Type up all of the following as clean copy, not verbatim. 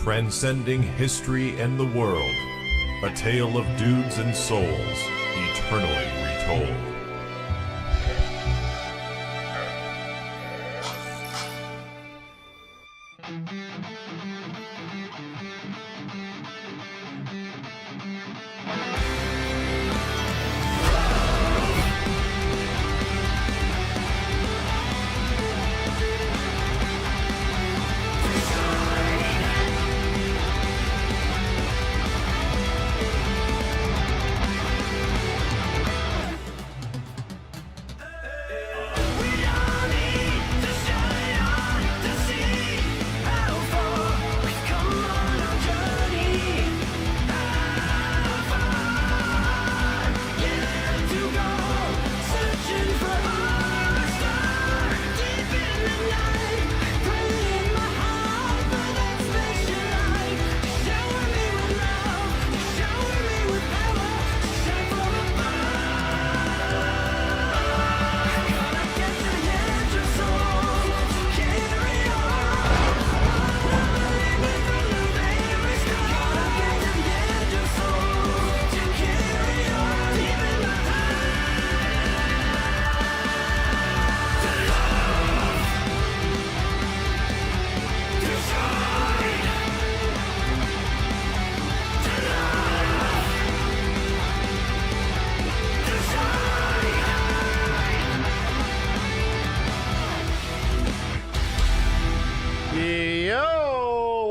Transcending history and the world, a tale of dudes and souls, eternally retold.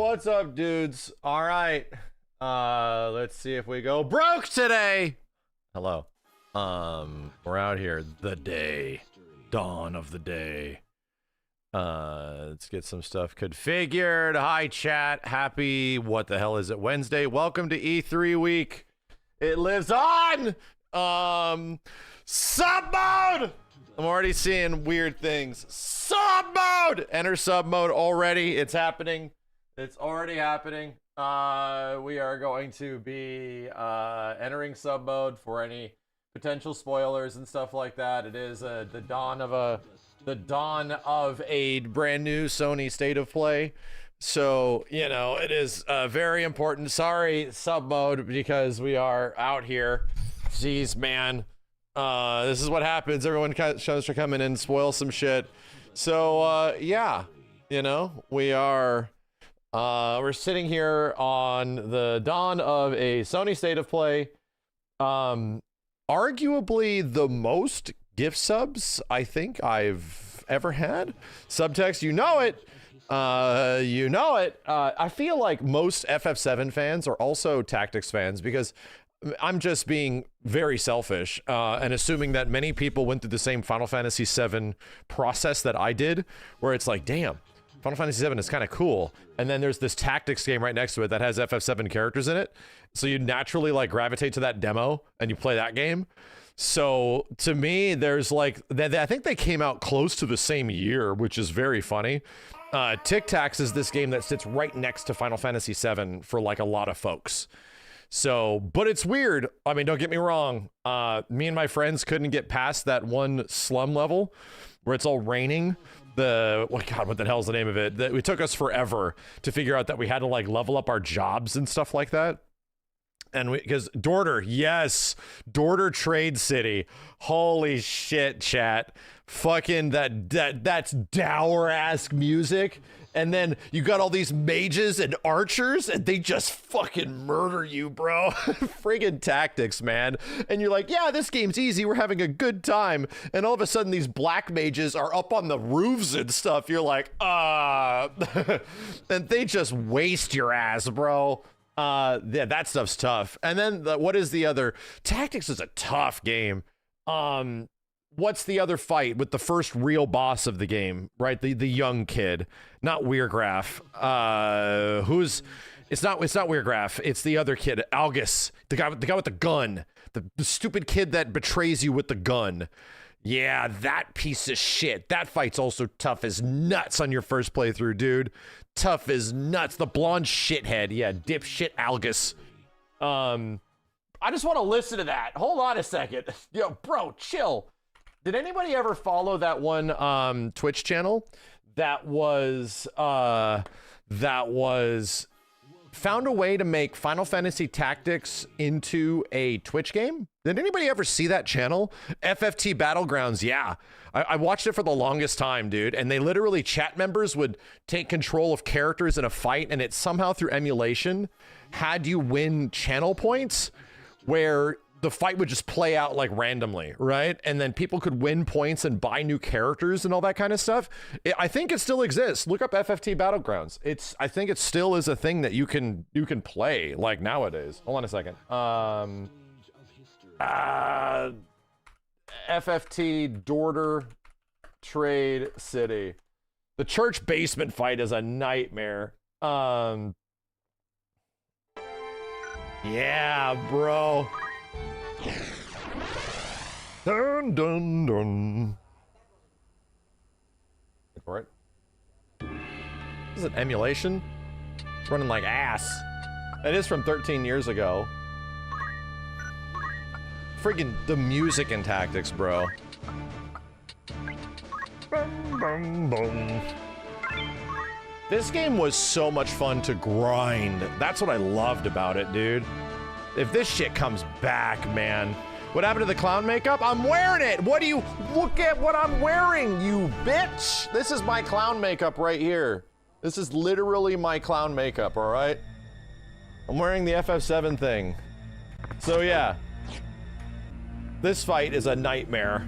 What's up, dudes? All right, let's see if we go broke today. Hello. We're out here, the day, dawn of the day. Let's get some stuff configured. Hi, chat. Happy, what the hell is it, Wednesday? Welcome to E3 week. It lives on. Sub mode. I'm already seeing weird things. Sub mode. Enter sub mode already. It's happening. It's already happening. We are going to be entering sub mode for any potential spoilers and stuff like that. It is the dawn of a brand new Sony State of Play. So, you know, it is very important. Sorry, sub mode, because we are out here. Jeez, man. This is what happens. Everyone tries to come in and spoil some shit. So, yeah, you know, we're sitting here on the dawn of a Sony State of Play. Arguably the most gift subs I think I've ever had. Subtext, you know it. You know it. I feel like most FF7 fans are also Tactics fans, because I'm just being very selfish and assuming that many people went through the same Final Fantasy VII process that I did, where it's like, damn, Final Fantasy VII is kind of cool, and then there's this Tactics game right next to it that has FF7 characters in it, so you naturally like gravitate to that demo and you play that game. So to me, there's like, I think they came out close to the same year, which is very funny. Tic Tacs is this game that sits right next to Final Fantasy VII for like a lot of folks. So, but it's weird. I mean, don't get me wrong. Me and my friends couldn't get past that one slum level where it's all raining. What the hell is the name of it? It took us forever to figure out that we had to like level up our jobs and stuff like that. And because Dorter, yes, Dorter Trade City. Holy shit, chat. Fucking that's dour-ass music. And then you got all these mages and archers, and they just fucking murder you, bro. Friggin' Tactics, man. And you're like, yeah, this game's easy. We're having a good time. And all of a sudden, these black mages are up on the roofs and stuff. You're like, and they just waste your ass, bro. Yeah, that stuff's tough. And then what is the other? Tactics is a tough game. What's the other fight with the first real boss of the game, right? The young kid, not Weirgraph. It's not Weirgraph. It's the other kid, Algus, the guy with the gun, the stupid kid that betrays you with the gun. Yeah, that piece of shit. That fight's also tough as nuts on your first playthrough, dude. Tough as nuts. The blonde shithead. Yeah, dipshit Algus. I just want to listen to that. Hold on a second. Yo, bro, chill. Did anybody ever follow that one Twitch channel that was found a way to make Final Fantasy Tactics into a Twitch game. Did anybody ever see that channel? FFT Battlegrounds, yeah. I watched it for the longest time, dude. And they literally, chat members would take control of characters in a fight, and it somehow through emulation had you win channel points where the fight would just play out like randomly, right? And then people could win points and buy new characters and all that kind of stuff. I think it still exists. Look up FFT Battlegrounds. I think it still is a thing that you can play like nowadays. Hold on a second. FFT Dorder Trade City. The church basement fight is a nightmare. Yeah, bro. Dun dun dun. Wait for it. This is an emulation. It's running like ass. It is from 13 years ago. Friggin' the music and tactics, bro. Bum, bum, bum. This game was so much fun to grind. That's what I loved about it, dude. If this shit comes back, man. What happened to the clown makeup? I'm wearing it! What do you... Look at what I'm wearing, you bitch! This is my clown makeup right here. This is literally my clown makeup, alright? I'm wearing the FF7 thing. So yeah. This fight is a nightmare.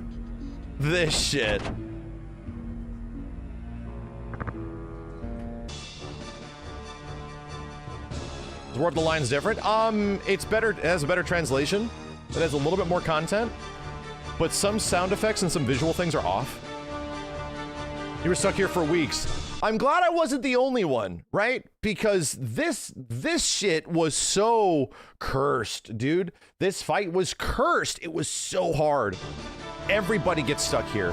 This shit. Is War of the Lions different? It's better, it has a better translation. It has a little bit more content, but some sound effects and some visual things are off. You were stuck here for weeks. I'm glad I wasn't the only one, right? Because this shit was so cursed, dude. This fight was cursed. It was so hard. Everybody gets stuck here.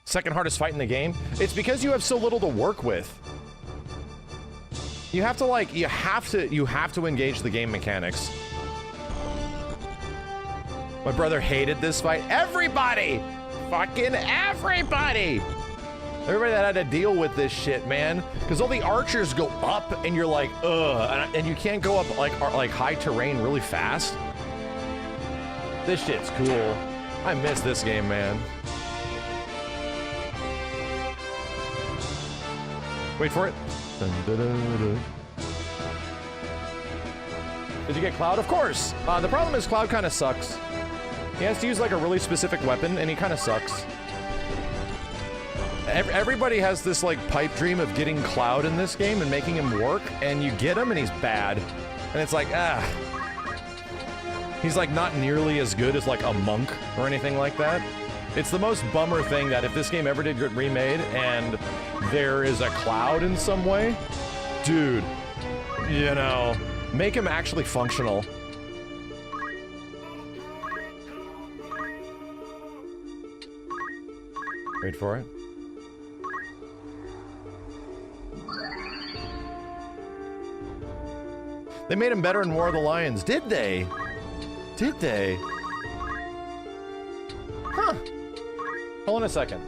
Second hardest fight in the game. It's because you have so little to work with. You have to like, you have to engage the game mechanics. My brother hated this fight. Everybody! Fucking everybody! Everybody that had to deal with this shit, man. Because all the archers go up and you're like, ugh. And you can't go up like high terrain really fast. This shit's cool. I miss this game, man. Wait for it. Dun, dun, dun, dun. Did you get Cloud? Of course. The problem is Cloud kind of sucks. He has to use like a really specific weapon, and he kind of sucks. Everybody has this like pipe dream of getting Cloud in this game and making him work, and you get him and he's bad. And it's like, ah. He's like not nearly as good as like a monk or anything like that. It's the most bummer thing that if this game ever did get remade and there is a Cloud in some way, dude, you know, make him actually functional. Wait for it. They made him better in War of the Lions. Did they? Did they? Huh. Hold on a second.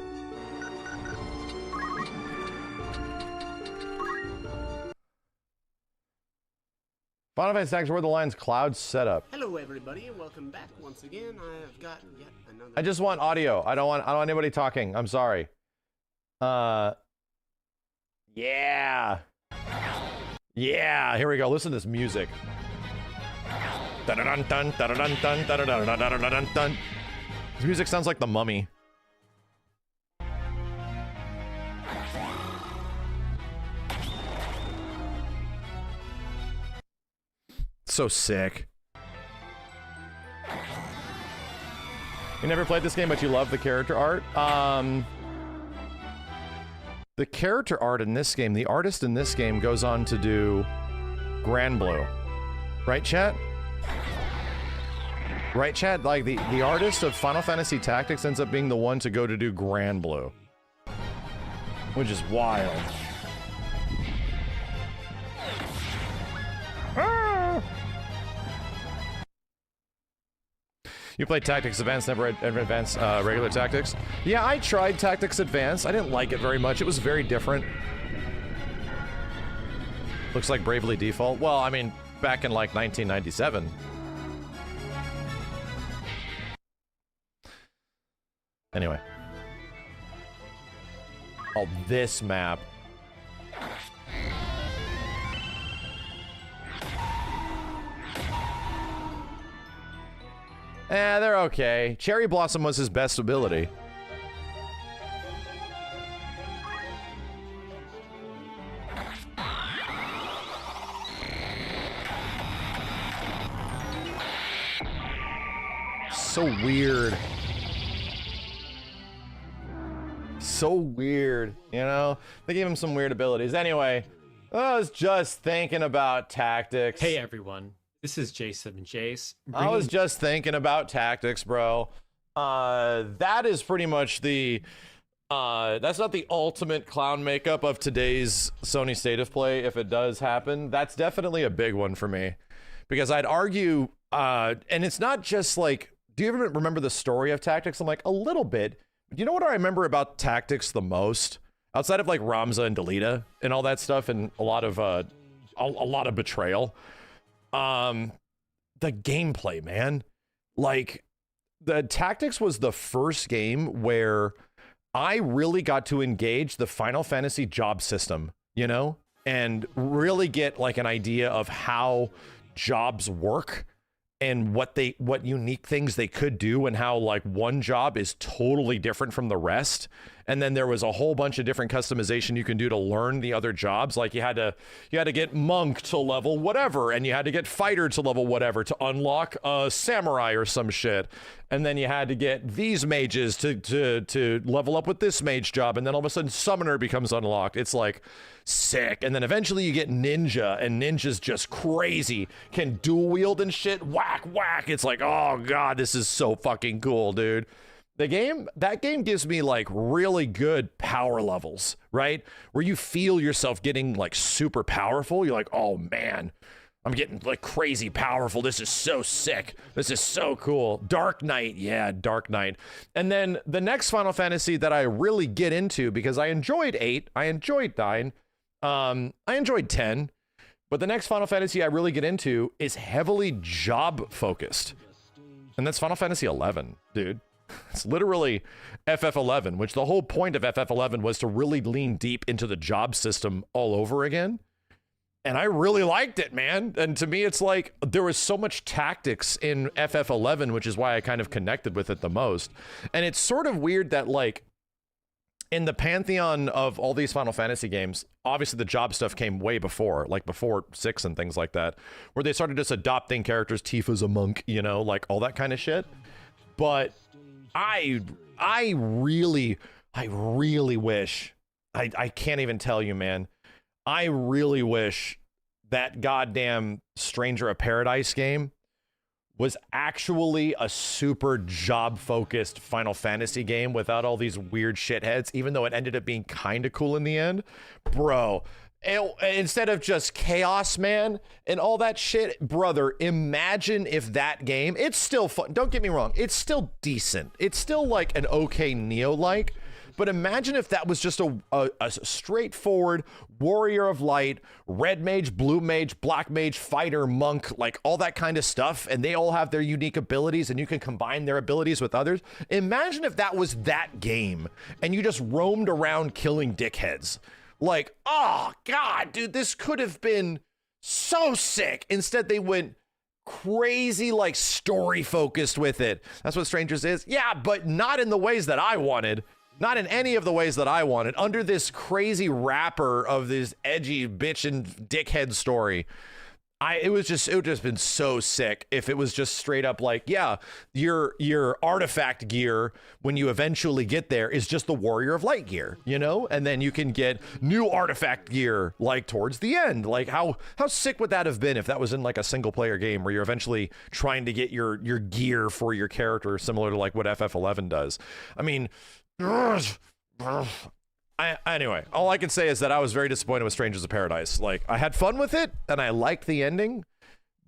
Final Fantasy Tactics War of the Lions Cloud setup. Hello everybody and welcome back once again. I've got yet another... I just want audio. I don't want anybody talking. I'm sorry. Yeah. Yeah, here we go. Listen to this music. This music sounds like The Mummy. So sick. You never played this game, but you love the character art? The character art in this game, the artist in this game goes on to do Grand Blue. Right, chat? Right, chat? Like, the artist of Final Fantasy Tactics ends up being the one to go to do Grand Blue. Which is wild. You You played Tactics Advanced, never advanced regular Tactics? Yeah, I tried Tactics Advanced. I didn't like it very much. It was very different. Looks like Bravely Default. Well, I mean, back in like 1997. Anyway. Oh, this map. They're okay. Cherry Blossom was his best ability. So weird. So weird, you know? They gave him some weird abilities. Anyway, I was just thinking about tactics. Hey everyone, this is Jason and Jace. I was just thinking about tactics, bro. That is pretty much the that's not the ultimate clown makeup of today's Sony State of Play. If it does happen, that's definitely a big one for me, because I'd argue, and it's not just like, do you ever remember the story of Tactics? I'm like, a little bit. But you know what I remember about Tactics the most, outside of like Ramza and Delita and all that stuff, and a lot of betrayal? The gameplay, man. Like, the Tactics was the first game where I really got to engage the Final Fantasy job system, you know, and really get like an idea of how jobs work and what unique things they could do, and how like one job is totally different from the rest. And then there was a whole bunch of different customization you can do to learn the other jobs. Like you had to get monk to level whatever, and you had to get fighter to level whatever to unlock a samurai or some shit. And then you had to get these mages to level up with this mage job, and then all of a sudden summoner becomes unlocked. It's like sick. And then eventually you get ninja, and ninja's just crazy, can dual wield and shit, whack whack. It's like, oh god, this is so fucking cool, dude. That game gives me like really good power levels, right? Where you feel yourself getting like super powerful. You're like, oh man, I'm getting like crazy powerful. This is so sick. This is so cool. Dark Knight, yeah, Dark Knight. And then the next Final Fantasy that I really get into, because I enjoyed 8, I enjoyed 9, I enjoyed 10, but the next Final Fantasy I really get into is heavily job focused. And that's Final Fantasy 11, dude. It's literally FF11, which the whole point of FF11 was to really lean deep into the job system all over again. And I really liked it, man. And to me, it's like there was so much tactics in FF11, which is why I kind of connected with it the most. And it's sort of weird that like in the pantheon of all these Final Fantasy games, obviously the job stuff came way before, like before 6 and things like that, where they started just adopting characters. Tifa's a monk, you know, like all that kind of shit. But I really wish, I can't even tell you, man. I really wish that goddamn Stranger of Paradise game was actually a super job-focused Final Fantasy game without all these weird shitheads, even though it ended up being kind of cool in the end. Bro, instead of just chaos, man, and all that shit, brother, imagine if that game, it's still fun, don't get me wrong, it's still decent, it's still like an okay Nioh-like, but imagine if that was just a straightforward warrior of light, red mage, blue mage, black mage, fighter, monk, like all that kind of stuff, and they all have their unique abilities and you can combine their abilities with others. Imagine if that was that game and you just roamed around killing dickheads. Like, oh god, dude, this could have been so sick. Instead, they went crazy, like story focused with it. That's what Strangers is. Yeah, but not in the ways that I wanted. Not in any of the ways that I wanted. Under this crazy wrapper of this edgy bitch and dickhead story. It would just been so sick if it was just straight up like, yeah, your artifact gear when you eventually get there is just the Warrior of Light gear, you know? And then you can get new artifact gear like towards the end. Like how sick would that have been if that was in like a single player game where you're eventually trying to get your gear for your character, similar to like what FF11 does. I mean, anyway, all I can say is that I was very disappointed with Strangers of Paradise. Like, I had fun with it, and I liked the ending,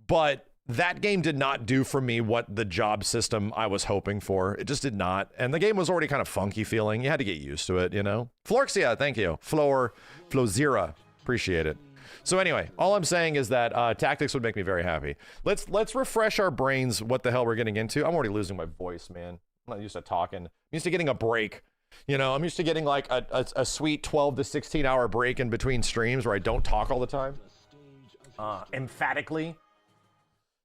but that game did not do for me what the job system I was hoping for. It just did not. And the game was already kind of funky feeling. You had to get used to it, you know? Florxia, thank you. Flozira, appreciate it. So anyway, all I'm saying is that tactics would make me very happy. Let's refresh our brains what the hell we're getting into. I'm already losing my voice, man. I'm not used to talking. I'm used to getting a break. You know, I'm used to getting like a sweet 12 to 16 hour break in between streams where I don't talk all the time. Emphatically.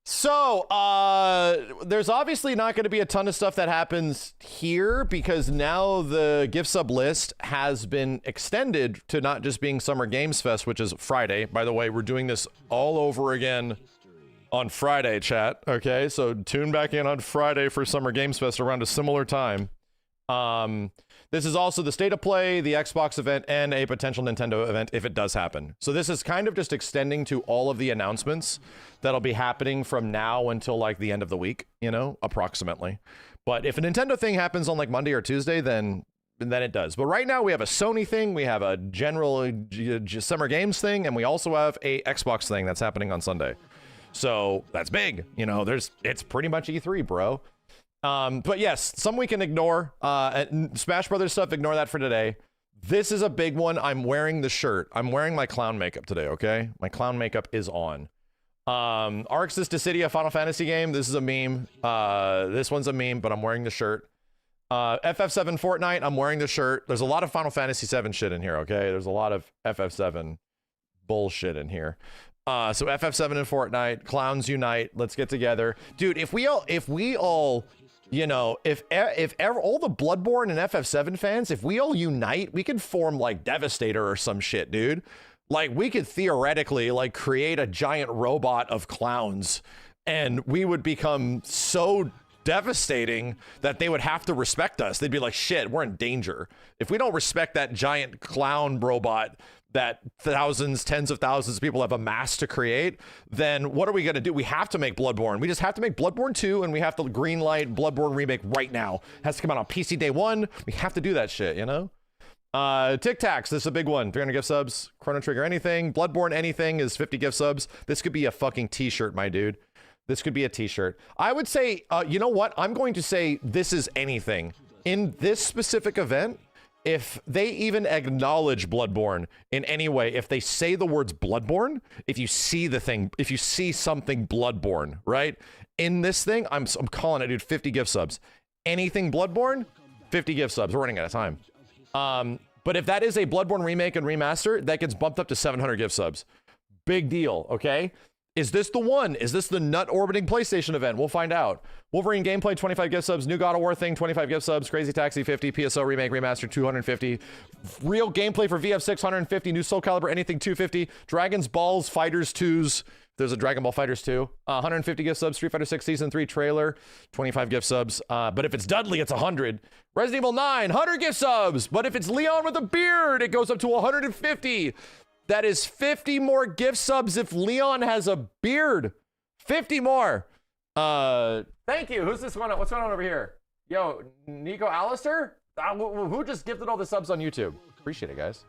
So, there's obviously not going to be a ton of stuff that happens here because now the gift sub list has been extended to not just being Summer Games Fest, which is Friday. By the way, we're doing this all over again on Friday, chat. Okay, so tune back in on Friday for Summer Games Fest around a similar time. This is also the State of Play, the Xbox event, and a potential Nintendo event if it does happen. So this is kind of just extending to all of the announcements that'll be happening from now until like the end of the week, you know, approximately. But if a Nintendo thing happens on like Monday or Tuesday, then it does. But right now we have a Sony thing, we have a general Summer Games thing, and we also have a Xbox thing that's happening on Sunday. So that's big, you know, it's pretty much E3, bro. But yes, some we can ignore. Smash Brothers stuff, ignore that for today. This is a big one. I'm wearing the shirt. I'm wearing my clown makeup today, okay? My clown makeup is on. Arxis Dissidia Final Fantasy game. This is a meme. This one's a meme, but I'm wearing the shirt. FF7 Fortnite, I'm wearing the shirt. There's a lot of Final Fantasy 7 shit in here, okay? There's a lot of FF7 bullshit in here. So FF7 and Fortnite, Clowns Unite, let's get together. Dude, if we all you know, if all the Bloodborne and FF7 fans, if we all unite, we could form like Devastator or some shit, dude. Like we could theoretically like create a giant robot of clowns and we would become so devastating that they would have to respect us. They'd be like, shit, we're in danger. If we don't respect that giant clown robot that thousands, tens of thousands of people have amassed to create, then what are we going to do? We have to make Bloodborne. We just have to make Bloodborne 2, and we have to greenlight Bloodborne remake right now. It has to come out on PC day one. We have to do that shit, you know? Tic Tacs, this is a big one. 300 gift subs. Chrono Trigger anything. Bloodborne anything is 50 gift subs. This could be a fucking t-shirt, my dude. This could be a t-shirt. I would say, you know what? I'm going to say this is anything. In this specific event, if they even acknowledge Bloodborne in any way, if they say the words Bloodborne, if you see the thing, if you see something Bloodborne, right? In this thing, I'm calling it, dude, 50 gift subs. Anything Bloodborne, 50 gift subs. We're running out of time. But if that is a Bloodborne remake and remaster, that gets bumped up to 700 gift subs. Big deal, okay? Is this the one? Is this the nut orbiting PlayStation event? We'll find out. Wolverine gameplay, 25 gift subs. New God of War thing, 25 gift subs. Crazy Taxi, 50. PSO remake, remaster, 250. Real gameplay for VF6, 150. New Soul Calibur, anything, 250. Dragon's Balls, Fighters 2s. There's a Dragon Ball Fighters 2. 150 gift subs. Street Fighter 6 Season 3 trailer, 25 gift subs. But if it's Dudley, it's 100. Resident Evil 9, 100 gift subs. But if it's Leon with a beard, it goes up to 150. That is 50 more gift subs if Leon has a beard. 50 more. Thank you. Who's this one? What's going on over here? Yo, Nico Alistair? Who just gifted all the subs on YouTube? Appreciate it, guys.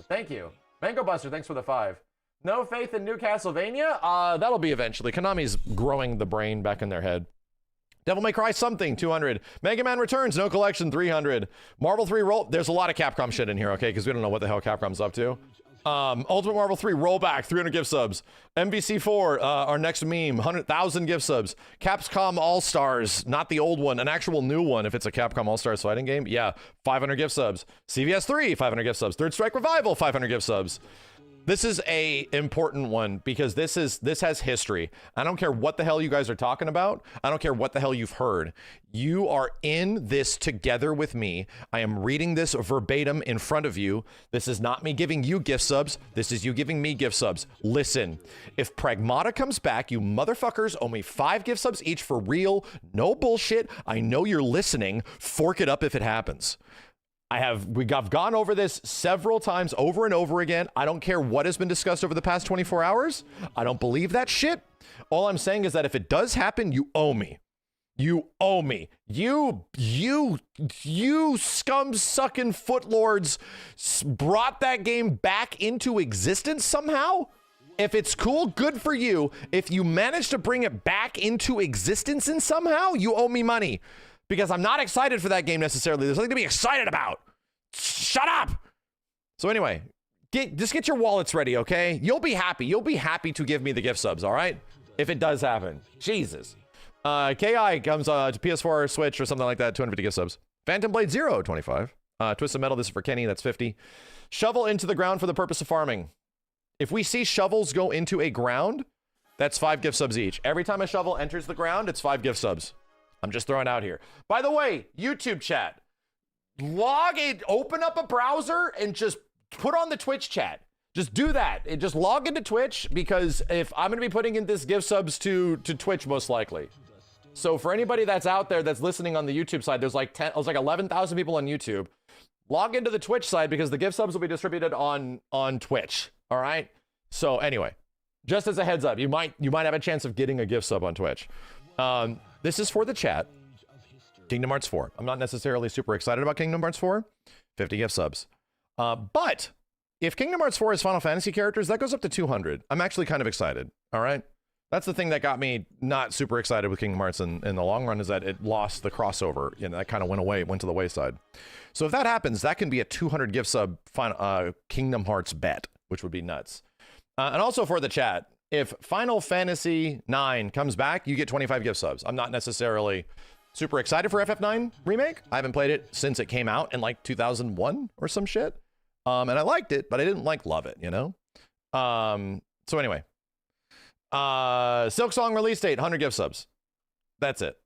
Thank you. Mango Buster, thanks for the 5. No faith in New Castlevania? That'll be eventually. Konami's growing the brain back in their head. Devil May Cry something, 200. Mega Man Returns, no collection, 300. Marvel 3 roll. There's a lot of Capcom shit in here, okay? Because we don't know what the hell Capcom's up to. Ultimate Marvel 3 rollback, 300 gift subs. MVC 4, our next meme, 100,000 gift subs. Capcom All Stars, not the old one, an actual new one. If it's a Capcom All Stars fighting game, yeah, 500 gift subs. CVS 3, 500 gift subs. Third Strike Revival, 500 gift subs. This is a important one because this has history. I don't care what the hell you guys are talking about. I don't care what the hell you've heard. You are in this together with me. I am reading this verbatim in front of you. This is not me giving you gift subs. This is you giving me gift subs. Listen, if Pragmata comes back, you motherfuckers owe me 5 gift subs each for real. No bullshit. I know you're listening. Fork it up if it happens. We've gone over this several times over and over again. I don't care what has been discussed over the past 24 hours. I don't believe that shit. All I'm saying is that if it does happen, you owe me. You owe me. You scum-sucking footlords brought that game back into existence somehow? If it's cool, good for you. If you manage to bring it back into existence in somehow, you owe me money. Because I'm not excited for that game necessarily. There's nothing to be excited about. Shut up! So anyway, just get your wallets ready, okay? You'll be happy. You'll be happy to give me the gift subs, all right? If it does happen. Jesus. KI comes to PS4 Switch or something like that, 250 gift subs. Phantom Blade Zero, 25. Twisted Metal, this is for Kenny, that's 50. Shovel into the ground for the purpose of farming. If we see shovels go into a ground, that's 5 gift subs each. Every time a shovel enters the ground, it's 5 gift subs. I'm just throwing out here. By the way, YouTube chat, log in, open up a browser and just put on the Twitch chat. Just do that. Just log into Twitch, because if I'm going to be putting in this gift subs to Twitch most likely. So for anybody that's out there that's listening on the YouTube side, there's like 11,000 people on YouTube. Log into the Twitch side because the gift subs will be distributed on Twitch. All right. So anyway, just as a heads up, you might have a chance of getting a gift sub on Twitch. This is for the chat. Kingdom Hearts 4. I'm not necessarily super excited about Kingdom Hearts 4. 50 gift subs. But if Kingdom Hearts 4 is Final Fantasy characters, that goes up to 200. I'm actually kind of excited. All right. That's the thing that got me not super excited with Kingdom Hearts in the long run, is that it lost the crossover. You know, that kind of went away, went to the wayside. So if that happens, that can be a 200 gift sub Kingdom Hearts bet, which would be nuts. And also for the chat, if Final Fantasy 9 comes back, you get 25 gift subs. I'm not necessarily super excited for FF9 Remake. I haven't played it since it came out in like 2001 or some shit. And I liked it, but I didn't love it, you know? So anyway. Silk Song release date, 100 gift subs. That's it.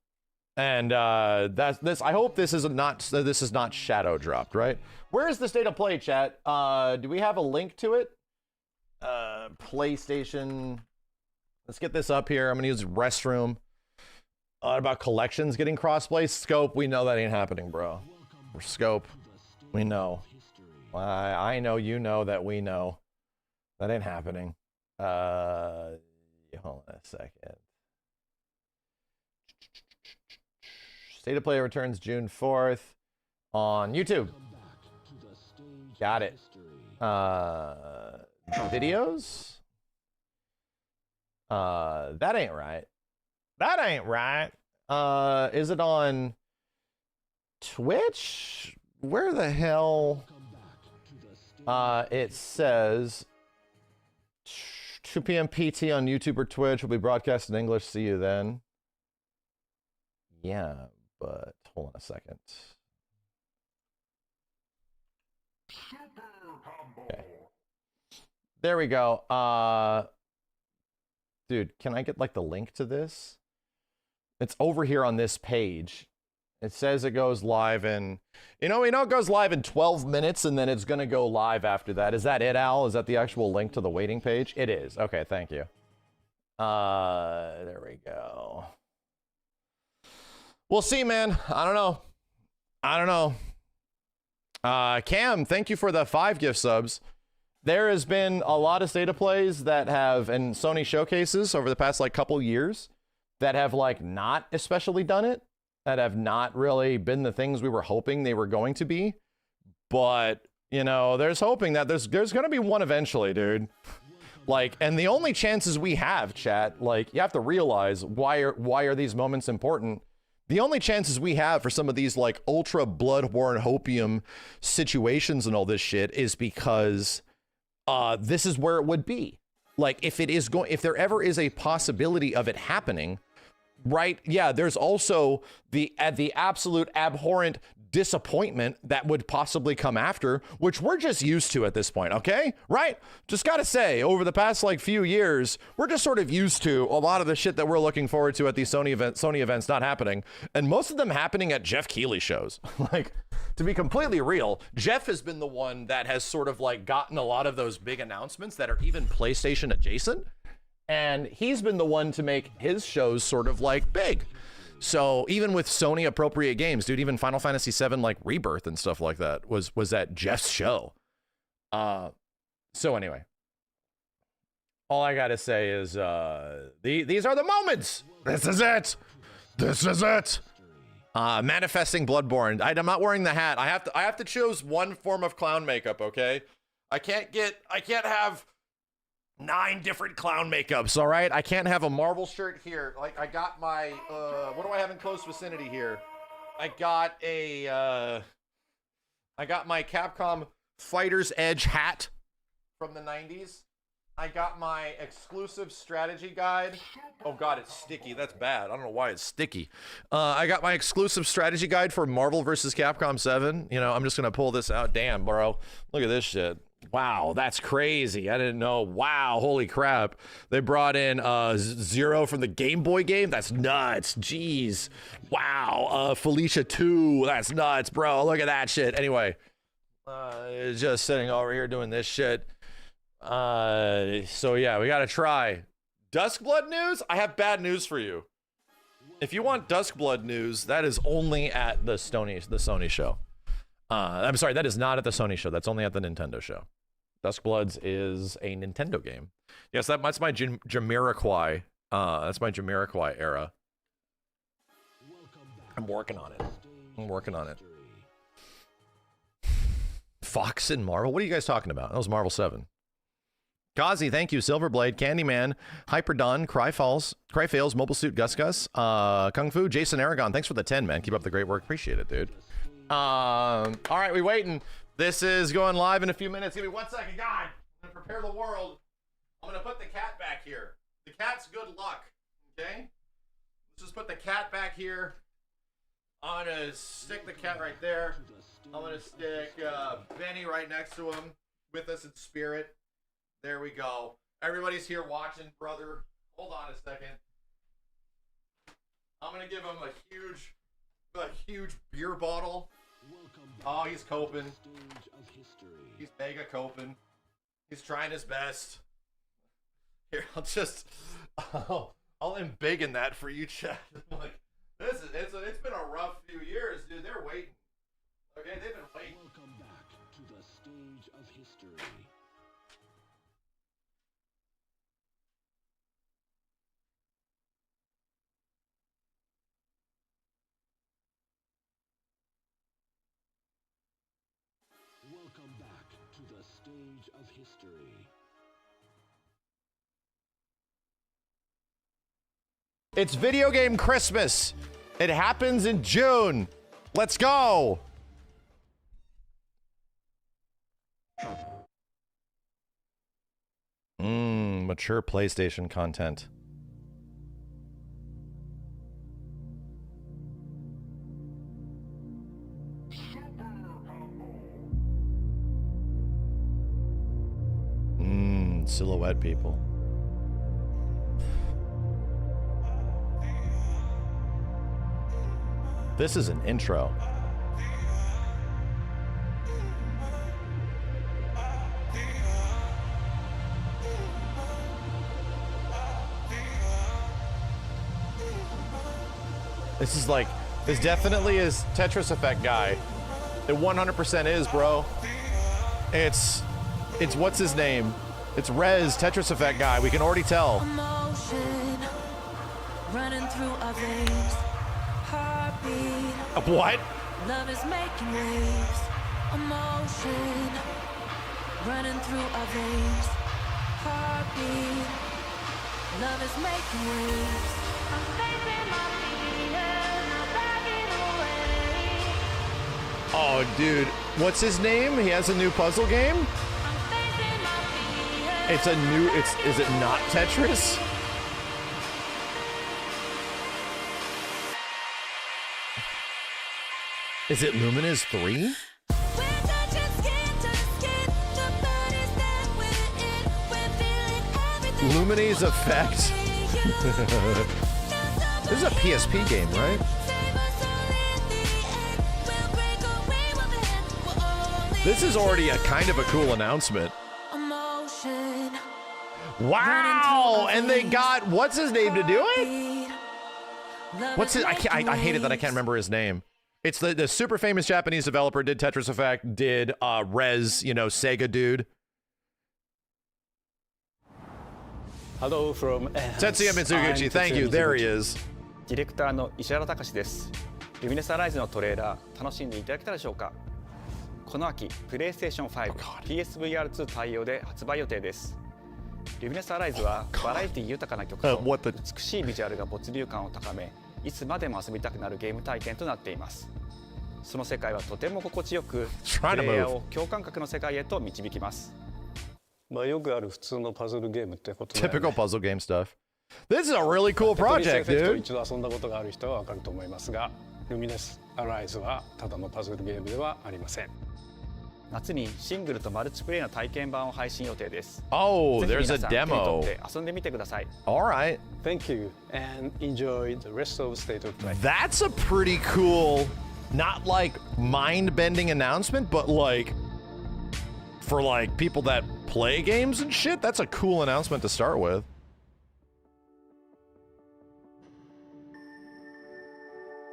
And that's this. I hope this is not shadow dropped, right? Where is the state of play, chat? Do we have a link to it? PlayStation. Let's get this up here. I'm gonna use restroom. About collections getting crossplay. Scope, we know that ain't happening, bro. Or Scope, we know. I know, you know that we know that ain't happening. Hold on a second. State of Play returns June 4th on YouTube. Got it. Videos? That ain't right. That ain't right. Is it on Twitch? Where the hell? It says 2 p.m. PT on YouTube or Twitch will be broadcast in English. See you then. Yeah, but hold on a second. Okay. There we go. Dude, can I get like the link to this? It's over here on this page. It says it goes live in, you know, it goes live in 12 minutes and then it's going to go live after that. Is that it, Al? Is that the actual link to the waiting page? It is. Okay, thank you. There we go. We'll see, man. I don't know. Cam, thank you for the 5 gift subs. There has been a lot of state of plays that have, and Sony showcases over the past like couple years, that have like not especially done it, that have not really been the things we were hoping they were going to be. But, you know, there's hoping that there's going to be one eventually, dude. Like, and the only chances we have, chat, like, you have to realize why are these moments important? The only chances we have for some of these like ultra blood-borne hopium situations and all this shit is because this is where it would be. Like, if there ever is a possibility of it happening, right? Yeah, there's also the absolute abhorrent disappointment that would possibly come after, which we're just used to at this point, okay? Right? Just gotta say, over the past like few years, we're just sort of used to a lot of the shit that we're looking forward to at these Sony events not happening, and most of them happening at Jeff Keighley shows. Like, to be completely real, Jeff has been the one that has sort of like gotten a lot of those big announcements that are even PlayStation adjacent, and he's been the one to make his shows sort of like big. So even with Sony appropriate games, dude, even Final Fantasy VII like Rebirth and stuff like that was at Jeff's show. So anyway, all I gotta say is these are the moments. This is it. This is it. Manifesting Bloodborne. I'm not wearing the hat. I have to choose one form of clown makeup. Okay, I can't have 9 different clown makeups, all right? I can't have a Marvel shirt here. Like, I got my, what do I have in close vicinity here? I got my Capcom Fighter's Edge hat from the 90s. I got my exclusive strategy guide. Oh God, it's sticky. That's bad. I don't know why it's sticky. I got my exclusive strategy guide for Marvel vs. Capcom 7. You know, I'm just gonna pull this out. Damn, bro. Look at this shit. Wow, that's crazy. I didn't know. Wow, holy crap. They brought in Zero from the Game Boy game. That's nuts. Jeez. Wow. Felicia 2. That's nuts, bro. Look at that shit. Anyway, just sitting over here doing this shit. So yeah, we gotta try. Duskblood news? I have bad news for you. If you want Duskblood news, that is only at the Sony show. I'm sorry, that is not at the Sony show. That's only at the Nintendo show. Duskbloods is a Nintendo game. Yes, that's my Jamiroquai. That's my Jamiroquai era. I'm working on it. Fox and Marvel? What are you guys talking about? That was Marvel 7. Kazi, thank you. Silverblade, Candyman, Hyperdon, Cryfails, Mobile Suit, Gus, Kung Fu, Jason Aragon. Thanks for the 10, man. Keep up the great work. Appreciate it, dude. All right, we waiting. This is going live in a few minutes. Give me 1 second, God. I'm gonna prepare the world. I'm gonna put the cat back here. The cat's good luck. Okay. Let's just put the cat back here. I'm gonna stick the cat right there. I'm gonna stick Benny right next to him, with us in spirit. There we go. Everybody's here watching, brother. Hold on a second. I'm gonna give him a huge beer bottle. Oh, he's coping. He's mega coping. He's trying his best. Here, I'll embiggen that for you, chat. Like, it's been a rough few years, dude. They're waiting. Okay, they've been waiting. Welcome back to the stage of history. Welcome back to the stage of history. It's video game Christmas. It happens in June. Let's go. Mature PlayStation content. Silhouette people. This is an intro. This is like, this definitely is Tetris Effect guy. It 100% is, bro. It's what's his name? It's Rez, Tetris Effect guy. We can already tell. Emotion running through our veins. Heartbeat. What? Love is making waves. Emotion running through our veins. Heartbeat. Love is making waves. I'm facing my fears, not backing away. Oh, dude. What's his name? He has a new puzzle game? It's a new, is it not Tetris? Is it Lumines 3? Lumines Effect. This is a PSP game, right? This is already a kind of a cool announcement. Wow! And they got, what's his name to do it? What's his, I hate it that I can't remember his name. It's the super famous Japanese developer, did Tetris Effect, did Rez, you know, Sega dude. Hello from Tetsuya Mitsuguchi, thank you, there he is. ディレクターの石原隆です。Lumines Arise のトレーラー楽しんでいただけたでしょうか。この秋、PlayStation 5、PSVR2 対応で発売予定です。リュミネスアライズはバラエティ豊かな曲と What the- 美しいビジュアルが没入感を高め、いつまでも遊びたくなるゲーム体験となっています。その世界はとても心地よく、プレイヤーを共感覚の世界へと導きます。まあよくある普通のパズルゲームってことだよね。 Typical puzzle game stuff. This is a really cool テトリスエ project, フェクト dude. 一度遊んだことがある人はわかると思いますが、ルミネスアライズはただのパズルゲームではありません。夏にシングルとマルチプレイの体験版を配信予定です。 Oh, ぜひ there's a 皆さん手に取 demo. って遊んでみてください。 All right. Thank you and enjoy the rest of State of Play. That's a pretty cool, not like mind-bending announcement, but like for like people that play games and shit. That's a cool announcement to start with.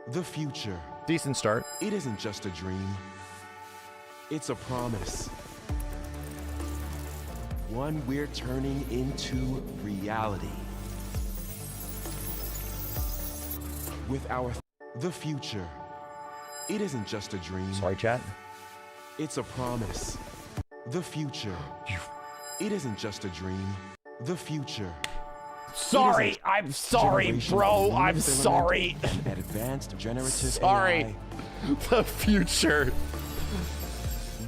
The future. Decent start. It isn't just a dream. It's a promise. One we're turning into reality. With our the future. It isn't just a dream. Sorry, chat. It's a promise. The future. It isn't just a dream. The future. Sorry, I'm sorry, Generation bro. of I'm new sorry. filament and advanced generative Sorry. AI. The future.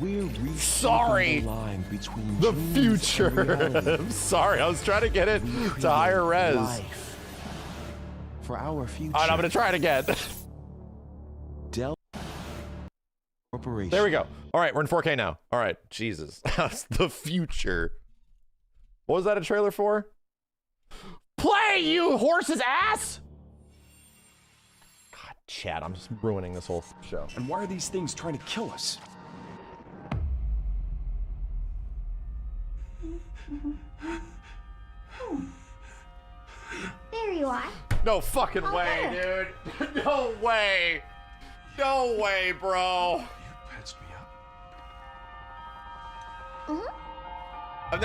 We're reshaping Sorry. the line between The dreams and future. reality. I'm sorry. I was trying to get it to higher res. Life. For our future. All right, I'm gonna try it again. Dell Corporation. There we go. All right, we're in 4K now. All right, Jesus. That's the future. What was that a trailer for? Play, you horse's ass! God, chat, I'm just ruining this whole show. And why are these things trying to kill us? There you are. No fucking way, dude. No way. No way, bro. You patched me up. Mm-hmm. I've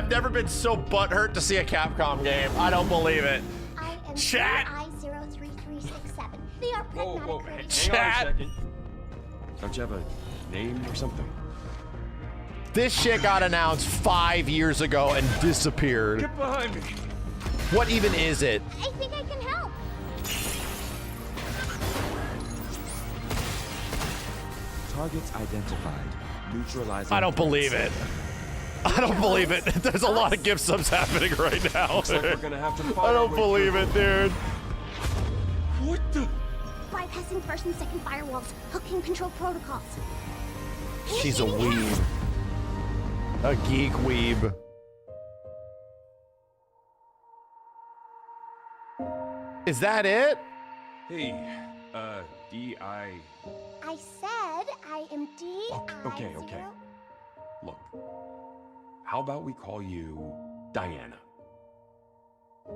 never been so butthurt to see a Capcom game. I don't believe it. I am Chat. I-03367. They are Pragmata credits. Chat. Don't you have a name or something? This shit got announced 5 years ago and disappeared. Get behind me. What even is it? I think I can help. Targets identified. Neutralizing. I don't believe it. I don't believe it. There's a lot of gift subs happening right now. Looks like we're gonna have to I don't believe it, dude. What the? Bypassing first and second firewalls. Hooking control protocols. She's a weeb. A geek weeb. Is that it? Hey, D.I. I said I am Okay. D-I-0. Look, how about we call you Diana?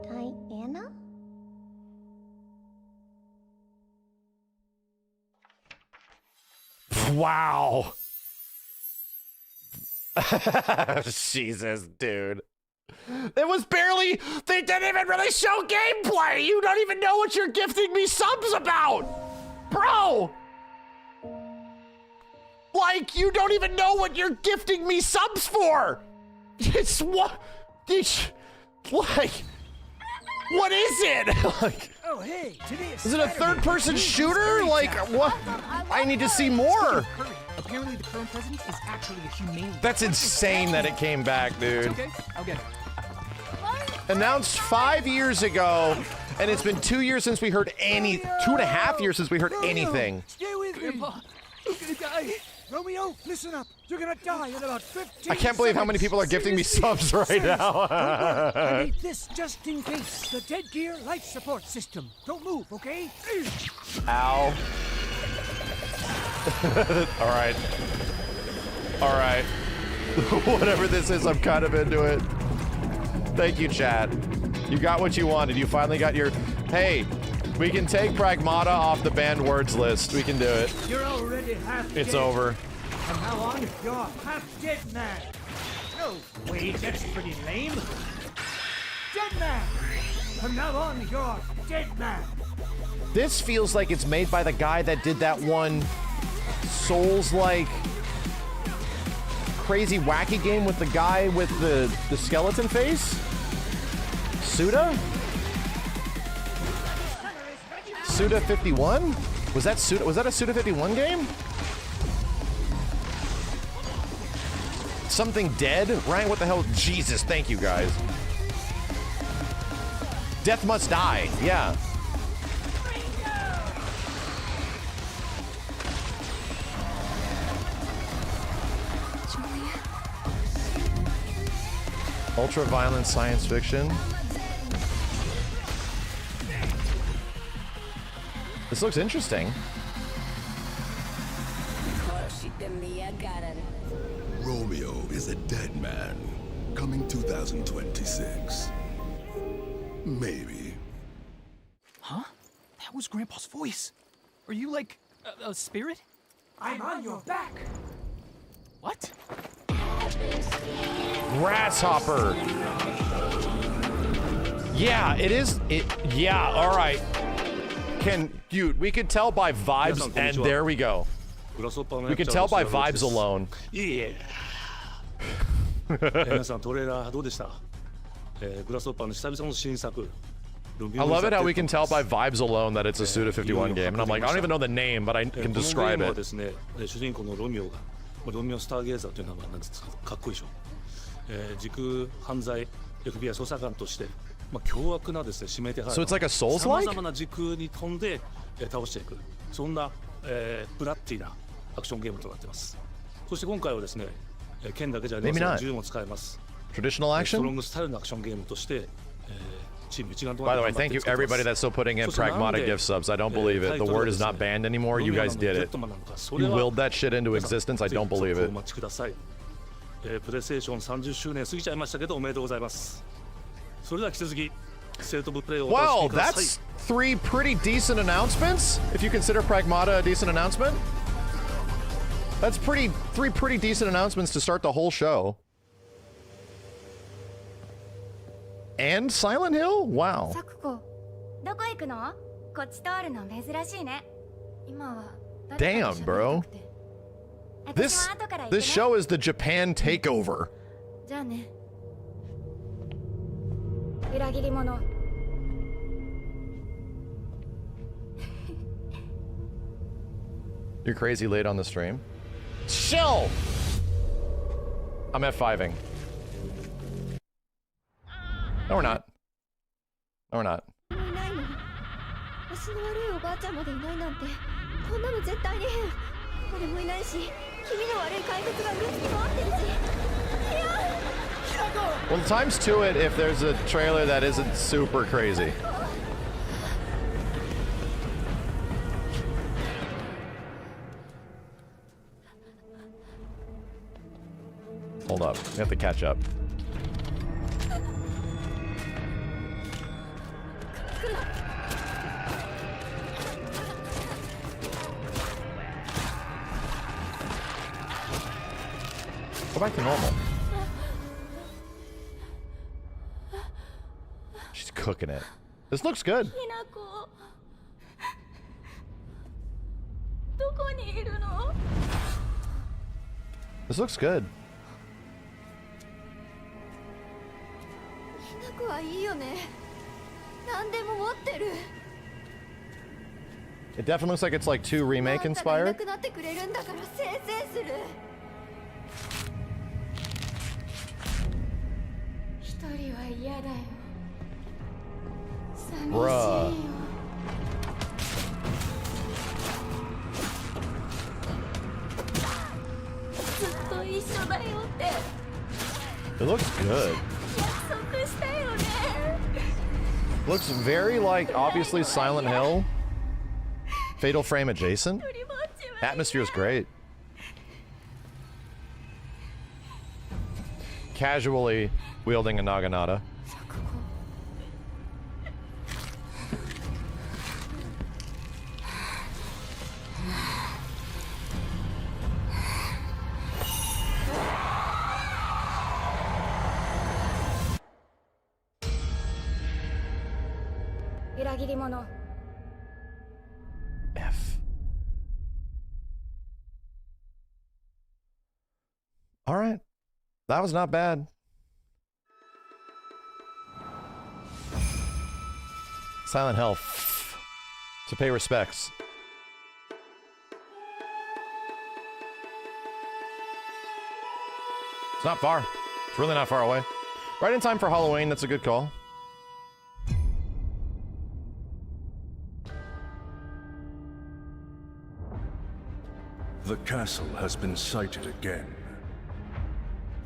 Diana? Wow. Jesus, dude. It was barely, they didn't even really show gameplay. You don't even know what you're gifting me subs about. Bro. Like, you don't even know what you're gifting me subs for. It's what, like, what is it? Like, oh, hey, today is it a third-person shooter? Like, what? I need to see more. Apparently, the current president is actually a humane. That's insane that it came back, dude. Okay, I'll get it. Announced 5 years ago, and it's been 2 years since we heard 2.5 years since we heard anything. Stay with me. You're gonna die. Romeo, listen up. You're gonna die in about 15 I can't believe how many people are gifting me subs right now. I made this just in case. The Dead Gear life support system. Don't move, okay? Ow. All right. All right. Whatever this is, I'm kind of into it. Thank you, chat. You got what you wanted. You finally got your... Hey, we can take Pragmata off the banned words list. We can do it. You're already half It's dead. over. From now on, you're half dead man. No, wait, that's pretty lame. Dead man. From now on, you're dead man. This feels like it's made by the guy that did that one Souls-like crazy wacky game with the guy with the skeleton face? Suda? Suda 51? Was that a Suda 51 game? Something dead? Ryan, what the hell? Jesus, thank you guys. Death Must Die, yeah. Ultra-violent science fiction. This looks interesting. Romeo is a dead man. Coming 2026. Maybe. Huh? That was Grandpa's voice. Are you like a spirit? I'm on your back. What? Grasshopper. Yeah, it is. Yeah, all right. We could tell by vibes, and there we go. We could tell by vibes alone. Yeah. 皆さんトレーラーどうでした？グラスホッパーの久々の新作。I love it how we can tell by vibes alone that it's a Suda 51 game, and I'm like, I don't even know the name, but I can describe it. ですね、主人公のロミオが、ロミオスターゲーザーというのはなんですか、かっこいいでしょ。時空犯罪 FBI 捜査官として、凶悪なですね指名手配。So it's like a Souls-like? 様々な時空に飛んで倒していく、そんなブラッディなアクションゲームとなっています。そして今回はですね、剣だけじゃありません、銃も使えます。Traditional action? ストロングスタイルのアクションゲームとして、チーム一丸とな By って the way, thank you everybody that's still putting in Pragmata gift subs. I don't believe it. The word is not banned anymore. You guys did it. You willed that shit into existence. I don't believe it. プレイステーション30周年過ぎちゃいましたけどおめでとうございます。それでは引き続きステートオブプレイをお楽し Well, みください。 that's 3 pretty decent announcements. If you consider Pragmata a decent announcement. That's 3 pretty decent announcements to start the whole show. And Silent Hill? Wow. サクコ、どこ行くの？こっち通るの珍しいね。今は誰かと Damn, bro. This show is the Japan takeover. じゃあね。裏切り者。You're crazy late on the stream. Chill! I'm F5ing. No, we're not. No, we're not. 足の悪いおばあちゃんまでいないなんて、こんなの絶対に変。俺もいないし、君の悪い怪物がうろつき回ってるし。いや、 Well, times 2 it if there's a trailer that isn't super crazy. Hold up, we have to catch up. Go back to normal. She's cooking it. This looks good. This looks good. It definitely looks like it's like 2 remake inspired. Bruh. It looks good. Looks very like, obviously, Silent Hill. Fatal Frame adjacent. Atmosphere is great. Casually wielding a Naginata. All right. That was not bad. Silent Hill. To pay respects. It's not far. It's really not far away. Right in time for Halloween. That's a good call. The castle has been sighted again.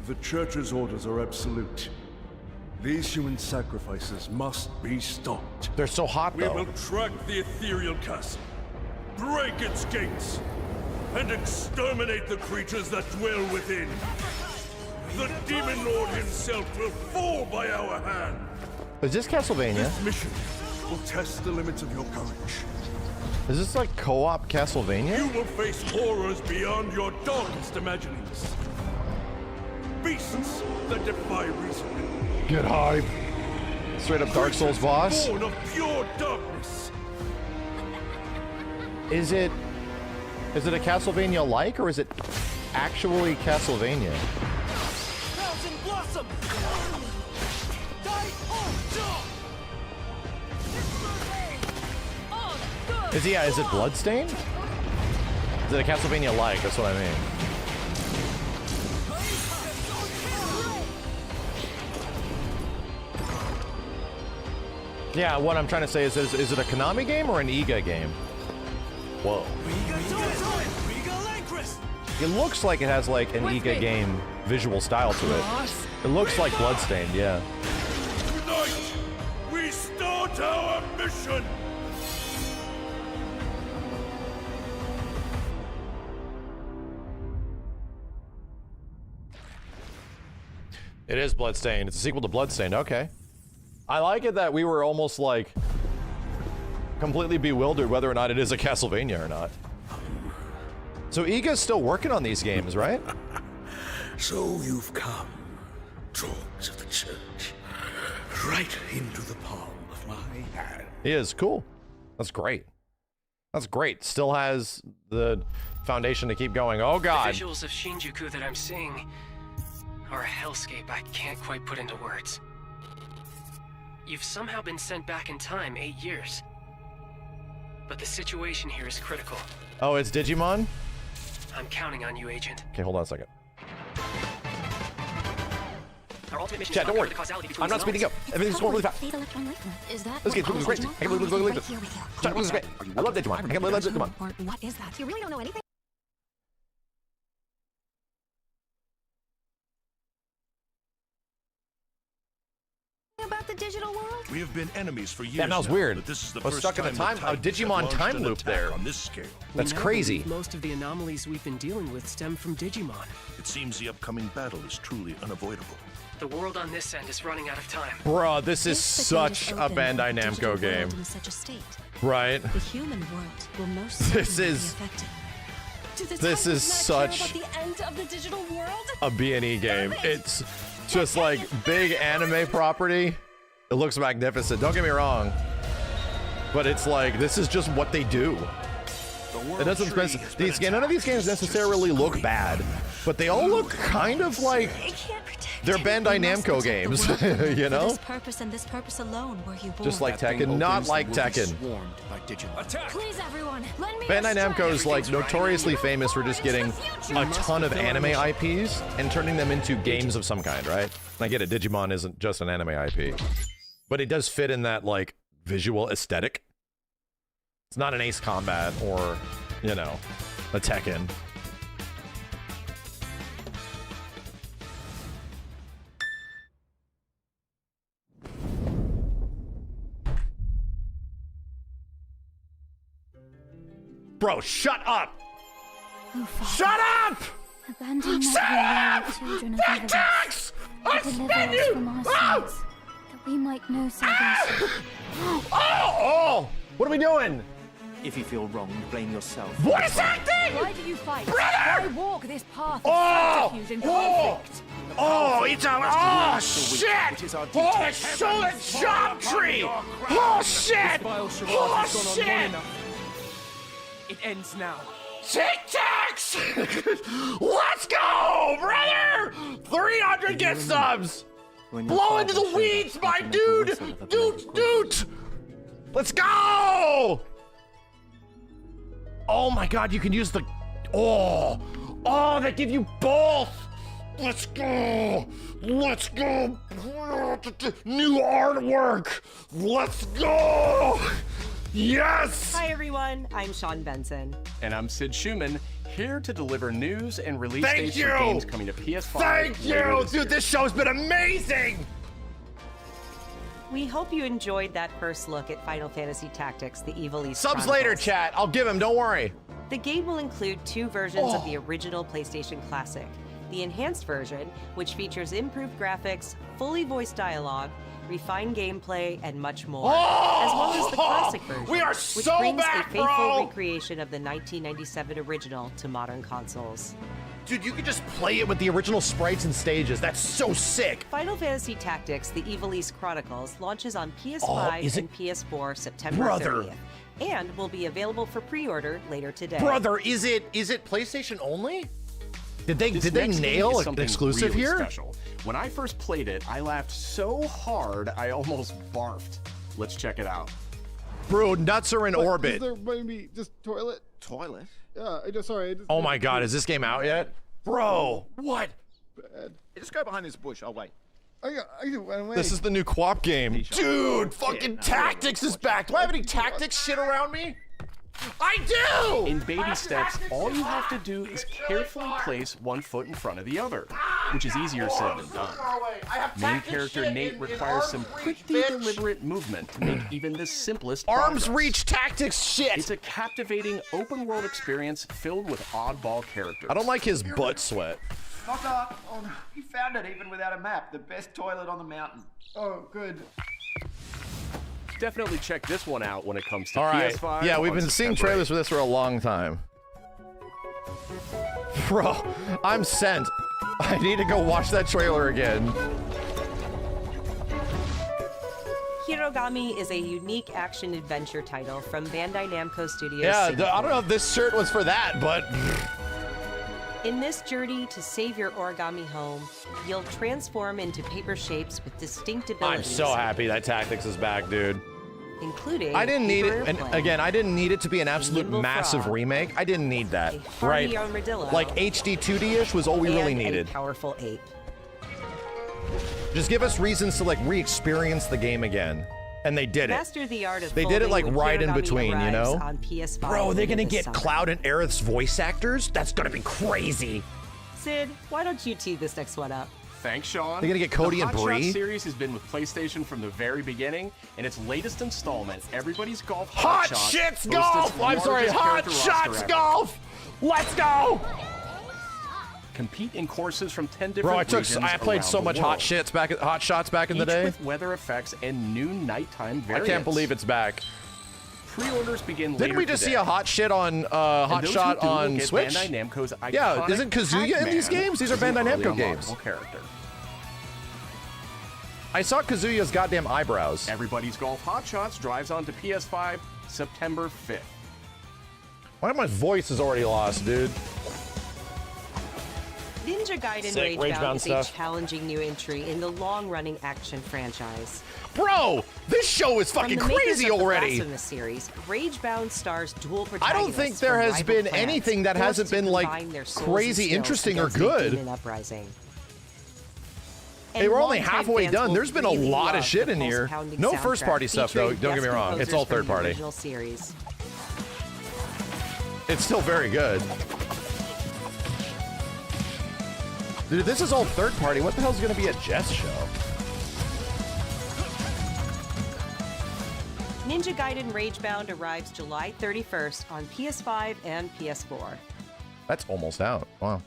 The Church's orders are absolute. These human sacrifices must be stopped. They're so hot, though. We will track the ethereal castle, break its gates, and exterminate the creatures that dwell within. The Demon Lord himself will fall by our hand. Is this Castlevania? This mission will test the limits of your courage. Is this like co-op Castlevania? You will face horrors beyond your darkest imaginings. Beasts that defy reason. Get hype. Straight up Dark Souls boss. Born of pure darkness. Is it a Castlevania like, or is it actually Castlevania? Blossom! Is it Bloodstained? Is it a Castlevania like? That's what I mean. Yeah, what I'm trying to say is it a Konami game or an Iga game? Whoa. It looks like it has like an Iga game visual style to it. It looks like Bloodstained, yeah. Tonight, we start our mission! It is Bloodstained. It's a sequel to Bloodstained. Okay. I like it that we were almost like completely bewildered whether or not it is a Castlevania or not. So Iga's still working on these games, right? So you've come, dogs of the church, right into the palm of my hand. He is cool. That's great. That's great. Still has the foundation to keep going. Oh God. The visuals of Shinjuku that I'm seeing are a hellscape I can't quite put into words. You've somehow been sent back in time 8 years. But the situation here is critical. Oh, it's Digimon? I'm counting on you, Agent. Okay, hold on a second. Our ultimate mission Chat, is don't worry. the causality between I'm not speeding up. Everything's going really fast. Is that This game's really great. I can't believe it's going to Chat, this is great. I love Digimon. I can't believe I love Digimon. What is that? You really don't know anything about the digital world? We have been enemies for years. That was now, weird. But this is the I was first stuck in a time a Digimon time loop there. On this scale. That's We now crazy. believe most of the anomalies we've been dealing with stem from Digimon. It seems the upcoming battle is truly unavoidable. The world on this end is running out of time. Bruh, this is such a Bandai Namco game. In such a state, Right? the human world will most This certainly be is affected. this is such the end of the digital world? a B&E game. It's just like big anime property. It looks magnificent. Don't get me wrong. But it's like, this is just what they do. It doesn't none of these games necessarily look bad, but they all look kind of like they're Bandai Namco games, you know? For this purpose and this purpose alone were you born. Just like Tekken, not like Tekken. Please, everyone, lend me Bandai your Namco is like notoriously famous for just getting a ton of anime IPs and turning them into games of some kind, right? I get it, Digimon isn't just an anime IP, but it does fit in that like visual aesthetic. It's not an Ace Combat or, you know, a Tekken. Bro, shut up! Oh, Father, Shut up! abandon Shut not up! the children of Attacks! Evidence, and deliver us from our sins, that we might know salvation. Oh! What are we doing? If you feel wrong, blame yourself. Voice acting! Why do you fight? Brother! Why walk this path of Oh! subterfuge and Oh! conflict? Oh, it's a... Oh, shit! Oh, it's solid job tree! Oh, shit! Oh, shit! It ends now. Tic Tac! Max! Let's go, brother! 300 gift subs! Blow into the weeds, my dude! Dude! Let's go! Oh my god, you can use the... Oh, they give you both! Let's go! Let's go! New artwork! Let's go! Yes! Hi everyone, I'm Sean Benson. And I'm Sid Schumann, here to deliver news and release Thank dates you! for games coming to PS5. Thank you! Dude, this show's been amazing! We hope you enjoyed that first look at Final Fantasy Tactics, the Evil East Subs Chronicles. later, chat. I'll give him, don't worry. The game will include 2 versions of the original PlayStation Classic. The enhanced version, which features improved graphics, fully voiced dialogue, refined gameplay, and much more. As well as the classic version, We are which so brings back, a faithful bro! recreation of the 1997 original to modern consoles. Dude, you can just play it with the original sprites and stages. That's so sick. Final Fantasy Tactics, the Evil East Chronicles, launches on PS5 is it- and PS4 September Brother. 30th, and will be available for pre-order later today. Brother, is it PlayStation only? Did they This next game nail is an something exclusive really here? Special. When I first played it, I laughed so hard I almost barfed. Let's check it out. Bro, nuts are in orbit. Is there maybe just toilet? Toilet? Yeah, I just sorry. I just, Oh my god, is this game out yet? Bro, what? Bad. Just go behind this bush. I'll wait. I went away. This is the new co-op game. Dude, fucking Tactics is back. Do I have any Tactics shit around me? I do! In baby steps, all you have to do is carefully place one foot in front of the other, which is easier said than done. Main character Nate requires some pretty deliberate movement to make even the simplest Arms progress. reach Tactics shit! It's a captivating open-world experience filled with oddball characters. I don't like his butt sweat. Knock knock. Oh, no. You found it even without a map. The best toilet on the mountain. Oh, good. Definitely check this one out when it comes to All right. PS5. Yeah, we've on been seeing September trailers for this for a long time. Bro, I'm sent. I need to go watch that trailer again. Hirogami is a unique action-adventure title from Bandai Namco Studios. Yeah, Singapore. I don't know if this shirt was for that, but... In this journey to save your origami home, you'll transform into paper shapes with distinct abilities. I'm so happy that Tactics is back, dude. Including I didn't need paper it, and airplane, again, I didn't need it to be an absolute nimble massive frog, remake. I didn't need that, hardy right? armadillo, Like HD 2D-ish was all we really and needed. a powerful ape. Just give us reasons to like re-experience the game again, and they did it. Master the art of They did it like folding with right in Hirogami between, you Arise know? on PS5 Bro, they're gonna later this get summer. Cloud and Aerith's voice actors? That's gonna be crazy. Sid, why don't you tee this next one up? Thanks, Sean. They're gonna get Cody the and Hot Bree? Shot series has been with PlayStation from the very beginning, and its latest installment, Everybody's Golf Hot Shot, Shits boasts Golf! its I'm sorry, largest Hot character roster Shots ever. Golf! Let's go! Compete in courses from 10 different Bro, regions I played around so the much world. Hot Shots back in the Each day. with weather effects and new nighttime I variants. can't believe it's back. Pre-orders begin later Didn't we just today. see a hot shit on And Hot those Shot who do will on get Switch? Bandai Namco's Yeah, iconic isn't Kazuya in these Pac-Man games? These are as an Bandai early Namco games. unlockable character. I saw Kazuya's goddamn eyebrows. Everybody's Golf Hot Shots drives onto PS5 September 5th. Why my voice is already lost, dude? Ninja Gaiden Sick, Ragebound Ragebound is stuff. a challenging new entry in the long-running action franchise. Bro, this show is fucking From the makers crazy of the already. Blasphemous series, Ragebound stars dual protagonists. I don't think there from has rival been planets, anything that forced hasn't to been like combine their souls crazy and skills interesting or against a good. demon uprising. Hey, And we're only longtime halfway fans done. will There's been a really lot of love shit the in here. pulse-pounding No soundtrack first-party stuff, though. featuring Don't get me guest wrong. It's all composers from the third-party. original series. It's still very good. Dude, this is all third party. What the hell is going to be a Jess show? Ninja Gaiden Ragebound arrives July 31st on PS5 and PS4. That's almost out. Wow.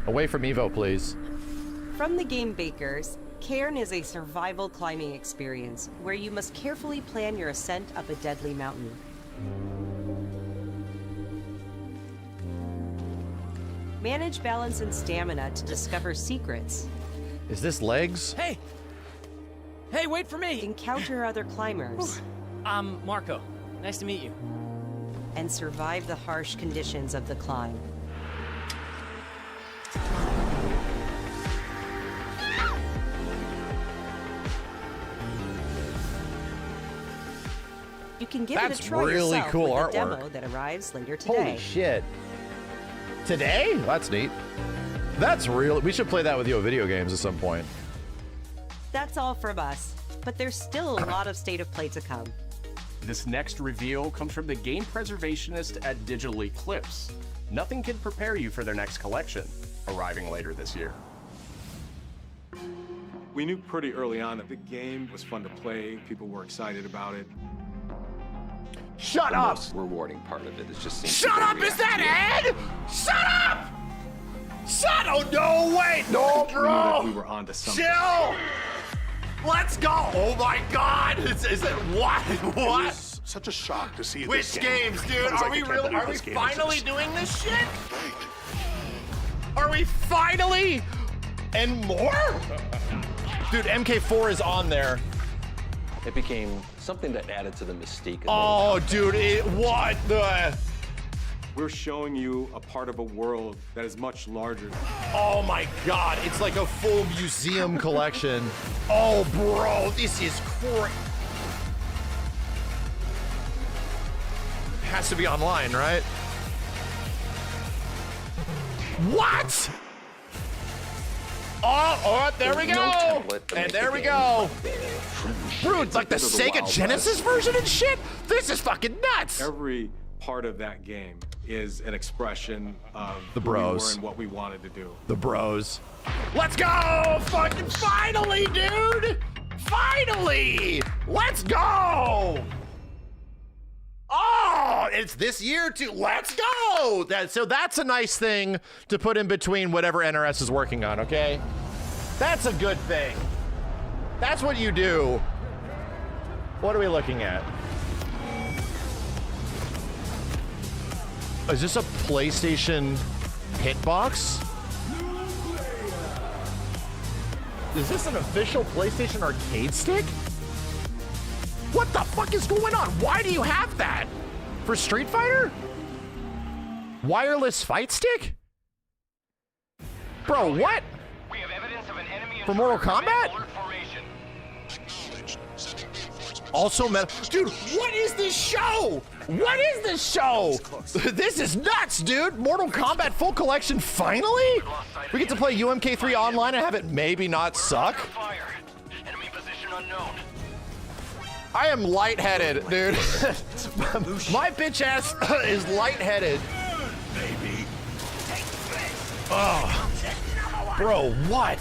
Away from Evo, please. From the game Bakers, Cairn is a survival climbing experience where you must carefully plan your ascent up a deadly mountain. Manage balance and stamina to discover secrets. Is this legs? Hey! Hey, wait for me! Encounter other climbers. I'm Marco. Nice to meet you. and survive the harsh conditions of the climb. You can give it a try really yourself cool with artwork. a demo that arrives later today. Holy shit. Today? That's neat. That's real. We should play that with you at video games at some point. That's all from us, but there's still a lot of State of Play to come. This next reveal comes from the game preservationist at Digital Eclipse. Nothing can prepare you for their next collection, arriving later this year. We knew pretty early on that the game was fun to play. People were excited about it. Shut the up! most rewarding part of it is just seeing Shut people up! Is react that to it. Ed? Shut up! Shut up! Oh, no, wait! No, We knew that bro! we were onto something. Chill! Let's go! Oh my god! Is it what? What? It was such a shock to see Which this game. games, I dude? was Are like, we I can't really? believe Are we this game finally exists. doing this shit? Are we finally? And more? Dude, MK4 is on there. It became something that added to the mystique. Of Oh, dude, what the? We're showing you a part of a world that is much larger. Oh my god, it's like a full museum collection. Oh, bro, this is crazy. Has to be online, right? What? Oh, there we go. And there we go. Dude, like the Sega Genesis version and shit? This is fucking nuts. Every part of that game is an expression of The who we bros. were and what we wanted to do. The bros. Let's go! Fucking finally, dude! Finally! Let's go! Oh, it's this year too. Let's go! So that's a nice thing to put in between whatever NRS is working on, okay? That's a good thing. That's what you do. What are we looking at? Is this a PlayStation hitbox? Is this an official PlayStation arcade stick? What the fuck is going on? Why do you have that? For Street Fighter? Wireless fight stick? Bro, what? For Mortal Kombat? Also metal. Dude, what is this show? What is this show? This is nuts, dude. Mortal Kombat full collection finally? We get to play UMK3 online and have it maybe not suck? I am lightheaded, dude. My bitch ass is lightheaded. Oh. Bro, what?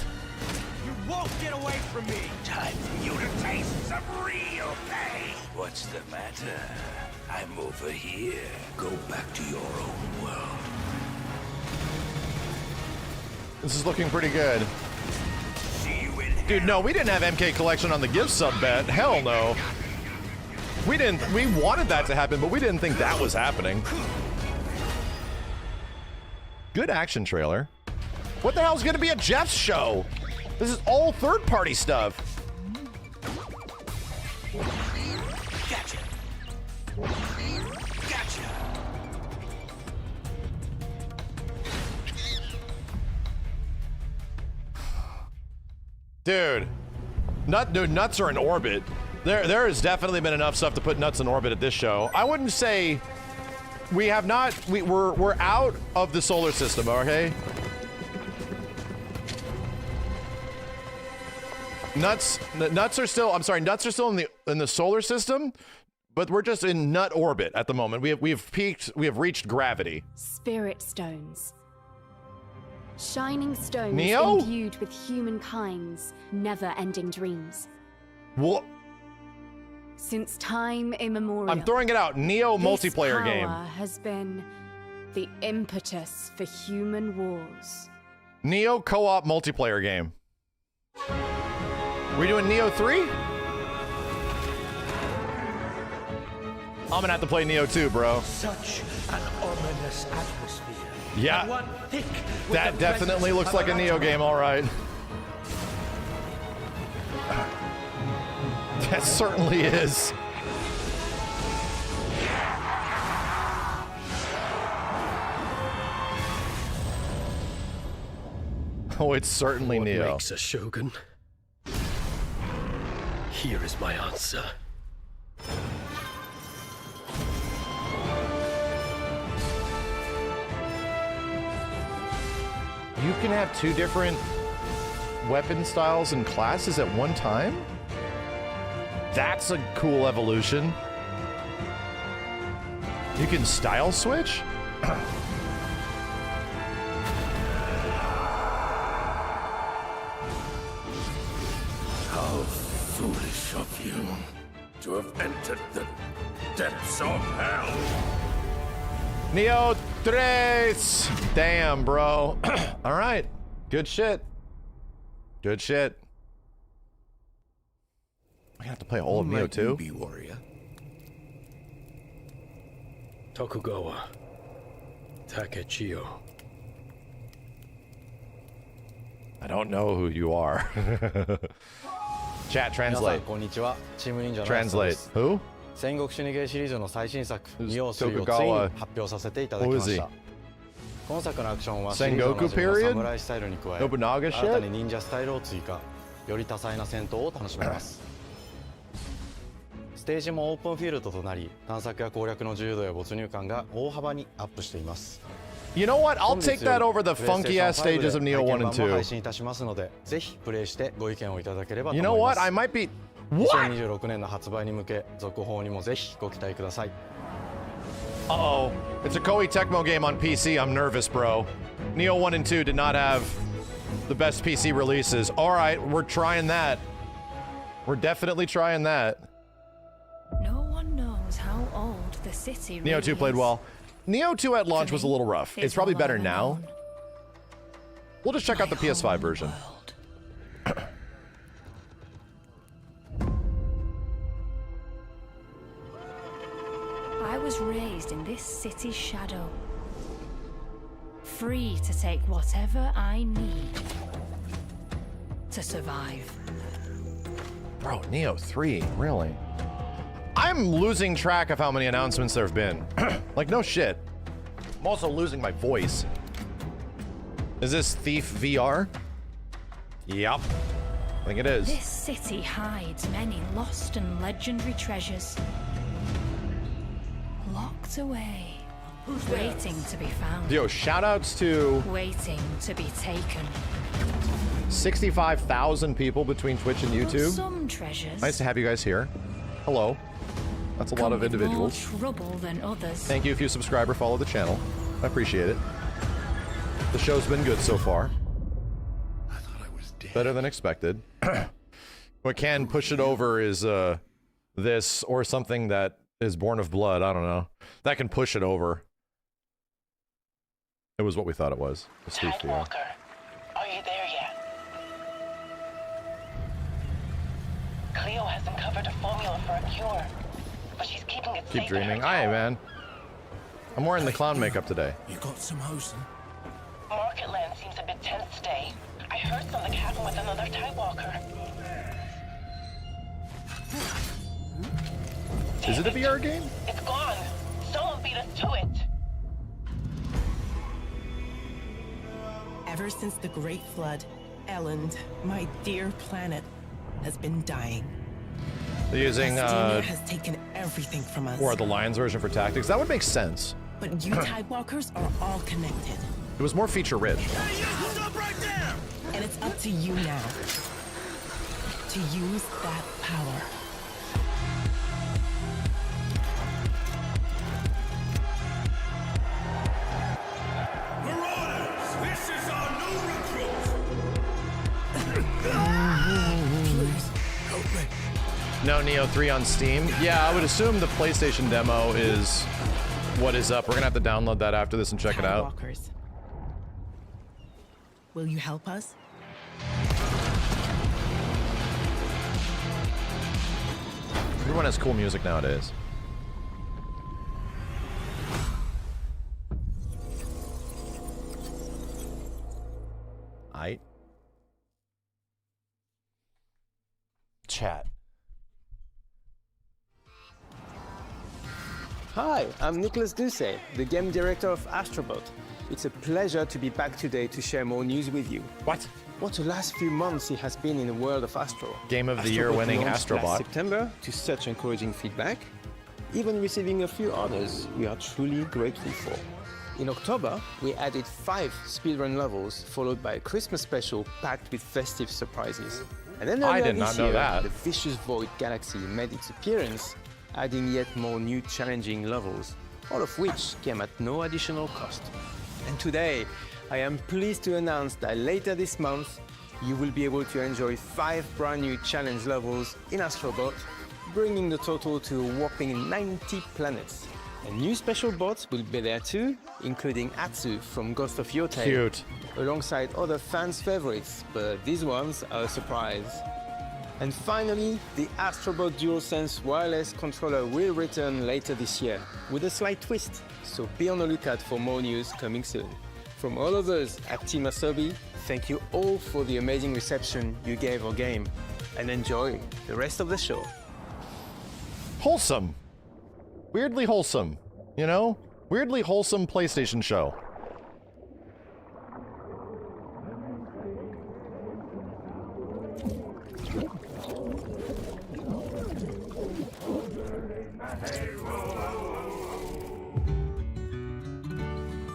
You won't get away from me! Time for you to taste some real pain! What's the matter? I'm over here. Go back to your own world. This is looking pretty good. Dude, no, we didn't have MK Collection on the gift sub bet. Hell no. We didn't. We wanted that to happen, but we didn't think that was happening. Good action trailer. What the hell is going to be at Jeff's show? This is all third-party stuff. Gotcha! Gotcha! Dude, nuts are in orbit. There has definitely been enough stuff to put nuts in orbit at this show. I wouldn't say we have not. We're out of the solar system. Okay. Nuts are still. I'm sorry. Nuts are still in the solar system, but we're just in nut orbit at the moment. We have peaked. We have reached gravity. Spirit stones. Shining stones Nioh? imbued with humankind's never-ending dreams. What? Since time immemorial, I'm throwing it out. Nioh multiplayer this game. power has been the impetus for human wars. Nioh co-op multiplayer game. We doing Nioh 3? I'm gonna have to play Nioh 2, bro. Such an ominous atmosphere. Yeah, And one thick with that the definitely presence looks of like a an Nioh atom. game, all right. That certainly is. Oh, it's certainly Nioh. What makes a shogun? Here is my answer. You can have 2 different weapon styles and classes at one time? That's a cool evolution. You can style switch? How foolish of you to have entered the depths of hell. Nioh 3! Damn, bro. All right. Good shit. Good shit. I have to play all of Nioh 2? Be warrior. Tokugawa. Takechiyo. I don't know who you are. Chat, translate. Translate. Who? 戦国シニゲーシリーズの最新作、ニオ3をついに Tokugawa. 発表させていただきました。今作のアクションはシリーズ Sengoku の同じみの period? 侍スタイルに加え、 Nobunaga 新た shit? に忍者スタイルを追加、より多彩な戦闘を楽しめます。ステージもオープンフィールドとなり、探索や攻略の自由度や没入感が大幅にアップしています。You know what? I'll take that over the funky ass stages of Nioh 1 and 配 2. 信いたしますので、ぜひプレイしてご意見をいただければと You 思い know ます。 what? I might be... What? 2026年の発売に向け、続報にもぜひご期待ください。Uh-oh. It's a Koei Tecmo game on PC. I'm nervous, bro. Nioh 1 and 2 did not have the best PC releases. All right, we're trying that. We're definitely trying that. No one knows how old the city Nioh 2 played well. Nioh 2 at launch was a little rough. It's probably better now. We'll just check out the PS5 version. I was raised in this city's shadow, free to take whatever I need to survive. Bro, Nioh 3, really? I'm losing track of how many announcements there have been. Like, no shit. I'm also losing my voice. Is this Thief VR? Yup. I think it is. This city hides many lost and legendary treasures. Locked away, waiting to be found. Yo, shoutouts to Waiting to be taken. 65,000 people between Twitch and YouTube. Some treasures Nice to have you guys here. Hello. That's a lot of with individuals. more trouble than others. Thank you if you subscribe or follow the channel. I appreciate it. The show's been good so far. Better than expected. What can push it over is this or something that is born of blood. I don't know. That can push it over. It was what we thought it was. The Steve Theo. Walker, are you there yet? Cleo has uncovered a formula for a cure, but she's keeping it Keep safe in her dreaming. tower. Aye, man. I'm wearing the clown makeup today. You got some hosen? Market Land seems a bit tense today. I heard something happen with another Tidewalker. Is it a VR game? It's gone. Someone beat us to it. Ever since the Great Flood, Elland, my dear planet, has been dying. They're using Astina has taken everything from us. or the Lions version for tactics. That would make sense. But you Tidewalkers are all connected. It was more feature rich. And it's up to you now to use that power. Marauders, this is our new recruit. Please, help me. No Nioh 3 on Steam. Yeah, I would assume the PlayStation demo is what is up. We're gonna have to download that after this and check it out. Tidewalkers. Will you help us? Everyone has cool music nowadays. Aight. Chat. Hi, I'm Nicholas Duce, the game director of Astro Bot. It's a pleasure to be back today to share more news with you. What the last few months it has been in the world of Astro. Game of the Year winning Astro Bot. September to such encouraging feedback, even receiving a few orders we are truly grateful for. In October, we added 5 speedrun levels, followed by a Christmas special packed with festive surprises. And then I did not know that. The Vicious Void Galaxy made its appearance, adding yet more new challenging levels, all of which came at no additional cost. And today, I am pleased to announce that later this month, you will be able to enjoy 5 brand new challenge levels in Astro Bot, bringing the total to a whopping 90 planets. And new special bots will be there too, including Atsu from Ghost of Yotei. Cute. Alongside other fans' favorites, but these ones are a surprise. And finally, the Astro Bot DualSense wireless controller will return later this year, with a slight twist, so be on the lookout for more news coming soon. From all of us at Team Asobi, thank you all for the amazing reception you gave our game, and enjoy the rest of the show. Wholesome. Weirdly wholesome, you know? Weirdly wholesome PlayStation show.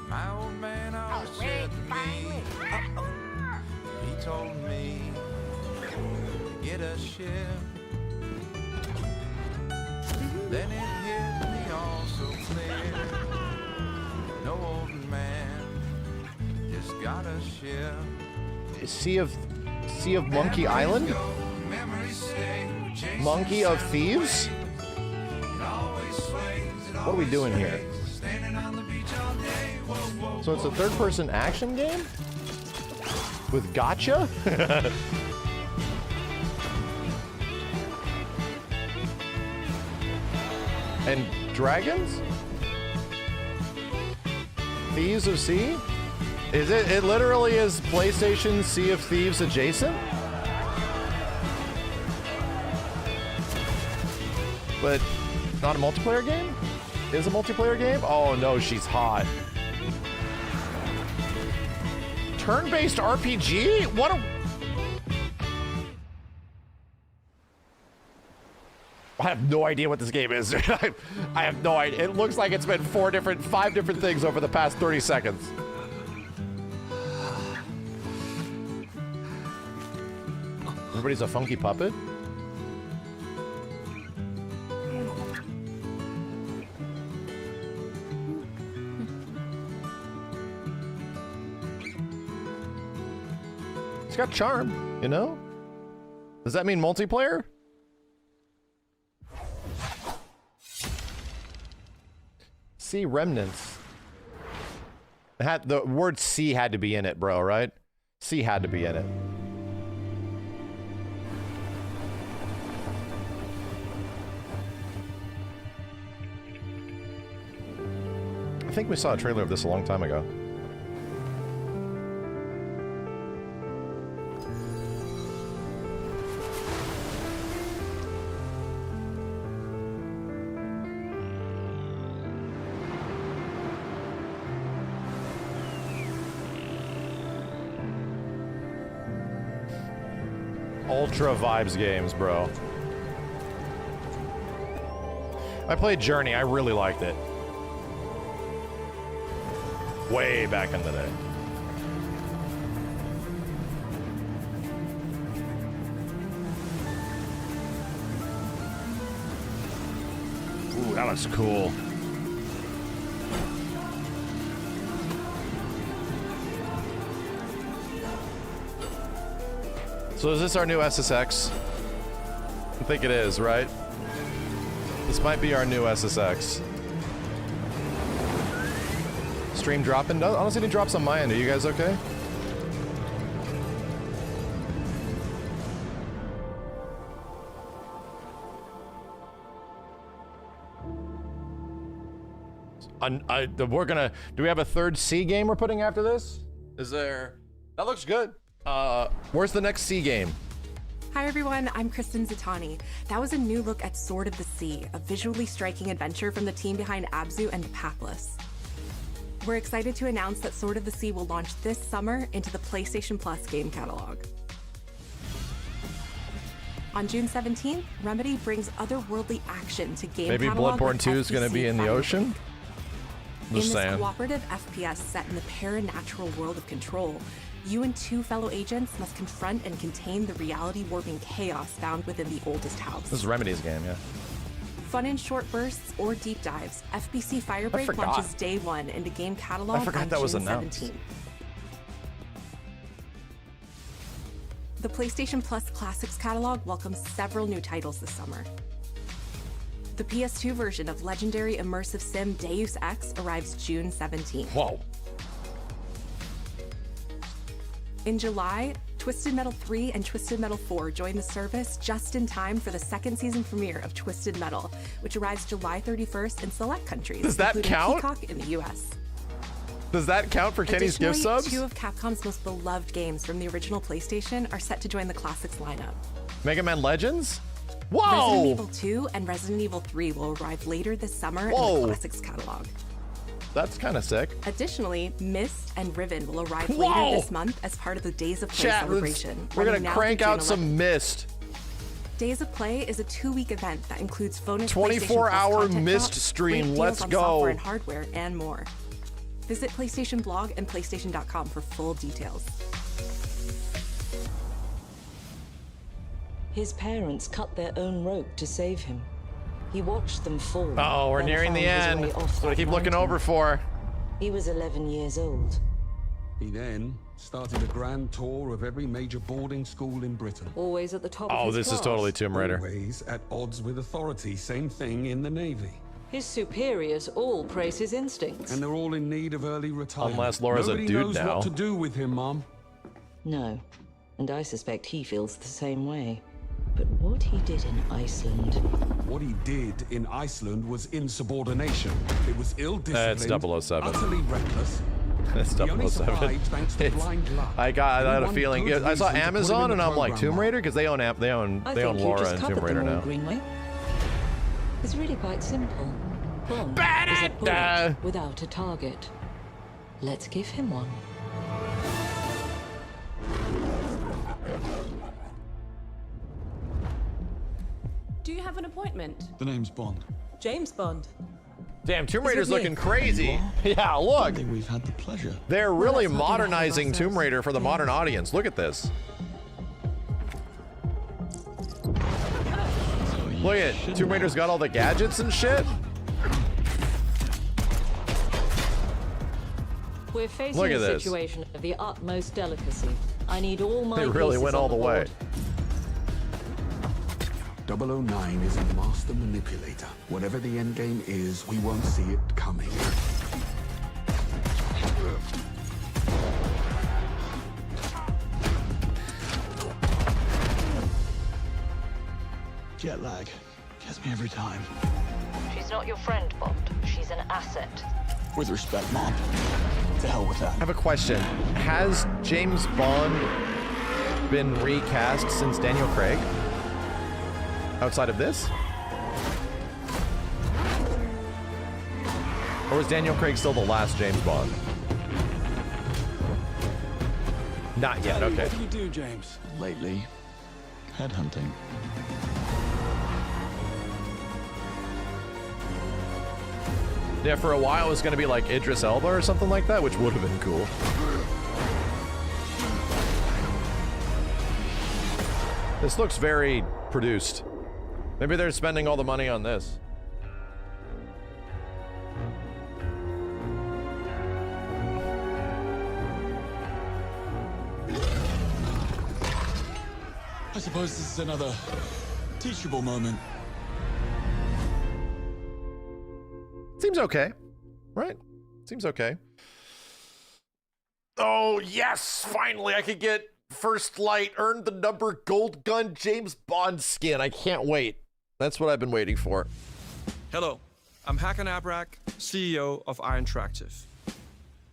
My old man always said to me, he told me to get a ship. Then it hit me all so clear. No old man just got a ship. Sea of Monkey Island? Monkey of Thieves? What are we doing here? So it's a third-person action game? With gotcha? And dragons? Thieves of Sea? Is it? It literally is PlayStation Sea of Thieves adjacent? But not a multiplayer game? Is a multiplayer game? Oh no, she's hot. Turn-based RPG? What a... I have no idea what this game is. I have no idea. It looks like it's been 5 different things over the past 30 seconds. Everybody's a funky puppet? It's got charm, you know? Does that mean multiplayer? Sea Remnants. The word sea had to be in it, bro, right? Sea had to be in it. I think we saw a trailer of this a long time ago. Ultra vibes games, bro. I played Journey. I really liked it. Way back in the day. Ooh, that looks cool. So is this our new SSX? I think it is, right? This might be our new SSX. Stream dropping? Honestly, didn't drops on my end. Are you guys okay? We're gonna... Do we have a third C game we're putting after this? Is there... That looks good. Where's the next C game? Hi everyone, I'm Kristen Zitani. That was a new look at Sword of the Sea, a visually striking adventure from the team behind Abzu and The Pathless. We're excited to announce that Sword of the Sea will launch this summer into the PlayStation Plus game catalog. On June 17th, Remedy brings otherworldly action to game Maybe catalog. Bloodborne 2 is going to be in the ocean? In Just this saying. cooperative FPS set in the paranatural world of Control, you and 2 fellow agents must confront and contain the reality-warping chaos found within the oldest house. This is Remedy's game, yeah. Fun in short bursts or deep dives, FBC Firebreak forgot. launches day 1 into game catalog I forgot on that was June announced. 17th. The PlayStation Plus Classics catalog welcomes several new titles this summer. The PS2 version of legendary immersive sim Deus Ex arrives June 17th. Whoa. In July, Twisted Metal 3 and Twisted Metal 4 join the service just in time for the second season premiere of Twisted Metal, which arrives July 31st in select countries, Does that including count? Peacock in the US. Does that count for Kenny's gift Additionally, subs? 2 of Capcom's most beloved games from the original PlayStation are set to join the Classics lineup. Mega Man Legends? Resident Whoa! Evil 2 and Resident Evil 3 will arrive later this summer in Whoa. the Classics catalog. That's kind of sick. Additionally, Myst and Riven will arrive Whoa. later this month as part of the Days of Play Chat, celebration. we're running gonna now crank through out June some 11th. Myst. Days of Play is a 2-week event that includes bonus 24-hour PlayStation Plus Myst content stream. great deals Let's on go. Software and hardware and more. Visit PlayStation Blog and PlayStation.com for full details. His parents cut their own rope to save him. He watched them fall. Oh, we're then nearing the found end. his way off That's what I that keep looking mountain. over for. He was 11 years old. He then started a grand tour of every major boarding school in Britain. Always at the top Oh, of his this is class. totally Tomb Raider. Always at odds with authority. Same thing in the Navy. His superiors all praise his instincts. And they're all in need of early retirement. Unless Laura's a Nobody dude knows now. what to do with him, Mom. No, and I suspect he feels the same way. But what he did in Iceland... What he did in Iceland was insubordination. It was ill-disciplined, It's 007. utterly reckless. It's He only 007. survived thanks to blind luck. I had a Anyone feeling. good I saw reason to put him Amazon in and the I'm like program, Tomb Mom. Raider because they own I think you Laura just and Tomb covered Raider them all, now. Greenway. It's really quite simple. Bond is a Ba-da-da! bullet without a target. Let's give him one. Do you have an appointment? The name's Bond. James Bond. Damn, Tomb Is Raider's it me? looking crazy. Yeah, look. We've had the pleasure. They're really let's not do that modernizing with Tomb ourselves. Raider for the modern audience. Look at this. Look at Tomb Raider's got all the gadgets and shit. We're facing Look at a this. situation of the utmost delicacy. I need all my They really pieces went on all the way. board. 009 is a master manipulator. Whatever the end game is, we won't see it coming. Jet lag. Gets me every time. She's not your friend, Bond. She's an asset. With respect, Mom. To hell with that. I have a question. Has James Bond been recast since Daniel Craig? Outside of this? Or was Daniel Craig still the last James Bond? Not yet, okay. What do you do, James? Lately, headhunting. Yeah, for a while it was gonna be like Idris Elba or something like that, which would have been cool. This looks very produced. Maybe they're spending all the money on this. I suppose this is another teachable moment. Seems okay, right? Seems okay. Oh, yes! Finally, I could get First Light, earned the number Gold Gun James Bond skin. I can't wait. That's what I've been waiting for. Hello, I'm Hakan Abrak, CEO of Iron Interactive.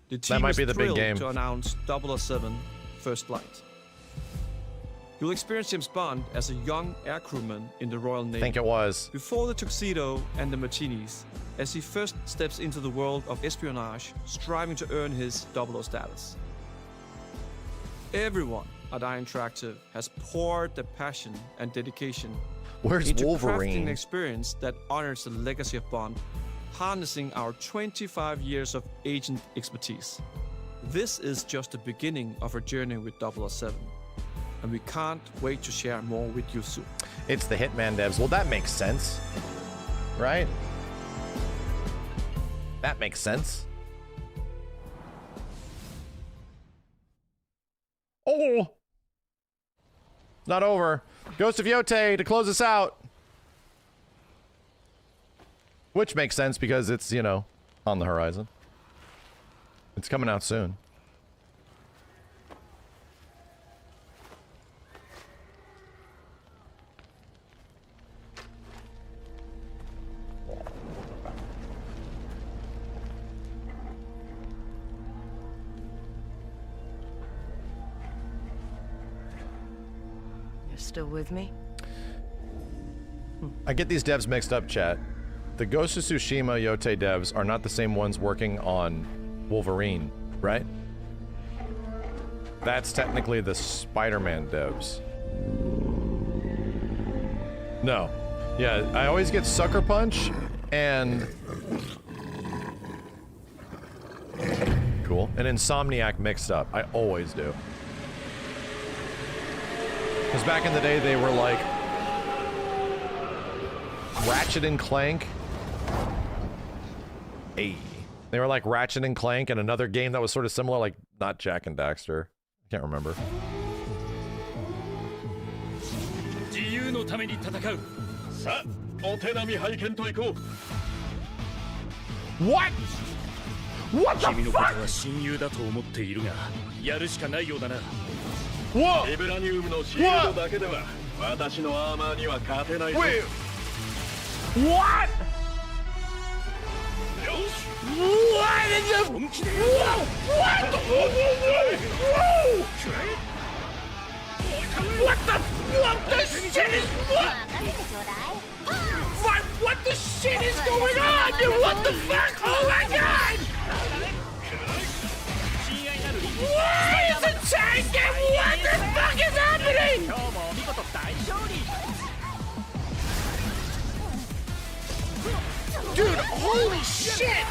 The team That might is be the big thrilled game. to announce 007 First Light. You'll experience James Bond as a young air crewman in the Royal Navy. I think it was. Before the tuxedo and the martinis, as he first steps into the world of espionage, striving to earn his 00 status. Everyone at Iron Interactive has poured their passion and dedication into crafting an experience that honors the legacy of Bond, harnessing our 25 years of agent expertise. This is just the beginning of our journey with 007, and we can't wait to share more with you soon. It's the Hitman devs. Well, that makes sense, right? That makes sense. Oh! Not over. Ghost of Yote to close us out. Which makes sense because it's, you know, on the horizon. It's coming out soon. You're still with me? I get these devs mixed up, chat. The Ghost of Tsushima Yote devs are not the same ones working on Wolverine, right? That's technically the Spider-Man devs. No. Yeah, I always get Sucker Punch and... Cool. And Insomniac mixed up. I always do. Because back in the day, they were like... Ratchet and Clank. Hey. They were like Ratchet and Clank and another game that was sort of similar, like not Jack and Daxter. I can't remember. What? What the fuck? Whoa! Wait! What? What in the... Whoa! What? Whoa! What the... What the shit is... What the shit is going on, dude? What the fuck? Oh my god! Why is it tanking? What the fuck is happening? Dude, holy shit!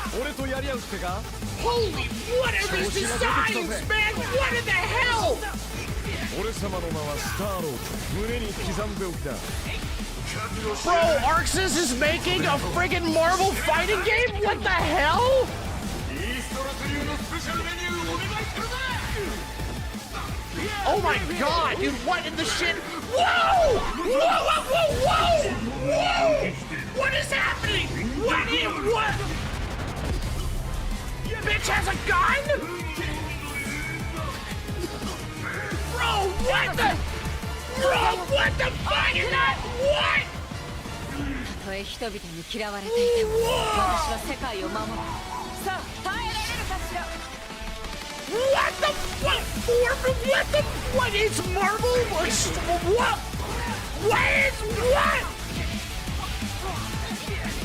Holy, what are these designs, man? What in the hell? Bro, Arxis is making a friggin' Marvel fighting game? What the hell? Oh my god, dude, what in the shit? Whoa! Whoa, whoa, whoa, whoa! Whoa! What is happening? What is... What? Bitch has a gun? Bro, what the... Bro, what the fuck is that? What? What the fuck? What the... What is Marvel? What? What is... What?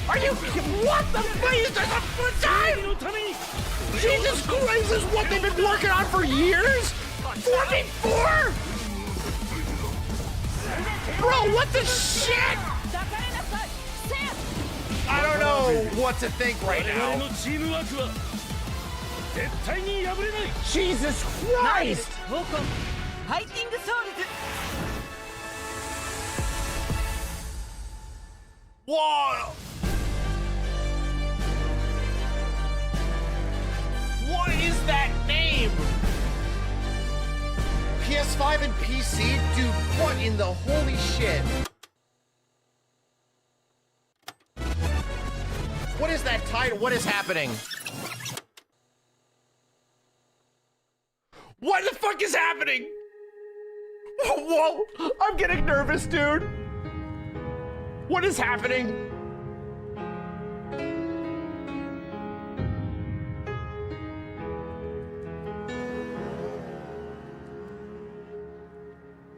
Are you... What the fuck? Is this a first time? Jesus Christ, this is what they've been working on for years? 4v4? Bro, what the shit? I don't know what to think right now. Jesus Christ! Whoa! What is that name? PS5 and PC? Dude, what in the holy shit? What is that title? What is happening? What the fuck is happening? Whoa! I'm getting nervous, dude. What is happening?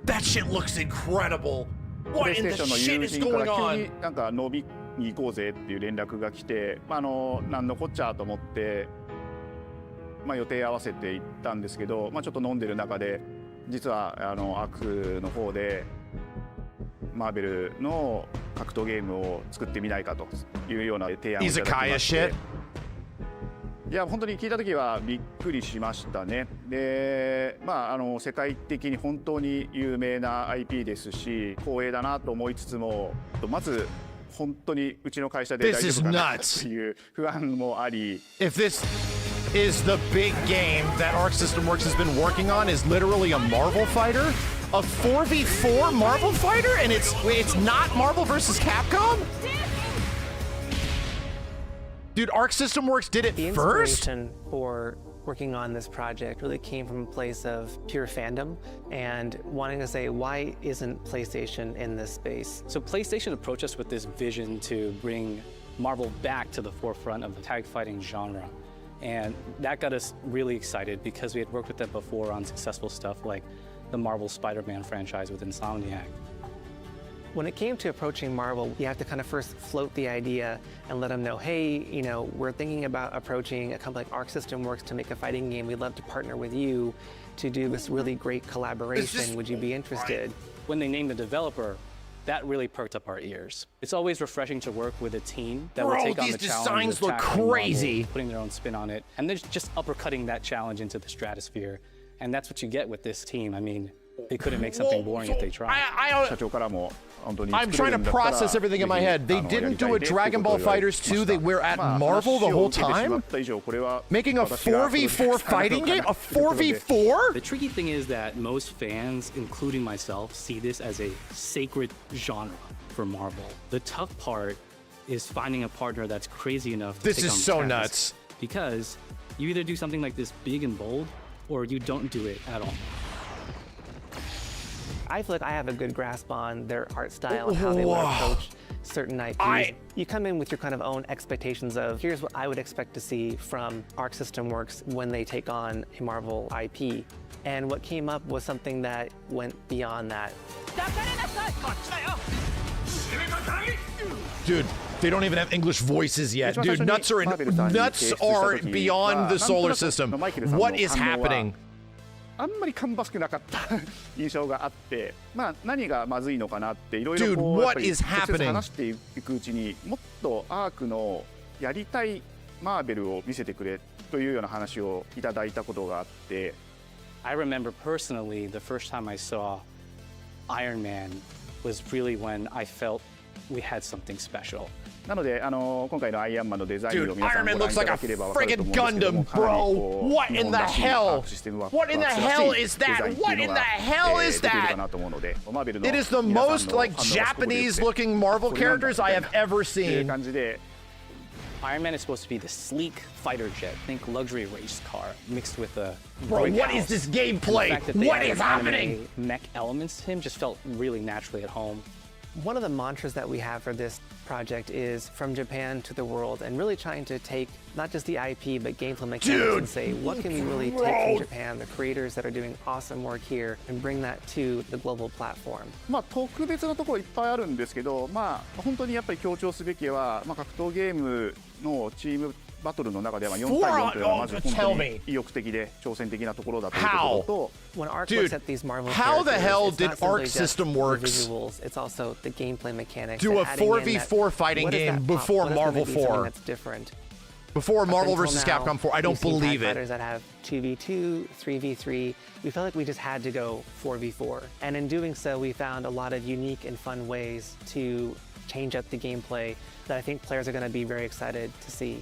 That's shit looks incredible. What in the shit is going on? なんか飲みに行こうぜっていう連絡が来て、なんのこっちゃと思って、予定合わせて行ったんですけど、ちょっと飲んでる中で、実はアークの方でマーベルの格闘ゲームを作ってみないかというような提案をいただきまして。いや本当に聞いた時はびっくりしましたね。で、世界的に本当に有名な IP ですし、光栄だなと思いつつも、まず本当にうちの会社で大丈夫かなという不安もあり。If this is the big game that Arc System Works has been working on, is literally a Marvel fighter, a 4v4 Marvel fighter, and it's not Marvel versus Capcom. Dude, Arc System Works did it the first? Inspiration for working on this project really came from a place of pure fandom and wanting to say, why isn't PlayStation in this space? So PlayStation approached us with this vision to bring Marvel back to the forefront of the tag fighting genre. And that got us really excited because we had worked with them before on successful stuff like the Marvel Spider-Man franchise with Insomniac. When it came to approaching Marvel, you have to kind of first float the idea and let them know, hey, we're thinking about approaching a company like Arc System Works to make a fighting game. We'd love to partner with you to do this really great collaboration. Would you be interested? When they named the developer, that really perked up our ears. It's always refreshing to work with a team that will take on the challenge of tackling Marvel, putting their own spin on it, and they're just uppercutting that challenge into the stratosphere. And that's what you get with this team. I mean, they couldn't make something boring if they tried. I'm trying to process everything in my head. They didn't do a Dragon Ball Fighters 2. They were at Marvel the whole time? Making a 4v4 fighting game? A 4v4? The tricky thing is that most fans, including myself, see this as a sacred genre for Marvel. The tough part is finding a partner that's crazy enough to take on the This is so task. nuts. Because you either do something like this big and bold, or you don't do it at all. I feel like I have a good grasp on their art style and how they would approach certain IPs. You come in with your kind of own expectations of, here's what I would expect to see from Arc System Works when they take on a Marvel IP. And what came up was something that went beyond that. Dude, they don't even have English voices yet. Dude, nuts are beyond the solar system. What is happening? あんまり芳しくなかった印象があって、何がまずいのかなっていろいろこうやっぱり直接話していくうちにもっとアークのやりたいマーベルを見せてくれというような話をいただいたことがあって。I remember personally the first time I saw Iron Man was really when I felt we had something special. なので今回のアイアンマンのデザインを皆さん Dude, ご覧いただければ分かると思うんですけども、かなりこう What in the hell? What in the hell is that? What in the hell is that? It is the most like Japanese-looking Marvel characters I have ever seen. Iron Man is supposed to be the sleek fighter jet, think luxury race car, mixed with a Bro, what is this gameplay? What is happening? Mech elements to him just felt really naturally at home. One of the mantras that we have for this project is from Japan to the world, and really trying to take not just the IP but gameplay mechanics and say, what can we really take from Japan, the creators that are doing awesome work here, and bring that to the global platform. 特別なところいっぱいあるんですけど、本当にやっぱり強調すべきは、格闘ゲームのチームバトルの中では4対4というのはまず本当に意欲的で挑戦的なところだというところと、When Arc looks at these Marvel how the hell characters, did it's not Arc simply just System the Works visuals, it's also the gameplay mechanics. do a and adding in 4v4 that, fighting what does game that before pop? What is Marvel gonna be something 4? That's different. Before Marvel Up until vs. now, Capcom 4, I don't we've seen believe TIE it. fighters that have 2v2, 3v3. We felt like we just had to go 4v4. And in doing so, we found a lot of unique and fun ways to change up the gameplay that I think players are going to be very excited to see.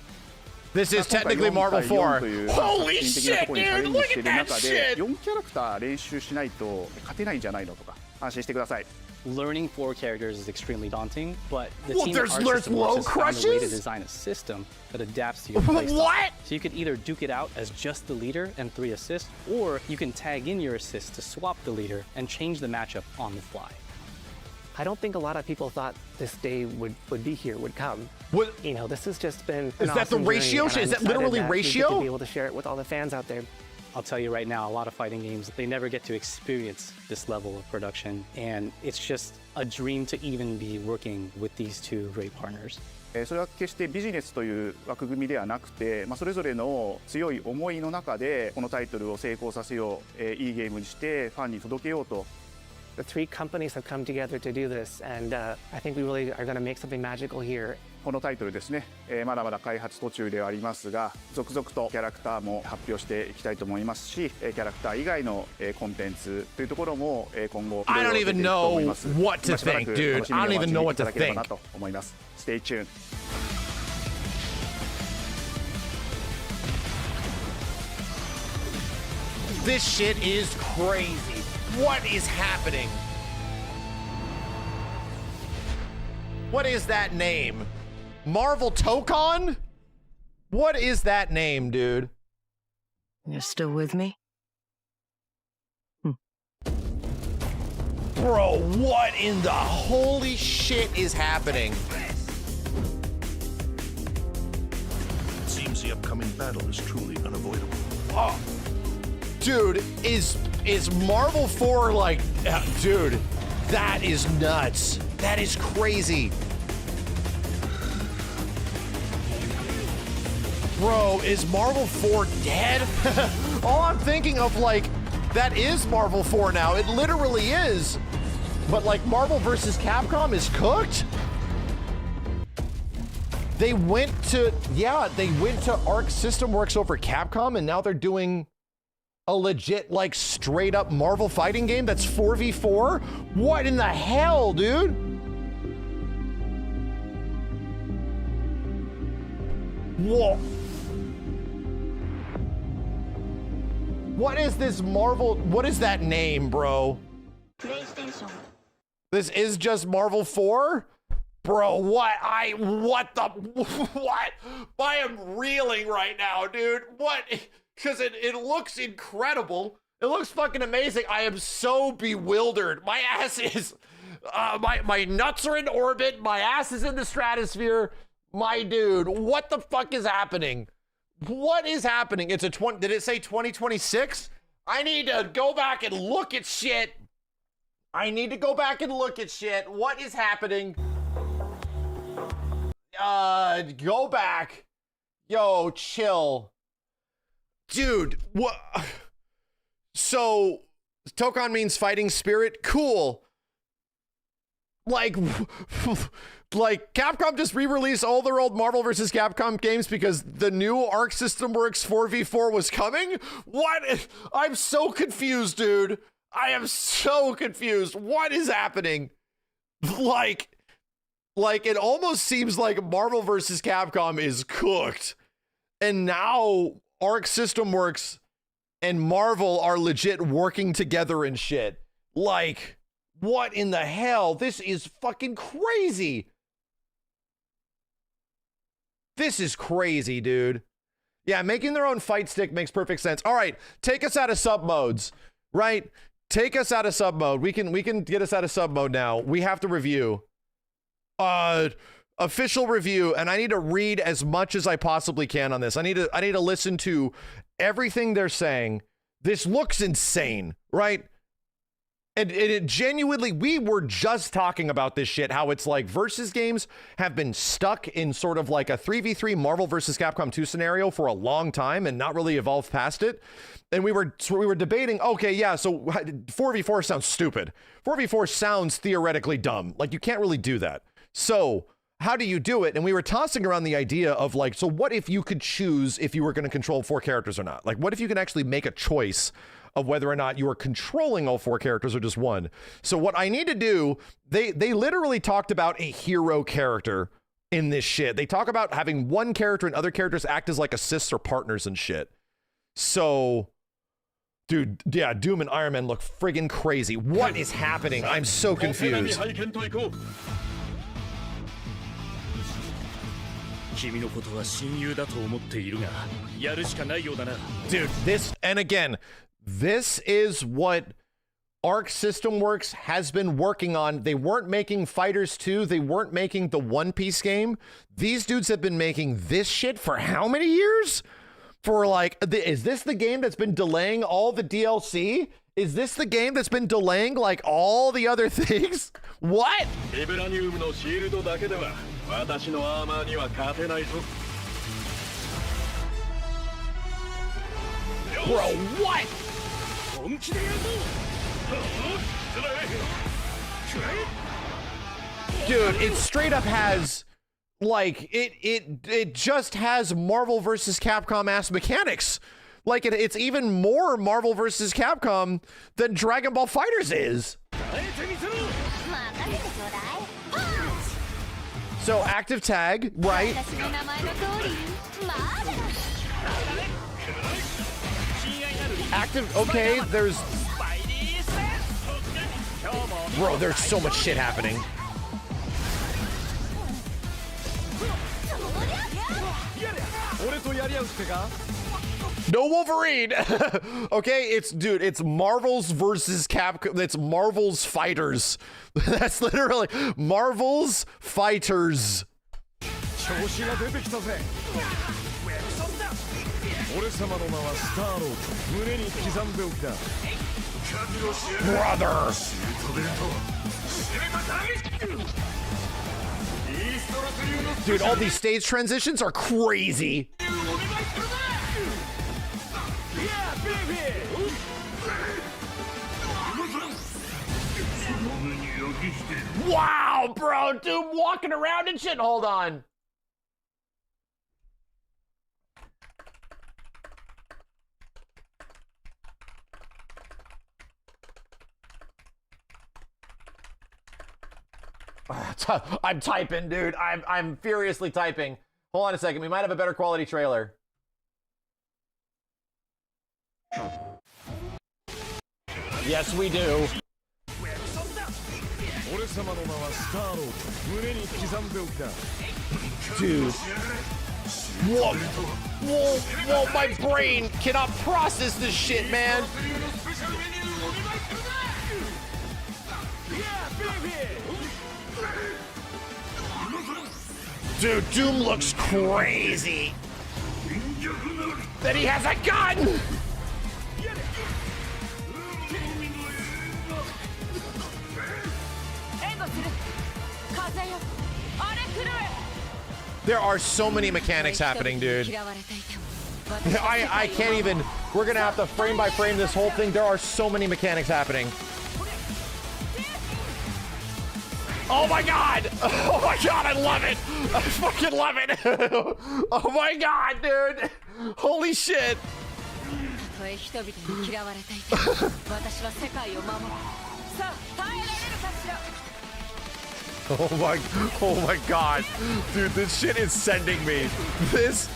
This is technically Marvel 4. Holy shit, dude! Look at that shit! 4キャラクター練習しないと勝てないんじゃないのとか安心してください。Learning 4 characters is extremely daunting, but the team there's at Arc System Works has found a way to crushes? design a system that adapts to your playstyle. What? So you could either duke it out as just the leader and 3 assists, or you can tag in your assists to swap the leader and change the matchup on the fly. I don't think a lot of people thought this day would be here, would come. What? You know, this has just been Is that the ratio? Is that literally ratio? To be able to share it with all the fans out there. I'll tell you right now, a lot of fighting games, they never get to experience this level of production. And it's just a dream to even be working with these two great partners. それは決してビジネスという枠組みではなくて、それぞれの強い思いの中でこのタイトルを成功させよう、いいゲームにしてファンに届けようと。The three companies have come together to do this, and I think we really are going to make something magical here. このタイトルですね、まだまだ開発途中ではありますが、続々とキャラクターも発表していきたいと思いますし、キャラクター以外のコンテンツというところも今後 I don't even know what to think, dude. I don't even know what to think. Stay tuned. This shit is crazy. What is happening? What is that name? Marvel Tokon? What is that name, dude? You're still with me? Bro, what in the holy shit is happening? It seems the upcoming battle is truly unavoidable. Oh. Dude, is Marvel 4 like, dude, that is nuts. That is crazy. Bro, is Marvel 4 dead? All I'm thinking of, like, that is Marvel 4 now. It literally is. But, like, Marvel vs. Capcom is cooked? They went to Arc System Works over Capcom, and now they're doing a legit, like, straight up Marvel fighting game that's 4v4? What in the hell, dude? Whoa. What is this Marvel? What is that name, bro? PlayStation. This is just Marvel 4? Bro, what I am reeling right now, dude. What? Because it looks incredible. It looks fucking amazing. I am so bewildered. My ass is, my nuts are in orbit. My ass is in the stratosphere. My dude, what the fuck is happening? What is happening? It's did it say 2026? I need to go back and look at shit. What is happening? Go back. Yo, chill. Dude, what? So, Tokon means fighting spirit? Cool. Like Capcom just re-released all their old Marvel vs. Capcom games because the new Arc System Works 4v4 was coming? What? I'm so confused, dude. I am so confused. What is happening? Like it almost seems like Marvel vs. Capcom is cooked. And now Arc System Works and Marvel are legit working together and shit. Like, what in the hell? This is fucking crazy. This is crazy, dude. Yeah, making their own fight stick makes perfect sense. All right, take us out of sub modes, right? Take us out of sub mode. We can get us out of sub mode now. We have to review. Official review, and I need to read as much as I possibly can on this. I need to listen to everything they're saying. This looks insane, right? And it genuinely, we were just talking about this shit, how it's like versus games have been stuck in sort of like a 3v3 Marvel versus Capcom 2 scenario for a long time and not really evolved past it. And we were debating, okay, yeah, so 4v4 sounds stupid. 4v4 sounds theoretically dumb. Like, you can't really do that. So how do you do it? And we were tossing around the idea of like, so what if you could choose if you were going to control 4 characters or not? Like, what if you can actually make a choice of whether or not you are controlling all 4 characters or just one? So what I need to do, they literally talked about a hero character in this shit. They talk about having one character and other characters act as like assists or partners and shit. So, dude, yeah, Doom and Iron Man look friggin' crazy. What is happening? I'm so confused. Dude, this, and again, this is what Arc System Works has been working on. They weren't making Fighters 2. They weren't making the One Piece game. These dudes have been making this shit for how many years? for like, is this the game that's been delaying all the DLC? Is this the game that's been delaying like all the other things? What? Bro, what? Dude, it straight up has like it just has Marvel versus Capcom ass mechanics. Like it's even more Marvel versus Capcom than Dragon Ball FighterZ is. So active tag, right? Active, okay, there's... Bro, there's so much shit happening. No Wolverine. Okay, it's Marvel's versus Capcom. It's Marvel's fighters. That's literally Marvel's fighters. Brother. Dude, all these stage transitions are crazy. Wow, bro, dude, walking around and shit. Hold on. I'm typing, dude. I'm furiously typing. Hold on a second. We might have a better quality trailer. Yes, we do. Dude. Whoa. Whoa, whoa, my brain cannot process this shit, man. Dude, Doom looks crazy. Then he has a gun. There are so many mechanics happening, dude. I can't even. We're gonna have to frame by frame this whole thing. There are so many mechanics happening. Oh my god! Oh my god, I love it! I fucking love it! Oh my god, dude! Holy shit! Oh my god. Dude, this shit is sending me. This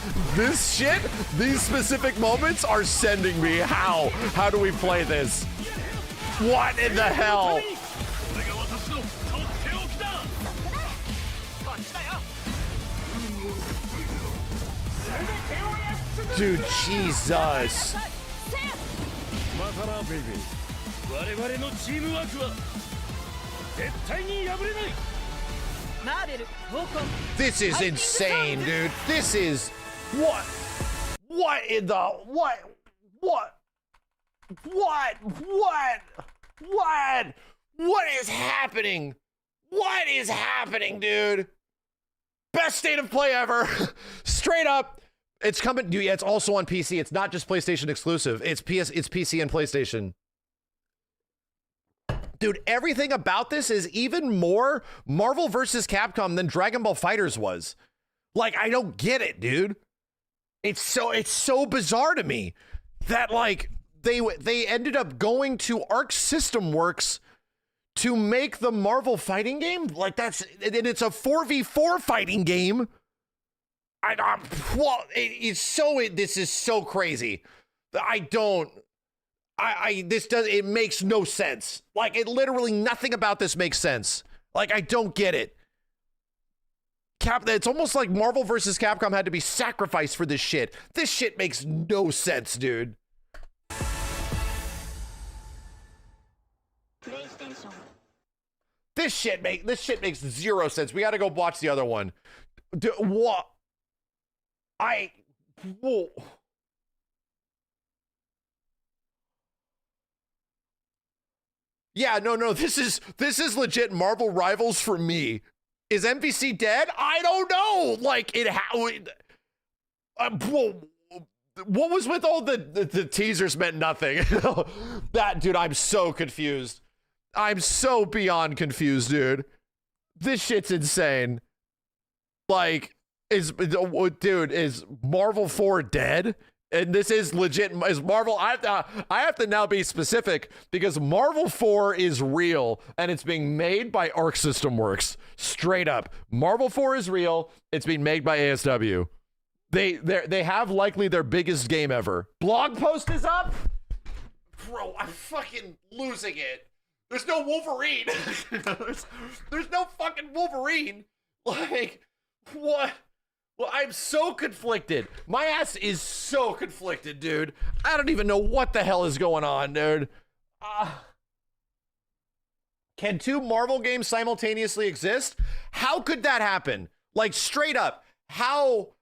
shit, these specific moments are sending me. How? How do we play this? What in the hell? Dude, Jesus. This is insane, dude. This is what in the what is happening? What is happening, dude? Best state of play ever. Straight up. It's coming, dude. Yeah, it's also on PC. It's not just PlayStation exclusive. It's PC and PlayStation. Dude, everything about this is even more Marvel versus Capcom than Dragon Ball FighterZ was. Like, I don't get it, dude. It's so bizarre to me that like they ended up going to Arc System Works to make the Marvel fighting game. Like that's, and it's a 4v4 fighting game. This is so crazy. It makes no sense. Like it literally nothing about this makes sense. Like I don't get it. It's almost like Marvel versus Capcom had to be sacrificed for this shit. This shit makes no sense, dude. This shit makes zero sense. We got to go watch the other one. Dude, what? Whoa. Yeah, no, this is legit Marvel Rivals for me. Is MVC dead? I don't know. Like what was with all the teasers meant nothing. That dude, I'm so confused. I'm so beyond confused, dude. This shit's insane. Like, is Marvel 4 dead? And this is legit. Is Marvel? I have to now be specific because Marvel 4 is real and it's being made by Arc System Works. Straight up, Marvel 4 is real. It's being made by ASW. They have likely their biggest game ever. Blog post is up, bro. I'm fucking losing it. There's no Wolverine. there's no fucking Wolverine. Like, what? Well, I'm so conflicted. My ass is so conflicted, dude. I don't even know what the hell is going on, dude. Can 2 Marvel games simultaneously exist? How could that happen? Like, straight up, how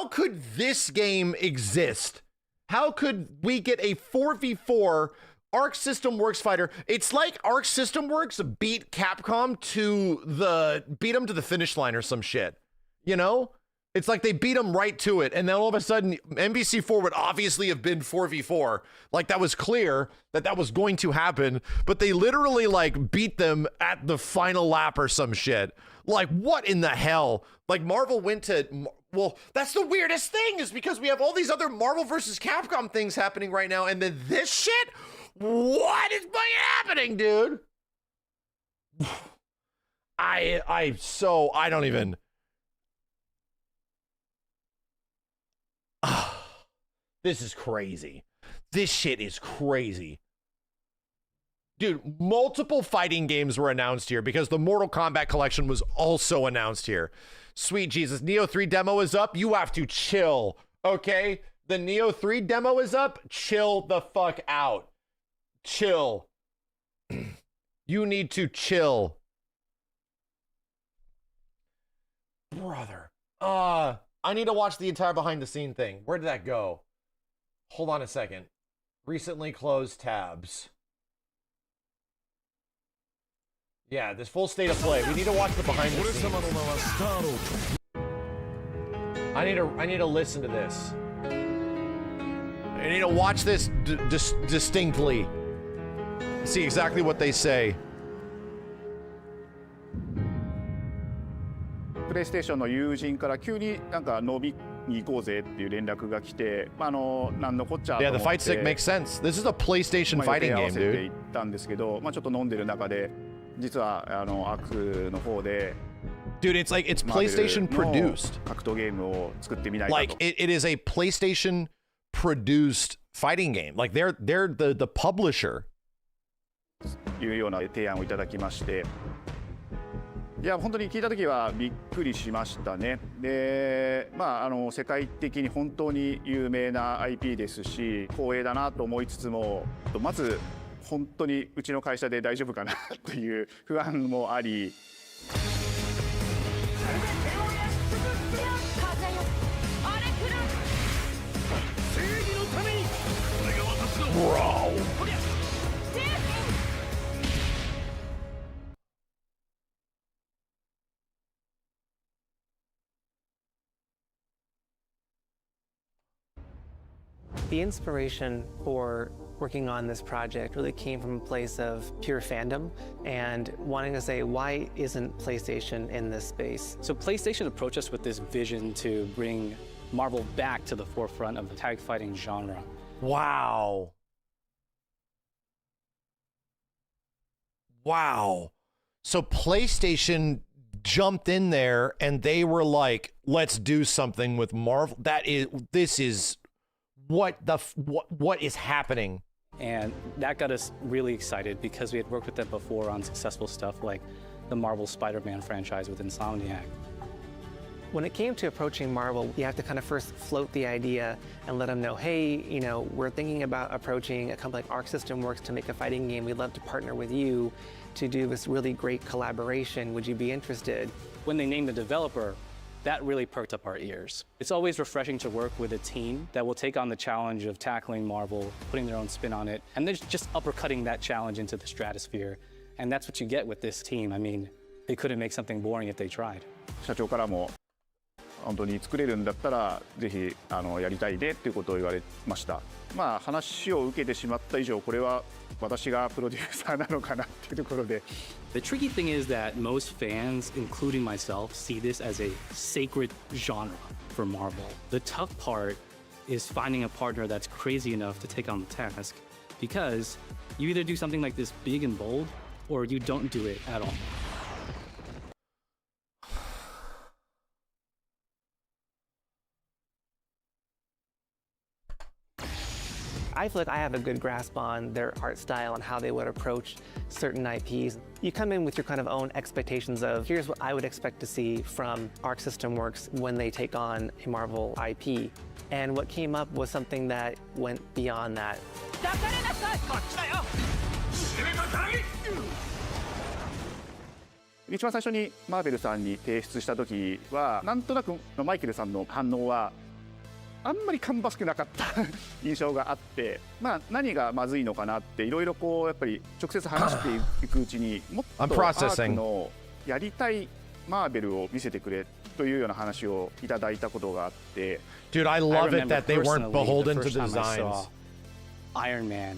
could this game exist? How could we get a 4v4 Arc System Works fighter? It's like Arc System Works beat Capcom to the finish line or some shit. You know? It's like they beat them right to it, and then all of a sudden, MVC4 would obviously have been 4v4. Like, that was clear that was going to happen, but they literally, like, beat them at the final lap or some shit. Like, what in the hell? Like, Marvel went to... Well, that's the weirdest thing, is because we have all these other Marvel versus Capcom things happening right now, and then this shit? What is happening, dude? I don't even... This is crazy. This shit is crazy. Dude, multiple fighting games were announced here because the Mortal Kombat collection was also announced here. Sweet Jesus. Nioh 3 demo is up. You have to chill, okay? The Nioh 3 demo is up. Chill the fuck out. Chill. You need to chill. Brother. I need to watch the entire behind the scene thing. Where did that go? Hold on a second. Recently closed tabs. Yeah, this full state of play. We need to watch the behind the scenes. I need to listen to this. I need to watch this distinctly. See exactly what they say. プレイステーションの友人から急になんか飲みに行こうぜっていう連絡が来て、なんのこっちゃと思って。Yeah, the fight stick makes sense. This is a PlayStation fighting game, dude. 行ったんですけど、ちょっと飲んでる中で実はアクの方で。Dude, it's like it's PlayStation produced. 格闘ゲームを作ってみないかと。Like it is a PlayStation produced fighting game. Like they're the publisher. いうような提案をいただきまして。いや本当に聞いた時はびっくりしましたね。で、世界的に本当に有名な IP ですし、光栄だなと思いつつも、まず本当にうちの会社で大丈夫かなという不安もあり。Bro. The inspiration for working on this project really came from a place of pure fandom and wanting to say, why isn't PlayStation in this space? So PlayStation approached us with this vision to bring Marvel back to the forefront of the tag fighting genre. Wow. Wow. So PlayStation jumped in there and they were like, let's do something with Marvel. This is what is happening? And that got us really excited because we had worked with them before on successful stuff like the Marvel Spider-Man franchise with Insomniac. When it came to approaching Marvel, you have to kind of first float the idea and let them know, hey, we're thinking about approaching a company like Arc System Works to make a fighting game. We'd love to partner with you to do this really great collaboration. Would you be interested? When they named the developer, that really perked up our ears. It's always refreshing to work with a team that will take on the challenge of tackling Marvel, putting their own spin on it, and then just uppercutting that challenge into the stratosphere. And that's what you get with this team. I mean, they couldn't make something boring if they tried. 社長からも本当に作れるんだったらぜひやりたいねっていうことを言われました。まあ話を受けてしまった以上これは私がプロデューサーなのかなっていうところで。The tricky thing is that most fans, including myself, see this as a sacred genre for Marvel. The tough part is finding a partner that's crazy enough to take on the task, because you either do something like this big and bold, or you don't do it at all. I feel like I have a good grasp on their art style and how they would approach certain IPs. You come in with your kind of own expectations of, here's what I would expect to see from Arc System Works when they take on a Marvel IP. And what came up was something that went beyond that. 一番最初にマーベルさんに提出した時はなんとなくマイケルさんの反応はあんまり芳しくなかった印象があって、まあ何がまずいのかなっていろいろこうやっぱり直接話していくうちにもっとアークのやりたいマーベルを見せてくれというような話をいただいたことがあって。Dude, I love it that they weren't beholden to designs. Iron Man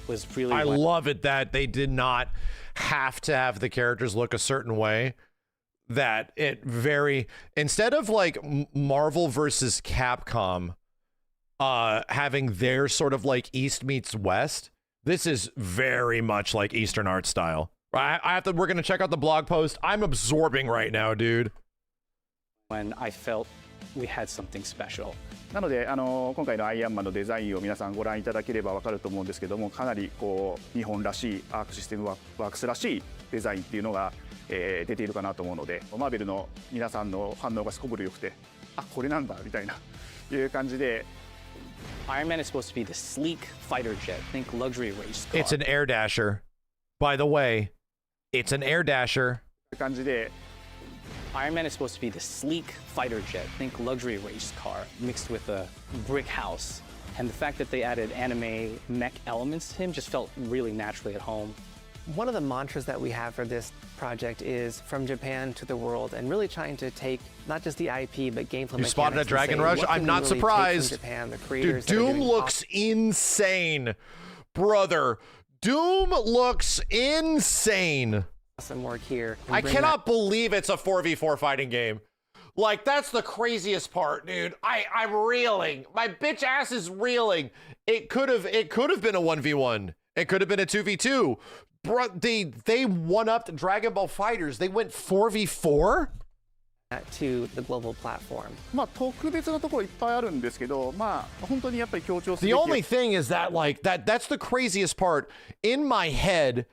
was really. I love it that they did not have to have the characters look a certain way. That it instead of like Marvel versus Capcom having their sort of like East meets West, this is very much like Eastern art style. We're gonna check out the blog post. I'm absorbing right now, dude. When I felt we had something special. なので今回のアイアンマンのデザインを皆さんご覧いただければ分かると思うんですけども、かなりこう日本らしいアークシステムワークスらしいデザインっていうのが出ているかなと思うので、マーベルの皆さんの反応がすこぶる良くて、あ、これなんだみたいないう感じで。Iron Man is supposed to be the sleek fighter jet. Think luxury race car. It's an air dasher. By the way, it's an air dasher. 感じで。Iron Man is supposed to be the sleek fighter jet. Think luxury race car mixed with a brick house. And the fact that they added anime mech elements to him just felt really naturally at home. One of the mantras that we have for this project is from Japan to the world, and really trying to take not just the IP but gameplay. You spotted a Dragon Rush? I'm not surprised. Japan, the dude, Doom looks insane, brother. Doom looks insane. Some work here. I cannot believe it's a 4v4 fighting game. Like, that's the craziest part, dude. I'm reeling. My bitch ass is reeling. It could have been a 1v1. It could have been a 2v2. Bro, they one-upped Dragon Ball FighterZ. They went 4v4 to the global platform. まあ特別なところいっぱいあるんですけど、まあ本当にやっぱり強調する。The only thing is that like that's the craziest part in my head.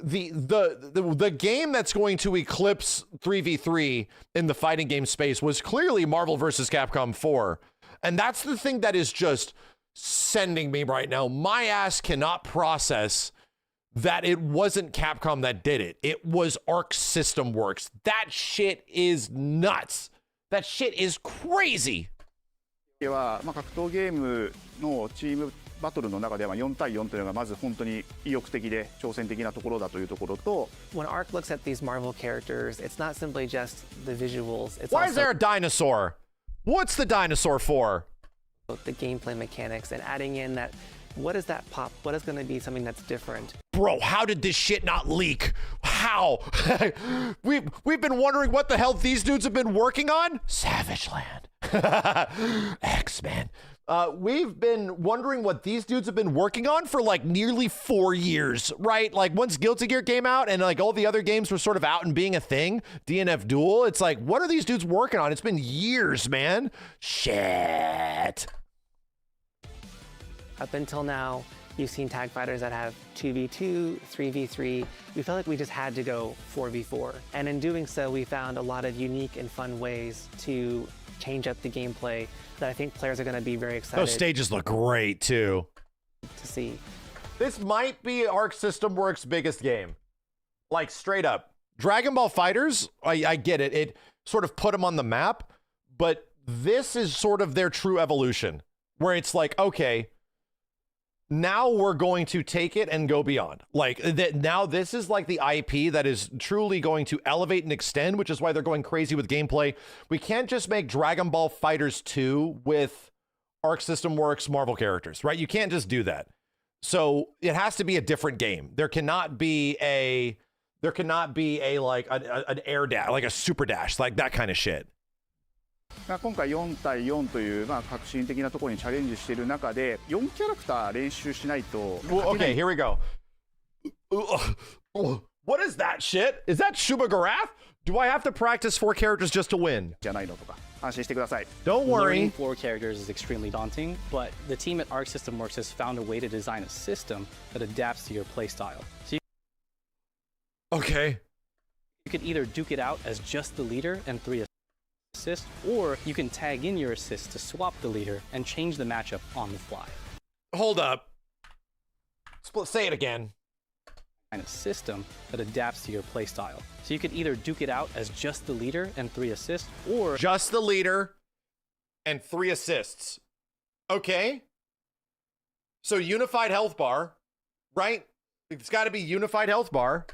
The game that's going to eclipse 3v3 in the fighting game space was clearly Marvel vs. Capcom 4. And that's the thing that is just sending me right now. My ass cannot process that it wasn't Capcom that did it. It was Arc System Works. That shit is nuts. That shit is crazy. はまあ格闘ゲームのチームバトルの中では4対4というのがまず本当に意欲的で挑戦的なところだというところと。When Arc looks at these Marvel characters, it's not simply just the visuals. It's Why also is there a dinosaur? What's the dinosaur for? The gameplay mechanics and adding in that. What is that pop? What is going to be something that's different? Bro, how did this shit not leak? How? We've been wondering what the hell these dudes have been working on? Savage Land. X-Men. We've been wondering what these dudes have been working on for like nearly 4 years, right? Like once Guilty Gear came out and like all the other games were sort of out and being a thing, DNF Duel, it's like, what are these dudes working on? It's been years, man. Shit. Up until now, you've seen tag fighters that have 2v2, 3v3. We felt like we just had to go 4v4. And in doing so, we found a lot of unique and fun ways to change up the gameplay that I think players are going to be very excited. Those stages look great, too. To see. This might be Arc System Works' biggest game. Like, straight up. Dragon Ball FighterZ, I get it. It sort of put them on the map. but this is sort of their true evolution, where it's like, okay, now we're going to take it and go beyond. Like that. Now this is like the IP that is truly going to elevate and extend, which is why they're going crazy with gameplay. We can't just make Dragon Ball FighterZ 2 with Arc System Works Marvel characters, right? You can't just do that. So it has to be a different game. There cannot be a like an air dash, like a super dash, like that kind of shit. 今回4対4という革新的なところにチャレンジしている中で4キャラクター練習しないと Okay, here we go. What is that shit? Is that Shuba Garaf? Do I have to practice 4 characters just to win? じゃないのとか安心してください Don't worry. Learning 4 characters is extremely daunting, but the team at Arc System Works has found a way to design a system that adapts to your playstyle. So okay. You could either duke it out as just the leader and 3 assists, or you can tag in your assists to swap the leader and change the matchup on the fly. Hold up. Say it again. And a system that adapts to your playstyle. So you could either duke it out as just the leader and 3 assists, or just the leader and 3 assists. Okay. So unified health bar, right? It's got to be unified health bar.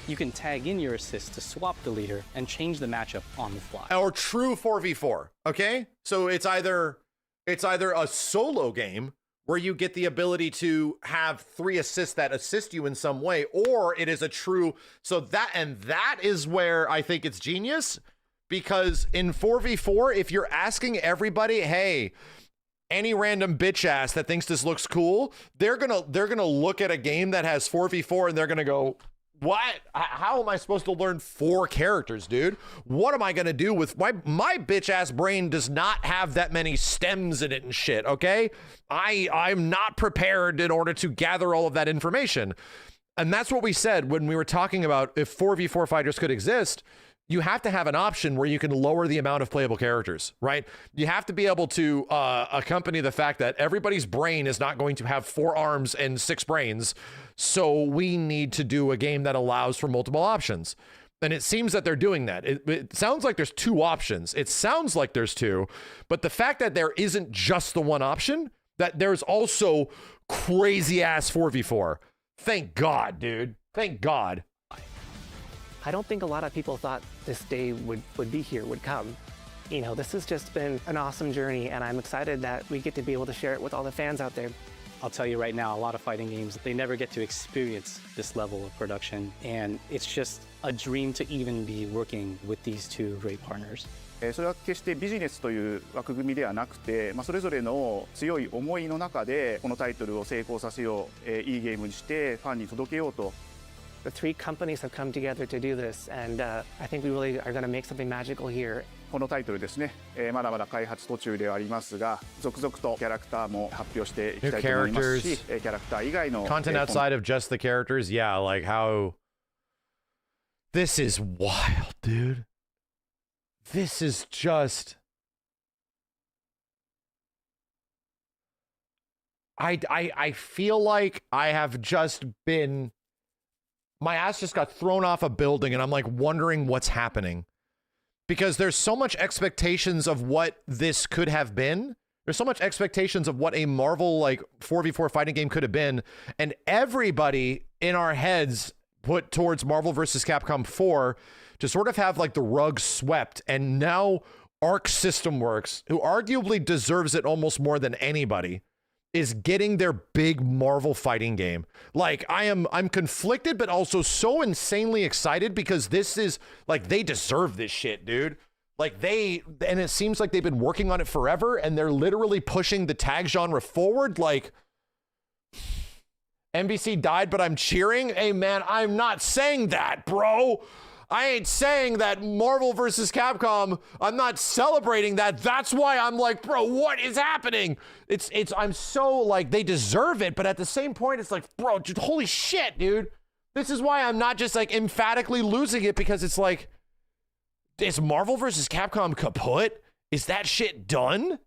You can tag in your assists to swap the leader and change the matchup on the fly. Or true 4v4, okay? So it's either a solo game where you get the ability to have 3 assists that assist you in some way, or it is a true, so that is where I think it's genius, because in 4v4, if you're asking everybody, hey, any random bitch ass that thinks this looks cool, they're gonna look at a game that has 4v4 and they're gonna go, what? How am I supposed to learn 4 characters, dude? What am I gonna do with my bitch ass brain does not have that many stems in it and shit, okay? I'm not prepared in order to gather all of that information. And that's what we said when we were talking about if 4v4 fighters could exist. You have to have an option where you can lower the amount of playable characters, right? You have to be able to accompany the fact that everybody's brain is not going to have 4 arms and 6 brains. So we need to do a game that allows for multiple options. And it seems that they're doing that. It sounds like there's 2 options. It sounds like there's 2, but the fact that there isn't just the one option, that there's also crazy ass 4v4. Thank God, dude. Thank God. I don't think a lot of people thought this day would be here, would come. You know, this has just been an awesome journey, and I'm excited that we get to be able to share it with all the fans out there. I'll tell you right now, a lot of fighting games, they never get to experience this level of production, and it's just a dream to even be working with these 2 great partners. それは決してビジネスという枠組みではなくて、それぞれの強い思いの中でこのタイトルを成功させよう、いいゲームにしてファンに届けようと。The 3 companies have come together to do this, and I think we really are going to make something magical here. このタイトルですね、まだまだ開発途中ではありますが、続々とキャラクターも発表していきたいと思いますし、キャラクター以外の content outside of just the characters, yeah, like how this is wild, dude. This is just I feel like I have just been my ass just got thrown off a building and I'm like wondering what's happening. Because there's so much expectations of what this could have been. There's so much expectations of what a Marvel like 4v4 fighting game could have been. And everybody in our heads put towards Marvel vs. Capcom 4 to sort of have like the rug swept. And now Arc System Works, who arguably deserves it almost more than anybody, is getting their big Marvel fighting game. Like I'm conflicted, but also so insanely excited because this is like, they deserve this shit, dude. Like and it seems like they've been working on it forever and they're literally pushing the tag genre forward. Like NBC died, but I'm cheering. Hey man, I'm not saying that, bro. I ain't saying that Marvel versus Capcom. I'm not celebrating that. That's why I'm like, bro, what is happening? I'm so like, they deserve it. But at the same point, it's like, bro, dude, holy shit, dude. This is why I'm not just like emphatically losing it, because it's like, is Marvel versus Capcom kaput? Is that shit done?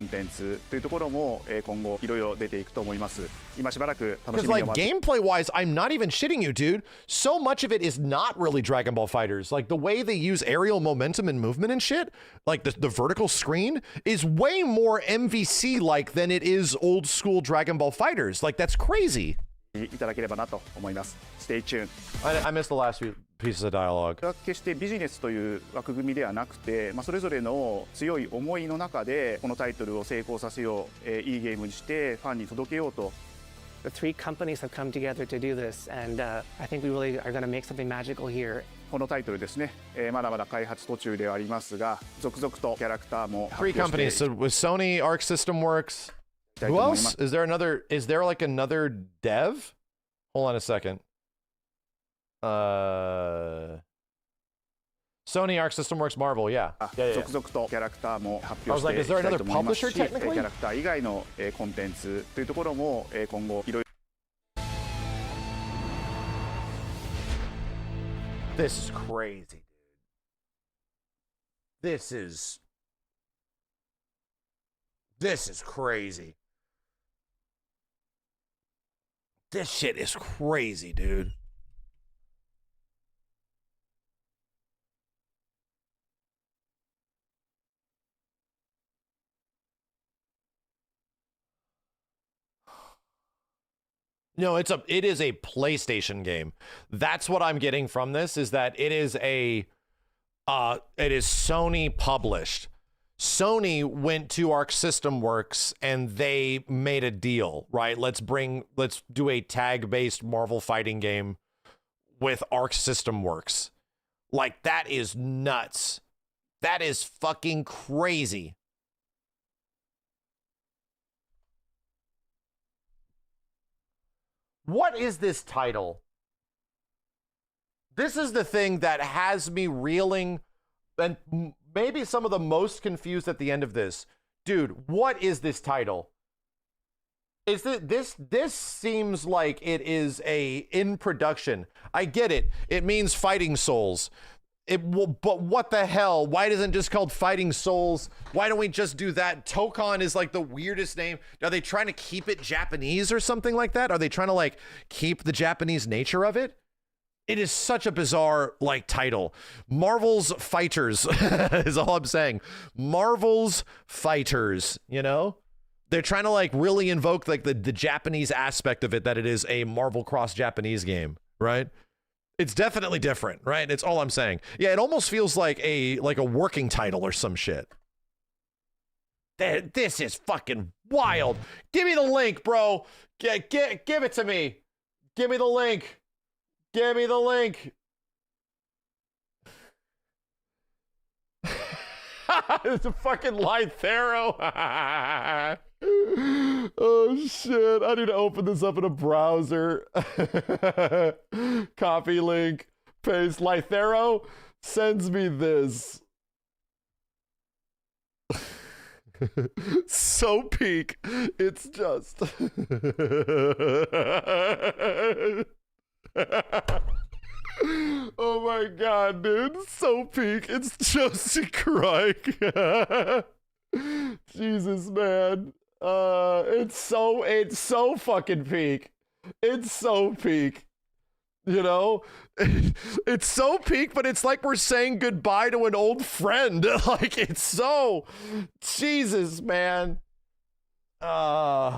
コンテンツというところも今後いろいろ出ていくと思います。今しばらく楽し Because みに like gameplay wise, I'm not even shitting you, dude. So much of it is not really Dragon Ball Fighters. Like the way they use aerial momentum and movement and shit, like the vertical screen is way more MVC like than it is old school Dragon Ball Fighters. Like that's crazy. いただければなと思います。Stay tuned. I missed the last few pieces of dialogue. 決してビジネスという枠組みではなくて、それぞれの強い思いの中でこのタイトルを成功させよう、いいゲームにしてファンに届けようと。The three companies have come together to do this, and I think we really are going to make something magical here. このタイトルですね、まだまだ開発途中ではありますが、続々とキャラクターも発 Three 表して companies. So with Sony, Arc System Works. Who else? Is there like another dev? Hold on a second. Sony, Arc System Works, Marvel, yeah. 続々とキャラクターも発 I 表 was し like, て is い there きたい another と思いますし、 publisher キャ technically? ラクター以外のコンテンツというところも今後いろいろ This is crazy, dude. This is crazy. This shit is crazy, dude. No, it is a PlayStation game. That's what I'm getting from this, is that it is Sony published. Sony went to Arc System Works and they made a deal, right? Let's do a tag-based Marvel fighting game with Arc System Works. Like, that is nuts. That is fucking crazy. What is this title? This is the thing that has me reeling and maybe some of the most confused at the end of this. Dude, what is this title? Is this seems like it is in production. I get it. It means Fighting Souls. But what the hell? Why isn't it just called Fighting Souls? Why don't we just do that? Tokon is like the weirdest name. Are they trying to keep it Japanese or something like that? Are they trying to like keep the Japanese nature of it? It is such a bizarre like title. Marvel's Fighters is all I'm saying. Marvel's Fighters, you know? They're trying to like really invoke like the Japanese aspect of it, that it is a Marvel cross Japanese game, right? It's definitely different, right? It's all I'm saying. Yeah, it almost feels like a working title or some shit. This is fucking wild. Give me the link, bro. Give it to me. Give me the link. Give me the link. It's a fucking Lythero. Oh shit, I need to open this up in a browser. Copy link, paste. Lythero sends me this. So peak. It's just oh my god, dude. So peak. It's Josie crying. Jesus, man. It's so fucking peak. It's so peak. You know? It's so peak, but it's like we're saying goodbye to an old friend. Like, it's so... Jesus, man. Bro,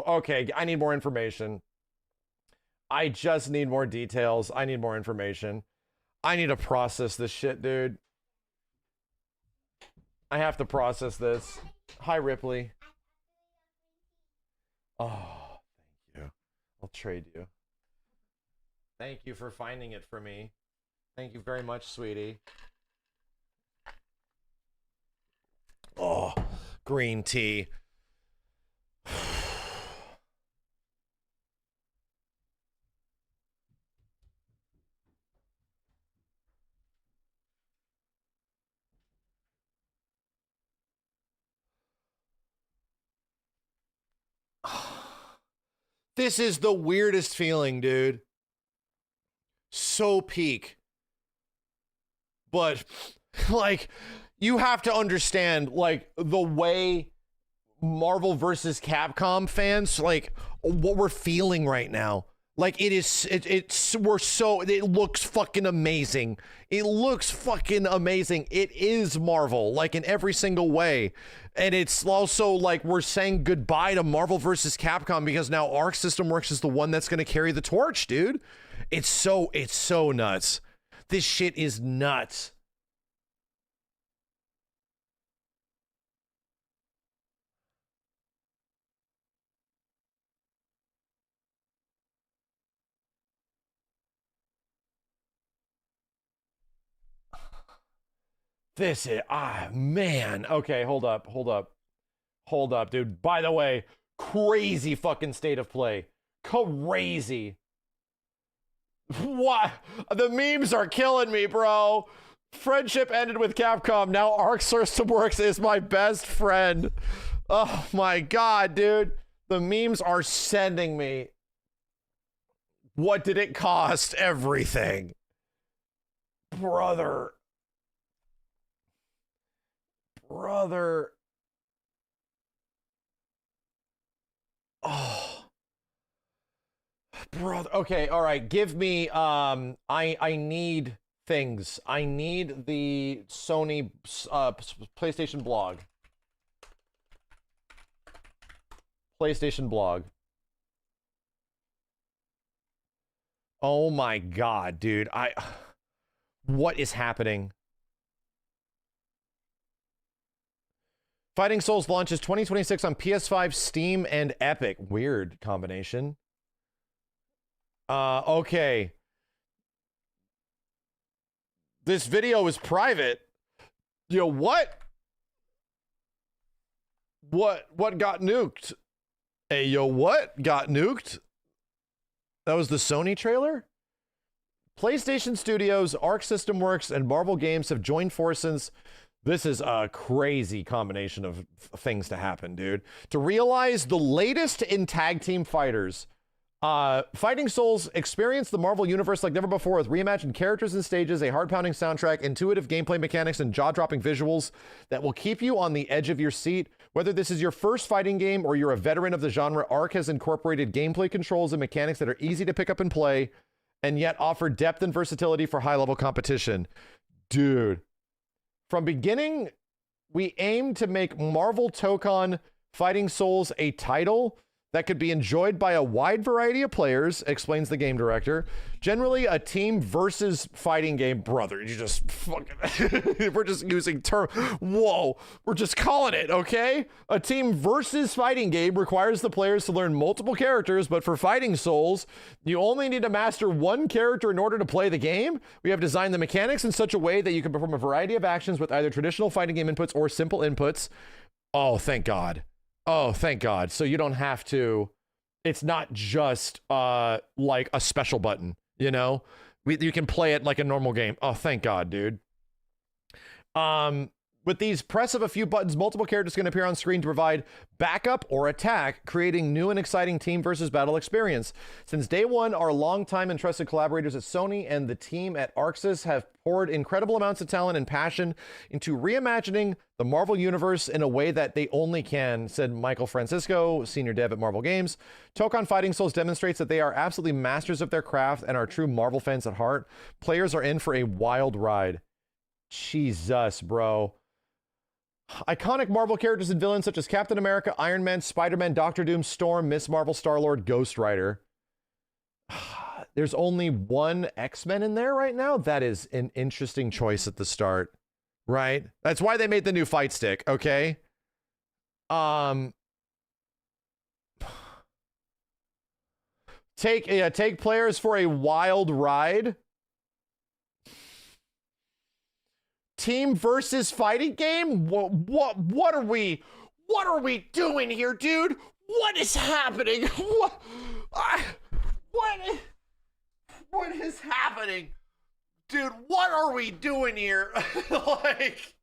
okay, I need more information. I just need more details. I need more information. I need to process this shit, dude. I have to process this. Hi, Ripley. Oh, thank you. I'll trade you. Thank you for finding it for me. Thank you very much, sweetie. Oh, green tea. This is the weirdest feeling, dude. So peak. But, like, you have to understand, like, the way Marvel versus Capcom fans, like what we're feeling right now. Like it looks fucking amazing. It looks fucking amazing. It is Marvel, like in every single way. And it's also like we're saying goodbye to Marvel versus Capcom because now Arc System Works is the one that's going to carry the torch, dude. It's so nuts. This shit is nuts. This is, man. Okay, hold up, dude. By the way, crazy fucking state of play. Crazy. What? The memes are killing me, bro. Friendship ended with Capcom. Now Arc System Works is my best friend. Oh my God, dude. The memes are sending me. What did it cost? Everything. Brother. Oh. Brother. Okay, all right. Give me I need things. I need the Sony PlayStation blog. PlayStation blog. Oh my God, dude. What is happening? Fighting Souls launches 2026 on PS5, Steam, and Epic. Weird combination. Okay. This video is private. Yo, what? What got nuked? Hey, yo, what got nuked? That was the Sony trailer? PlayStation Studios, Arc System Works, and Marvel Games have joined forces. This is a crazy combination of things to happen, dude. To realize the latest in tag team fighters. Fighting Souls experience the Marvel universe like never before with reimagined characters and stages, a heart-pounding soundtrack, intuitive gameplay mechanics, and jaw-dropping visuals that will keep you on the edge of your seat. Whether this is your first fighting game or you're a veteran of the genre, Arc has incorporated gameplay controls and mechanics that are easy to pick up and play, and yet offer depth and versatility for high-level competition. Dude. From beginning, we aim to make Marvel Tokon Fighting Souls a title that could be enjoyed by a wide variety of players, explains the game director. Generally, a team versus fighting game. Brother, you just fucking... We're just using term... Whoa. We're just calling it, okay? A team versus fighting game requires the players to learn multiple characters, but for Fighting Souls, you only need to master one character in order to play the game. We have designed the mechanics in such a way that you can perform a variety of actions with either traditional fighting game inputs or simple inputs. Oh, thank God. Oh, thank God. So you don't have to, it's not just like a special button, you know? You can play it like a normal game. Oh, thank God, dude. With these press of a few buttons, multiple characters can appear on screen to provide backup or attack, creating new and exciting team versus battle experience. Since day one, our longtime and trusted collaborators at Sony and the team at Arxis have poured incredible amounts of talent and passion into reimagining the Marvel Universe in a way that they only can, said Michael Francisco, senior dev at Marvel Games. Tokon Fighting Souls demonstrates that they are absolutely masters of their craft and are true Marvel fans at heart. Players are in for a wild ride. Jesus, bro. Iconic Marvel characters and villains such as Captain America, Iron Man, Spider-Man, Doctor Doom, Storm, Miss Marvel, Star-Lord, Ghost Rider. There's only one X-Men in there right now. That is an interesting choice at the start, right? That's why they made the new fight stick, okay? Take players for a wild ride. Team versus fighting game? What are we doing here, dude? What is happening? What is happening? Dude, what are we doing here? Like,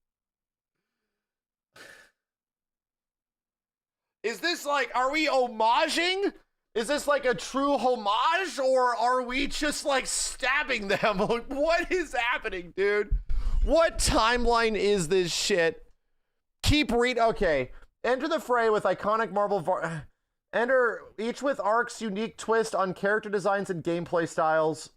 is this like, are we homaging? Is this like a true homage, or are we just like stabbing them? Like, what is happening, dude? What timeline is this shit? Keep reading. Okay. Enter the fray with iconic Marvel... Enter each with Ark's unique twist on character designs and gameplay styles.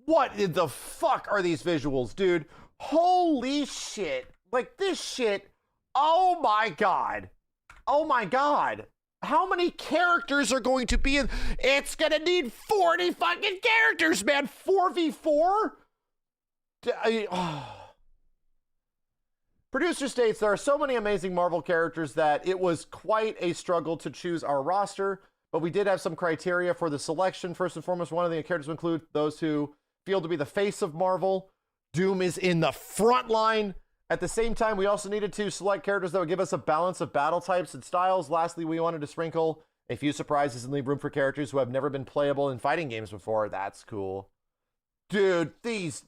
What in the fuck are these visuals, dude? Holy shit. Like, this shit... Oh my god. Oh my god. How many characters are going to be in... It's gonna need 40 fucking characters, man. 4v4? Producer states, there are so many amazing Marvel characters that it was quite a struggle to choose our roster, but we did have some criteria for the selection. First and foremost, one of the characters include those who feel to be the face of Marvel. Doom is in the front line. At the same time, we also needed to select characters that would give us a balance of battle types and styles. Lastly, we wanted to sprinkle a few surprises and leave room for characters who have never been playable in fighting games before. That's cool. Dude, these...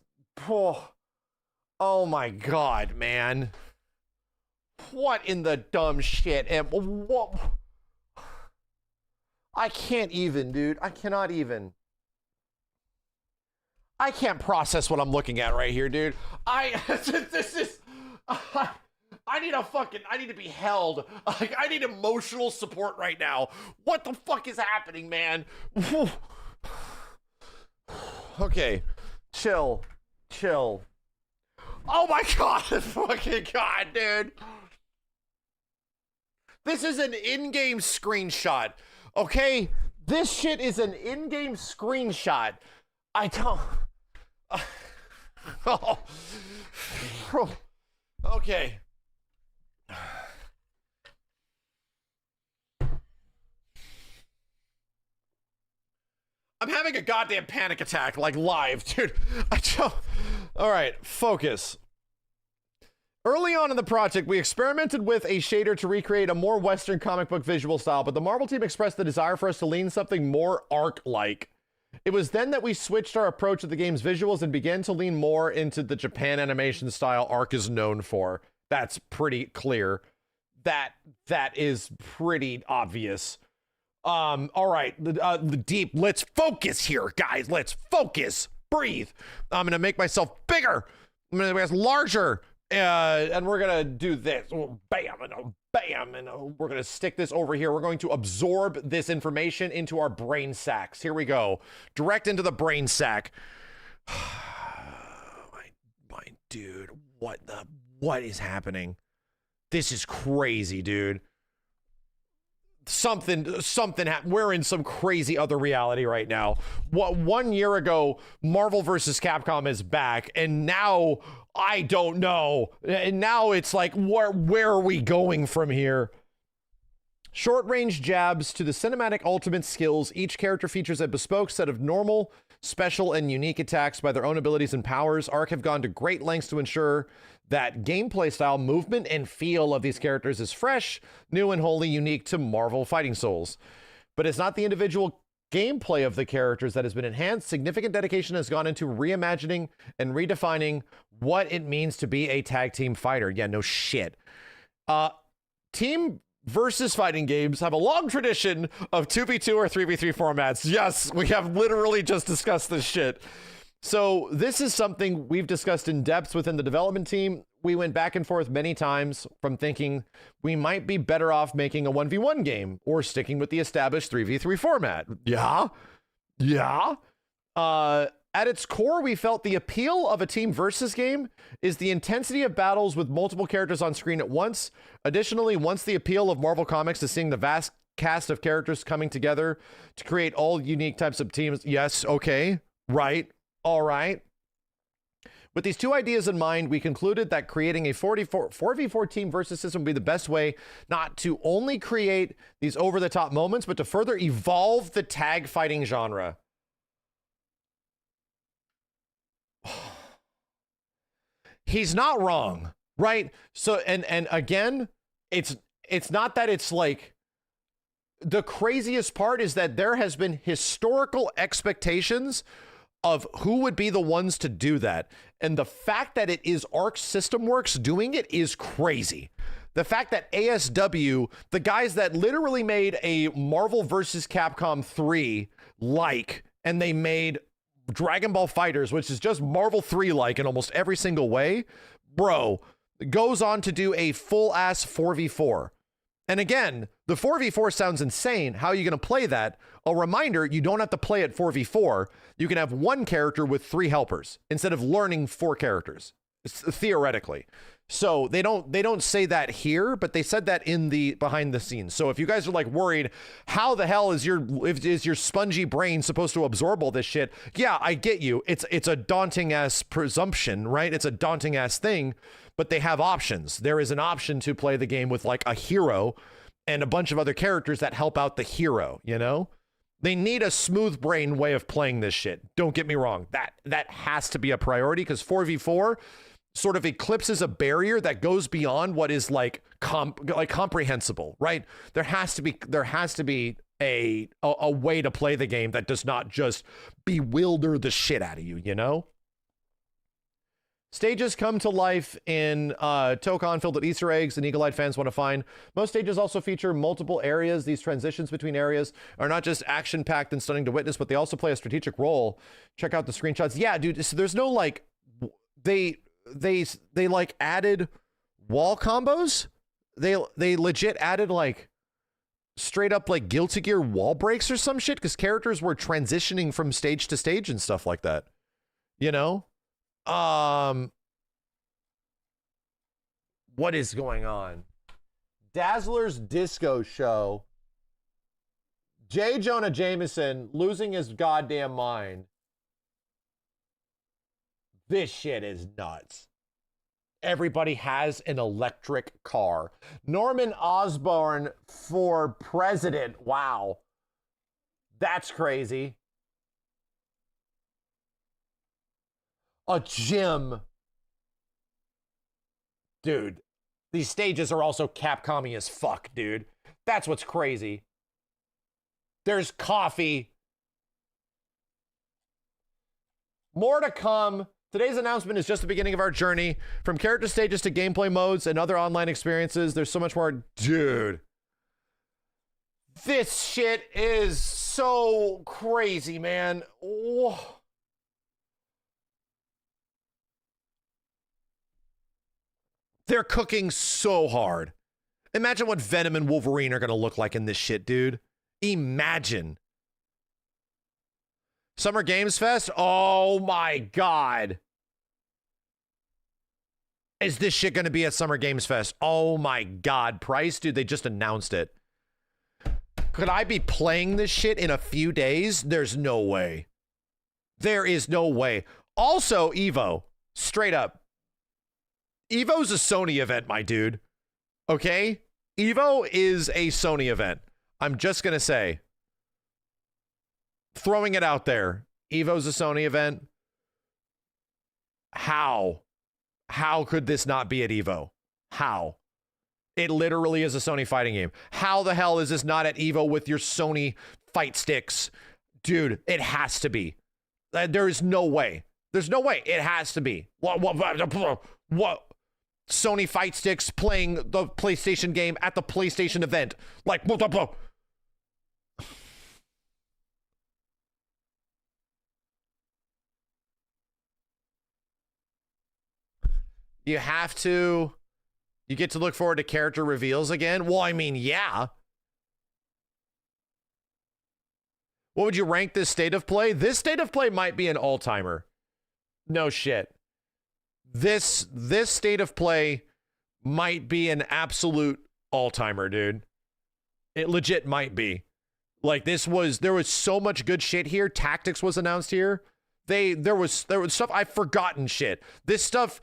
Oh my god, man. What in the dumb shit? And what? I can't even, dude. I cannot even. I can't process what I'm looking at right here, dude. This is... I need to be held. Like, I need emotional support right now. What the fuck is happening, man? Okay. Chill. Oh my god, fucking god, dude. This is an in-game screenshot, okay? This shit is an in-game screenshot. I don't... Oh. Okay. I'm having a goddamn panic attack, like, live, dude. All right, focus. Early on in the project, we experimented with a shader to recreate a more Western comic book visual style, but the Marvel team expressed the desire for us to lean something more Arc-like. It was then that we switched our approach to the game's visuals and began to lean more into the Japan animation style Arc is known for. That's pretty clear. That is pretty obvious. All right, the deep, let's focus here, guys. Let's focus. Breathe. I'm gonna make myself bigger. I'm gonna make us larger. And we're gonna do this. Bam, and bam, and we're gonna stick this over here. We're going to absorb this information into our brain sacs. Here we go. Direct into the brain sac. my dude, what is happening? This is crazy, dude. Something happened. We're in some crazy other reality right now. What, 1 year ago, Marvel vs. Capcom is back, and now I don't know. And now it's like, where are we going from here? Short-range jabs to the cinematic ultimate skills. Each character features a bespoke set of normal, special, and unique attacks by their own abilities and powers. Arc have gone to great lengths to ensure that gameplay style, movement, and feel of these characters is fresh, new, and wholly unique to Marvel Fighting Souls. But it's not the individual gameplay of the characters that has been enhanced. Significant dedication has gone into reimagining and redefining what it means to be a tag team fighter. Yeah, no shit. Team versus fighting games have a long tradition of 2v2 or 3v3 formats. Yes, we have literally just discussed this shit. So this is something we've discussed in depth within the development team. We went back and forth many times from thinking we might be better off making a 1v1 game or sticking with the established 3v3 format. Yeah. At its core, we felt the appeal of a team versus game is the intensity of battles with multiple characters on screen at once. Additionally, once the appeal of Marvel Comics is seeing the vast cast of characters coming together to create all unique types of teams. Yes, okay, right. All right. With these two ideas in mind, we concluded that creating a 4v4 team versus system would be the best way not to only create these over-the-top moments, but to further evolve the tag fighting genre. He's not wrong, right? So, and again, it's not that it's like, the craziest part is that there has been historical expectations of who would be the ones to do that. And the fact that it is Arc System Works doing it is crazy. The fact that ASW, the guys that literally made a Marvel vs. Capcom 3 like, and they made Dragon Ball FighterZ, which is just Marvel 3 like in almost every single way. Bro, goes on to do a full-ass 4v4. And again, the 4v4 sounds insane. How are you going to play that? A reminder, you don't have to play it 4v4. You can have one character with 3 helpers instead of learning 4 characters, theoretically. So they don't say that here, but they said that in the behind the scenes. So if you guys are like worried, how the hell is your spongy brain supposed to absorb all this shit? Yeah, I get you. It's a daunting ass presumption, right? It's a daunting ass thing, but they have options. There is an option to play the game with like a hero and a bunch of other characters that help out the hero, you know? They need a smooth brain way of playing this shit. Don't get me wrong. That has to be a priority because 4v4 sort of eclipses a barrier that goes beyond what is like comprehensible, right? There has to be a way to play the game that does not just bewilder the shit out of you, you know? Stages come to life in Tokon filled with Easter eggs and eagle-eyed fans want to find. Most stages also feature multiple areas. These transitions between areas are not just action-packed and stunning to witness, but they also play a strategic role. Check out the screenshots. Yeah, dude, so there's no like, they like added wall combos. They legit added like straight up like Guilty Gear wall breaks or some shit because characters were transitioning from stage to stage and stuff like that, you know? What is going on? Dazzler's Disco Show. J. Jonah Jameson losing his goddamn mind. This shit is nuts. Everybody has an electric car. Norman Osborn for president. Wow. That's crazy. A gym. Dude, these stages are also Capcom-y as fuck, dude. That's what's crazy. There's coffee. More to come. Today's announcement is just the beginning of our journey. From character stages to gameplay modes and other online experiences, there's so much more. Dude. This shit is so crazy, man. Whoa. They're cooking so hard. Imagine what Venom and Wolverine are going to look like in this shit, dude. Imagine. Summer Games Fest? Oh my God. Is this shit going to be at Summer Games Fest? Oh my God. Price? Dude, they just announced it. Could I be playing this shit in a few days? There's no way. There is no way. Also, Evo. Straight up. Evo's a Sony event, my dude. Okay? Evo is a Sony event. I'm just going to say. Throwing it out there. Evo's a Sony event. How? How could this not be at Evo? How? It literally is a Sony fighting game. How the hell is this not at Evo with your Sony fight sticks? Dude, it has to be. There is no way. There's no way. It has to be. What? Sony fight sticks playing the PlayStation game at the PlayStation event. Like, you have to, you get to look forward to character reveals again. Well, I mean, yeah. What would you rank this state of play? This state of play might be an all-timer. No shit. This state of play might be an absolute all-timer, dude. It legit might be. Like there was so much good shit here. Tactics was announced here. There was stuff I've forgotten shit. This stuff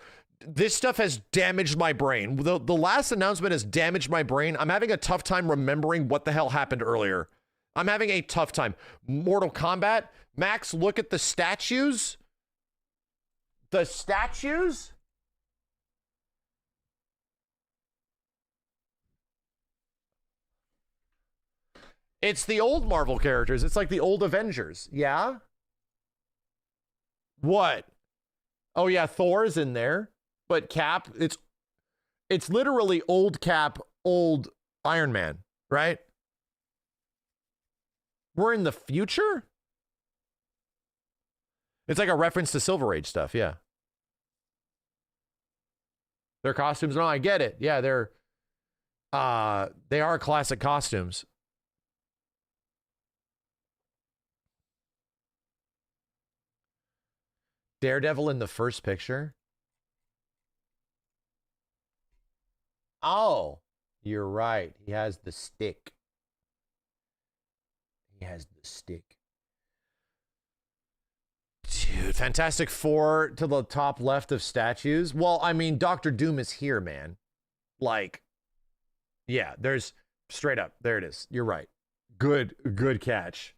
has damaged my brain. The last announcement has damaged my brain. I'm having a tough time remembering what the hell happened earlier. I'm having a tough time. Mortal Kombat. Max, look at the statues. The statues? It's the old Marvel characters. It's like the old Avengers. Yeah? What? Oh yeah, Thor's in there. But Cap, it's literally old Cap, old Iron Man, right? We're in the future? It's like a reference to Silver Age stuff, yeah. Their costumes, no, I get it. Yeah, they are classic costumes. Daredevil in the first picture? Oh, you're right. He has the stick. He has the stick. Dude, Fantastic Four to the top left of statues. Well, I mean, Doctor Doom is here, man. Like, yeah, there's straight up. There it is. You're right. Good catch.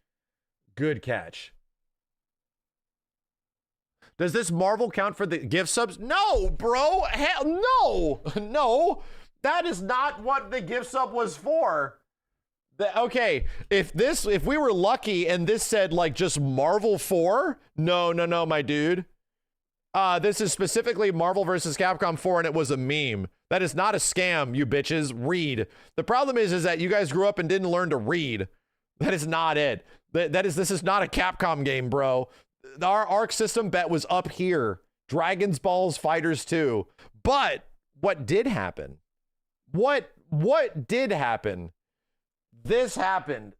Good catch. Does this Marvel count for the gift subs? No, bro. Hell no. No. That is not what the gift sub was for. Okay, if we were lucky and this said like just Marvel 4, no, my dude. This is specifically Marvel versus Capcom 4 and it was a meme. That is not a scam, you bitches. Read. The problem is that you guys grew up and didn't learn to read. That is not it. This is not a Capcom game, bro. Our Arc System bet was up here. Dragon's Balls Fighters 2. But what did happen? What did happen? This happened.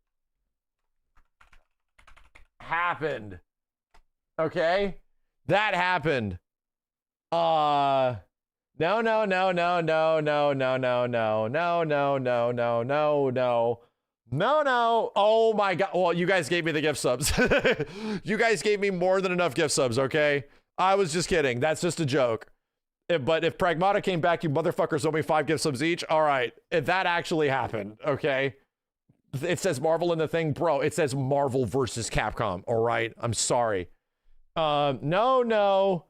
Okay? That happened. No. Oh my God. Well, you guys gave me the gift subs. You guys gave me more than enough gift subs, okay? I was just kidding. That's just a joke. But if Pragmata came back, you motherfuckers owe me 5 gift subs each. All right. If that actually happened, okay? It says Marvel in the thing. Bro, it says Marvel versus Capcom. All right. I'm sorry. No.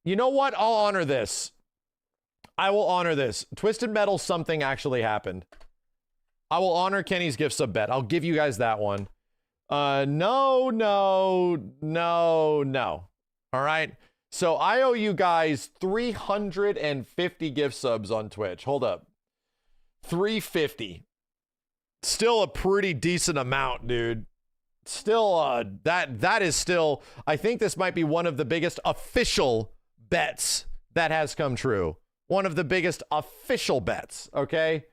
You know what? I'll honor this. I will honor this. Twisted Metal something actually happened. I will honor Kenny's gift sub bet. I'll give you guys that one. No. All right. So I owe you guys 350 gift subs on Twitch. Hold up. 350. Still a pretty decent amount, dude. Still, that is still, I think this might be one of the biggest official bets that has come true. One of the biggest official bets, okay?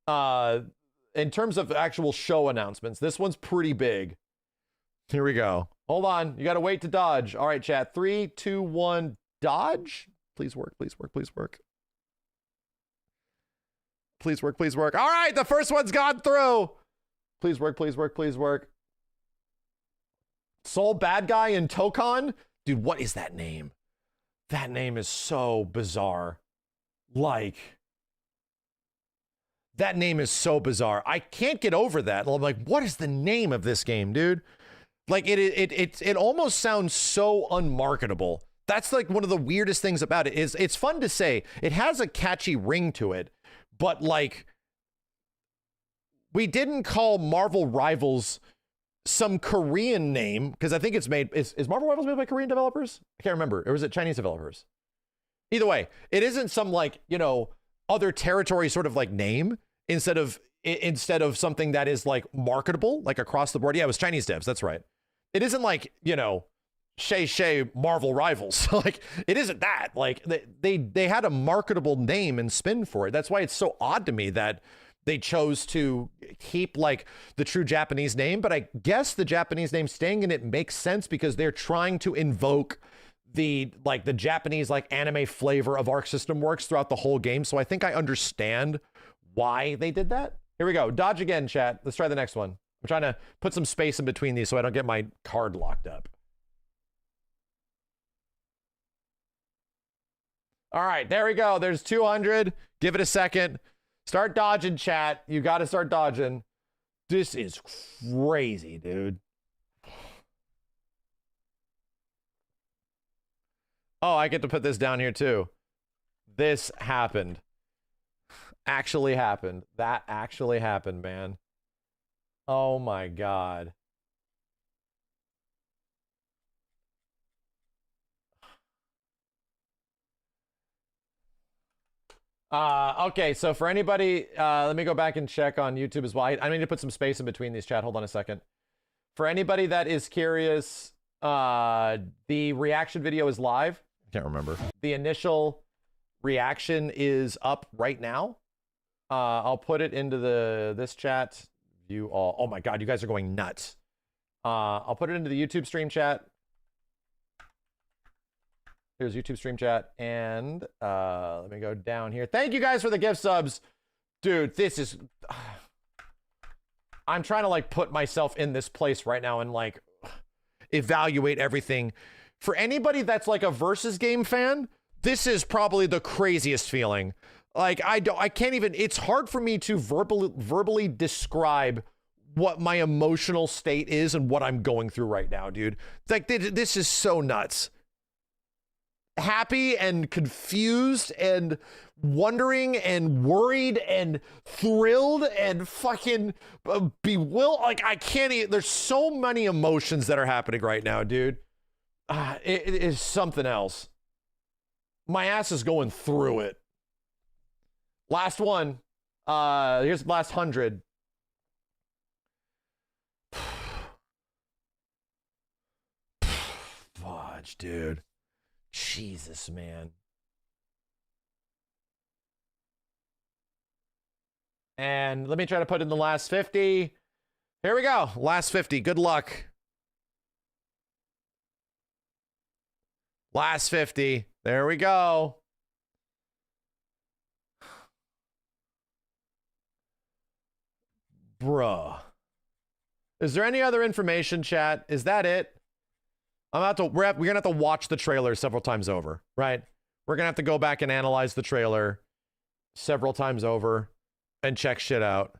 In terms of actual show announcements, this one's pretty big. Here we go. Hold on. You got to wait to dodge. All right, chat. 3, 2, 1, dodge. Please work. Please work. Please work. Please work. Please work. All right. The first one's gone through. Please work. Please work. Please work. Soul Bad Guy in Tokon? Dude, what is that name? That name is so bizarre. Like, that name is so bizarre. I can't get over that. I'm like, what is the name of this game, dude? Like, it almost sounds so unmarketable. That's like one of the weirdest things about it is it's fun to say. It has a catchy ring to it, but like, we didn't call Marvel Rivals some Korean name because I think it's made, is Marvel Rivals made by Korean developers? I can't remember. Or was it Chinese developers? Either way, it isn't some like, you know, other territory sort of like name instead of something that is like marketable, like across the board. Yeah, it was Chinese devs. That's right. It isn't like, you know, Shay Marvel Rivals. Like, it isn't that. Like, they had a marketable name and spin for it. That's why it's so odd to me that they chose to keep like the true Japanese name. But I guess the Japanese name staying in it makes sense because they're trying to invoke the Japanese like anime flavor of Arc System Works throughout the whole game. So I think I understand why they did that. Here we go. Dodge again, chat. Let's try the next one. I'm trying to put some space in between these so I don't get my card locked up. All right, there we go. There's 200. Give it a second. Start dodging, chat. You got to start dodging. This is crazy, dude. Oh, I get to put this down here too. This happened. Actually happened. That actually happened, man. Oh my God. Okay, so for anybody, let me go back and check on YouTube as well. I need to put some space in between these, chat. Hold on a second. For anybody that is curious, the reaction video is live. Can't remember. The initial reaction is up right now. I'll put it into this chat. You all, oh my God, you guys are going nuts. I'll put it into the YouTube stream chat. Here's YouTube stream chat. And let me go down here. Thank you guys for the gift subs. Dude, this is... I'm trying to like put myself in this place right now and like evaluate everything. For anybody that's like a versus game fan, this is probably the craziest feeling. Like I can't even, it's hard for me to verbally describe what my emotional state is and what I'm going through right now, dude. It's like, this is so nuts. Happy and confused and wondering and worried and thrilled and fucking bewildered. Like I can't even, there's so many emotions that are happening right now, dude. It is something else. My ass is going through it. Last one. Here's the last 100. Fudge, dude. Jesus, man. And let me try to put in the last 50. Here we go. Last 50. Good luck. Last 50. There we go. Bruh. Is there any other information, chat? Is that it? We're gonna have to watch the trailer several times over, right? We're gonna have to go back and analyze the trailer several times over and check shit out.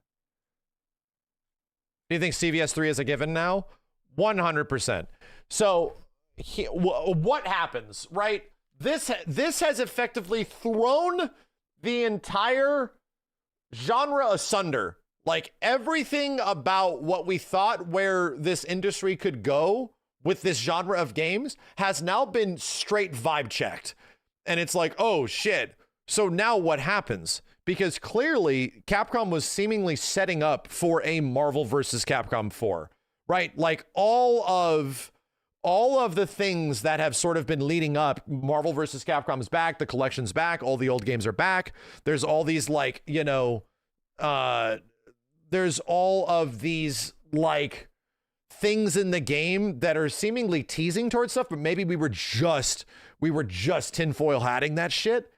Do you think CVS 3 is a given now? 100%. So what happens, right? This has effectively thrown the entire genre asunder. Like everything about what we thought where this industry could go with this genre of games has now been straight vibe checked. And it's like, oh shit. So now what happens? Because clearly Capcom was seemingly setting up for a Marvel versus Capcom 4, right? Like all of the things that have sort of been leading up, Marvel versus Capcom's back, the collection's back, all the old games are back. There's all these like, you know, there's all of these like things in the game that are seemingly teasing towards stuff, but maybe we were just tinfoil hatting that shit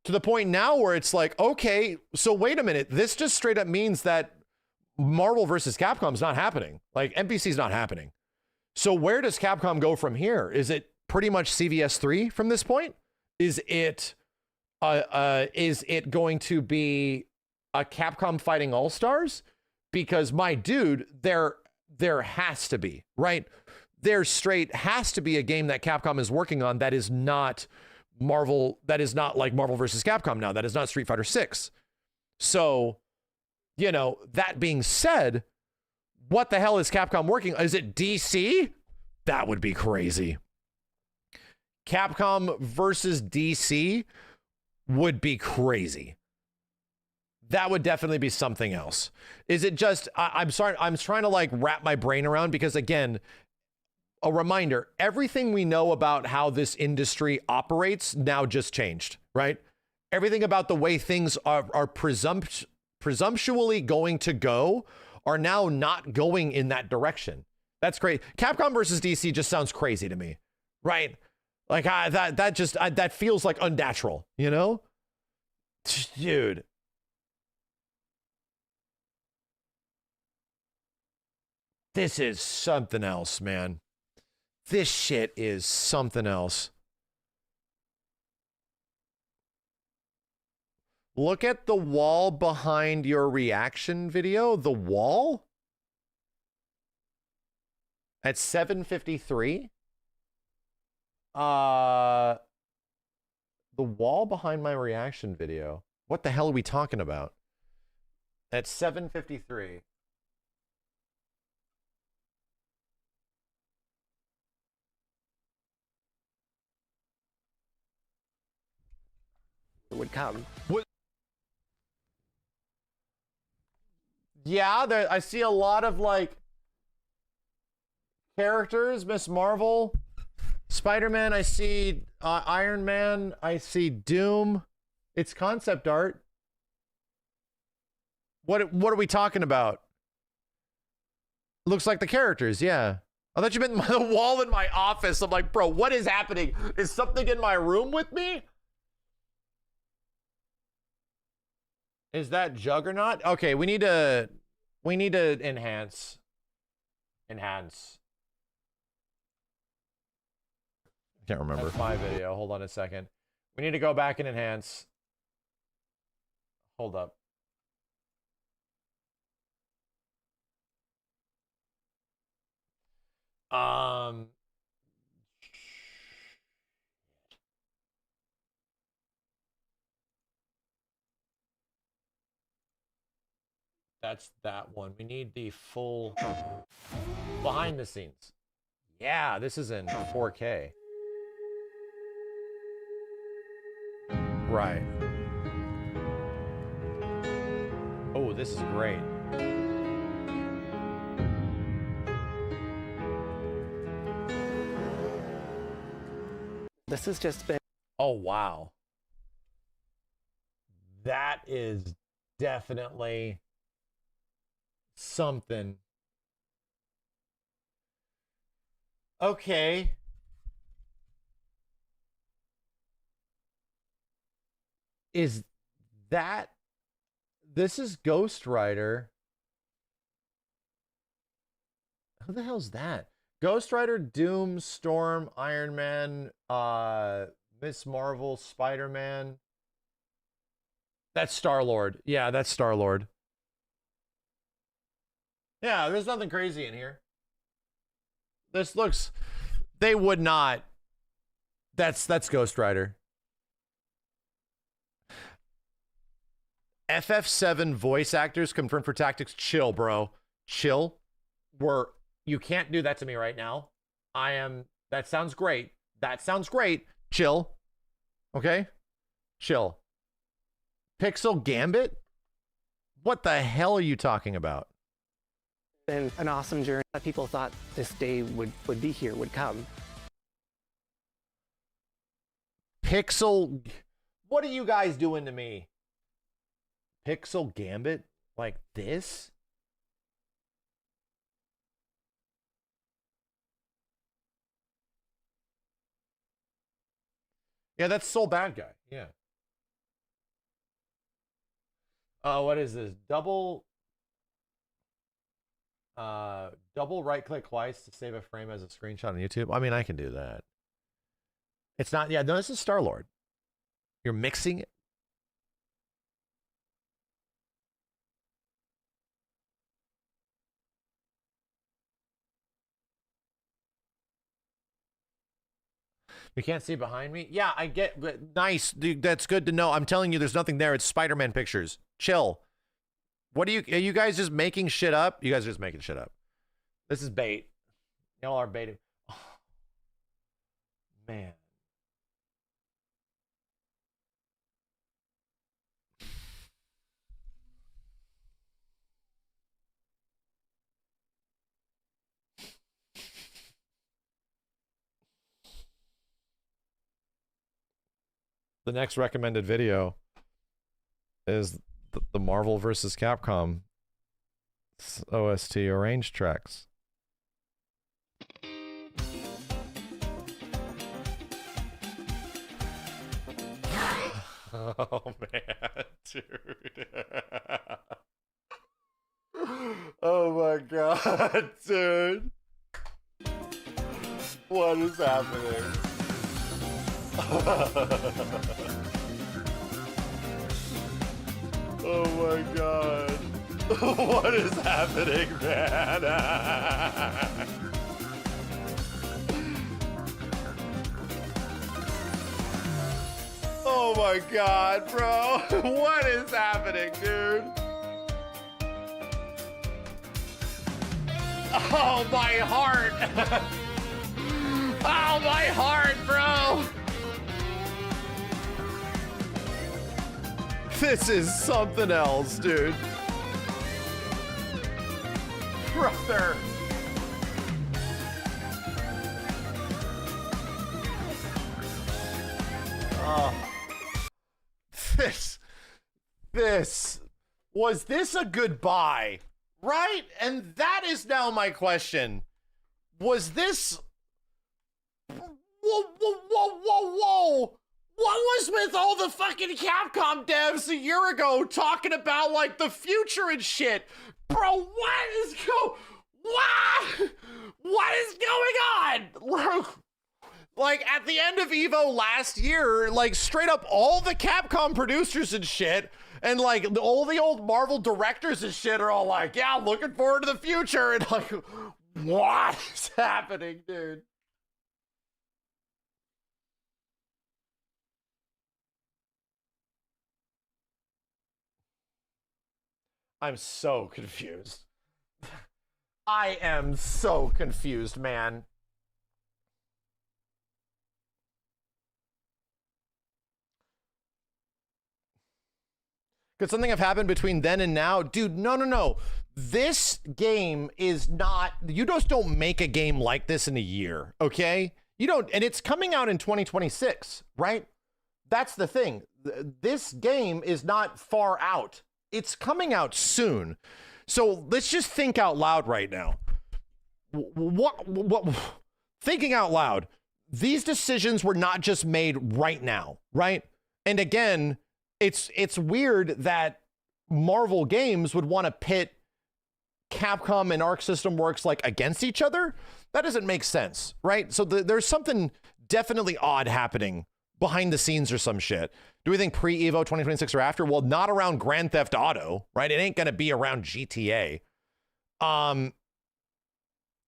to the point now where it's like, okay, so wait a minute, this just straight up means that Marvel versus Capcom's not happening. Like NPC's not happening. So where does Capcom go from here? Is it pretty much CVS 3 from this point? Is it going to be a Capcom Fighting All-Stars? Because my dude, there has to be, right? There straight has to be a game that Capcom is working on that is not Marvel, that is not like Marvel versus Capcom now, that is not Street Fighter 6. So, you know, that being said, what the hell is Capcom working on? Is it DC? That would be crazy. Capcom versus DC would be crazy. That would definitely be something else. Is it just, I'm sorry, I'm trying to like wrap my brain around because again, a reminder, everything we know about how this industry operates now just changed, right? Everything about the way things are presumptually going to go are now not going in that direction. That's great. Capcom versus DC just sounds crazy to me, right? Like that feels like unnatural, you know? Dude. This is something else, man. This shit is something else. Look at the wall behind your reaction video. The wall? At 7:53? The wall behind my reaction video. What the hell are we talking about? At 7:53. Would come. Yeah, I see a lot of like characters. Miss Marvel, Spider-Man, I see Iron Man, I see Doom. It's concept art. What are we talking about? Looks like the characters, yeah. I thought you meant the wall in my office. I'm like, bro, what is happening? Is something in my room with me? Is that Juggernaut? Okay, we need to enhance. Enhance. Can't remember. That's my video. Hold on a second. We need to go back and enhance. Hold up. That's that one. We need the full behind the scenes. Yeah, this is in 4K. Right. Oh, this is great. This has just been... Oh, wow. That is definitely something. Okay. Is that... This is Ghost Rider. Who the hell's that? Ghost Rider, Doom, Storm, Iron Man, Miss Marvel, Spider-Man. That's Star-Lord. Yeah, that's Star-Lord. Yeah, there's nothing crazy in here. This looks... They would not... That's Ghost Rider. FF7 voice actors confirmed for Tactics. Chill, bro. Chill. You can't do that to me right now. That sounds great. That sounds great. Chill. Okay? Chill. Pixel Gambit? What the hell are you talking about? Been an awesome journey. People thought this day would be here, would come. Pixel... What are you guys doing to me? Pixel Gambit? Like this? Yeah, that's Soul Bad Guy. Yeah. What is this? Double right click twice to save a frame as a screenshot on YouTube. I mean, I can do that. It's not, yeah, no, this is Star-Lord. You're mixing it. You can't see behind me? Yeah, I get, nice, dude, that's good to know. I'm telling you, there's nothing there. It's Spider-Man pictures. Chill. What are you guys just making shit up? You guys are just making shit up. This is bait. Y'all are baiting. Oh, man. The next recommended video is the Marvel vs. Capcom OST arranged tracks. Oh man, dude. Oh my god, dude. What is happening? Oh my god. What is happening, man? Oh my god, bro. What is happening, dude? Oh, my heart. Oh, my heart, bro. This is something else, dude. Brother. Was this a goodbye? Right? And that is now my question. Was this... Whoa. What was with all the fucking Capcom devs a year ago talking about, like, the future and shit? Bro, what is going on? Like, at the end of EVO last year, like, straight up all the Capcom producers and shit, and, like, all the old Marvel directors and shit are all like, yeah, looking forward to the future, and, like, what is happening, dude? I'm so confused. I am so confused, man. Could something have happened between then and now? Dude, no. This game is not... You just don't make a game like this in a year, okay? You don't... And it's coming out in 2026, right? That's the thing. This game is not far out. It's coming out soon. So let's just think out loud right now. What thinking out loud. These decisions were not just made right now, right? And again, it's weird that Marvel Games would want to pit Capcom and Arc System Works like against each other. That doesn't make sense, right? So there's something definitely odd happening behind the scenes or some shit. Do we think pre-EVO 2026 or after? Well, not around Grand Theft Auto, right? It ain't going to be around GTA.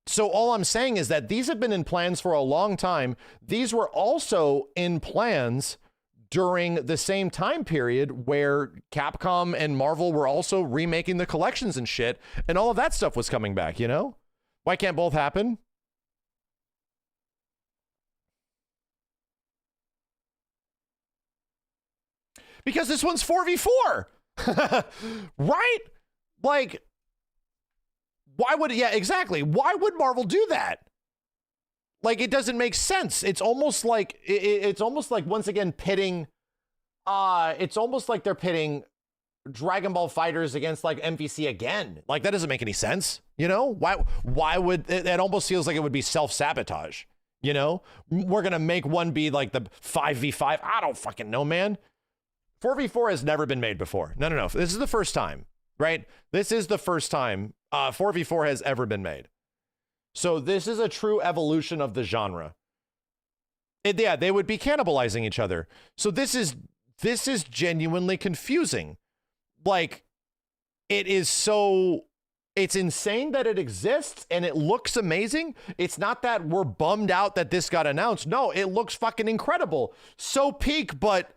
So all I'm saying is that these have been in plans for a long time. These were also in plans during the same time period where Capcom and Marvel were also remaking the collections and shit, and all of that stuff was coming back, you know? Why can't both happen? Because this one's 4v4, right? Like, why would, yeah, exactly. Why would Marvel do that? Like, it doesn't make sense. It's almost like, it's almost like, once again, pitting, it's almost like they're pitting Dragon Ball Fighters against, like, MVC again. Like, that doesn't make any sense, you know? Why would, it almost feels like it would be self-sabotage, you know? We're gonna make one be, like, the 5v5. I don't fucking know, man. 4v4 has never been made before. No. This is the first time, right? This is the first time 4v4 has ever been made. So this is a true evolution of the genre. Yeah, they would be cannibalizing each other. So this is genuinely confusing. Like, it's insane that it exists and it looks amazing. It's not that we're bummed out that this got announced. No, it looks fucking incredible. So peak, but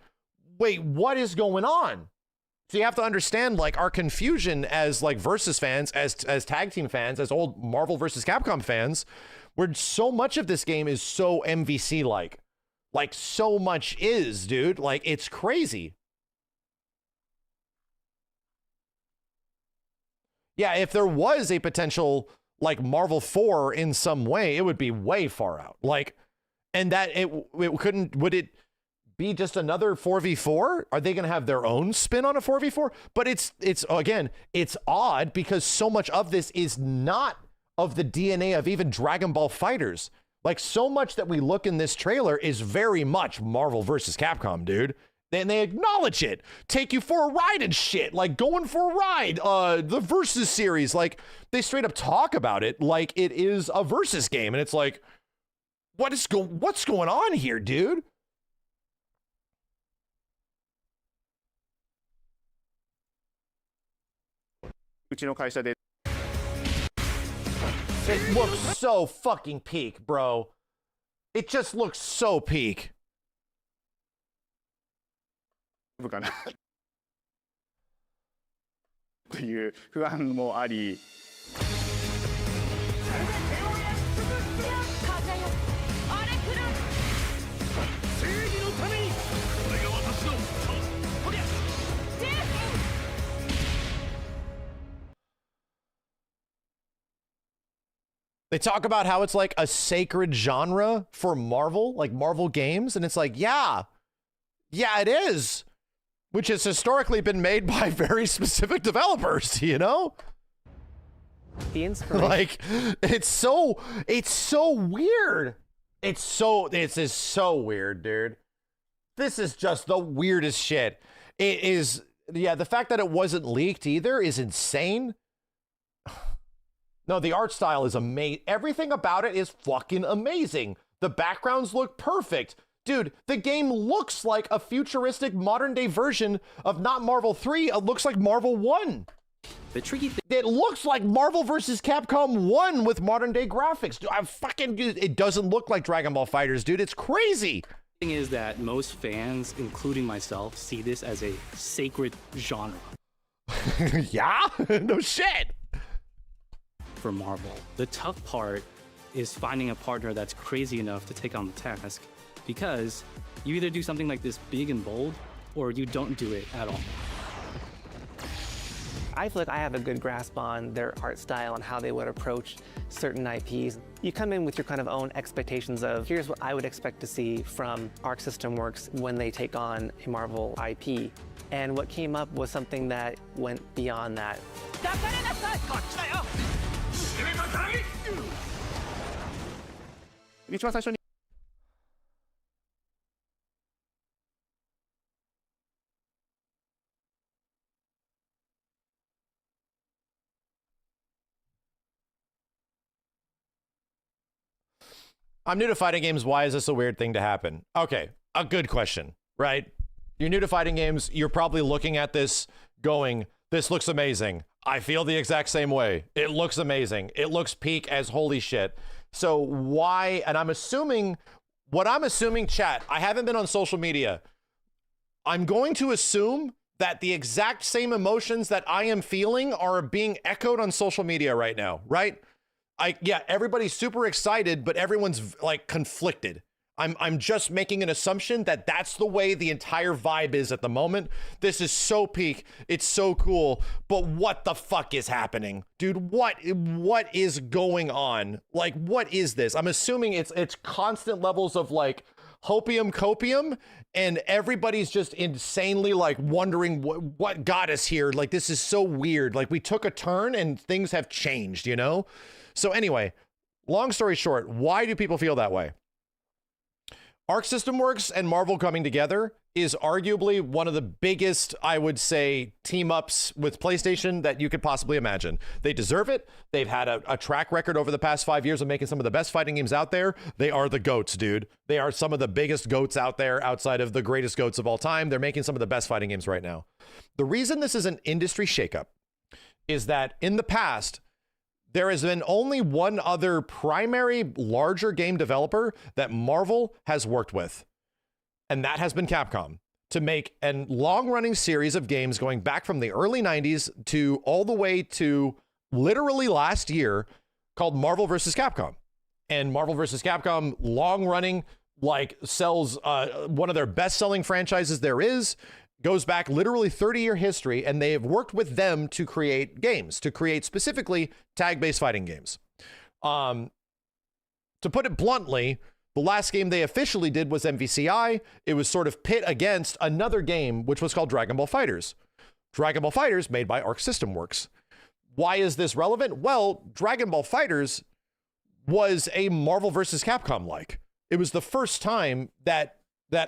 wait, what is going on? So you have to understand, like, our confusion as, like, Versus fans, as tag team fans, as old Marvel versus Capcom fans, where so much of this game is so MVC-like. Like, so much is, dude. Like, it's crazy. Yeah, if there was a potential, like, Marvel 4 in some way, it would be way far out. Like, and that it couldn't, would it be just another 4v4? Are they going to have their own spin on a 4v4? But it's again, it's odd because so much of this is not of the DNA of even Dragon Ball Fighters. Like, so much that we look in this trailer is very much Marvel versus Capcom, dude. And they acknowledge it. Take you for a ride and shit. Like, going for a ride. The Versus series. Like, they straight up talk about it like it is a Versus game. And it's like, what's going on here, dude? It looks so fucking peak, bro. It just looks so peak. They talk about how it's like a sacred genre for Marvel, like Marvel games. And it's like, yeah, Yeah, it is. Which has historically been made by very specific developers, you know? The inspiration. Like, it's so weird. This is so weird, dude. This is just the weirdest shit. It is, yeah, the fact that it wasn't leaked either is insane. No, the art style is amazing. Everything about it is fucking amazing. The backgrounds look perfect. Dude, the game looks like a futuristic modern day version of not Marvel 3. It looks like Marvel 1. The tricky thing. It looks like Marvel vs. Capcom 1 with modern day graphics. Dude, it doesn't look like Dragon Ball FighterZ, dude. It's crazy. The thing is that most fans, including myself, see this as a sacred genre. Yeah? No shit. For Marvel. The tough part is finding a partner that's crazy enough to take on the task, because you either do something like this big and bold, or you don't do it at all. I feel like I have a good grasp on their art style and how they would approach certain IPs. You come in with your kind of own expectations of, here's what I would expect to see from Arc System Works when they take on a Marvel IP. And what came up was something that went beyond that. I'm new to fighting games. Why is this a weird thing to happen? Okay, a good question, right? You're new to fighting games. You're probably looking at this going, this looks amazing. I feel the exact same way. It looks amazing. It looks peak as holy shit. So why, and I'm assuming, chat, I haven't been on social media. I'm going to assume that the exact same emotions that I am feeling are being echoed on social media right now, right? Yeah, everybody's super excited, but everyone's like conflicted. I'm just making an assumption that that's the way the entire vibe is at the moment. This is so peak. It's so cool. But what the fuck is happening? Dude, what is going on? Like, what is this? I'm assuming it's constant levels of like copium, and everybody's just insanely like wondering what got us here. Like, this is so weird. Like, we took a turn and things have changed, you know? So anyway, long story short, why do people feel that way? Arc System Works and Marvel coming together is arguably one of the biggest, I would say, team-ups with PlayStation that you could possibly imagine. They deserve it. They've had a track record over the past 5 years of making some of the best fighting games out there. They are the GOATs, dude. They are some of the biggest GOATs out there outside of the greatest GOATs of all time. They're making some of the best fighting games right now. The reason this is an industry shakeup is that in the past, there has been only one other primary larger game developer that Marvel has worked with, and that has been Capcom, to make a long-running series of games going back from the early 90s to all the way to literally last year, called Marvel vs. Capcom. And Marvel vs. Capcom, long-running, like sells one of their best-selling franchises there is, goes back literally 30-year history, and they have worked with them to create games, to create specifically tag-based fighting games. To put it bluntly, the last game they officially did was MVCI. It was sort of pit against another game, which was called Dragon Ball FighterZ. Dragon Ball FighterZ made by Arc System Works. Why is this relevant? Well, Dragon Ball FighterZ was a Marvel vs. Capcom like. It was the first time that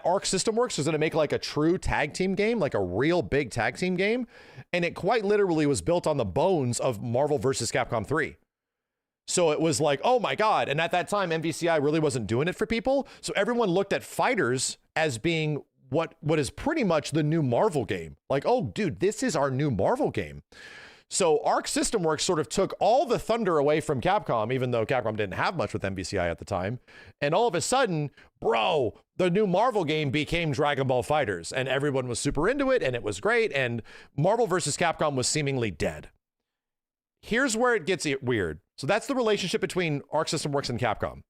Arc System Works was going to make like a true tag team game, like a real big tag team game. And it quite literally was built on the bones of Marvel vs. Capcom 3. So it was like, oh my God. And at that time, MVCI really wasn't doing it for people. So everyone looked at FighterZ as being what is pretty much the new Marvel game. Like, oh dude, this is our new Marvel game. So Arc System Works sort of took all the thunder away from Capcom, even though Capcom didn't have much with MVCI at the time. And all of a sudden, bro, the new Marvel game became Dragon Ball FighterZ, and everyone was super into it, and it was great, and Marvel vs. Capcom was seemingly dead. Here's where it gets weird. So that's the relationship between Arc System Works and Capcom.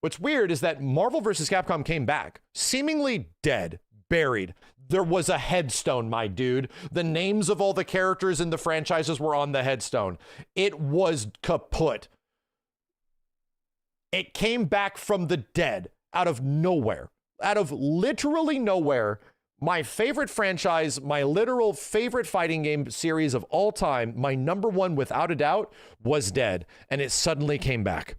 What's weird is that Marvel vs. Capcom came back, seemingly dead, buried. There was a headstone, my dude. The names of all the characters in the franchises were on the headstone. It was kaput. It came back from the dead, out of nowhere, out of literally nowhere, My favorite franchise, my literal favorite fighting game series of all time, my number one without a doubt, was dead. And it suddenly came back.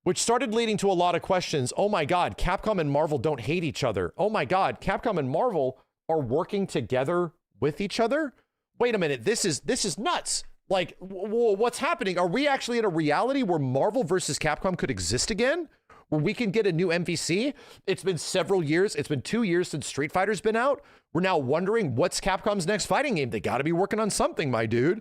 Which started leading to a lot of questions. Oh my God, Capcom and Marvel don't hate each other. Oh my God, Capcom and Marvel are working together with each other? Wait a minute, this is nuts. Like, what's happening? Are we actually in a reality where Marvel versus Capcom could exist again? Where we can get a new MVC? It's been several years. It's been 2 years since Street Fighter's been out. We're now wondering what's Capcom's next fighting game. They got to be working on something, my dude.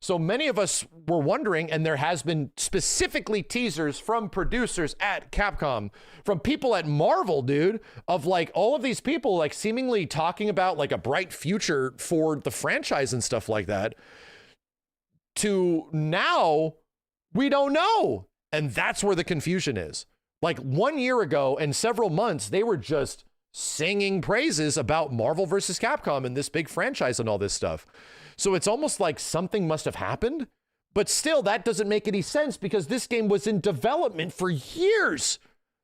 So many of us were wondering, and there has been specifically teasers from producers at Capcom, from people at Marvel, dude, of like all of these people like seemingly talking about like a bright future for the franchise and stuff like that, to now we don't know. And that's where the confusion is. Like 1 year ago and several months, they were just singing praises about Marvel versus Capcom and this big franchise and all this stuff. So it's almost like something must have happened, but still that doesn't make any sense because this game was in development for years.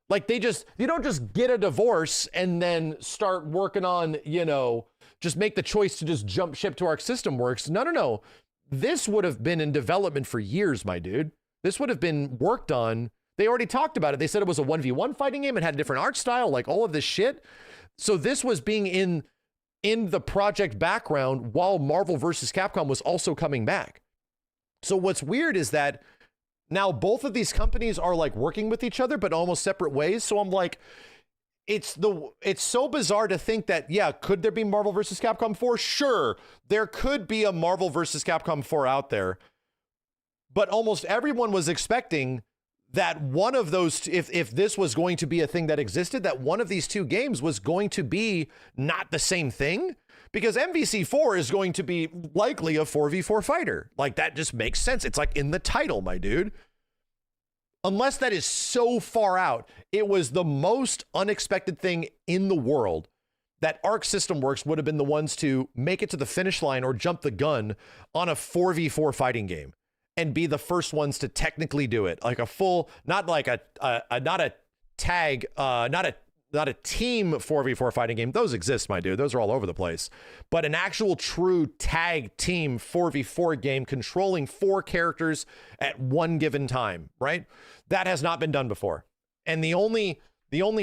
Like you don't just get a divorce and then start working on, just make the choice to just jump ship to Arc System Works. No. This would have been in development for years, my dude. This would have been worked on. They already talked about it. They said it was a 1v1 fighting game. It had a different art style, like all of this shit. So this was being in the project background while Marvel versus Capcom was also coming back. So what's weird is that now both of these companies are like working with each other, but almost separate ways. So I'm like, it's so bizarre to think that, yeah, could there be Marvel versus Capcom 4? Sure, there could be a Marvel versus Capcom 4 out there, but almost everyone was expecting that one of those, if this was going to be a thing that existed, that one of these two games was going to be not the same thing, because MVC4 is going to be likely a 4v4 fighter. Like, that just makes sense. It's like in the title, my dude. Unless that is so far out, it was the most unexpected thing in the world that Arc System Works would have been the ones to make it to the finish line or jump the gun on a 4v4 fighting game and be the first ones to technically do it. Like a full, not like not a team 4v4 fighting game. Those exist, my dude. Those are all over the place. But an actual true tag team 4v4 game controlling 4 characters at one given time, right? That has not been done before. And the only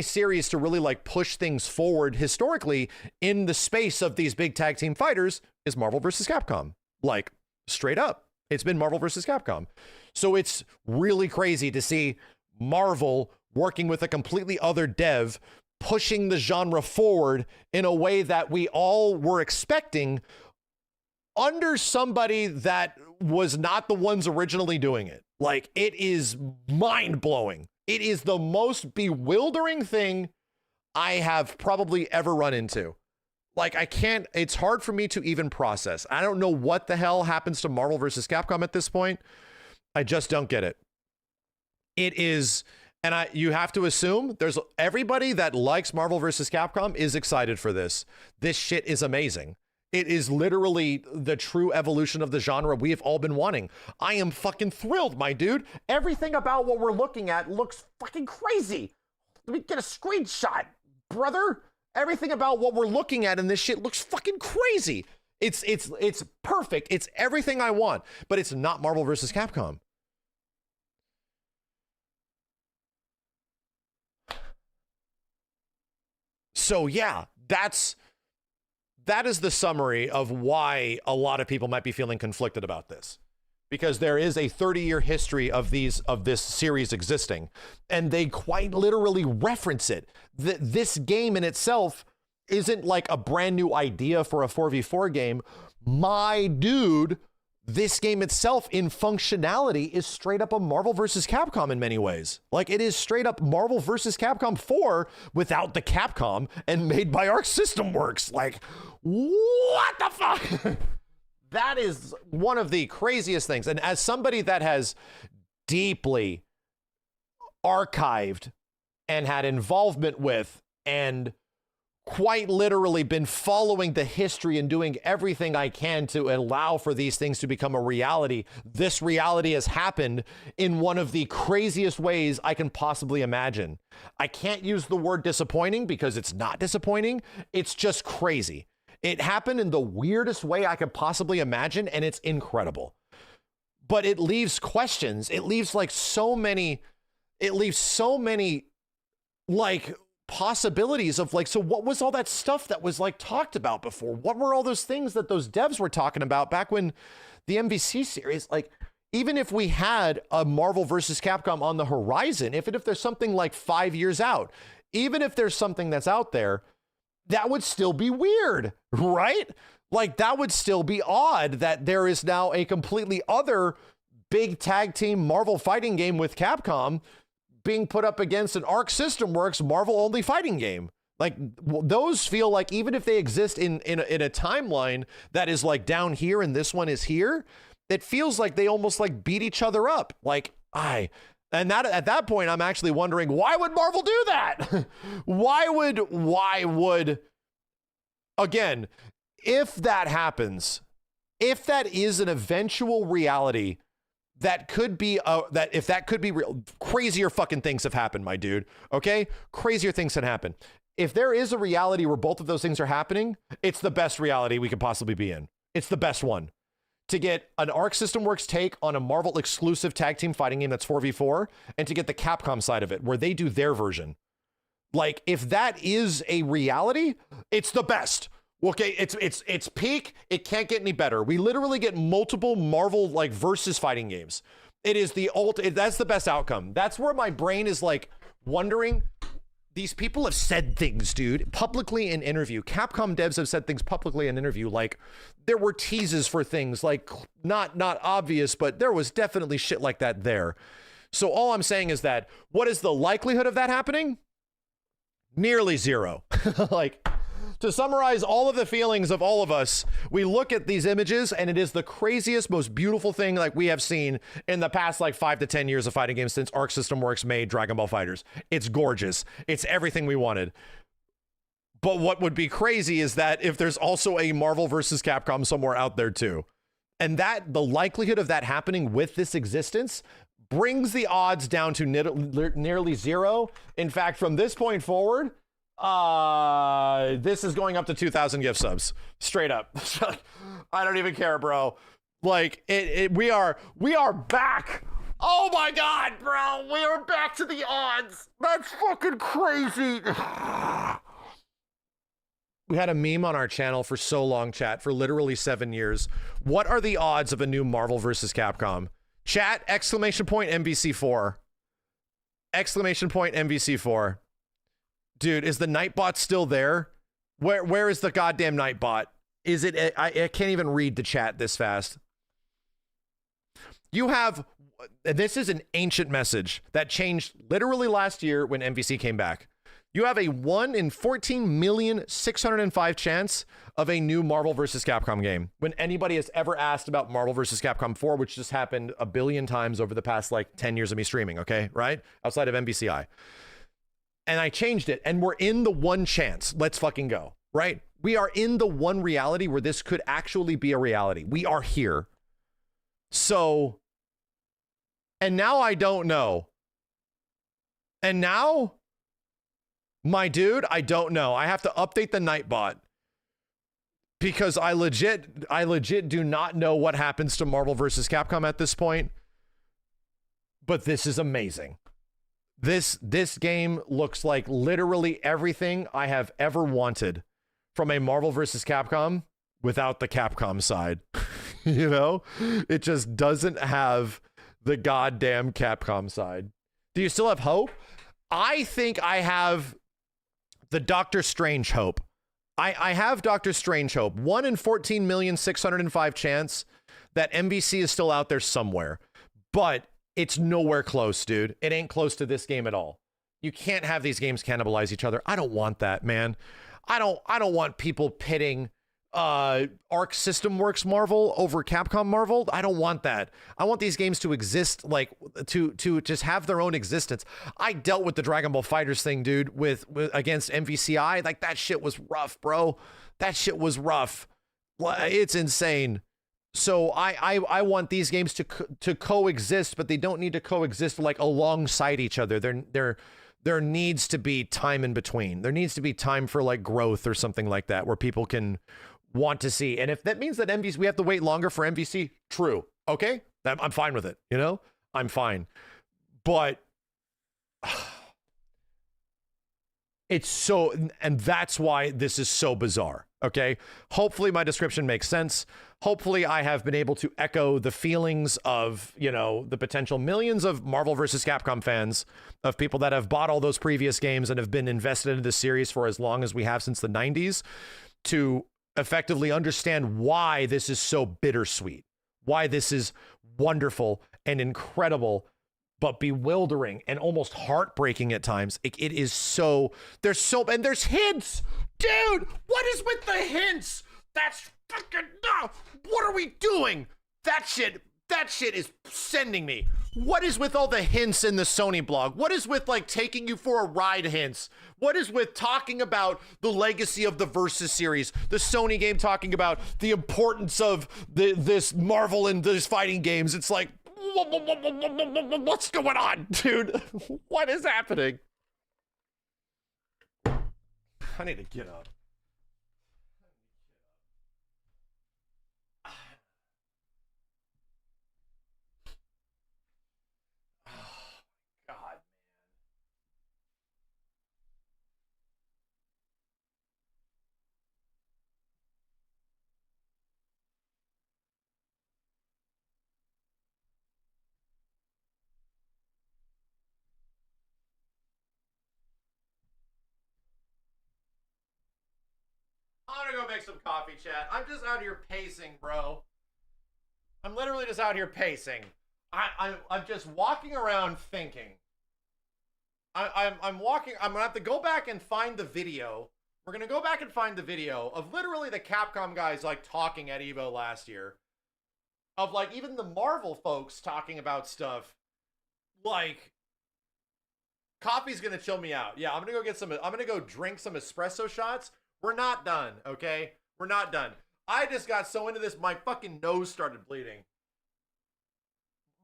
series to really like push things forward historically in the space of these big tag team fighters is Marvel versus Capcom. Like, straight up, it's been Marvel versus Capcom. So it's really crazy to see Marvel working with a completely other dev, pushing the genre forward in a way that we all were expecting under somebody that was not the ones originally doing it. Like, it is mind-blowing. It is the most bewildering thing I have probably ever run into. Like, it's hard for me to even process. I don't know what the hell happens to Marvel versus Capcom at this point. I just don't get it. It is, and you have to assume there's everybody that likes Marvel versus Capcom is excited for this. This shit is amazing. It is literally the true evolution of the genre we have all been wanting. I am fucking thrilled, my dude. Everything about what we're looking at looks fucking crazy. Let me get a screenshot, brother. Everything about what we're looking at in this shit looks fucking crazy. It's perfect. It's everything I want, but it's not Marvel versus Capcom. So yeah, that is the summary of why a lot of people might be feeling conflicted about this, because there is a 30-year history of this series existing, and they quite literally reference it. This game in itself isn't like a brand new idea for a 4v4 game. My dude, this game itself in functionality is straight up a Marvel versus Capcom in many ways. Like, it is straight up Marvel versus Capcom 4 without the Capcom and made by Arc System Works. Like, what the fuck? That is one of the craziest things. And as somebody that has deeply archived and had involvement with and quite literally been following the history and doing everything I can to allow for these things to become a reality. This reality has happened in one of the craziest ways I can possibly imagine. I can't use the word disappointing because it's not disappointing. It's just crazy. It happened in the weirdest way I could possibly imagine, and it's incredible. But it leaves questions. It leaves like so many like possibilities of like, so what was all that stuff that was like talked about before? What were all those things that those devs were talking about back when the MVC series, like, even if we had a Marvel versus Capcom on the horizon, if there's something like 5 years out, even if there's something that's out there, that would still be weird, right? Like, that would still be odd that there is now a completely other big tag team Marvel fighting game with Capcom being put up against an Arc System Works Marvel only fighting game. Like, those feel like, even if they exist in a timeline that is like down here and this one is here, it feels like they almost like beat each other up. Like, and that at that point, I'm actually wondering, why would Marvel do that? Why would, again, if that happens, if that is an eventual reality, that could be if that could be real, crazier fucking things have happened, my dude. Okay, crazier things can happen. If there is a reality where both of those things are happening, it's the best reality we could possibly be in. It's the best one. To get an Arc System Works take on a Marvel exclusive tag team fighting game that's 4v4, and to get the Capcom side of it where they do their version. Like, if that is a reality, it's the best. Okay, it's peak. It can't get any better. We literally get multiple Marvel like versus fighting games. It is the that's the best outcome. That's where my brain is like wondering. These people have said things, dude, publicly in interview. Capcom devs have said things publicly in interview. Like, there were teases for things like not obvious, but there was definitely shit like that there. So all I'm saying is that, what is the likelihood of that happening? Nearly zero. Like, to summarize all of the feelings of all of us, we look at these images and it is the craziest, most beautiful thing like we have seen in the past like 5 to 10 years of fighting games since Arc System Works made Dragon Ball FighterZ. It's gorgeous. It's everything we wanted. But what would be crazy is that if there's also a Marvel versus Capcom somewhere out there too, and that the likelihood of that happening with this existence brings the odds down to nearly zero. In fact, from this point forward, this is going up to 2,000 gift subs, straight up. I don't even care, bro. Like, we are back. Oh my God, bro, we are back to the odds. That's fucking crazy. We had a meme on our channel for so long, chat, for literally 7 years. What are the odds of a new Marvel versus Capcom? Chat, exclamation point MVC4. Exclamation point MVC4. Dude, is the Nightbot still there? Where is the goddamn Nightbot? Is it? I can't even read the chat this fast. You have, this is an ancient message that changed literally last year when MVC came back. You have a 1 in 14,605,000 chance of a new Marvel vs. Capcom game. When anybody has ever asked about Marvel vs. Capcom 4, which just happened a billion times over the past like 10 years of me streaming, okay, right? Outside of MVCI. And I changed it, and we're in the one chance. Let's fucking go, right? We are in the one reality where this could actually be a reality. We are here. So, and now I don't know. And now, my dude, I don't know. I have to update the Nightbot because I legit do not know what happens to Marvel vs. Capcom at this point. But this is amazing. This game looks like literally everything I have ever wanted from a Marvel vs. Capcom without the Capcom side. You know, it just doesn't have the goddamn Capcom side. Do you still have hope? I think I have the Doctor Strange hope. I have Doctor Strange hope. 1 in 14,605,000 chance that MVC is still out there somewhere. But it's nowhere close, dude. It ain't close to this game at all. You can't have these games cannibalize each other. I don't want that, man. I don't want people pitting Arc System Works Marvel over Capcom Marvel. I don't want that. I want these games to exist, like to just have their own existence. I dealt with the Dragon Ball FighterZ thing, dude, with against MVCI. Like, that shit was rough, bro. That shit was rough. It's insane. So I want these games to coexist, but they don't need to coexist like alongside each other. There needs to be time in between. There needs to be time for like growth or something like that, where people can want to see. And if that means that MVC, we have to wait longer for MVC, true. Okay, I'm fine with it. You know, I'm fine. But it's so, and that's why this is so bizarre. Okay, hopefully my description makes sense. Hopefully I have been able to echo the feelings of, you know, the potential millions of Marvel vs. Capcom fans, of people that have bought all those previous games and have been invested in this series for as long as we have, since the 90s, to effectively understand why this is so bittersweet, why this is wonderful and incredible, but bewildering and almost heartbreaking at times. It is so, and there's hints. Dude, what is with the hints? That's fucking, what are we doing? That shit is sending me. What is with all the hints in the Sony blog? What is with like taking you for a ride hints? What is with talking about the legacy of the Versus series, the Sony game, talking about the importance of this Marvel and these fighting games? It's like, what's going on, dude? What is happening? I need to get up. I'm gonna go make some coffee, chat. I'm just out here pacing, bro. I'm literally just out here pacing. I'm just walking around thinking. I'm walking. I'm gonna have to go back and find the video. We're gonna go back and find the video of literally the Capcom guys like talking at EVO last year. Of like even the Marvel folks talking about stuff. Like, coffee's gonna chill me out. Yeah, I'm gonna go get some. I'm gonna go drink some espresso shots. We're not done, okay? We're not done. I just got so into this, my fucking nose started bleeding.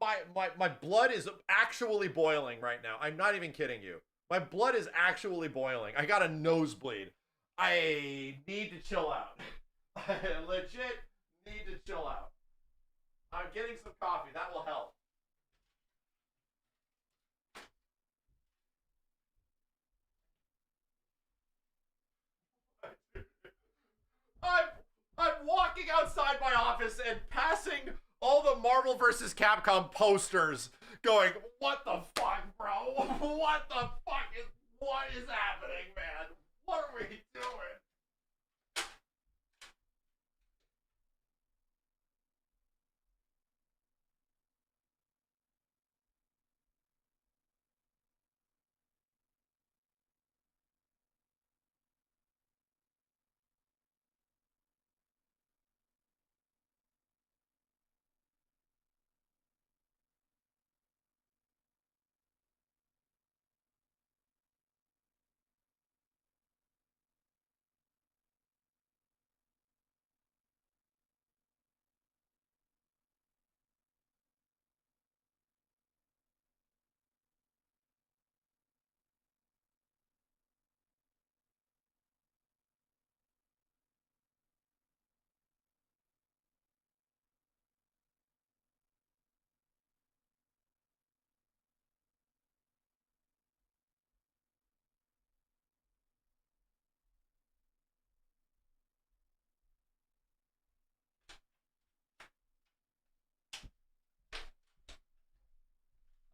My blood is actually boiling right now. I'm not even kidding you. My blood is actually boiling. I got a nosebleed. I need to chill out. I legit need to chill out. I'm getting some coffee. That will help. I'm walking outside my office and passing all the Marvel vs. Capcom posters, going, what the fuck, bro? What is happening, man? What are we doing?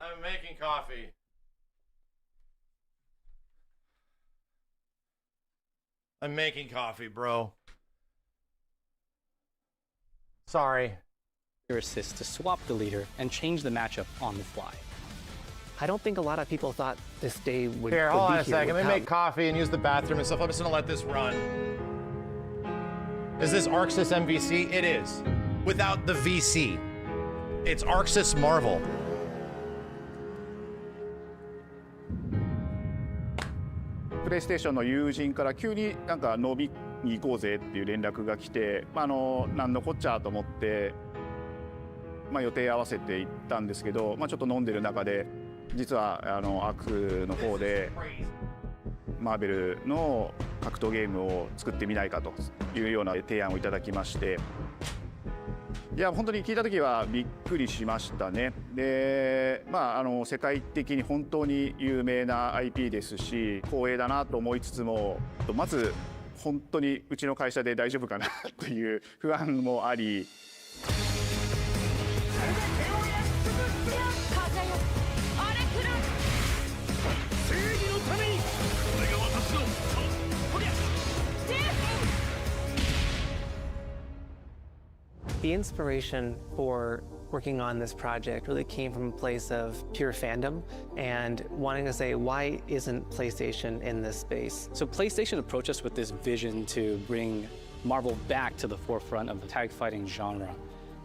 I'm making coffee. I'm making coffee, bro. Sorry. Your assist to swap the leader and change the matchup on the fly. I don't think a lot of people thought this day would Here, hold on a second. Let me without- make coffee and use the bathroom and stuff. I'm just gonna let this run. Is this ArcSys MVC? It is. Without the VC. It's ArcSys Marvel.プレイステーションの友人から急になんか飲みに行こうぜっていう連絡が来て、なんのこっちゃと思って、予定合わせて行ったんですけど、ちょっと飲んでる中で実はアクの方でマーベルの格闘ゲームを作ってみないかというような提案をいただきまして、いや本当に聞いた時はびっくりしましたね。で、世界的に本当に有名な IP ですし光栄だなと思いつつも、まず本当にうちの会社で大丈夫かなという不安もあり。The inspiration for working on this project really came from a place of pure fandom and wanting to say, why isn't PlayStation in this space? So PlayStation approached us with this vision to bring Marvel back to the forefront of the tag fighting genre.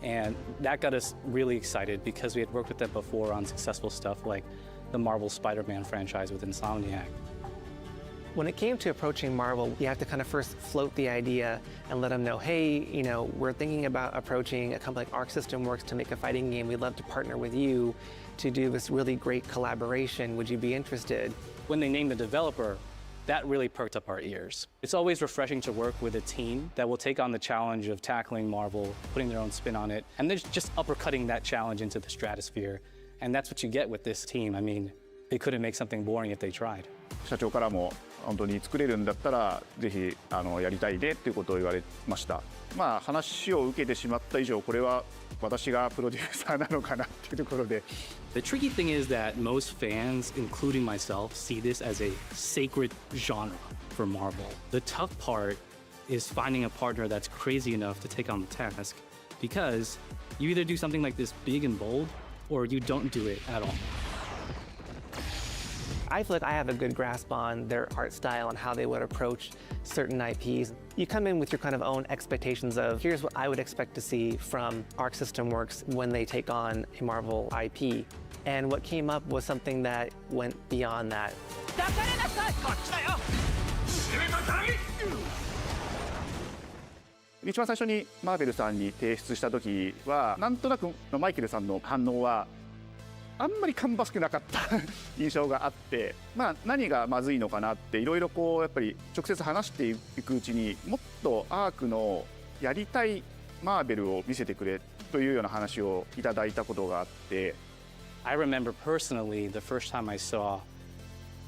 And that got us really excited because we had worked with them before on successful stuff like the Marvel Spider-Man franchise with Insomniac. When it came to approaching Marvel, you have to kind of first float the idea and let them know, hey, we're thinking about approaching a company like Arc System Works to make a fighting game. We'd love to partner with you to do this really great collaboration. Would you be interested? When they named the developer, that really perked up our ears. It's always refreshing to work with a team that will take on the challenge of tackling Marvel, putting their own spin on it, and they're just uppercutting that challenge into the stratosphere. And that's what you get with this team. I mean, they couldn't make something boring if they tried. 社長からも本当に作れるんだったらぜひやりたいねっていうことを言われました。話を受けてしまった以上これは私がプロデューサーなのかなっていうところで。The tricky thing is that most fans, including myself, see this as a sacred genre for Marvel. The tough part is finding a partner that's crazy enough to take on the task, because you either do something like this big and bold or you don't do it at all. I feel like I have a good grasp on their art style and how they would approach certain IPs. You come in with your kind of own expectations of, here's what I would expect to see from Arc System Works when they take on a Marvel IP. And what came up was something that went beyond that. 一番最初にマーベルさんに提出した時はなんとなくマイケルさんの反応はあんまり芳しくなかった印象があって、何がまずいのかなっていろいろやっぱり直接話していくうちにもっとアークのやりたいマーベルを見せてくれというような話をいただいたことがあって。I remember personally the first time I saw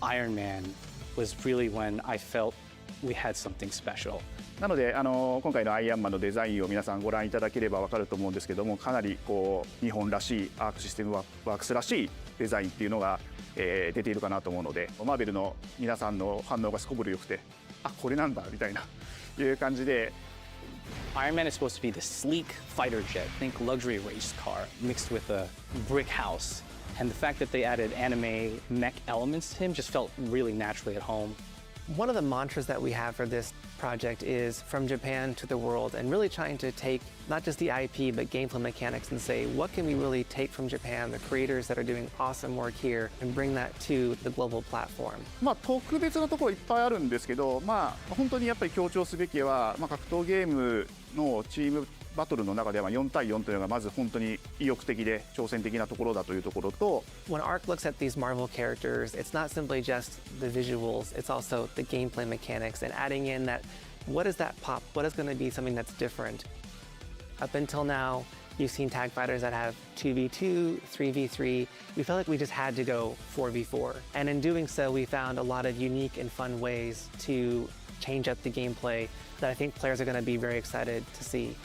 Iron Man was really when I felt we had something special. なので今回のアイアンマンのデザインを皆さんご覧いただければ分かると思うんですけども、かなり日本らしいアークシステムワークスらしいデザインっていうのが、出ているかなと思うので、マーベルの皆さんの反応がすこぶる良くて、これなんだみたいないう感じで。Iron Man is supposed to be the sleek fighter jet, think luxury race car mixed with a brick house. And the fact that they added anime mech elements to him just felt really naturally at home. One of the mantras that we have for this project is from Japan to the world, and really trying to take not just the IP but gameplay mechanics and say, what can we really take from Japan, the creators that are doing awesome work here, and bring that to the global platform. 特別なところいっぱいあるんですけど、本当にやっぱり強調すべきは、格闘ゲームのチームバトルの中では4対4というのがまず本当に意欲的で挑戦的なところだというところと。When Arc looks at these Marvel characters, it's not simply just the visuals, it's also the gameplay mechanics and adding in that, what is that pop? What is going to be something that's different? Up until now, you've seen tag fighters that have 2v2, 3v3. We felt like we just had to go 4v4. And in doing so, we found a lot of unique and fun ways to change up the gameplay that I think players are going to be very excited to see.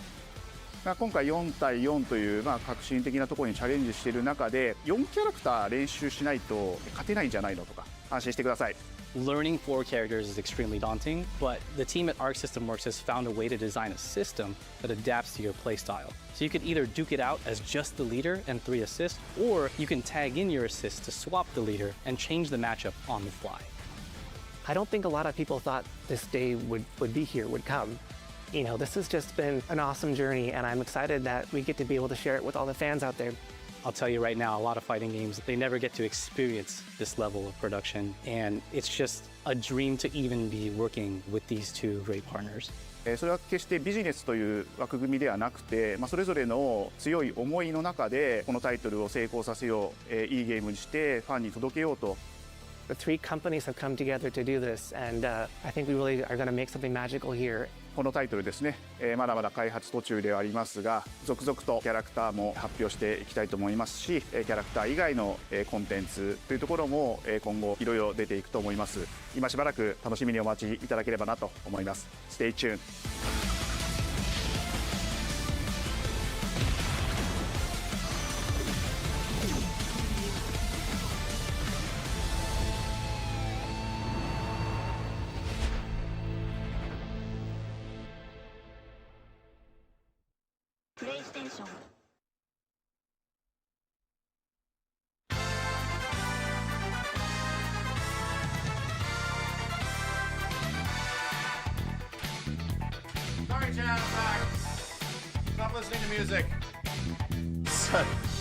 今回4対4という革新的なところにチャレンジしている中で4キャラクター練習しないと勝てないんじゃないのとか安心してください。Learning 4 characters is extremely daunting, but the team at Arc System Works has found a way to design a system that adapts to your playstyle. So you could either duke it out as just the leader and 3 assists, or you can tag in your assists to swap the leader and change the matchup on the fly. I don't think a lot of people thought this day would be here, would come. You know, this has just been an awesome journey, and I'm excited that we get to be able to share it with all the fans out there. I'll tell you right now, a lot of fighting games, they never get to experience this level of production, and it's just a dream to even be working with these two great partners. それは決してビジネスという枠組みではなくて、それぞれの強い思いの中でこのタイトルを成功させよう、いいゲームにしてファンに届けようと。The three companies have come together to do this, and I think we really are going to make something magical here. このタイトルですね、まだまだ開発途中ではありますが、続々とキャラクターも発表していきたいと思いますし、キャラクター以外のコンテンツというところも今後いろいろ出ていくと思います。今しばらく楽しみにお待ちいただければなと思います。Stay tuned. PlayStation. Sorry, chat, I'm back. Stop listening to music.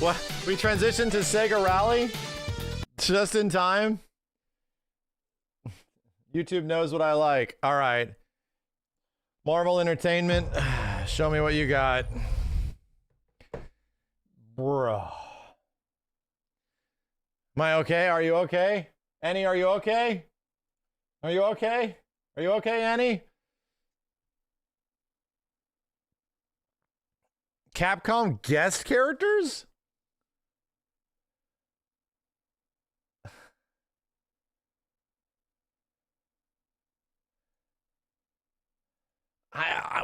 What? We transitioned to Sega Rally? Just in time? YouTube knows what I like. All right. Marvel Entertainment, show me what you got. Bro. Am I okay? Are you okay? Annie, are you okay? Are you okay? Are you okay, Annie? Capcom guest characters?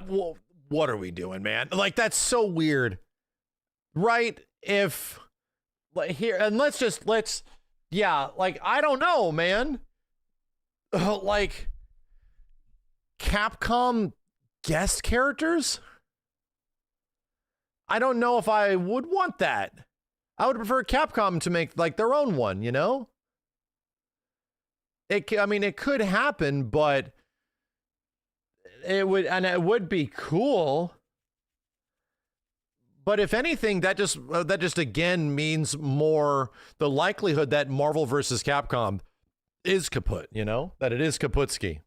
Well, what are we doing, man? Like, that's so weird. Right? If like here, and yeah, like, I don't know, man. Like, Capcom guest characters? I don't know if I would want that. I would prefer Capcom to make like their own one, you know? I mean, it could happen, but it would be cool. But if anything, that just again means more the likelihood that Marvel versus Capcom is kaput, you know? That it is kaputski.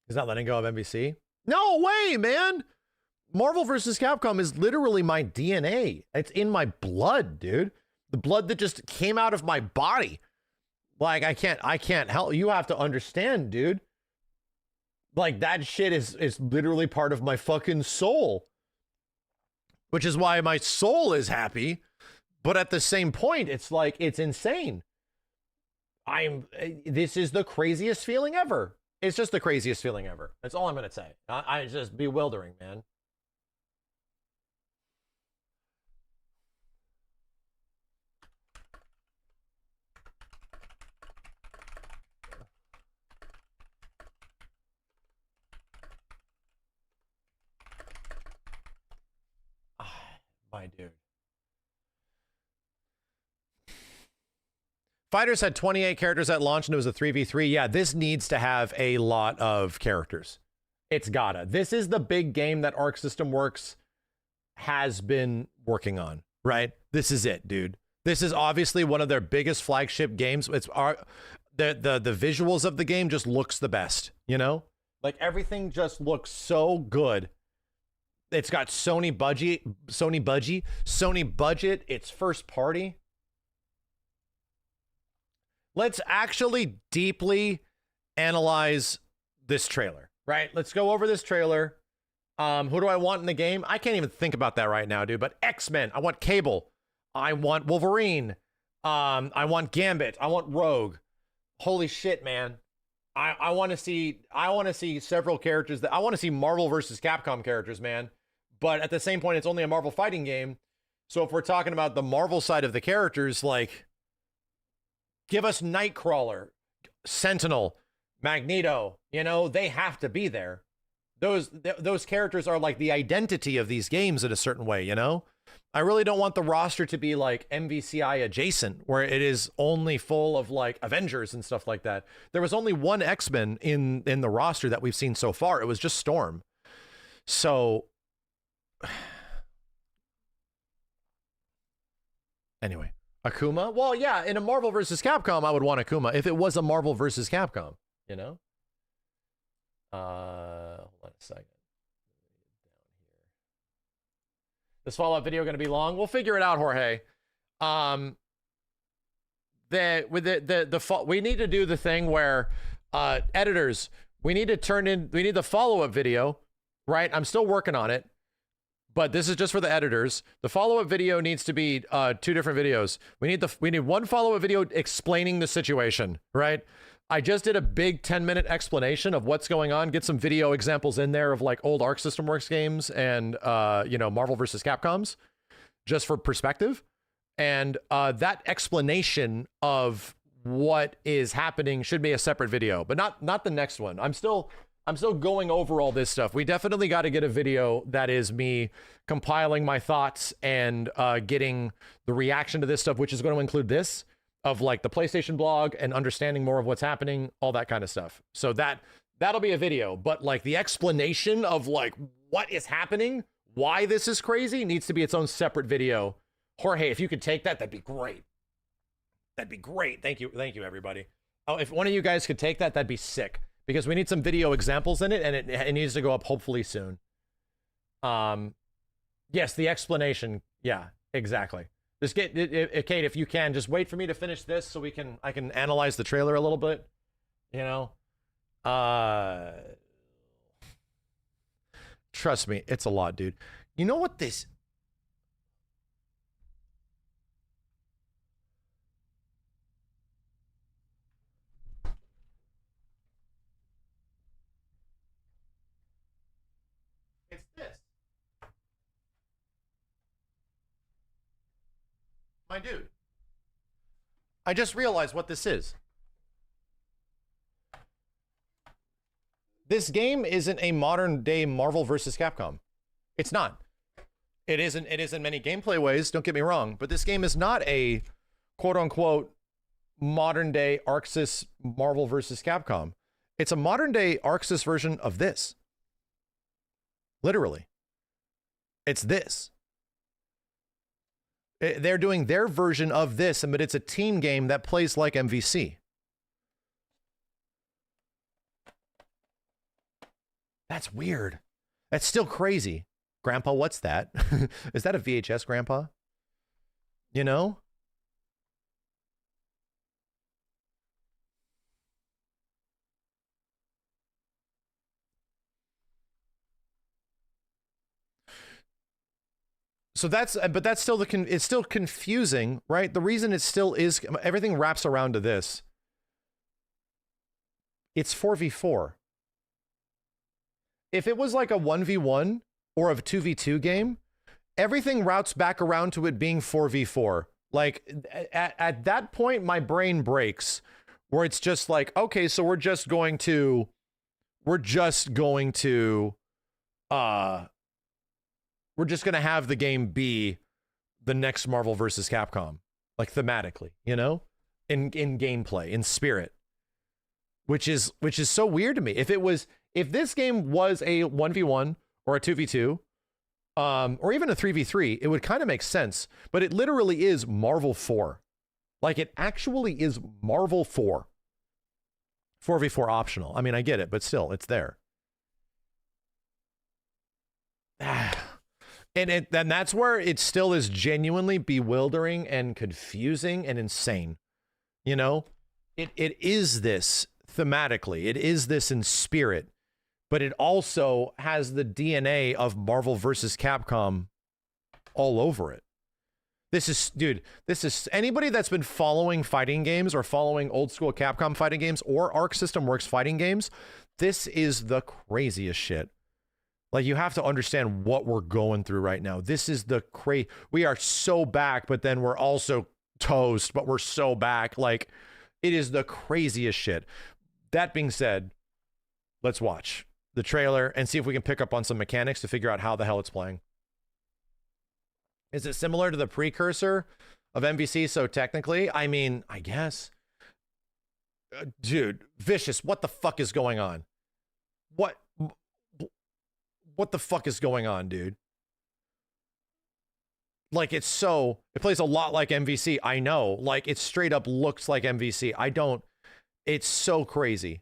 He's not letting go of NBC? No way, man! Marvel vs. Capcom is literally my DNA. It's in my blood, dude. The blood that just came out of my body. Like, I can't help. You have to understand, dude. Like, that shit is literally part of my fucking soul. Which is why my soul is happy. But at the same point, it's like, it's insane. This is the craziest feeling ever. It's just the craziest feeling ever. That's all I'm going to say. It's just bewildering, man. My dude. Fighters had 28 characters at launch and it was a 3v3. Yeah, this needs to have a lot of characters. It's gotta. This is the big game that Arc System Works has been working on, right? This is it, dude. This is obviously one of their biggest flagship games. It's the visuals of the game just looks the best, you know? Like, everything just looks so good. It's got Sony budget, it's first party. Let's actually deeply analyze this trailer, right? Let's go over this trailer. Who do I want in the game? I can't even think about that right now, dude, but X-Men, I want Cable. I want Wolverine. I want Gambit. I want Rogue. Holy shit, man. I want to see several characters I want to see Marvel versus Capcom characters, man. But at the same point, it's only a Marvel fighting game. So if we're talking about the Marvel side of the characters, like, give us Nightcrawler, Sentinel, Magneto, you know, they have to be there. Those characters are like the identity of these games in a certain way, you know? I really don't want the roster to be like MVCI adjacent, where it is only full of like Avengers and stuff like that. There was only one X-Men in the roster that we've seen so far. It was just Storm. So anyway, Akuma. Well, yeah, in a Marvel versus Capcom, I would want Akuma if it was a Marvel versus Capcom, you know? Hold on a second. This follow-up video going to be long. We'll figure it out, Jorge. We need to do the thing where editors, we need the follow-up video, right? I'm still working on it, but this is just for the editors. The follow-up video needs to be 2 different videos. We need one follow-up video explaining the situation, right? I just did a big 10-minute explanation of what's going on. Get some video examples in there of like old Arc System Works games and Marvel versus Capcoms, just for perspective. And that explanation of what is happening should be a separate video, but not the next one. I'm still going over all this stuff. We definitely got to get a video that is me compiling my thoughts and getting the reaction to this stuff, which is going to include this, of like the PlayStation blog and understanding more of what's happening, all that kind of stuff. So that'll be a video, but like the explanation of like what is happening, why this is crazy, needs to be its own separate video. Jorge, if you could take that, that'd be great. That'd be great. Thank you, everybody. Oh, if one of you guys could take that, that'd be sick, because we need some video examples in it, and it needs to go up hopefully soon. Yes, the explanation. Yeah, exactly. Just get Kate, if you can, just wait for me to finish this so I can analyze the trailer a little bit. You know, trust me, it's a lot, dude. You know what this? It's this. My dude, I just realized what this is. This game isn't a modern day Marvel versus Capcom. It's not. It isn't in many gameplay ways, don't get me wrong, but this game is not a quote unquote modern day Arxis Marvel versus Capcom. It's a modern day Arxis version of this. Literally. It's this. They're doing their version of this, but it's a team game that plays like MVC. That's weird. That's still crazy. Grandpa, what's that? Is that a VHS, Grandpa? You know? So that's still it's still confusing, right? The reason it still is, everything wraps around to this. It's 4v4. If it was like a 1v1 or a 2v2 game, everything routes back around to it being 4v4. Like at that point, my brain breaks, where it's just like, okay, so we're just going to have the game be the next Marvel versus Capcom, like thematically, you know, in gameplay, in spirit, which is so weird to me. If this game was a 1v1 or a 2v2, or even a 3v3, it would kind of make sense, but it literally is Marvel 4. Like, it actually is Marvel 4. 4v4 optional. I mean, I get it, but still, it's there. And that's where it still is genuinely bewildering and confusing and insane. You know, it is this thematically, it is this in spirit, but it also has the DNA of Marvel versus Capcom all over it. This is anybody that's been following fighting games or following old school Capcom fighting games or Arc System Works fighting games. This is the craziest shit. Like, you have to understand what we're going through right now. This is the we are so back, but then we're also toast, but we're so back. Like, it is the craziest shit. That being said, let's watch the trailer and see if we can pick up on some mechanics to figure out how the hell it's playing. Is it similar to the precursor of MVC? So technically, I mean, I guess. Dude, Vicious, what the fuck is going on? What the fuck is going on, dude? Like, it plays a lot like MVC. I know. Like, it straight up looks like MVC. It's so crazy.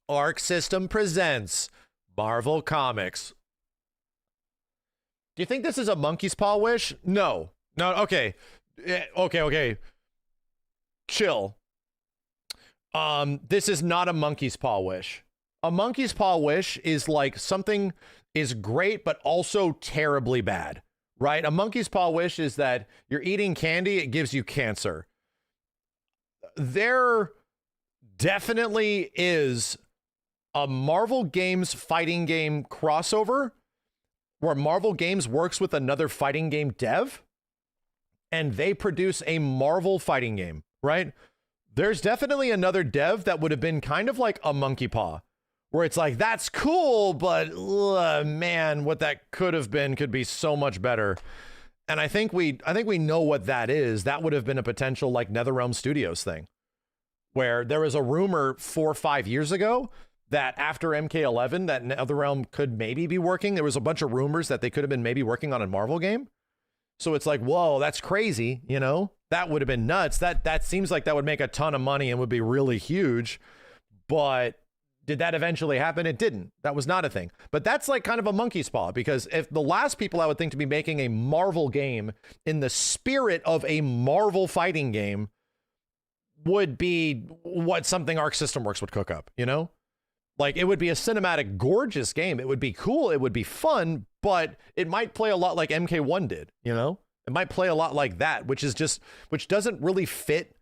Arc System presents Marvel Comics. Do you think this is a monkey's paw wish? No. Okay. Okay. Chill. This is not a monkey's paw wish. A monkey's paw wish is like something is great, but also terribly bad, right? A monkey's paw wish is that you're eating candy, it gives you cancer. There definitely is a Marvel Games fighting game crossover where Marvel Games works with another fighting game dev and they produce a Marvel fighting game, right? There's definitely another dev that would have been kind of like a monkey paw, where it's like, that's cool, but man, what that could have been could be so much better. And I think we know what that is. That would have been a potential like NetherRealm Studios thing, where there was a rumor 4 or 5 years ago that after MK11, that NetherRealm could maybe be working. There was a bunch of rumors that they could have been maybe working on a Marvel game. So it's like, whoa, that's crazy, you know? That would have been nuts. That seems like that would make a ton of money and would be really huge. But did that eventually happen? It didn't. That was not a thing. But that's like kind of a monkey's paw, because if the last people I would think to be making a Marvel game in the spirit of a Marvel fighting game would be what something Arc System Works would cook up, you know? Like, it would be a cinematic, gorgeous game. It would be cool. It would be fun, but it might play a lot like MK1 did, you know? It might play a lot like that, which doesn't really fit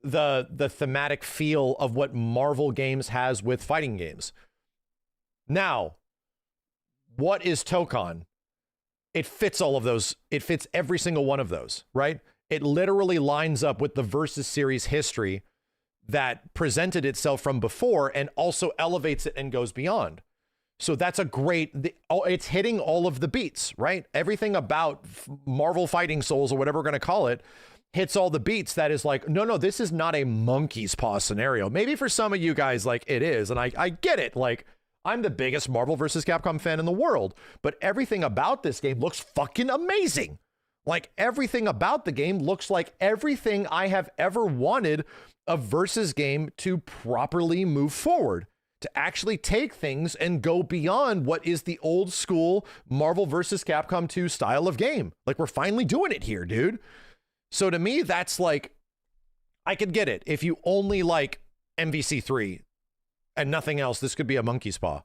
the thematic feel of what Marvel Games has with fighting games. Now, what is Tokon? It fits all of those. It fits every single one of those, right? It literally lines up with the Versus series history that presented itself from before and also elevates it and goes beyond. So that's a great, it's hitting all of the beats, right? Everything about Marvel Fighting Souls, or whatever we're going to call it, hits all the beats. That is like, no, this is not a monkey's paw scenario. Maybe for some of you guys, like, it is. And I get it. Like, I'm the biggest Marvel vs. Capcom fan in the world, but everything about this game looks fucking amazing. Like, everything about the game looks like everything I have ever wanted a versus game to properly move forward, to actually take things and go beyond what is the old school Marvel vs. Capcom 2 style of game. Like, we're finally doing it here, dude. So to me, that's like, I could get it. If you only like MVC3 and nothing else, this could be a monkey's paw.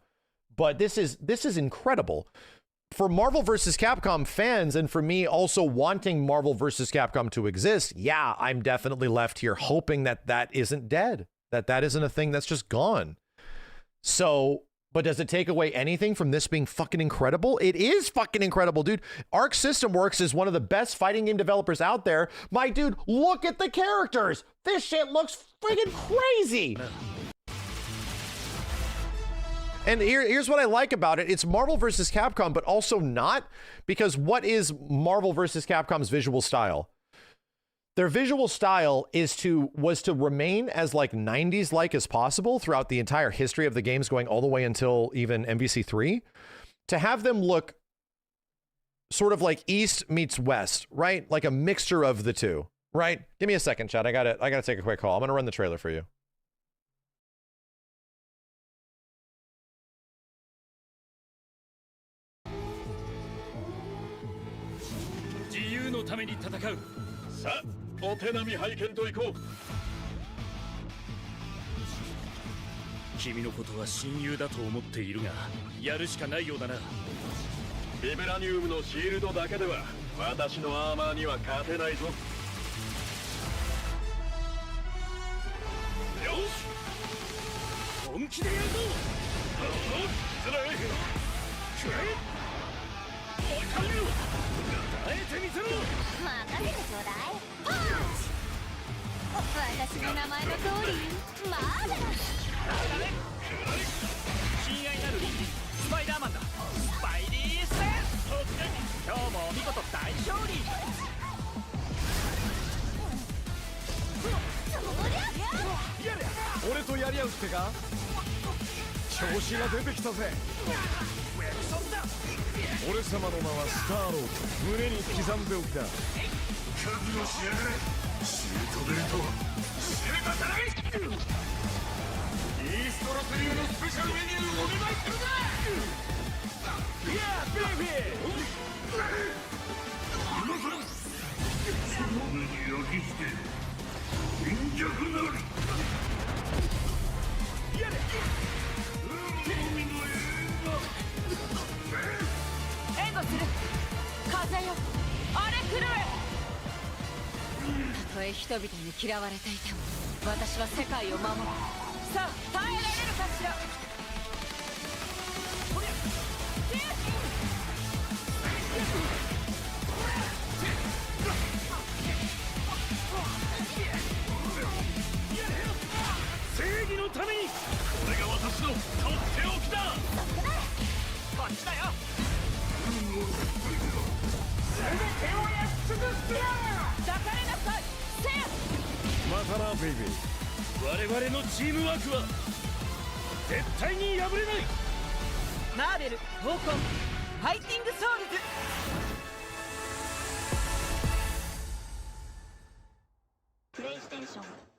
But this is incredible. For Marvel vs. Capcom fans, and for me also wanting Marvel vs. Capcom to exist, yeah, I'm definitely left here hoping that that isn't dead, that isn't a thing that's just gone. So, but does it take away anything from this being fucking incredible? It is fucking incredible, dude. Arc System Works is one of the best fighting game developers out there. My dude, look at the characters. This shit looks friggin' crazy. And here's what I like about it. It's Marvel vs. Capcom, but also not, because what is Marvel vs. Capcom's visual style? Their visual style was to remain as like 90s like as possible throughout the entire history of the games, going all the way until even MVC3, to have them look sort of like East meets West, right? Like a mixture of the two, right? Give me a second, chat. I gotta take a quick call. I'm gonna run the trailer for you. 俺とやり合うってか調子が出てきたぜ俺様の名はスターロード胸に刻んでおくだ覚悟しやがれシュートベルトシュートサラミイーストロスリーのスペシャルメニューお願いするぜいやベイビーその目に焼き付け貧弱なるやれ海の援護する風よ荒れ狂えたとえ人々に嫌われていても私は世界を守るさあ耐えられるかしら正義のためにこれが私のとっておきだこっちだよ全てをやっ尽くすよ抱かれなさいせやまたなベイベー我々のチームワークは絶対に破れないマーベルトーコンファイティングソウルズプレイステーション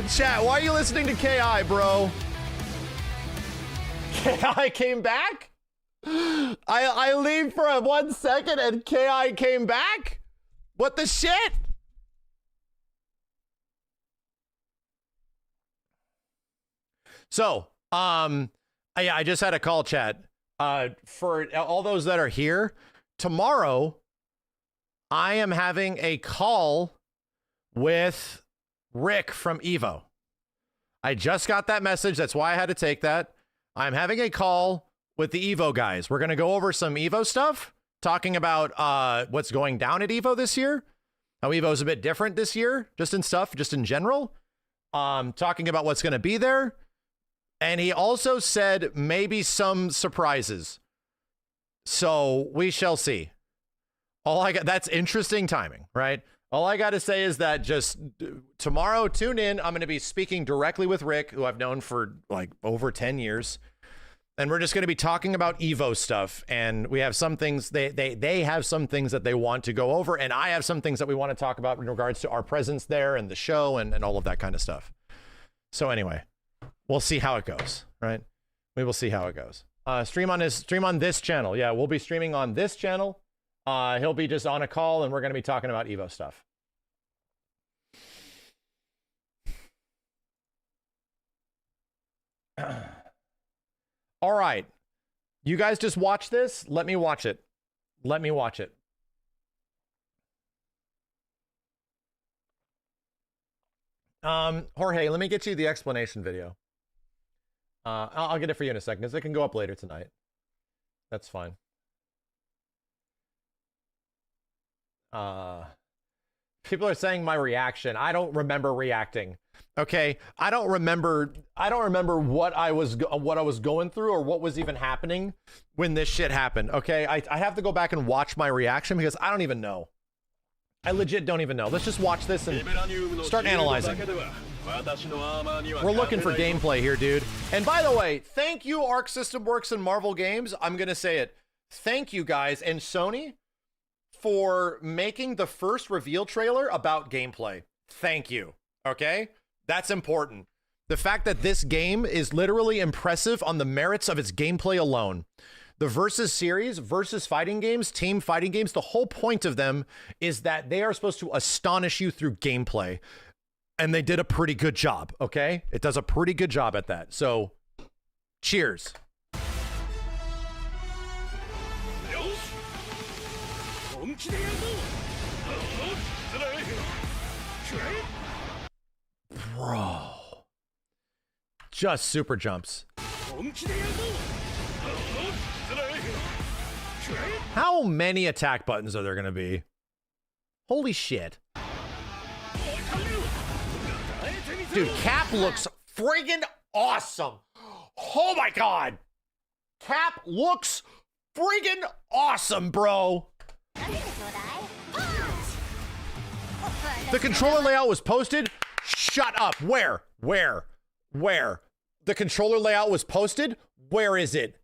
Chat, why are you listening to KI, bro? KI came back? I leave for 1 second and KI came back? What the shit? So, I just had a call, chat. For all those that are here, tomorrow I am having a call with Rick from Evo. I just got that message. That's why I had to take that. I'm having a call with the Evo guys. We're going to go over some Evo stuff, talking about what's going down at Evo this year, how Evo is a bit different this year, just in general. Talking about what's going to be there. And he also said maybe some surprises. So we shall see. That's interesting timing, right? All I got to say is that just tomorrow, tune in. I'm going to be speaking directly with Rick, who I've known for like over 10 years. And we're just going to be talking about Evo stuff. And we have some things, they have some things that they want to go over. And I have some things that we want to talk about in regards to our presence there and the show and all of that kind of stuff. So anyway, we'll see how it goes, right? We will see how it goes. Stream on this channel. Yeah, we'll be streaming on this channel. He'll be just on a call and we're going to be talking about Evo stuff. All right. You guys just watch this. Let me watch it. Let me watch it. Jorge, let me get you the explanation video. I'll get it for you in a second because it can go up later tonight. That's fine. People are saying my reaction. I don't remember reacting. Okay, I don't remember what I was going through or what was even happening when this shit happened. Okay, I have to go back and watch my reaction because I don't even know. I legit don't even know. Let's just watch this and start analyzing. We're looking for gameplay here, dude. And by the way, thank you, Arc System Works and Marvel Games. I'm gonna say it. Thank you guys and Sony for making the first reveal trailer about gameplay. Thank you. Okay? That's important. The fact that this game is literally impressive on the merits of its gameplay alone. The Versus series, Versus fighting games, team fighting games, the whole point of them is that they are supposed to astonish you through gameplay. And they did a pretty good job, okay? It does a pretty good job at that. So, cheers. Bro. Just super jumps. How many attack buttons are there going to be? Holy shit. Dude, Cap looks friggin' awesome. Oh my god. Cap looks friggin' awesome, bro. The controller layout was posted. Shut up. Where? The controller layout was posted? Where is it?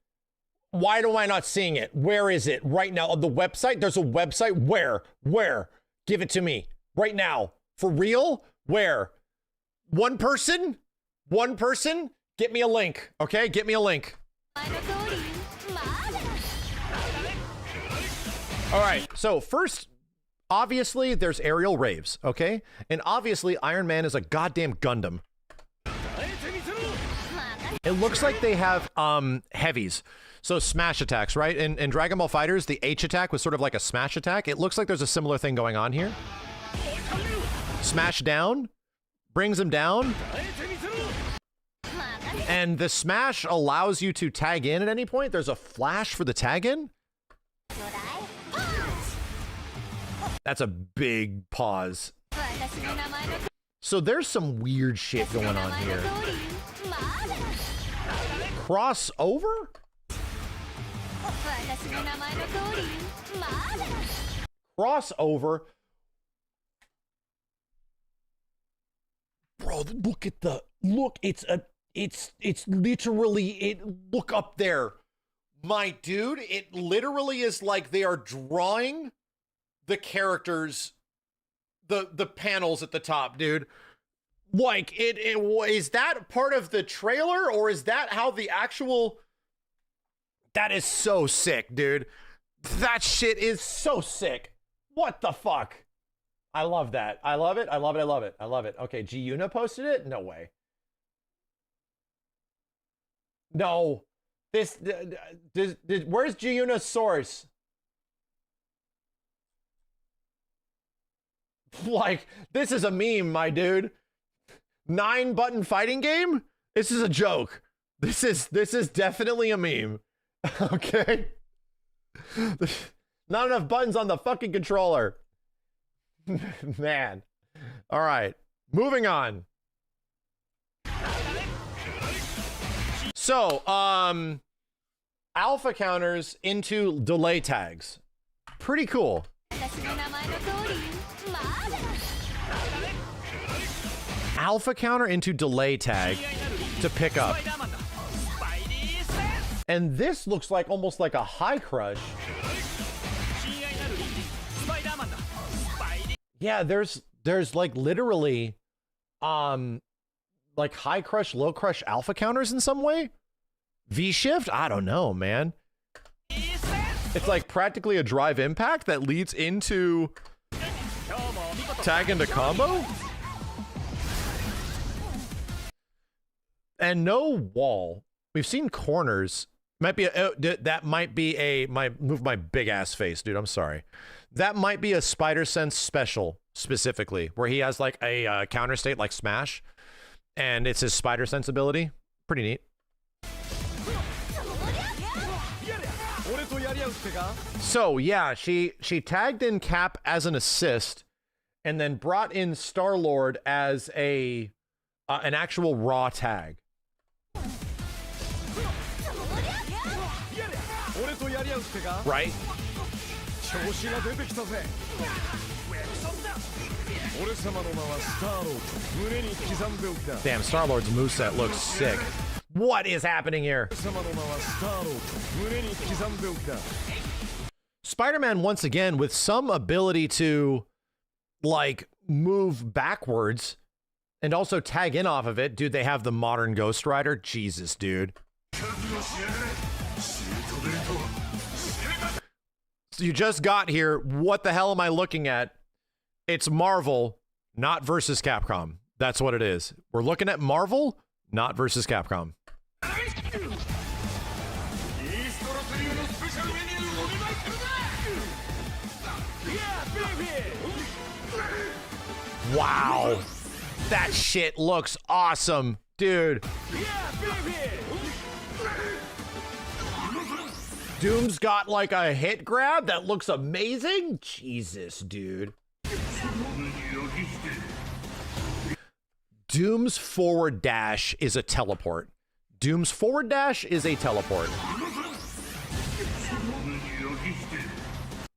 Why am I not seeing it? Where is it? Right now on the website? There's a website. Where? Give it to me. Right now. For real? Where? One person? Get me a link. Okay? Get me a link. All right. So first, obviously, there's aerial raves. Okay? And obviously, Iron Man is a goddamn Gundam. It looks like they have heavies. So smash attacks, right? In Dragon Ball FighterZ, the H attack was sort of like a smash attack. It looks like there's a similar thing going on here. Smash down, brings him down. And the smash allows you to tag in at any point. There's a flash for the tag in. That's a big pause. So there's some weird shit going on here. Crossover? Crossover? Bro, look at the look. It's literally look up there. My dude, it literally is like they are drawing the characters, the panels at the top, dude. Like is that part of the trailer or is that how the actual? That is so sick, dude. That shit is so sick. What the fuck? I love that. I love it. Okay, G-Una posted it? No way. No. Where's G-Una's source? Like, this is a meme, my dude. 9-button fighting game? This is a joke. This is definitely a meme. Okay? Not enough buttons on the fucking controller. Man. All right. Moving on. So, alpha counters into delay tags. Pretty cool. Alpha counter into delay tag to pick up. And this looks like almost like a high crush. Yeah, there's like literally like high crush, low crush alpha counters in some way. V shift? I don't know, man. It's like practically a drive impact that leads into tag into combo. And no wall. We've seen corners. Might be a, that might be a move my big ass face, dude. I'm sorry. That might be a Spider Sense special specifically, where he has like a counter state like Smash, and it's his Spider Sense ability. Pretty neat. So yeah, she tagged in Cap as an assist, and then brought in Star-Lord as a an actual raw tag. Right? Damn, Star-Lord's moveset looks sick. What is happening here? Spider-Man once again with some ability to like move backwards and also tag in off of it. Dude, they have the modern Ghost Rider. Jesus, dude. So you just got here. What the hell am I looking at? It's Marvel, not versus Capcom. That's what it is. We're looking at Marvel, not versus Capcom. Wow. That shit looks awesome, dude. Doom's got like a hit grab that looks amazing. Jesus, dude. Doom's forward dash is a teleport. Doom's forward dash is a teleport.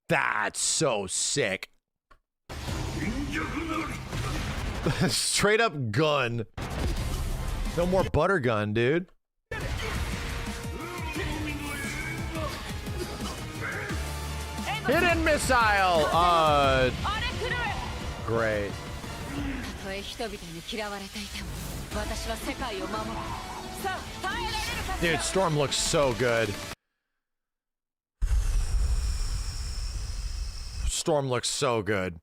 That's so sick. Straight up gun. No more butter gun, dude. Hidden missile. Great. Dude, Storm looks so good. Storm looks so good.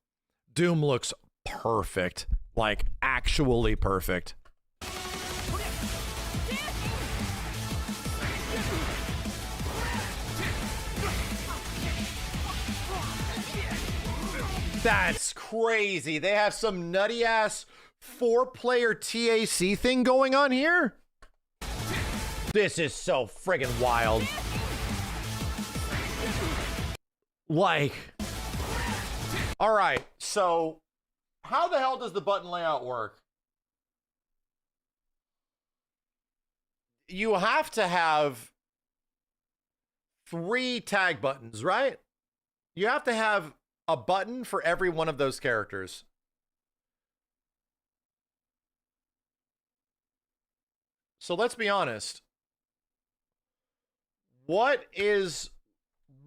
Doom looks perfect. Like, actually perfect. That's crazy. They have some nutty ass 4-player TAC thing going on here. This is so friggin' wild. Like, all right, so how the hell does the button layout work? You have to have 3 tag buttons, right? You have to have a button for every one of those characters. So let's be honest. What is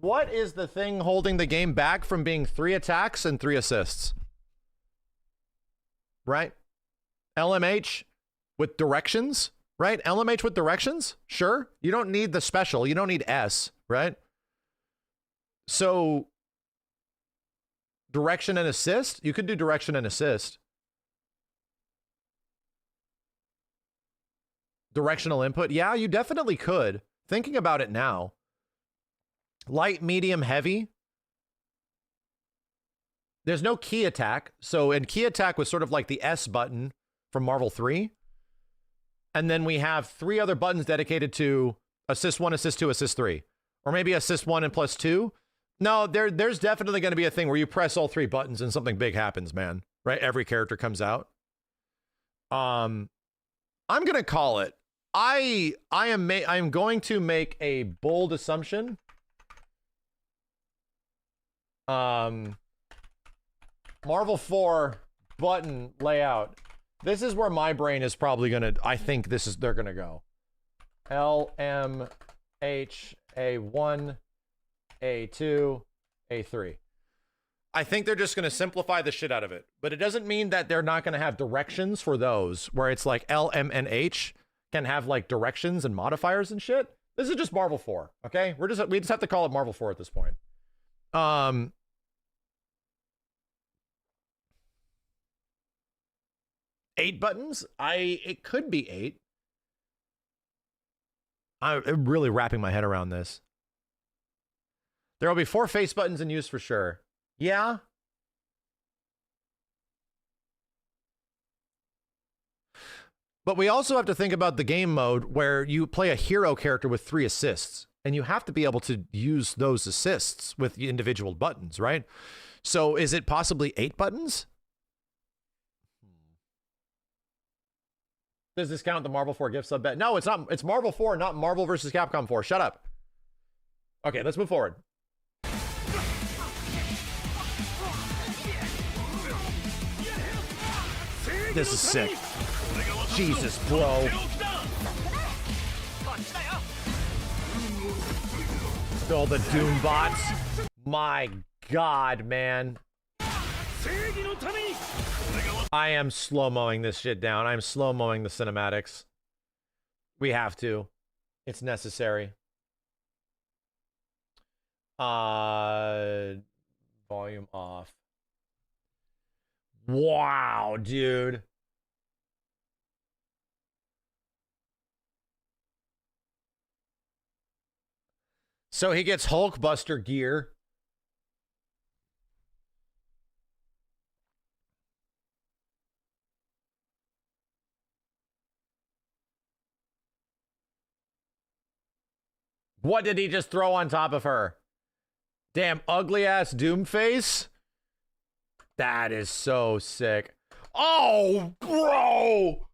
the thing holding the game back from being 3 attacks and 3 assists? Right? LMH with directions, right? LMH with directions? Sure. You don't need the special. You don't need S, right? So direction and assist? You could do direction and assist. Directional input? Yeah, you definitely could. Thinking about it now. Light, medium, heavy. There's no key attack. So, and key attack was sort of like the S button from Marvel 3. And then we have 3 other buttons dedicated to assist 1, assist 2, assist 3. Or maybe assist 1 and plus 2. No, there's definitely going to be a thing where you press all 3 buttons and something big happens, man. Right? Every character comes out. I'm going to call it. I am going to make a bold assumption. Marvel 4 button layout. This is where my brain is probably going to, I think these they're going to go. LMH H, A1, A2, A3. I think they're just going to simplify the shit out of it, but it doesn't mean that they're not going to have directions for those where it's like L, M, and H can have like directions and modifiers and shit. This is just Marvel 4, okay? We just have to call it Marvel 4 at this point. 8 buttons? It could be 8. I'm really wrapping my head around this. There will be 4 face buttons in use for sure. Yeah. But we also have to think about the game mode where you play a hero character with 3 assists, and you have to be able to use those assists with individual buttons, right? So is it possibly 8 buttons? Does this count the Marvel 4 gift sub bet? No, it's not. It's Marvel 4, not Marvel vs. Capcom 4. Shut up. Okay, let's move forward. This is sick. Jesus, bro. All the Doom bots. My God, man. I am slow-moing this shit down. I'm slow-moing the cinematics. We have to. It's necessary. Volume off. Wow, dude. So he gets Hulkbuster gear. What did he just throw on top of her? Damn ugly ass Doom face. That is so sick. Oh, bro.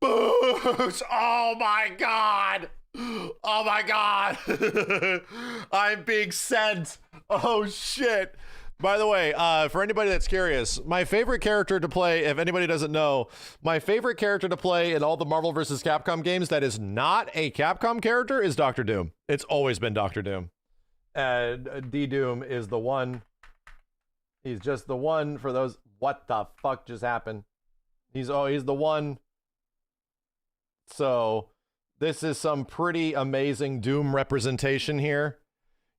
Boosh. Oh my God. Oh my God. I'm being sent. Oh shit. By the way, for anybody that's curious, my favorite character to play, if anybody doesn't know, my favorite character to play in all the Marvel vs. Capcom games that is not a Capcom character is Dr. Doom. It's always been Dr. Doom. And D-Doom is the one. He's just the one for those. What the fuck just happened? He's the one. So this is some pretty amazing Doom representation here.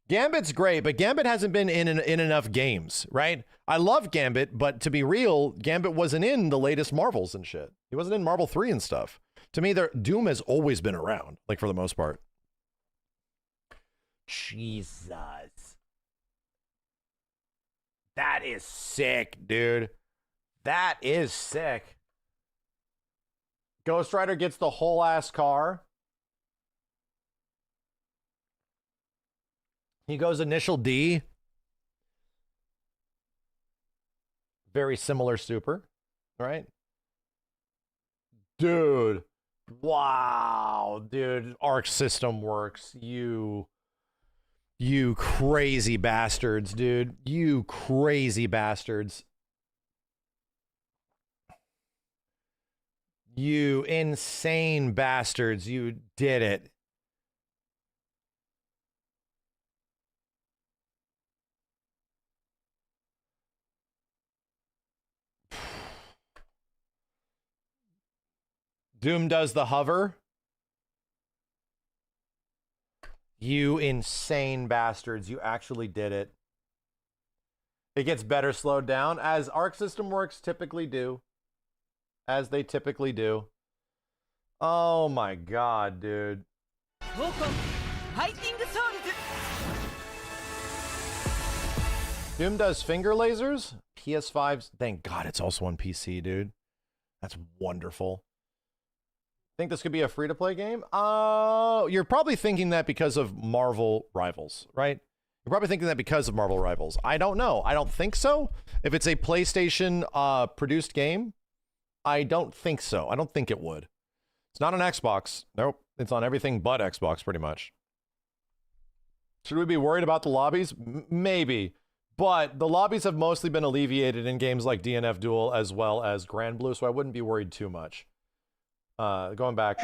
Gambit's great, but Gambit hasn't been in enough games, right? I love Gambit, but to be real, Gambit wasn't in the latest Marvels and shit. He wasn't in Marvel 3 and stuff. To me, Doom has always been around, like for the most part. Jesus. That is sick, dude. That is sick. Ghost Rider gets the whole ass car. He goes initial D. Very similar super, right? Dude. Wow, dude. Arc System Works. You crazy bastards, dude. You crazy bastards. You insane bastards. You did it. Doom does the hover. You insane bastards. You actually did it. It gets better slowed down, as Arc System Works typically do. As they typically do. Oh my God, dude. Doom does finger lasers. PS5's. Thank God it's also on PC, dude. That's wonderful. Think this could be a free-to-play game? You're probably thinking that because of Marvel Rivals, right? You're probably thinking that because of Marvel Rivals. I don't know. I don't think so. If it's a PlayStation produced game, I don't think so. I don't think it would. It's not on Xbox. Nope. It's on everything but Xbox, pretty much. Should we be worried about the lobbies? Maybe. But the lobbies have mostly been alleviated in games like DNF Duel as well as Grand Blue, so I wouldn't be worried too much. Going back.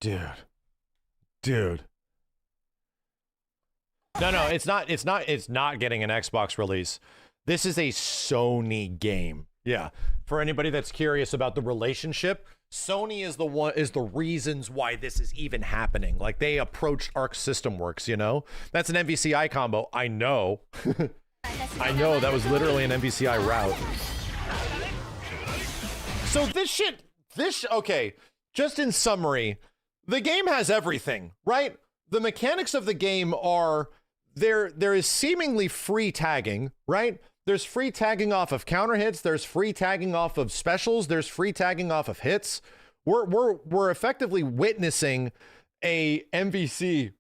Dude. No, it's not getting an Xbox release. This is a Sony game. Yeah. For anybody that's curious about the relationship, Sony is the reasons why this is even happening. Like, they approached Arc System Works, you know? That's an MVCI combo. I know. I know that was literally an MVCI route. So okay, just in summary, the game has everything, right? The mechanics of the game are there is seemingly free tagging, right? There's free tagging off of counter hits, there's free tagging off of specials, there's free tagging off of hits. We're effectively witnessing a MVCI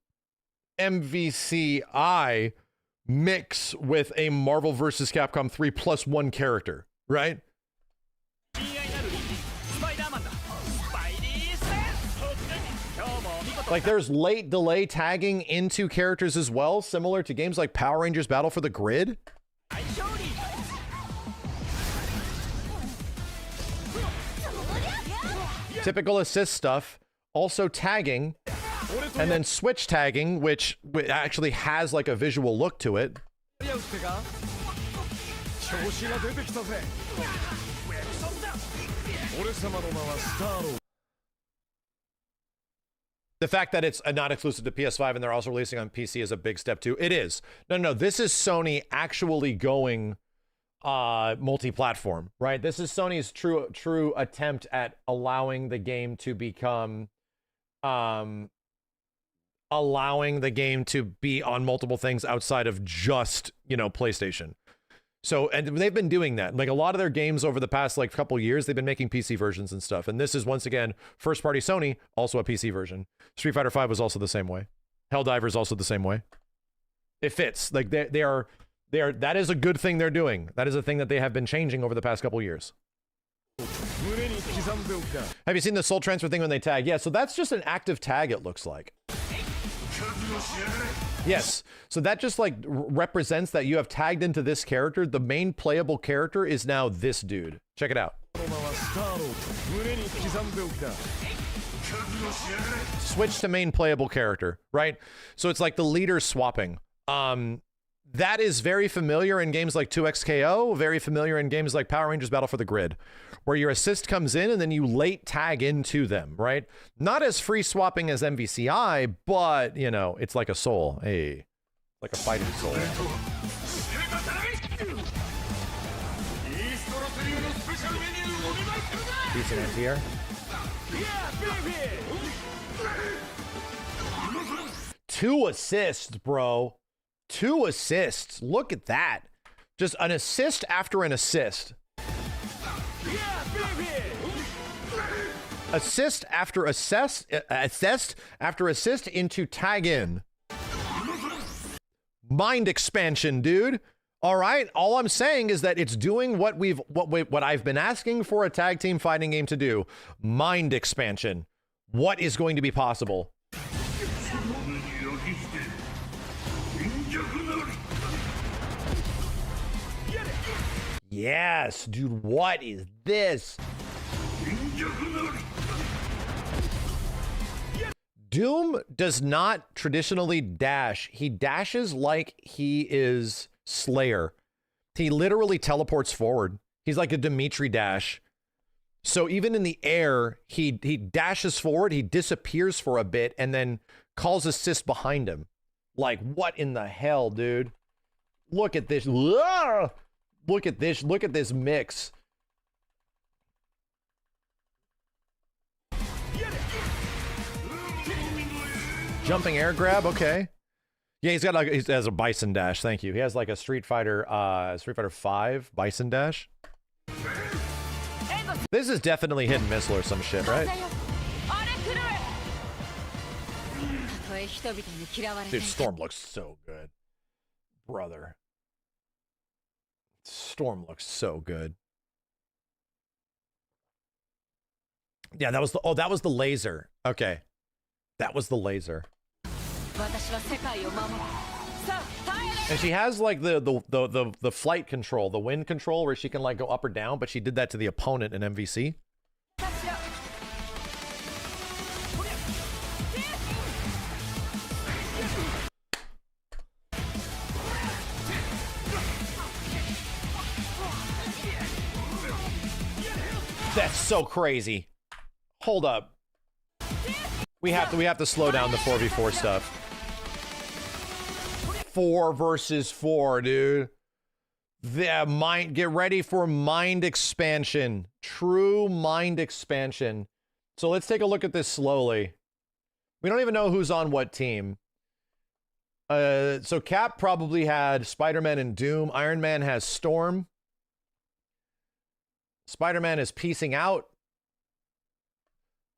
mix with a Marvel vs. Capcom 3 +1 character, right? Like, there's late delay tagging into characters as well, similar to games like Power Rangers Battle for the Grid. Typical assist stuff, also tagging, and then switch tagging, which actually has like a visual look to it. The fact that it's not exclusive to PS5 and they're also releasing on PC is a big step too. It is. No, this is Sony actually going multi-platform, right? This is Sony's true attempt at allowing the game to become allowing the game to be on multiple things outside of just, you know, PlayStation. So, and they've been doing that. Like, a lot of their games over the past like couple years, they've been making PC versions and stuff. And this is, once again, first party Sony, also a PC version. Street Fighter V was also the same way. Helldivers also the same way. It fits. Like, they are that is a good thing they're doing. That is a thing that they have been changing over the past couple years. Have you seen the soul transfer thing when they tag? Yeah, so that's just an active tag, it looks like. Yes, so that just like represents that you have tagged into this character. The main playable character is now this dude. Check it out. Switch to main playable character, right? So it's like the leader swapping. That is very familiar in games like 2XKO, very familiar in games like Power Rangers Battle for the Grid, where your assist comes in and then you late tag into them, right? Not as free swapping as MVCI, but, you know, it's like a soul. Hey, like a fighting soul. Decent anti-air. 2 assists, bro. 2 assists. Look at that. Just an assist after an assist. Assist after assist after assist into tag in. Mind expansion, dude. All right. All I'm saying is that it's doing what I've been asking for a tag team fighting game to do. Mind expansion. What is going to be possible? Yes, dude, what is this? Doom does not traditionally dash. He dashes like he is Slayer. He literally teleports forward. He's like a Dimitri dash. So even in the air, he dashes forward, he disappears for a bit, and then calls assist behind him. Like, what in the hell, dude? Look at this. Look at this. Look at this mix. Jumping air grab, okay. Yeah, he has a bison dash. Thank you. He has like a Street Fighter 5 bison dash. This is definitely hit and miss or some shit, right? Dude, Storm looks so good, brother. Storm looks so good. Yeah, that was the laser. Okay, that was the laser. And she has like the flight control, the wind control, where she can like go up or down, but she did that to the opponent in MVC. so crazy. Hold up. We have to slow down the 4v4 stuff. 4 versus 4, dude. Get ready for mind expansion. True mind expansion. So let's take a look at this slowly. We don't even know who's on what team. So Cap probably had Spider-Man and Doom. Iron Man has Storm. Spider-Man is piecing out.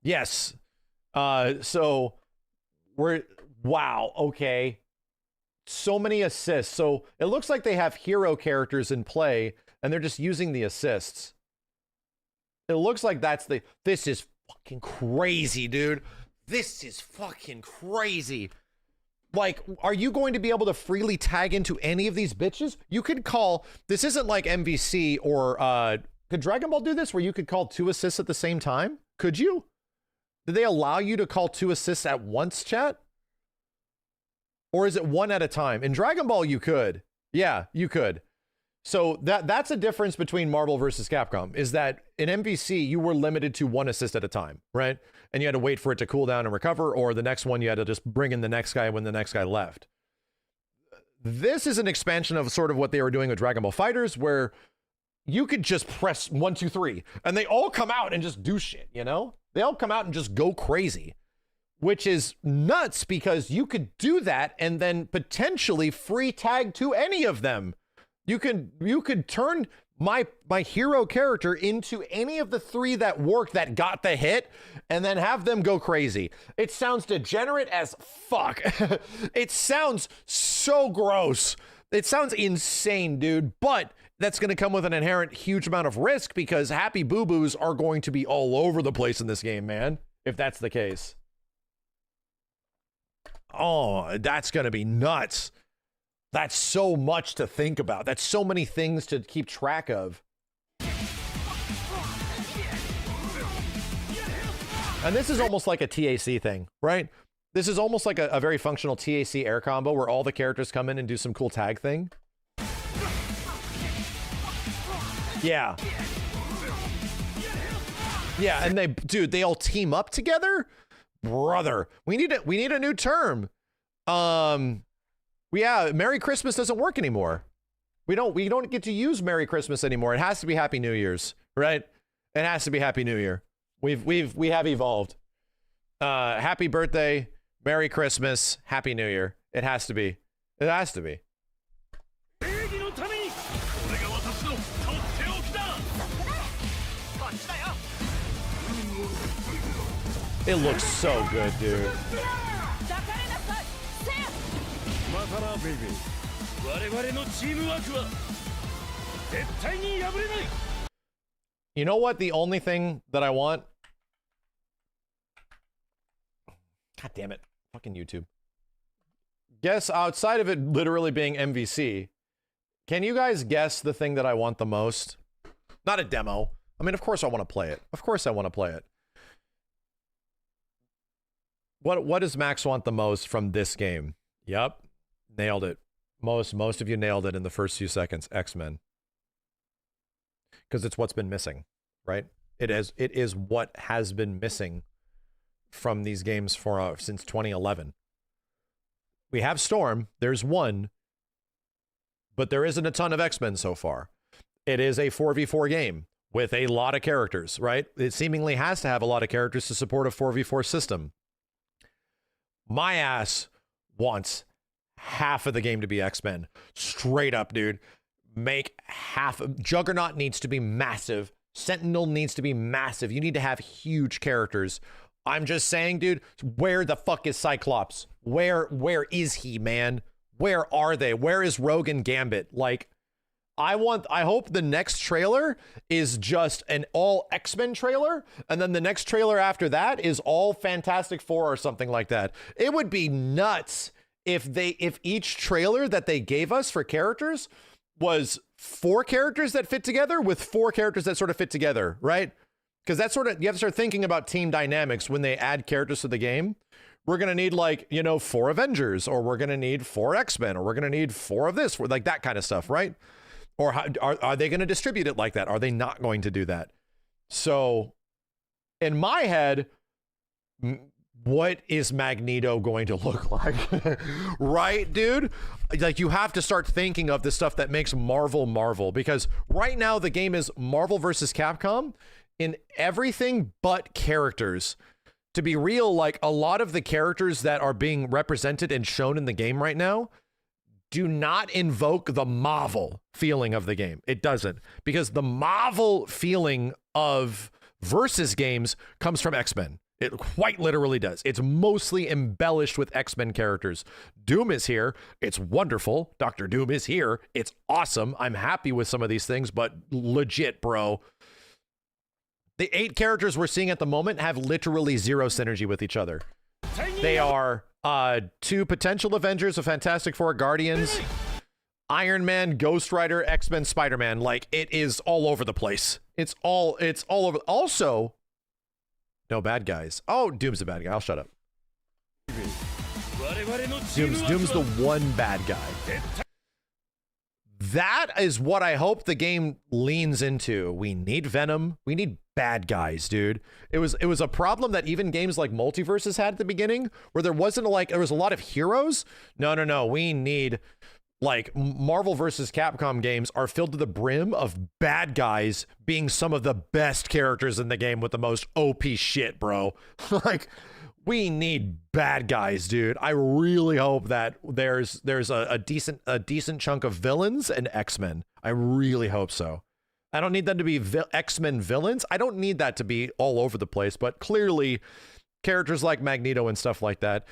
Yes. So wow, okay. So many assists. So it looks like they have hero characters in play and they're just using the assists. It looks like this is fucking crazy, dude. This is fucking crazy. Like, are you going to be able to freely tag into any of these bitches? You could call, this isn't like MVC or, could Dragon Ball do this where you could call 2 assists at the same time? Could you? Did they allow you to call 2 assists at once, chat? Or is it 1 at a time? In Dragon Ball, you could. Yeah, you could. So that's a difference between Marvel versus Capcom, is that in MVC, you were limited to 1 assist at a time, right? And you had to wait for it to cool down and recover, or the next one, you had to just bring in the next guy when the next guy left. This is an expansion of sort of what they were doing with Dragon Ball FighterZ, where you could just press 1, 2, 3, and they all come out and just do shit, you know? They all come out and just go crazy, which is nuts because you could do that and then potentially free tag to any of them. You could turn my hero character into any of the 3 that worked, that got the hit, and then have them go crazy. It sounds degenerate as fuck. It sounds so gross. It sounds insane, dude. But that's going to come with an inherent huge amount of risk because happy boo-boos are going to be all over the place in this game, man, if that's the case. Oh, that's going to be nuts. That's so much to think about. That's so many things to keep track of. And this is almost like a TAC thing, right? This is almost like a very functional TAC air combo where all the characters come in and do some cool tag thing. Yeah. Yeah, and they all team up together? Brother, we need a new term. Yeah, Merry Christmas doesn't work anymore. We don't get to use Merry Christmas anymore. It has to be Happy New Year's, right? It has to be Happy New Year. We have evolved. Happy birthday, Merry Christmas, Happy New Year. It has to be. It has to be. It looks so good, dude. You know what? The only thing that I want. God damn it. Fucking YouTube. Guess outside of it literally being MVC, can you guys guess the thing that I want the most? Not a demo. I mean, of course I want to play it. Of course I want to play it. What does Max want the most from this game? Yep. Nailed it. Most of you nailed it in the first few seconds. X-Men. Because it's what's been missing, right? It is what has been missing from these games since 2011. We have Storm. There's one. But there isn't a ton of X-Men so far. It is a 4v4 game with a lot of characters, right? It seemingly has to have a lot of characters to support a 4v4 system. My ass wants half of the game to be X-Men. Straight up, dude. Make half of... Juggernaut needs to be massive. Sentinel needs to be massive. You need to have huge characters. I'm just saying, dude, where the fuck is Cyclops? Where is he, man? Where are they? Where is Rogue and Gambit? Like, I hope the next trailer is just an all X-Men trailer, and then the next trailer after that is all Fantastic Four or something like that. It would be nuts if each trailer that they gave us for characters was 4 characters that fit together with 4 characters that sort of fit together, right? Because that's sort of, you have to start thinking about team dynamics when they add characters to the game. We're going to need 4 Avengers, or we're going to need 4 X-Men, or we're going to need 4 of this, like that kind of stuff, right? Or are they going to distribute it like that? Are they not going to do that? So in my head, what is Magneto going to look like? Right, dude? Like, you have to start thinking of the stuff that makes Marvel Marvel, because right now the game is Marvel versus Capcom in everything but characters. To be real, like, a lot of the characters that are being represented and shown in the game right now do not invoke the Marvel feeling of the game. It doesn't, because the Marvel feeling of versus games comes from X-Men. It quite literally does. It's mostly embellished with X-Men characters. Doom is here. It's wonderful. Dr. Doom is here. It's awesome. I'm happy with some of these things, but legit, bro. The 8 characters we're seeing at the moment have literally zero synergy with each other. They are 2 potential Avengers of Fantastic Four, Guardians, Iron Man, Ghost Rider, X-Men, Spider-Man. Like, it is all over the place. It's all over. Also, no bad guys. Oh, Doom's a bad guy. I'll shut up. Doom's the one bad guy. That is what I hope the game leans into. We need Venom. We need bad guys, dude. It was a problem that even games like Multiverses had at the beginning, where there was a lot of heroes. No. We need, like, Marvel versus Capcom games are filled to the brim of bad guys being some of the best characters in the game with the most OP shit, bro. Like, we need bad guys, dude. I really hope that there's a decent chunk of villains and X-Men. I really hope so. I don't need them to be X-Men villains. I don't need that to be all over the place, but clearly characters like Magneto and stuff like that.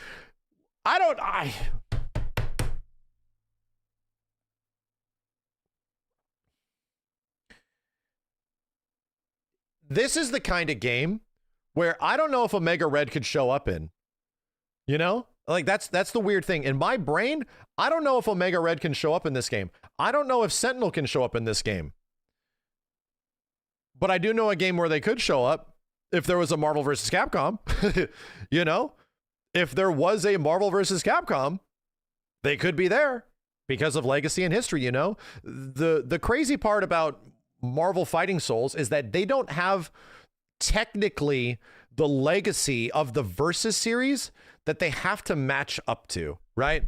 This is the kind of game where I don't know if Omega Red could show up in. You know? Like, that's the weird thing. In my brain, I don't know if Omega Red can show up in this game. I don't know if Sentinel can show up in this game. But I do know a game where they could show up if there was a Marvel versus Capcom. You know? If there was a Marvel versus Capcom, they could be there because of legacy and history, you know? The crazy part about Marvel Fighting Souls is that they don't have technically the legacy of the Versus series that they have to match up to, right?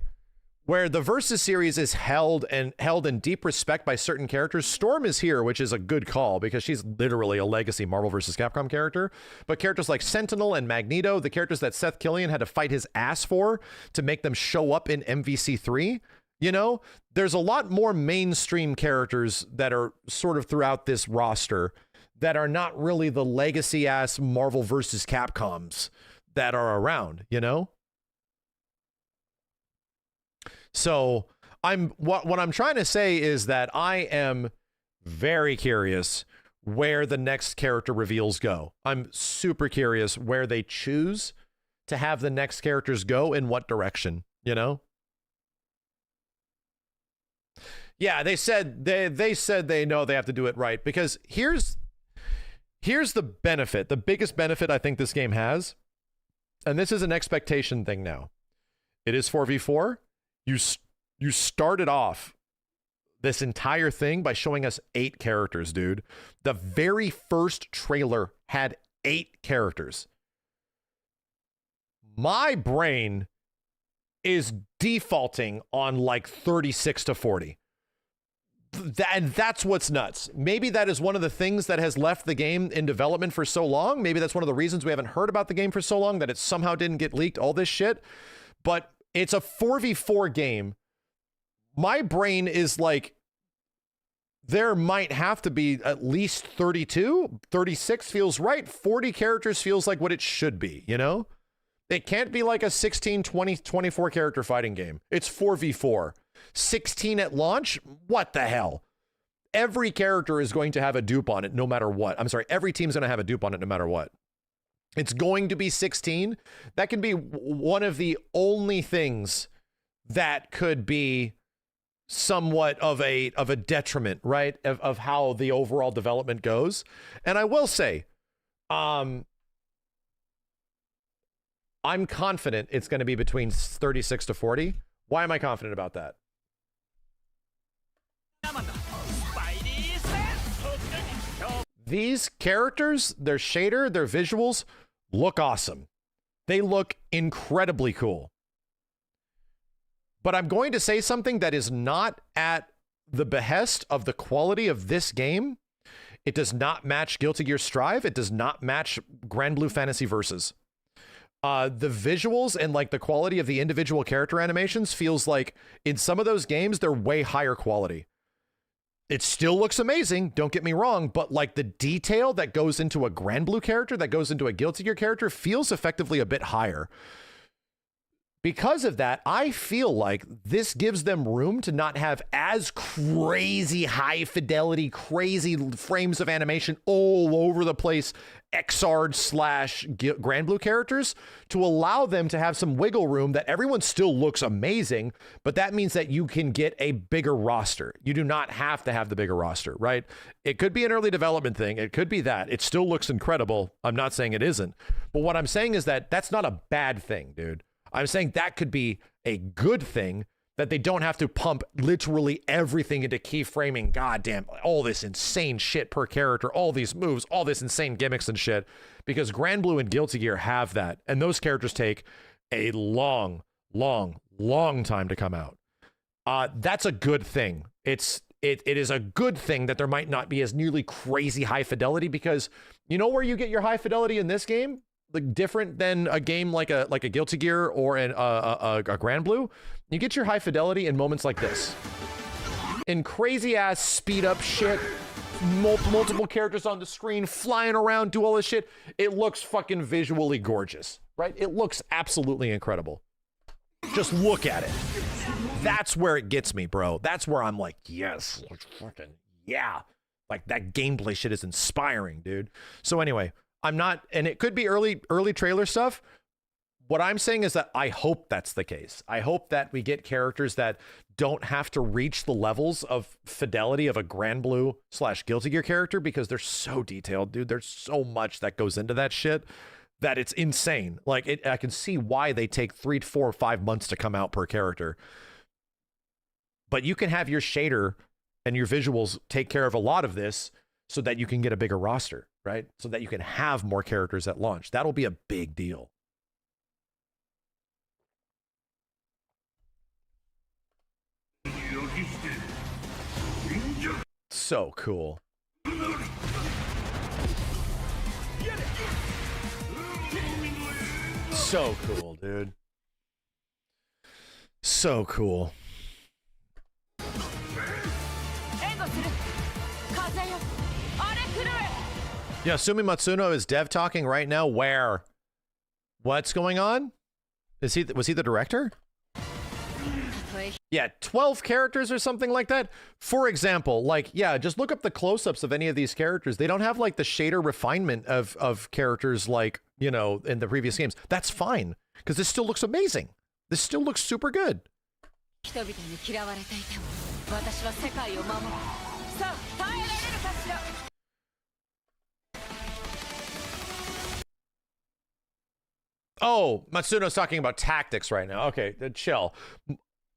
Where the Versus series is held in deep respect by certain characters. Storm is here, which is a good call because she's literally a legacy Marvel vs. Capcom character. But characters like Sentinel and Magneto, the characters that Seth Killian had to fight his ass for to make them show up in MVC3, you know, there's a lot more mainstream characters that are sort of throughout this roster that are not really the legacy ass Marvel vs. Capcoms that are around, you know? So what I'm trying to say is that I am very curious where the next character reveals go. I'm super curious where they choose to have the next characters go, in what direction, you know? Yeah, they said they know they have to do it right, because here's the benefit, the biggest benefit I think this game has, and this is an expectation thing now. It is 4v4. You started off this entire thing by showing us 8 characters, dude. The very first trailer had 8 characters. My brain is defaulting on like 36 to 40. And that's what's nuts. Maybe that is one of the things that has left the game in development for so long. Maybe that's one of the reasons we haven't heard about the game for so long, that it somehow didn't get leaked, all this shit. But it's a 4v4 game. My brain is like, there might have to be at least 32. 36 feels right. 40 characters feels like what it should be, you know? It can't be like a 16, 20, 24 character fighting game. It's 4v4. 16 at launch? What the hell? Every character is going to have a dupe on it no matter what. I'm sorry, every team's going to have a dupe on it no matter what. It's going to be 16. That can be one of the only things that could be somewhat of a detriment, right? Of how the overall development goes. And I will say, I'm confident it's going to be between 36 to 40. Why am I confident about that? These characters, their shader, their visuals look awesome. They look incredibly cool. But I'm going to say something that is not at the behest of the quality of this game. It does not match Guilty Gear Strive. It does not match Grand Blue Fantasy Versus. The visuals and like the quality of the individual character animations feels like in some of those games, they're way higher quality. It still looks amazing, don't get me wrong, but like the detail that goes into a Grand Blue character, that goes into a Guilty Gear character feels effectively a bit higher. Because of that, I feel like this gives them room to not have as crazy high fidelity, crazy frames of animation all over the place, XR / Grand Blue characters, to allow them to have some wiggle room that everyone still looks amazing, but that means that you can get a bigger roster. You do not have to have the bigger roster, right? It could be an early development thing. It could be that. It still looks incredible. I'm not saying it isn't. But what I'm saying is that that's not a bad thing, dude. I'm saying that could be a good thing, that they don't have to pump literally everything into keyframing. Goddamn, all this insane shit per character, all these moves, all this insane gimmicks and shit, because Grand Blue and Guilty Gear have that. And those characters take a long time to come out. That's a good thing. It is a good thing that there might not be as nearly crazy high fidelity, because you know where you get your high fidelity in this game? Like different than a game like a Guilty Gear or a Grand Blue. You get your high fidelity in moments like this, in crazy ass speed up shit, multiple characters on the screen flying around, do all this shit. It looks fucking visually gorgeous, right? It looks absolutely incredible. Just look at it. That's where it gets me, bro. That's where I'm like, yes, fucking yeah. Like that gameplay shit is inspiring, dude. So anyway, I'm not, and it could be early trailer stuff. What I'm saying is that I hope that's the case. I hope that we get characters that don't have to reach the levels of fidelity of a Grand Blue / Guilty Gear character, because they're so detailed, dude. There's so much that goes into that shit that it's insane. Like I can see why they take 3 to 4 or 5 months to come out per character. But you can have your shader and your visuals take care of a lot of this so that you can get a bigger roster, right? So that you can have more characters at launch. That'll be a big deal. So cool. So cool, dude. So cool. Yeah, Sumi Matsuno is dev talking right now. Where? What's going on? Was he the director? Yeah, 12 characters or something like that. For example, like, yeah, just look up the close-ups of any of these characters. They don't have like the shader refinement of characters like, you know, in the previous games. That's fine, because this still looks amazing. This still looks super good. Oh, Matsuno's talking about tactics right now. Okay, chill.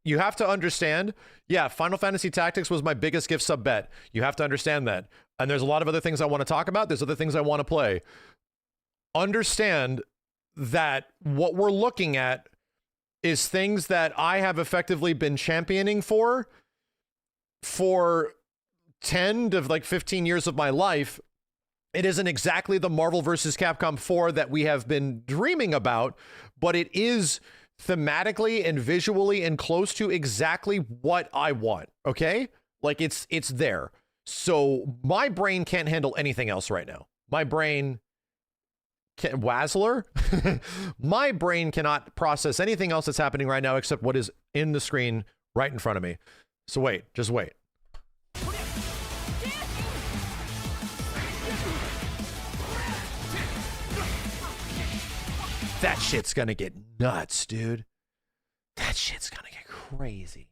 You have to understand, yeah, Final Fantasy Tactics was my biggest gift sub bet. You have to understand that. And there's a lot of other things I want to talk about. There's other things I want to play. Understand that what we're looking at is things that I have effectively been championing for 10 to like 15 years of my life. It isn't exactly the Marvel vs. Capcom 4 that we have been dreaming about, but it is thematically and visually and close to exactly what I want, okay? Like it's there. So my brain can't handle anything else right now. My brain can Wazzler? My brain cannot process anything else that's happening right now except what is in the screen right in front of me. So wait, just wait. That shit's gonna get nuts, dude. That shit's gonna get crazy.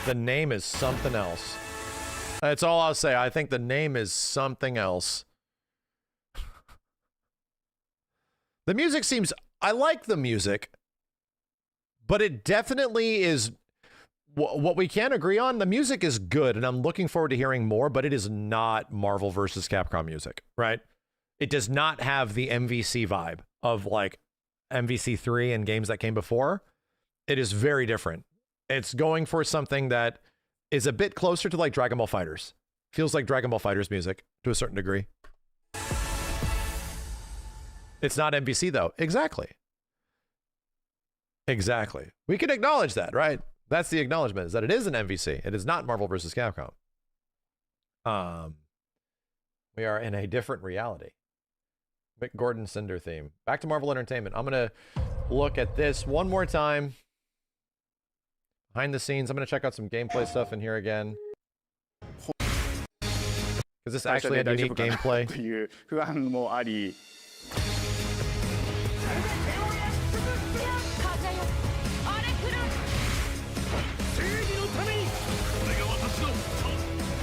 The name is something else. That's all I'll say. I think the name is something else. The music seems... I like the music, but it definitely is... What we can agree on, the music is good, and I'm looking forward to hearing more, but it is not Marvel vs. Capcom music, right? It does not have the MVC vibe of, like, MVC3 and games that came before. It is very different. It's going for something that is a bit closer to, like, Dragon Ball FighterZ. Feels like Dragon Ball FighterZ music, to a certain degree. It's not MVC, though. Exactly. Exactly. We can acknowledge that, right? That's the acknowledgement, is that it is an MVC. It is not Marvel vs. Capcom. We are in a different reality. Mick Gordon Cinder theme. Back to Marvel Entertainment. I'm going to look at this one more time. Behind the scenes, I'm going to check out some gameplay stuff in here again. Because this actually had unique gameplay.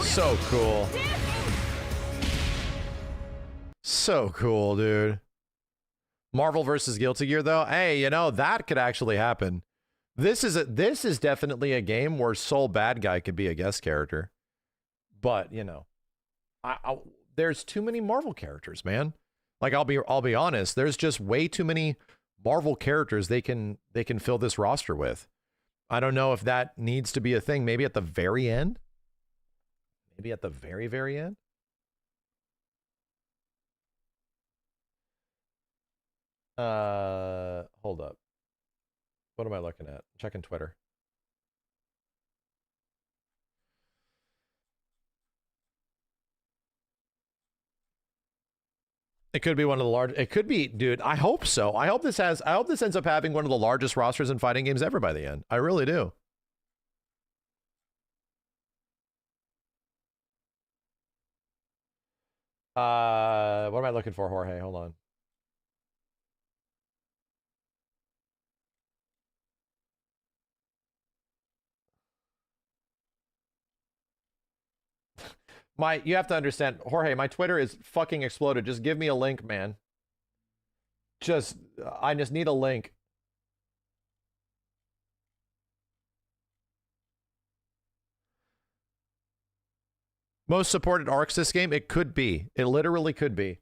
So cool. So cool, dude. Marvel versus Guilty Gear, though. Hey, you know, that could actually happen. This is definitely a game where Soul Bad Guy could be a guest character. But, you know, there's too many Marvel characters, man. Like, I'll be honest, there's just way too many Marvel characters they can fill this roster with. I don't know if that needs to be a thing. Maybe at the very end. Maybe at the very, very end. Hold up. What am I looking at? Checking Twitter. It could be one of the large. It could be, dude. I hope so. I hope this ends up having one of the largest rosters in fighting games ever by the end. I really do. What am I looking for, Jorge? Hold on. You have to understand, Jorge, my Twitter is fucking exploded. Just give me a link, man. I just need a link. Most supported arcs this game? It could be. It literally could be.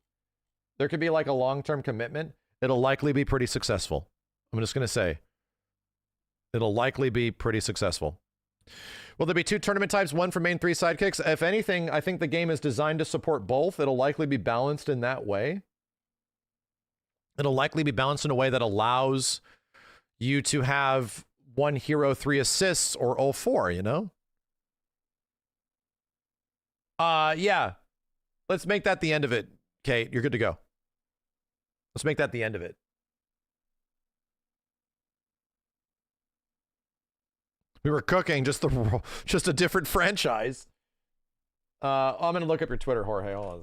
There could be like a long-term commitment. It'll likely be pretty successful. I'm just going to say. It'll likely be pretty successful. Will there be 2 tournament types, 1 for main, 3 sidekicks? If anything, I think the game is designed to support both. It'll likely be balanced in that way. It'll likely be balanced in a way that allows you to have 1 hero, 3 assists, or 0-4, you know? Yeah. Let's make that the end of it, Kate. You're good to go. Let's make that the end of it. We were cooking, just a different franchise. I'm gonna look up your Twitter, Jorge. Hold on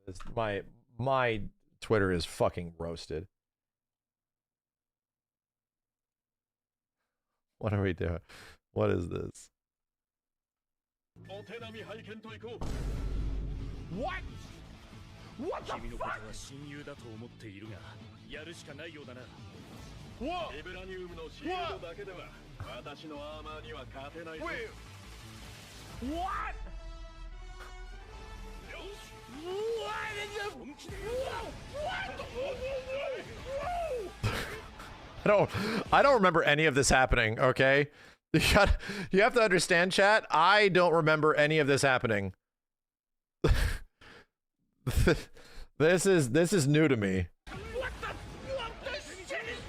a second. My Twitter is fucking roasted. What are we doing? What is this? What? What the fuck? What? Wait. What? I don't remember any of this happening, okay? You have to understand, chat. I don't remember any of this happening. This is new to me. What the shit is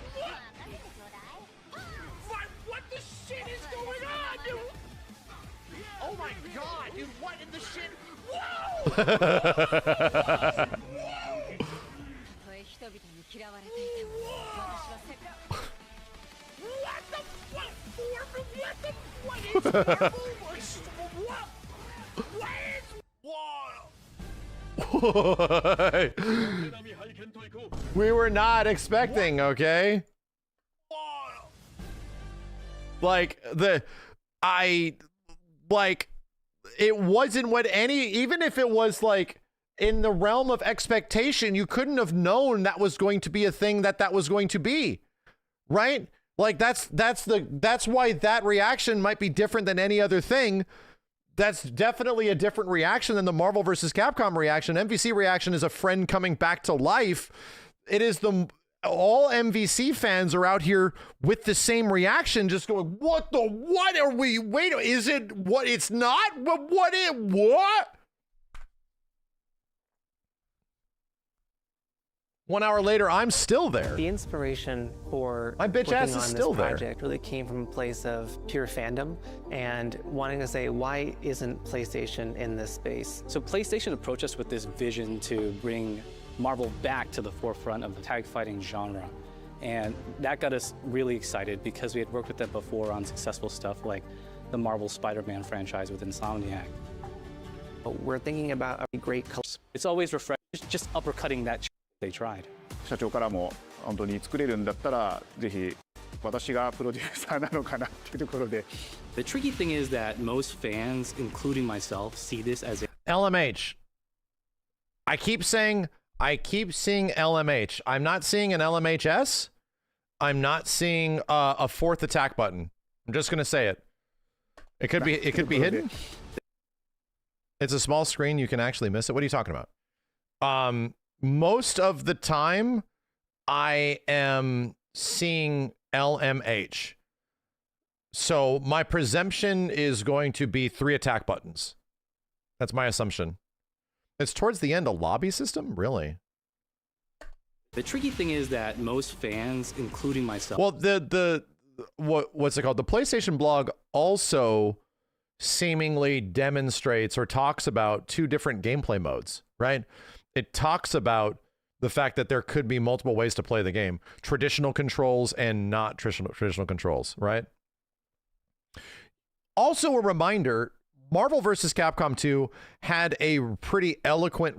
what the shit is going on, dude? Oh my god, dude, what in the shit? Whoa! We were not expecting, okay? Like, it wasn't what even if it was like in the realm of expectation, you couldn't have known that was going to be a thing that was going to be, right? Like that's why that reaction might be different than any other thing. That's definitely a different reaction than the Marvel versus Capcom reaction. MVC reaction is a friend coming back to life. It is all MVC fans are out here with the same reaction, just going, what are we, wait, is it what it's not? What? 1 hour later, I'm still there. The inspiration for my bitch ass is still there. This project really came from a place of pure fandom and wanting to say, why isn't PlayStation in this space? So PlayStation approached us with this vision to bring Marvel back to the forefront of the tag fighting genre. And that got us really excited because we had worked with them before on successful stuff like the Marvel Spider-Man franchise with Insomniac. But we're thinking about a great color. It's always refreshing, just uppercutting that they tried. 社長からも本当に作れるんだったらぜひ私がプロデューサーなのかなっていうところで。The tricky thing is that most fans, including myself, see this as a LMH. I keep seeing LMH. I'm not seeing an LMHS. I'm not seeing a fourth attack button. I'm just gonna say it. It could be hidden. It's a small screen. You can actually miss it. What are you talking about? Most of the time, I am seeing LMH. So my presumption is going to be 3 attack buttons. That's my assumption. It's towards the end a lobby system? Really? The tricky thing is that most fans, including myself... Well, what's it called? The PlayStation blog also seemingly demonstrates or talks about 2 different gameplay modes, right? It talks about the fact that there could be multiple ways to play the game. Traditional controls and not traditional controls, right? Also a reminder, Marvel vs. Capcom 2 had a pretty eloquent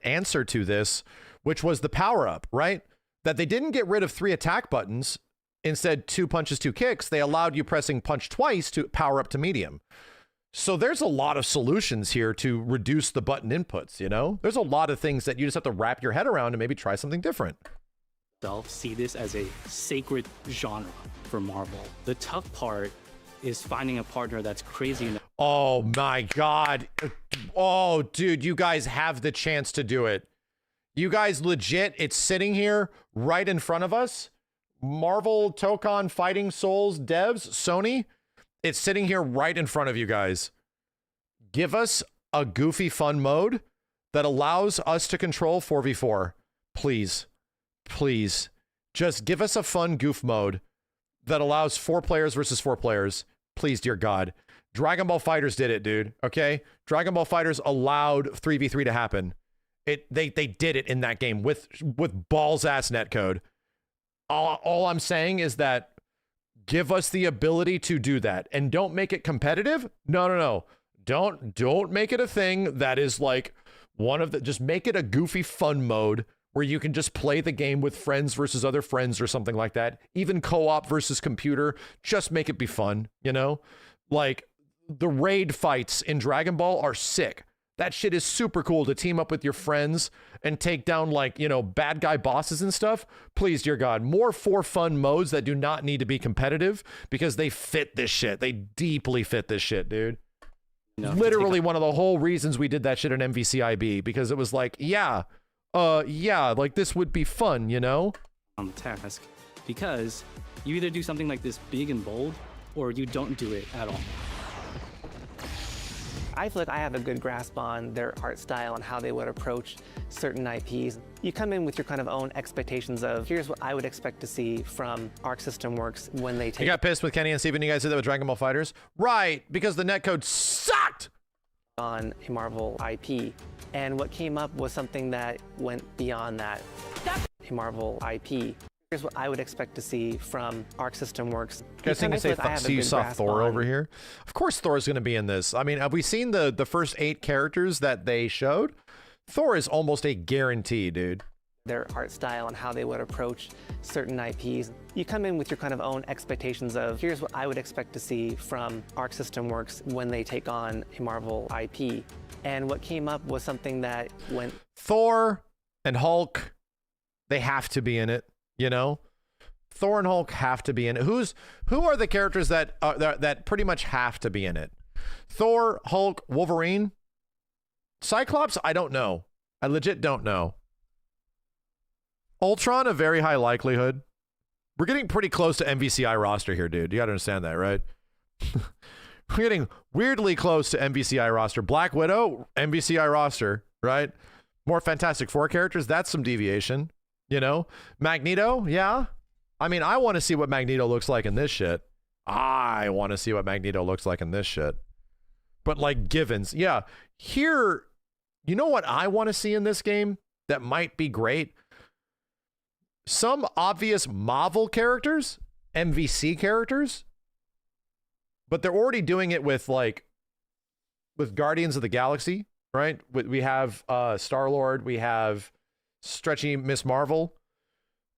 answer to this, which was the power-up, right? That they didn't get rid of 3 attack buttons. Instead, 2 punches, 2 kicks. They allowed you pressing punch twice to power up to medium. So there's a lot of solutions here to reduce the button inputs, you know? There's a lot of things that you just have to wrap your head around and maybe try something different. See this as a sacred genre for Marvel. The tough part is finding a partner that's crazy enough. Oh my God. Oh, dude, you guys have the chance to do it. You guys legit, it's sitting here right in front of us. Marvel, Tokon, Fighting Souls, devs, Sony. It's sitting here right in front of you guys. Give us a goofy fun mode that allows us to control 4v4. Please. Please. Just give us a fun goof mode that allows 4 players versus 4 players. Please, dear God. Dragon Ball FighterZ did it, dude. Okay? Dragon Ball FighterZ allowed 3v3 to happen. They did it in that game with balls-ass netcode. All I'm saying is that give us the ability to do that, and don't make it competitive. No. Don't make it a thing that is like one of the, just make it a goofy fun mode where you can just play the game with friends versus other friends or something like that. Even co-op versus computer, just make it be fun, you know? Like the raid fights in Dragon Ball are sick. That shit is super cool to team up with your friends and take down, like, you know, bad guy bosses and stuff. Please, dear God, more for fun modes that do not need to be competitive because they fit this shit. They deeply fit this shit, dude. Literally one of the whole reasons we did that shit in MVCIB, because it was like, yeah, like this would be fun, you know? On the task, because you either do something like this big and bold or you don't do it at all. I feel like I have a good grasp on their art style and how they would approach certain IPs. You come in with your kind of own expectations of, here's what I would expect to see from Arc System Works when they take... You got pissed with Kenny and Steven, you guys did that with Dragon Ball FighterZ? Right, because the netcode sucked! On a Marvel IP. And what came up was something that went beyond that. A Marvel IP. Here's what I would expect to see from Arc System Works. You guys think so you saw Thor over here? Of course Thor is going to be in this. I mean, have we seen the first 8 characters that they showed? Thor is almost a guarantee, dude. their art style and how they would approach certain IPs. You come in with your kind of own expectations of, here's what I would expect to see from Arc System Works when they take on a Marvel IP. And what came up was something that went... Thor and Hulk, they have to be in it, you know? Thor and Hulk have to be in it. Who are the characters that that pretty much have to be in it? Thor, Hulk, Wolverine, Cyclops, I don't know. I legit don't know. Ultron, a very high likelihood. We're getting pretty close to MVCI roster here, dude. You gotta understand that, right? We're getting weirdly close to MVCI roster. Black Widow, MVCI roster, right? More Fantastic Four characters, that's some deviation, you know? Magneto, yeah. I mean, I want to see what Magneto looks like in this shit. I want to see what Magneto looks like in this shit. But like givens, yeah. Here, you know what I want to see in this game that might be great? Some obvious Marvel characters, MVC characters, but they're already doing it with Guardians of the Galaxy, right? We have Star-Lord, we have Stretchy Miss Marvel.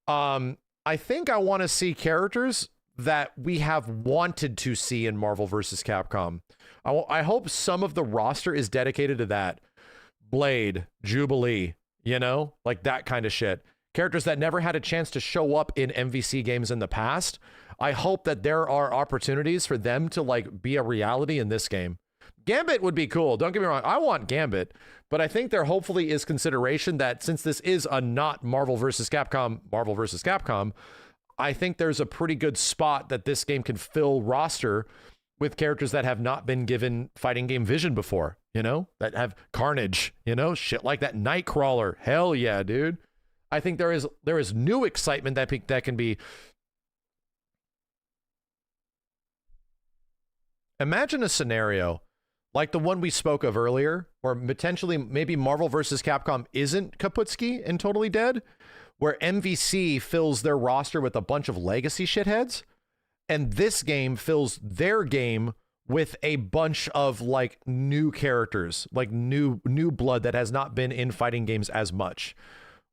I think I want to see characters that we have wanted to see in Marvel vs. Capcom. I hope some of the roster is dedicated to that. Blade, Jubilee, you know, like that kind of shit. Characters that never had a chance to show up in MVC games in the past. I hope that there are opportunities for them to like be a reality in this game. Gambit would be cool. Don't get me wrong. I want Gambit, but I think there hopefully is consideration that since this is a not Marvel vs. Capcom, I think there's a pretty good spot that this game can fill roster with characters that have not been given fighting game vision before, you know, that have Carnage, you know, shit like that. Nightcrawler. Hell yeah, dude. I think there is new excitement that can be. Imagine a scenario like the one we spoke of earlier, where potentially maybe Marvel vs. Capcom isn't Kaputski and Totally Dead, where MVC fills their roster with a bunch of legacy shitheads, and this game fills their game with a bunch of like new characters, like new blood that has not been in fighting games as much.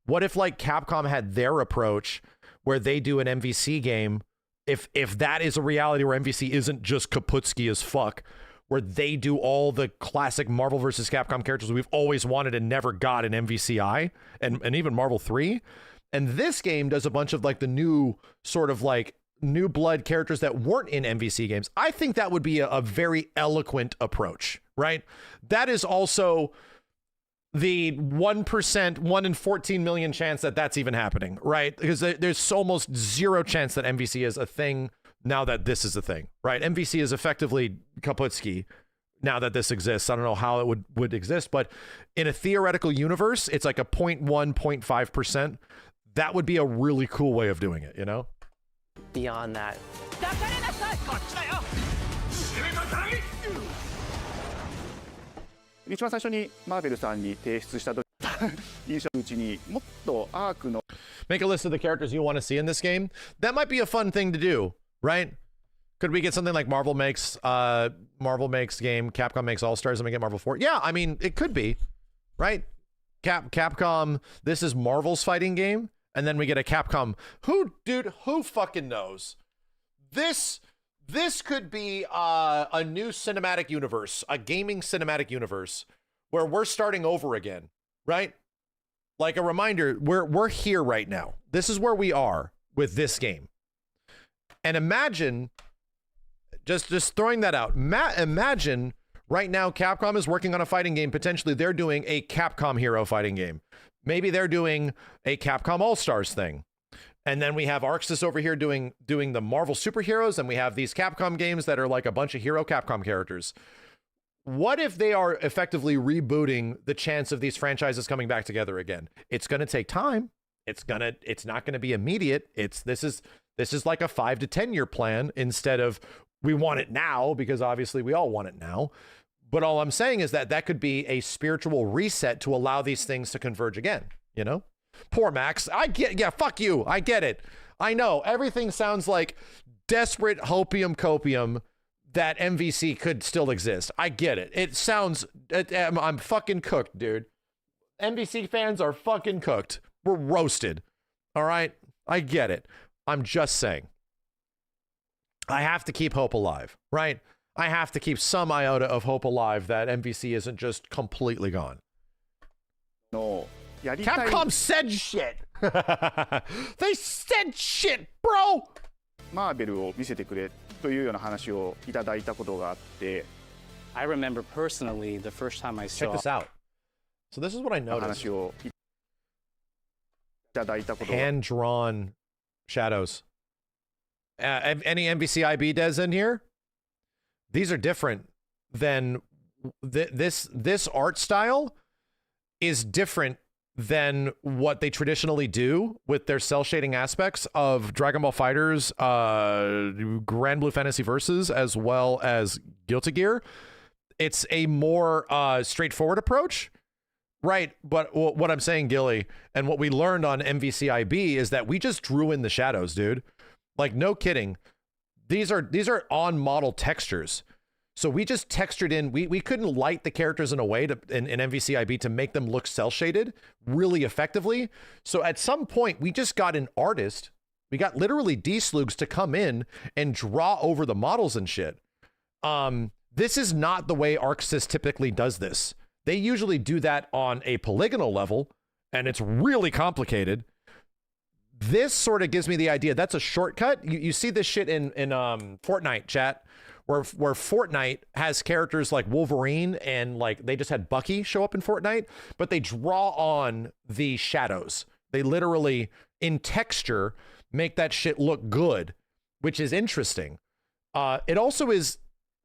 What if like Capcom had their approach where they do an MVC game, if that is a reality where MVC isn't just Kaputski as fuck, where they do all the classic Marvel vs. Capcom characters we've always wanted and never got in MVCI and even Marvel 3. And this game does a bunch of like the new sort of like new blood characters that weren't in MVC games. I think that would be a very eloquent approach, right? That is also the 1%, 1 in 14 million chance that that's even happening, right? Because there's almost zero chance that MVC is a thing now that this is a thing, right? MVC is effectively Kaputski now that this exists. I don't know how it would exist, but in a theoretical universe, it's like a 0.1, 0.5%. That would be a really cool way of doing it, you know? Beyond that. 一番最初にマーベルさんに提出した時印象のうちにもっとアークの Make a list of the characters you want to see in this game. That might be a fun thing to do, right? Could we get something like Marvel makes game, Capcom makes All-Stars, and we get Marvel 4? Yeah, I mean, it could be, right? Capcom, this is Marvel's fighting game, and then we get a Capcom. Who fucking knows? This could be a new cinematic universe, a gaming cinematic universe, where we're starting over again, right? Like a reminder, we're here right now. This is where we are with this game. And imagine, just throwing that out, imagine right now Capcom is working on a fighting game. Potentially they're doing a Capcom Hero fighting game. Maybe they're doing a Capcom All-Stars thing. And then we have Arxis over here doing the Marvel superheroes, and we have these Capcom games that are like a bunch of hero Capcom characters. What if they are effectively rebooting the chance of these franchises coming back together again? It's going to take time. It's not going to be immediate. This is like a 5 to 10 year plan instead of we want it now, because obviously we all want it now. But all I'm saying is that could be a spiritual reset to allow these things to converge again, you know? Poor Max. Fuck you. I get it. I know everything sounds like desperate copium that MVC could still exist. I get it. It sounds, I'm fucking cooked, dude. MVC fans are fucking cooked. we're roasted. All right? I get it. I'm just saying. I have to keep hope alive, right? I have to keep some iota of hope alive that MVC isn't just completely gone. No. Capcom said shit. They said shit, bro. マーベルを見せてくれというような話をいただいたことがあって。I remember personally the first time I saw. Check this out. So this is what I noticed. Hand-drawn shadows. Any MVCIB devs in here? These are different than this art style is different than what they traditionally do with their cell shading aspects of Dragon Ball FighterZ, Grand Blue Fantasy Versus, as well as Guilty Gear. It's a more straightforward approach, right? But what I'm saying, Gilly, and what we learned on MVCIB is that we just drew in the shadows, dude. Like, no kidding. These are on-model textures. So we just textured in, we couldn't light the characters in a way in MVCIB to make them look cel-shaded really effectively. So at some point, we just got an artist, we got literally D-Slugs to come in and draw over the models and shit. This is not the way ArcSys typically does this. They usually do that on a polygonal level, and it's really complicated. This sort of gives me the idea. That's a shortcut. You see this shit in Fortnite, chat. Where Fortnite has characters like Wolverine and like they just had Bucky show up in Fortnite, but they draw on the shadows. They literally, in texture, make that shit look good, which is interesting. It also is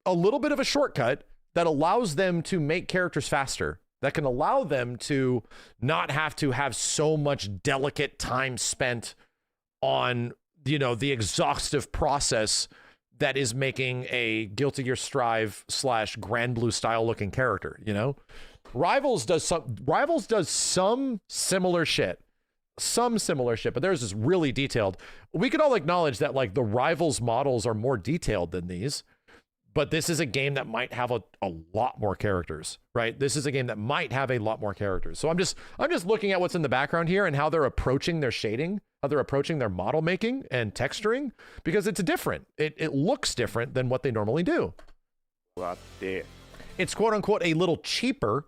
a little bit of a shortcut that allows them to make characters faster, that can allow them to not have to have so much delicate time spent on, you know, the exhaustive process that is making a Guilty Gear Strive / Grand Blue style looking character, you know? Rivals does some similar shit. But theirs is really detailed. We could all acknowledge that like the Rivals models are more detailed than these, but this is a game that might have a lot more characters, right? This is a game that might have a lot more characters. So I'm just looking at what's in the background here and how they're approaching their shading, how they're approaching their model making and texturing, because it's different. It looks different than what they normally do. It's quote unquote a little cheaper,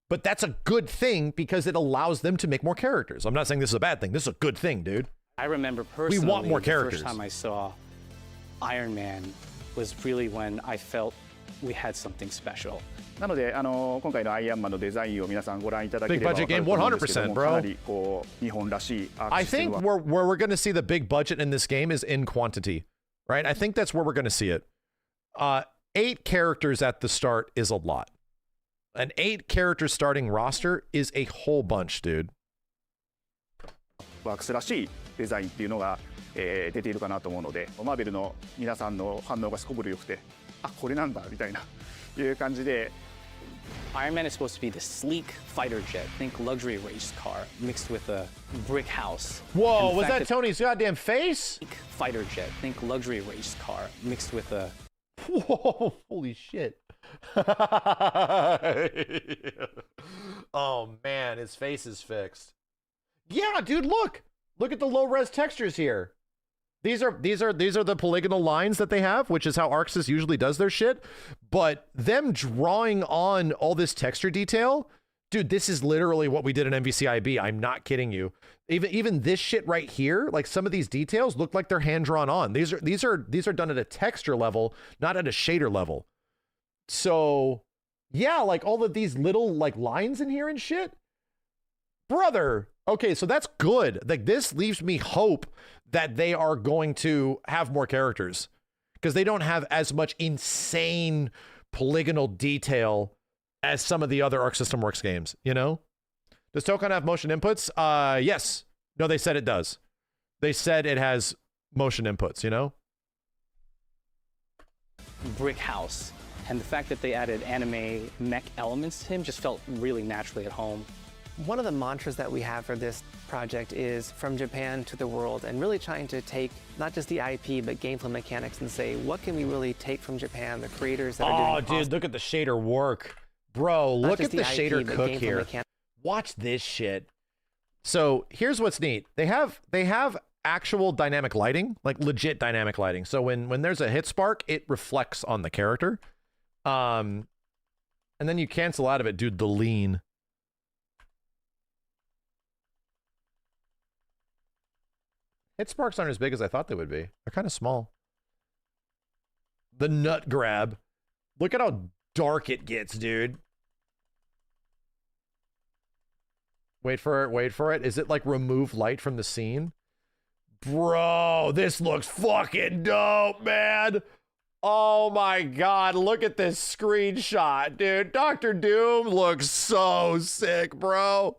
but that's a good thing because it allows them to make more characters. I'm not saying this is a bad thing. This is a good thing, dude. I remember personally we want more characters. The first time I saw Iron Man was really when I felt we had something special. なので今回のアイアンマンのデザインを皆さんご覧いただければ Big budget game, 100%, bro. かなりこう日本らしいアーク I システ think ムは where we're going to see the big budget in this game is in quantity, right? I think that's where we're going to see it. 8 characters at the start is a lot. An 8 character starting roster is a whole bunch, dude. ワークスらしいデザインっていうのが、出ているかなと思うので、マーベルの皆さんの反応がすこぶる良くて、あ、これなんだみたいないう感じで。Iron Man is supposed to be the sleek fighter jet. Think luxury race car mixed with a brick house. Whoa, was that Tony's goddamn face? Sleek fighter jet. Think luxury race car mixed with a. Whoa, holy shit. Oh man, his face is fixed. Yeah, dude, look at the low res textures here. These are the polygonal lines that they have, which is how ArcSys usually does their shit. But them drawing on all this texture detail, dude, this is literally what we did in MVCIB. I'm not kidding you. Even this shit right here, like some of these details look like they're hand drawn on. These are done at a texture level, not at a shader level. So yeah, like all of these little like lines in here and shit, brother. Okay, so that's good. Like this leaves me hope that they are going to have more characters because they don't have as much insane polygonal detail as some of the other Arc System Works games, you know? Does Tokon have motion inputs? Yes. No, they said it does. They said it has motion inputs, you know? Brick house. And the fact that they added anime mech elements to him just felt really naturally at home. One of the mantras that we have for this project is from Japan to the world, and really trying to take not just the IP but gameplay mechanics and say, what can we really take from Japan, the creators that are doing. Oh, dude, look at the shader work. Bro, look at the shader cook here. Watch this shit. So here's what's neat. They have actual dynamic lighting, like legit dynamic lighting. So when there's a hit spark, it reflects on the character. And then you cancel out of it, dude, the lean. Hit sparks aren't as big as I thought they would be. They're kind of small. The nut grab. Look at how dark it gets, dude. Wait for it, wait for it. Is it like remove light from the scene? Bro, this looks fucking dope, man. Oh my God, look at this screenshot, dude. Dr. Doom looks so sick, bro.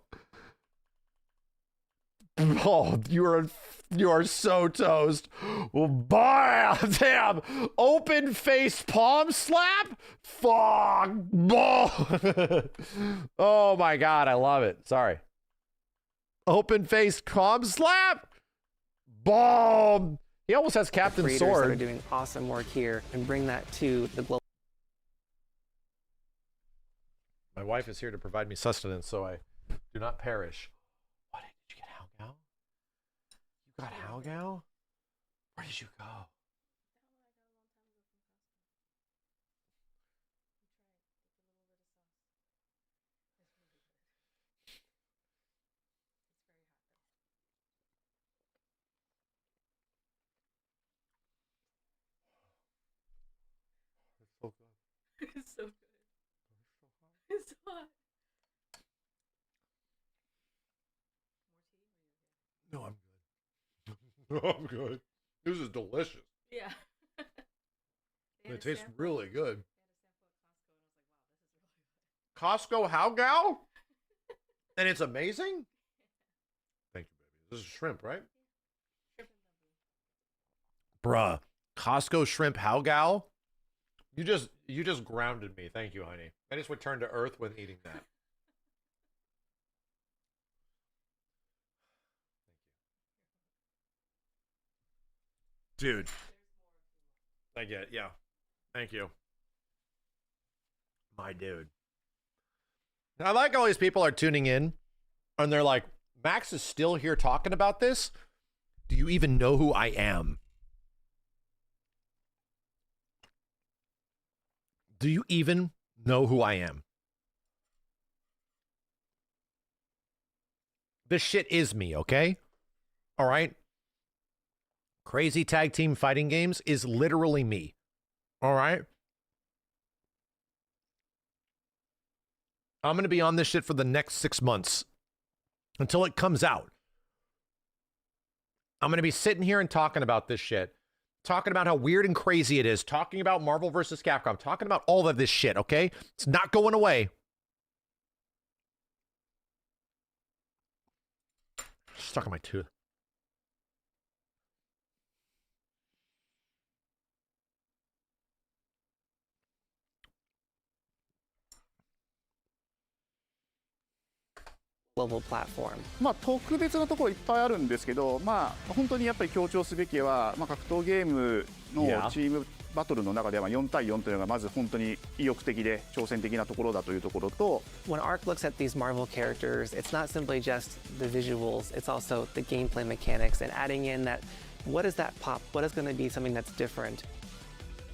Oh, you are so toast. Well, damn. Open face palm slap? Fuck. Oh my God, I love it. Sorry. Open face palm slap? Boom. He almost has Captain Creators Sword. that are doing awesome work here and bring that to the global. My wife is here to provide me sustenance, so I do not perish. What, did you get Halgao? You got Halgao? Where did you go? It's so good. It's hot. No, I'm good. No, I'm good. This is delicious. Yeah. It tastes really good. Costco Halgao? And it's amazing? Thank you, baby. This is shrimp, right? Bruh. Costco shrimp Halgao? You just grounded me. Thank you, honey. I just returned to earth when eating that. Dude. I get it, yeah. Thank you. My dude. I like all these people are tuning in and they're like, Max is still here talking about this? Do you even know who I am? Do you even know who I am? This shit is me, okay? All right? Crazy tag team fighting games is literally me. All right? I'm going to be on this shit for the next 6 months until it comes out. I'm going to be sitting here and talking about this shit. Talking about how weird and crazy it is. Talking about Marvel vs. Capcom. Talking about all of this shit, okay? It's not going away. Stuck in my tooth. global platform. まあ特別なところいっぱいあるんですけど、まあ本当にやっぱり強調すべきは、まあ格闘ゲームのチームバトルの中では4対4というのがまず本当に意欲的で挑戦的なところだというところと。When ARC looks at these Marvel characters, it's not simply just the visuals, it's also the gameplay mechanics and adding in that what is that pop? What is going to be something that's different?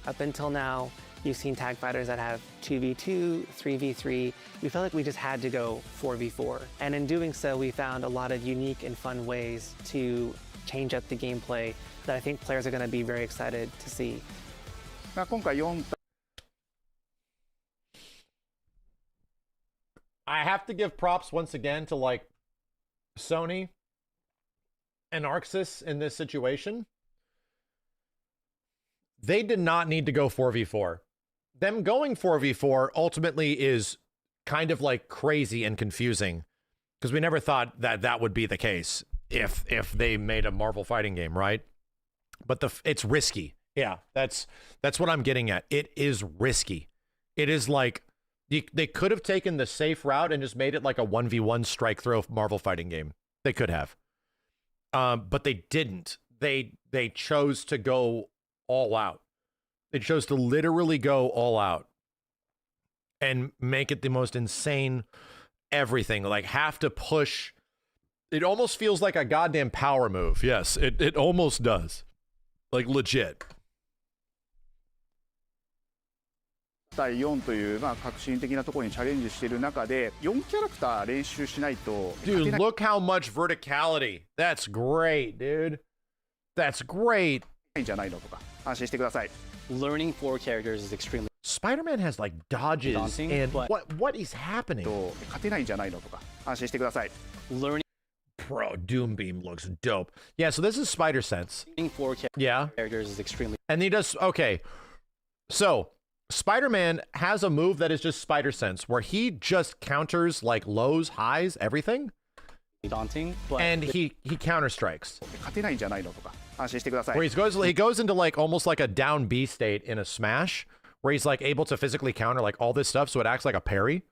Up until now, you've seen tag fighters that have 2v2, 3v3. We felt like we just had to go 4v4. And in doing so, we found a lot of unique and fun ways to change up the gameplay that I think players are going to be very excited to see. 今回4 I have to give props once again to like Sony and Arxis in this situation. They did not need to go 4v4. Them going 4v4 ultimately is kind of like crazy and confusing because we never thought that that would be the case if they made a Marvel fighting game, right? But it's risky. Yeah, that's what I'm getting at. It is risky. It is like they could have taken the safe route and just made it like a 1v1 strike throw Marvel fighting game. They could have. But they didn't. They chose to go all out. They chose to literally go all out and make it the most insane everything. Like have to push It almost feels like a goddamn power move. Yes, it almost does. Like legit. 対4という、革新的なところにチャレンジしている中で4キャラクター練習しないと Dude, look how much verticality. That's great, dude. That's great. じゃないのとか安心してください。 Learning 4 characters is extremely Spider-Man has like dodges daunting, and but what is happening? 勝てないんじゃないのとか安心してください。 learning Bro, Doombeam looks dope. Yeah, so this is Spider Sense. 4 Yeah. characters is extremely And he does okay. So Spider-Man has a move that is just Spider Sense, where he just counters like lows, highs, everything. daunting, but And he counter strikes. 勝てないんじゃないのとか安心してください。 Where he goes into like almost like a down B state in a smash, where he's like able to physically counter like all this stuff, so it acts like a parry.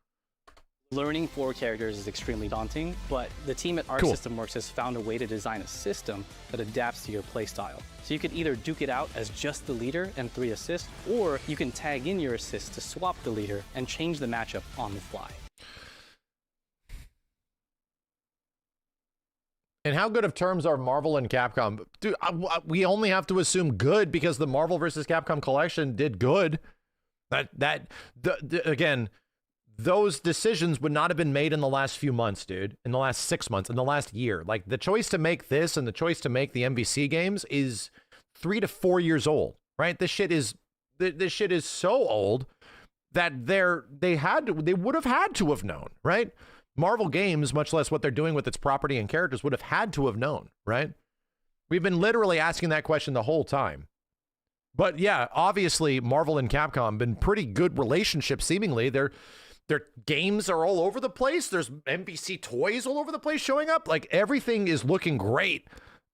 learning 4 characters is extremely daunting, but the team at Arc Cool. System Works has found a way to design a system that adapts to your playstyle. So you could either duke it out as just the leader and 3 assists, or you can tag in your assists to swap the leader and change the matchup on the fly. And how good of terms are Marvel and Capcom? Dude, we only have to assume good because the Marvel vs. Capcom collection did good. Again, those decisions would not have been made in the last few months, dude. In the last 6 months, in the last year. Like, the choice to make this and the choice to make the MVC games is 3 to 4 years old, right? This shit is so old that they would have had to have known, right? Marvel Games, much less what they're doing with its property and characters, would have had to have known, right? We've been literally asking that question the whole time. But yeah, obviously Marvel and Capcom been pretty good relationships seemingly. Their games are all over the place. There's NBC toys all over the place showing up. Like, everything is looking great.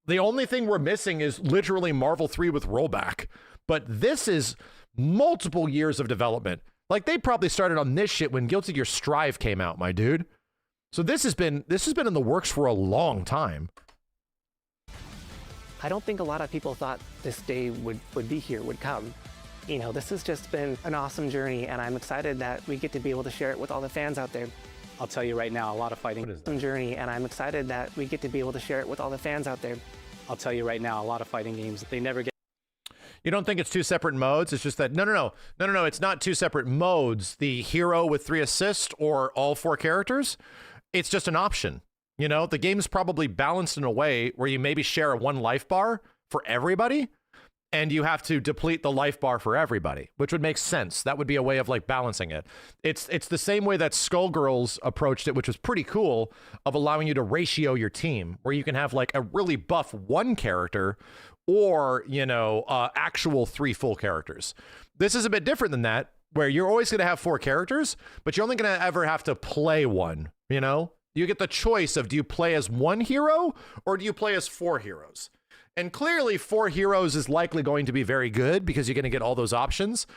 The only thing we're missing is literally Marvel 3 with rollback. But this is multiple years of development. Like, they probably started on this shit when Guilty Gear Strive came out, my dude. So this has been in the works for a long time. I don't think a lot of people thought this day would be here, would come. You know, this has just been an awesome journey, and I'm excited that we get to be able to share it with all the fans out there. I'll tell you right now, a lot of fighting Journey, and I'm excited that we get to be able to share it with all the fans out there. I'll tell you right now, a lot of fighting games, they never get. You don't think it's 2 separate modes? It's just that no. It's not 2 separate modes. The hero with 3 assists or all 4 characters. It's just an option. You know, the game's probably balanced in a way where you maybe share 1 life bar for everybody, and you have to deplete the life bar for everybody, which would make sense. That would be a way of like balancing it. It's the same way that Skullgirls approached it, which was pretty cool, of allowing you to ratio your team, where you can have like a really buff 1 character or, you know, actual 3 full characters. This is a bit different than that, where you're always going to have 4 characters, but you're only going to ever have to play 1, you know? You get the choice of, do you play as 1 hero or do you play as 4 heroes? And clearly 4 heroes is likely going to be very good because you're going to get all those options.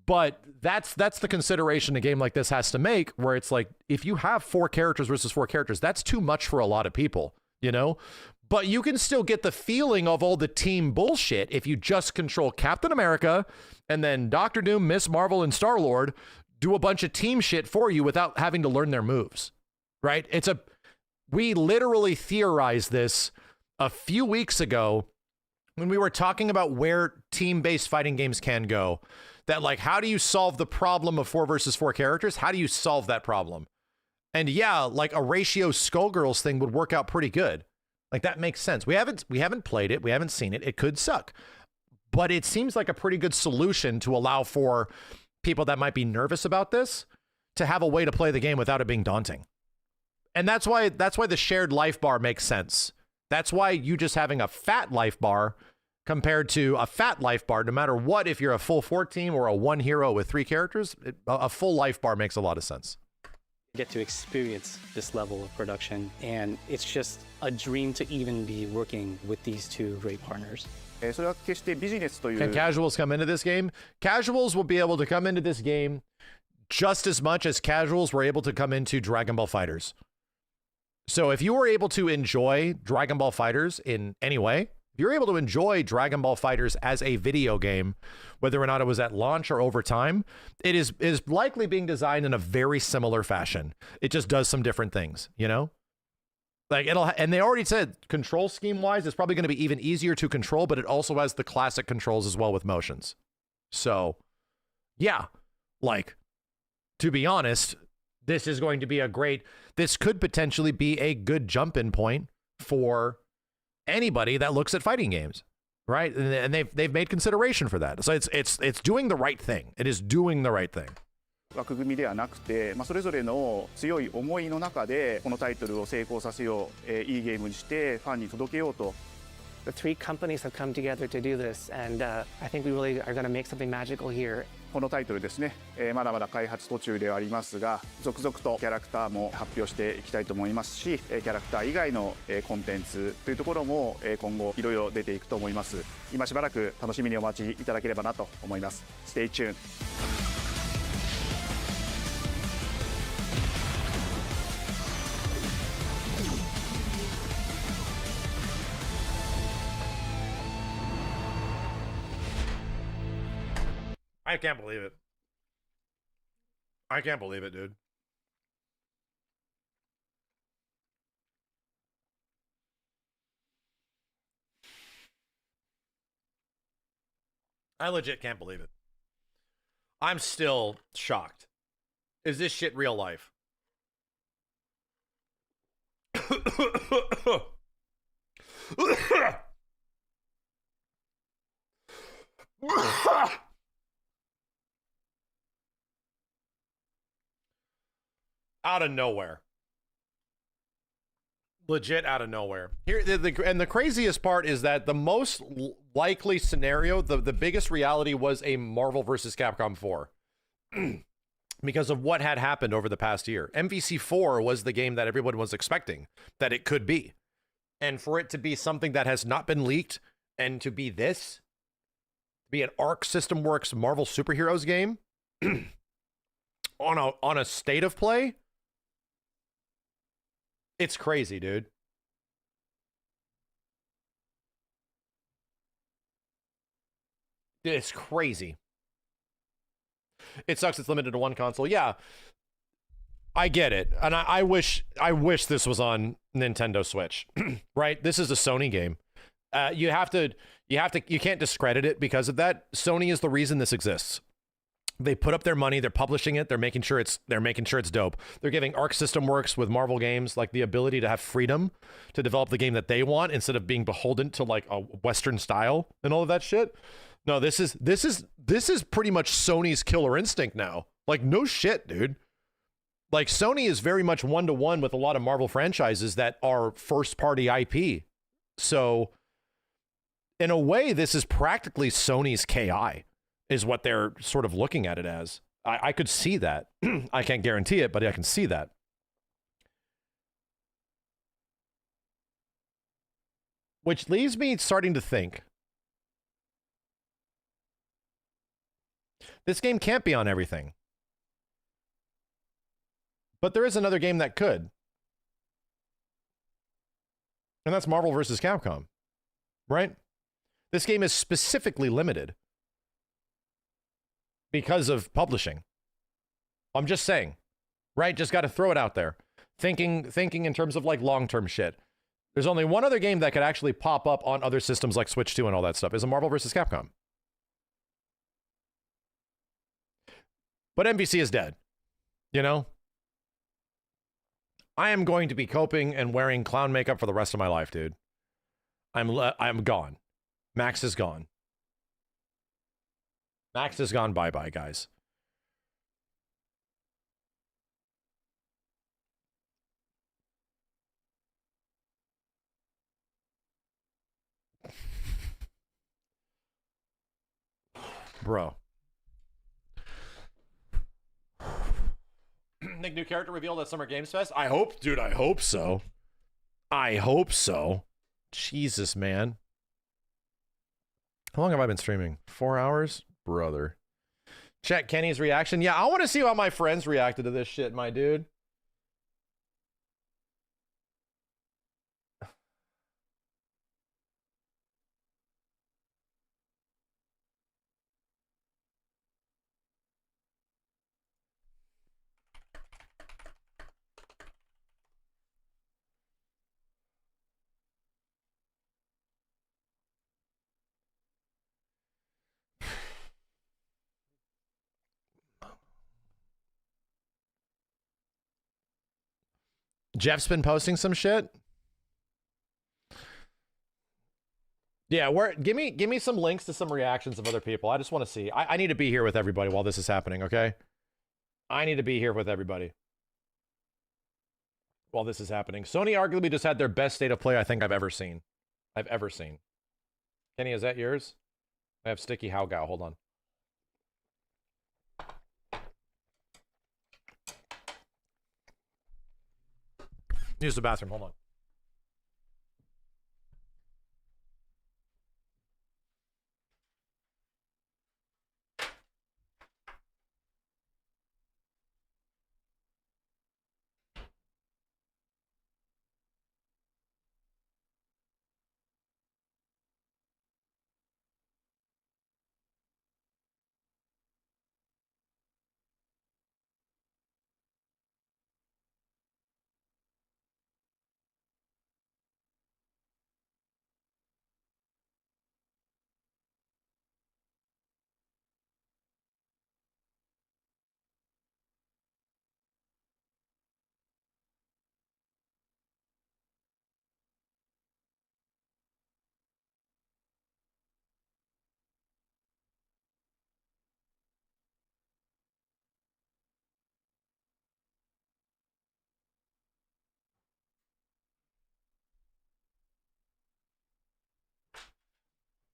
But that's the consideration a game like this has to make, where it's like, if you have 4 characters versus 4 characters, that's too much for a lot of people, you know? But you can still get the feeling of all the team bullshit if you just control Captain America and then Doctor Doom, Miss Marvel, and Star-Lord do a bunch of team shit for you without having to learn their moves, right? We literally theorized this a few weeks ago when we were talking about where team-based fighting games can go, that like, how do you solve the problem of 4 versus 4 characters? How do you solve that problem? And yeah, like a ratio Skullgirls thing would work out pretty good. Like, that makes sense. We haven't played it. We haven't seen it. It could suck, but it seems like a pretty good solution to allow for people that might be nervous about this to have a way to play the game without it being daunting. And that's why the shared life bar makes sense. That's why you just having a fat life bar compared to a fat life bar, no matter what, if you're a full 4 team or a 1 hero with 3 characters, a full life bar makes a lot of sense. Get to experience this level of production, and it's just a dream to even be working with these 2 great partners. それは決してビジネスという Can casuals come into this game? Casuals will be able to come into this game just as much as casuals were able to come into Dragon Ball FighterZ. So if you were able to enjoy Dragon Ball FighterZ in any way, if you're able to enjoy Dragon Ball FighterZ as a video game, whether or not it was at launch or over time, it is likely being designed in a very similar fashion. It just does some different things, you know? Like and they already said control scheme wise, it's probably going to be even easier to control, but it also has the classic controls as well with motions. So yeah, like, to be honest, this is going to be this could potentially be a good jump-in point for anybody that looks at fighting games, right? And they've made consideration for that. So it's doing the right thing. It is doing the right thing. 枠組みではなくて、それぞれの強い思いの中でこのタイトルを成功させよう、いいゲームにしてファンに届けようと。The three companies have come together to do this, and I think we really are going to make something magical here. このタイトルですね、まだまだ開発途中ではありますが、続々とキャラクターも発表していきたいと思いますし、キャラクター以外のコンテンツというところも今後いろいろ出ていくと思います。今しばらく楽しみにお待ちいただければなと思います。Stay tuned. I can't believe it. I can't believe it, dude. I legit can't believe it. I'm still shocked. Is this shit real life? Out of nowhere. Legit out of nowhere. Here, and the craziest part is that the most likely scenario, the biggest reality was a Marvel vs. Capcom 4. Because of what had happened over the past year. MVC4 was the game that everyone was expecting that it could be. And for it to be something that has not been leaked, and to be this, be an Arc System Works Marvel Superheroes game on a state of play, it's crazy, dude. It's crazy. It sucks it's limited to one console. Yeah, I get it. And I wish this was on Nintendo Switch, right? This is a Sony game. You can't discredit it because of that. Sony is the reason this exists. They put up their money, they're publishing it, they're making sure it's dope. They're giving Arc System Works with Marvel games like the ability to have freedom to develop the game that they want instead of being beholden to like a Western style and all of that shit. No, this is pretty much Sony's killer instinct now. Like, no shit, dude. Like, Sony is very much one-to-one with a lot of Marvel franchises that are first-party IP. So, in a way, this is practically Sony's KI. Is what they're sort of looking at it as. I could see that. I can't guarantee it, but I can see that. Which leaves me starting to think, this game can't be on everything. But there is another game that could. And that's Marvel vs. Capcom. Right? This game is specifically limited because of publishing. I'm just saying, right? Just got to throw it out there. Thinking in terms of like long-term shit. There's only one other game that could actually pop up on other systems like Switch 2 and all that stuff is a Marvel vs. Capcom. But MVC is dead. You know? I am going to be coping and wearing clown makeup for the rest of my life, dude. I'm gone. Max is gone. Max is gone. Bye-bye, guys. Bro. Nick, new character revealed at Summer Games Fest? I hope, dude, I hope so. I hope so. Jesus, man. How long have I been streaming? 4 hours? Brother. Check Kenny's reaction. Yeah, I want to see how my friends reacted to this shit, my dude. Jeff's been posting some shit. Yeah, give me some links to some reactions of other people. I just want to see. I need to be here with everybody while this is happening, okay? I need to be here with everybody while this is happening. Sony arguably just had their best state of play I think I've ever seen. Kenny, is that yours? I have Sticky Howgow. Hold on. Use the bathroom. Hold on.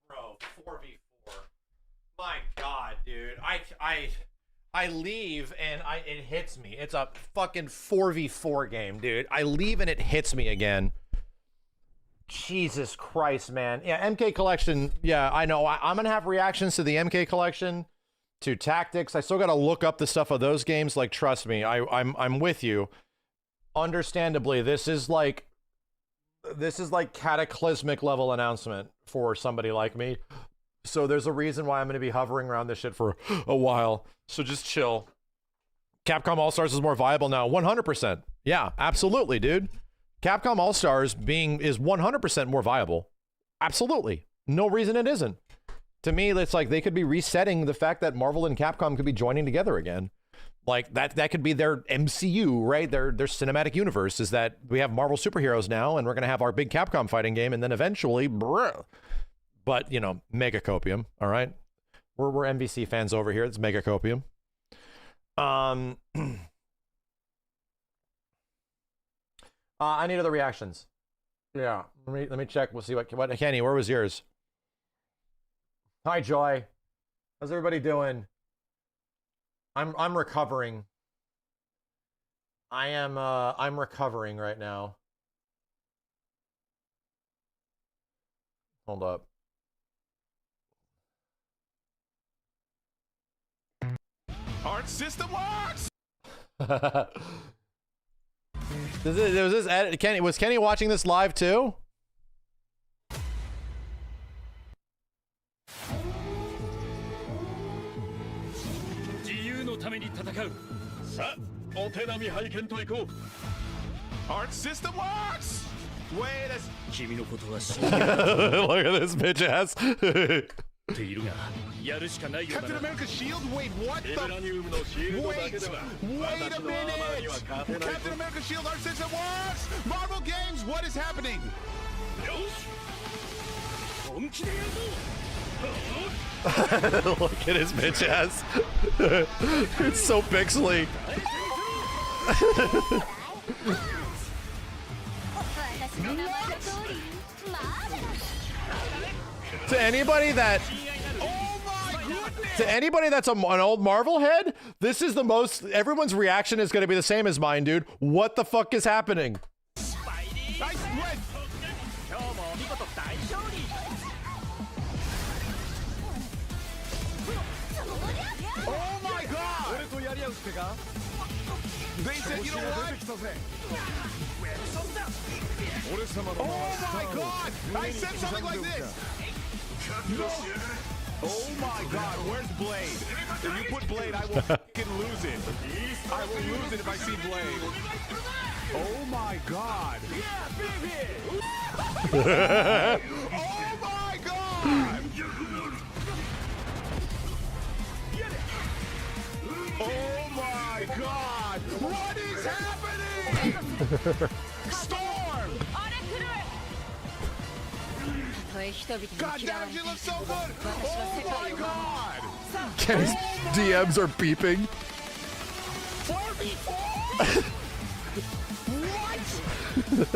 Bro, 4v4. My God, dude. I leave and it hits me. It's a fucking 4v4 game, dude. I leave and it hits me again. Jesus Christ, man. Yeah, MK Collection. Yeah, I know. I'm gonna have reactions to the MK Collection, to Tactics. I still gotta look up the stuff of those games. Like, trust me, I'm with you. Understandably, this is like cataclysmic level announcement for somebody like me. So there's a reason why I'm going to be hovering around this shit for a while. So just chill. Capcom All-Stars is more viable now. 100%. Yeah, absolutely, dude. Capcom All-Stars is 100% more viable. Absolutely. No reason it isn't. To me, it's like they could be resetting the fact that Marvel and Capcom could be joining together again. Like that could be their MCU, right? Their cinematic universe is that we have Marvel superheroes now, and we're gonna have our big Capcom fighting game, and then eventually, but you know, Mega Copium. All right, we're MVC fans over here. It's Mega Copium. I need other reactions. Yeah, let me check. We'll see what Kenny. Where was yours? Hi, Joy. How's everybody doing? I'm recovering. I'm recovering right now. Hold up. Art system works. Kenny, was Kenny watching this live too? Art system works. Wait a Look at this bitch ass. Captain America's shield? Wait, what the? Wait a minute! Captain America's shield art system works! Marvel Games, what is happening? Look at his bitch ass. It's so pixely. To anybody that's an old Marvel head, this is the most. Everyone's reaction is going to be the same as mine, dude. What the fuck is happening? Oh my god! They said, you know what? Oh my god! I said something like this! No! Oh my god, where's Blade? If you put Blade, I will fucking lose it. I will lose it if I see Blade. Oh my god! Yeah, baby! Oh my god! Oh my god! What is happening? Storm! God damn, she looks so good! Oh my god! Kenny's DMs are beeping. 4v4? What?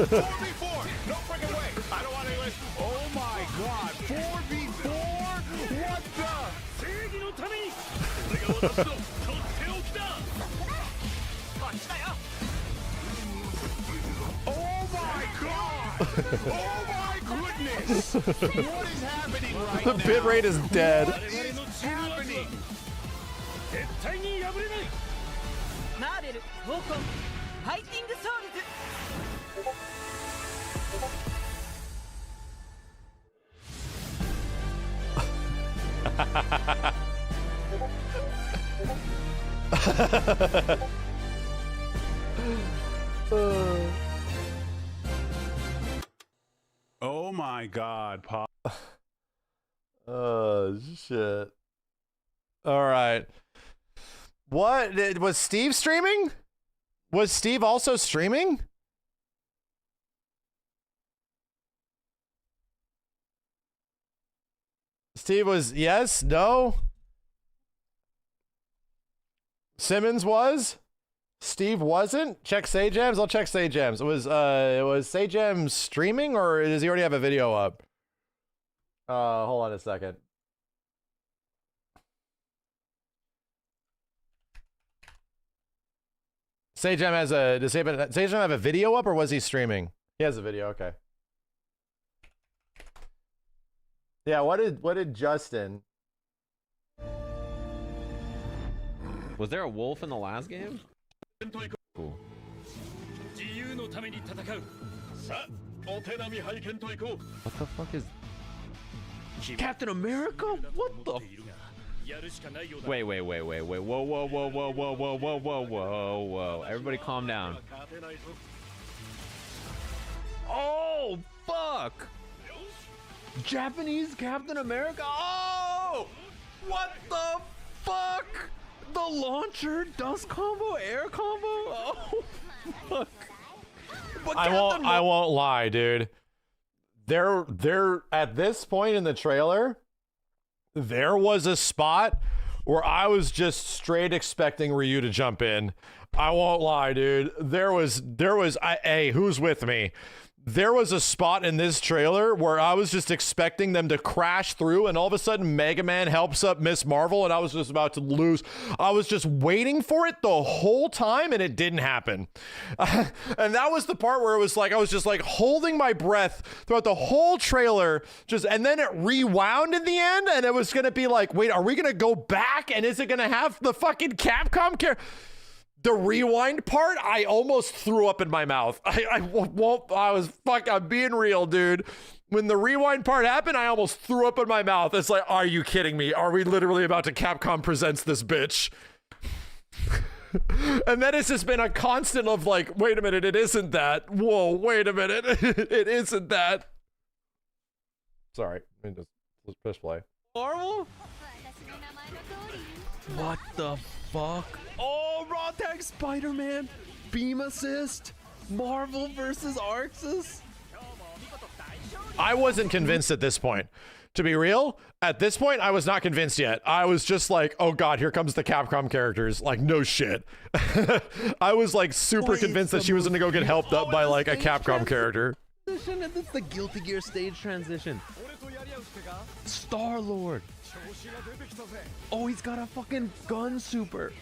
4v4! No freaking way! I don't want to listen. Oh my god! 4v4? What the? Oh my god! Oh my goodness! What is happening right now? The bit rate is dead. What is happening? Tokon, fighting souls. Oh my god, Pop. Oh shit. All right. What was Steve streaming? Was Steve also streaming? Steve was yes, no. Simmons was. Steve wasn't. Check Sajams. I'll check Sajams. Was Sajams streaming or does he already have a video up? Hold on a second. Sajam has a. Does Sajam have a video up or was he streaming? He has a video. Okay. Yeah. What did Justin? Was there a wolf in the last game? Cool. What the fuck is Captain America? What the? Wait. Whoa. Everybody calm down. Oh, fuck. Japanese Captain America? Oh! What the fuck? The launcher, dust combo, air combo? Oh, fuck. But I won't lie, dude. There at this point in the trailer, there was a spot where I was just straight expecting Ryu to jump in. I won't lie, dude. Hey, who's with me? There was a spot in this trailer where I was just expecting them to crash through and all of a sudden Mega Man helps up Miss Marvel and I was just about to lose. I was just waiting for it the whole time and it didn't happen. And that was the part where it was like, I was just like holding my breath throughout the whole trailer, and then it rewound in the end and it was going to be like, wait, are we going to go back and is it going to have the fucking Capcom character? The rewind part, I almost threw up in my mouth. I'm being real, dude. When the rewind part happened, I almost threw up in my mouth. It's like, are you kidding me? Are we literally about to Capcom Presents this bitch? And then it's just been a constant of like, wait a minute, it isn't that. Whoa, wait a minute. It isn't that. Sorry, let's push play. Marvel? What the fuck? Oh, Raw Tag Spider-Man, Beam Assist, Marvel versus Arxis. I wasn't convinced at this point. To be real, at this point, I was not convinced yet. I was just like, oh god, here comes the Capcom characters. Like, no shit. I was like super convinced that she was gonna go get helped up by like a Capcom character. And it's the Guilty Gear stage transition. Star-Lord. Oh, he's got a fucking gun super.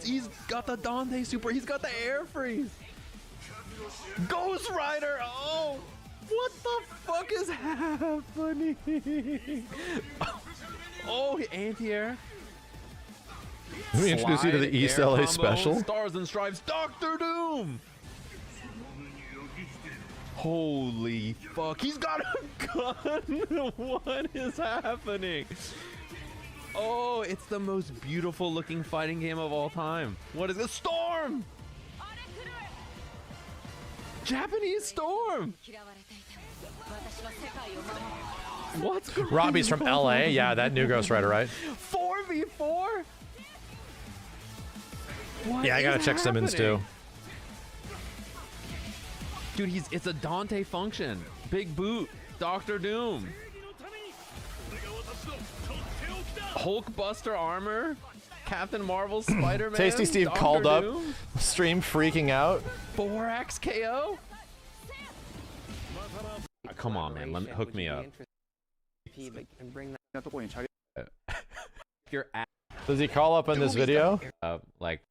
He's got the Dante super. He's got the air freeze. Ghost Rider. Oh, what the fuck is happening? Oh, anti-air. Let me introduce you to the East LA combo, special. Stars and Stripes, Doctor Doom. Holy fuck, he's got a gun. What is happening? Oh, it's the most beautiful looking fighting game of all time. What is it? Storm! Japanese Storm! What's going on? Robbie's from LA. Yeah, that new Ghost Rider, right? 4v4? Yeah, I gotta check Simmons too. Dude, it's a Dante function. Big boot, Doctor Doom, Hulkbuster armor, Captain Marvel, Spider-Man. Tasty Steve Dr. called up, Doom, stream freaking out. 4x KO. Come on, man, hook me up. Your ass. Does he call up in this video? Like.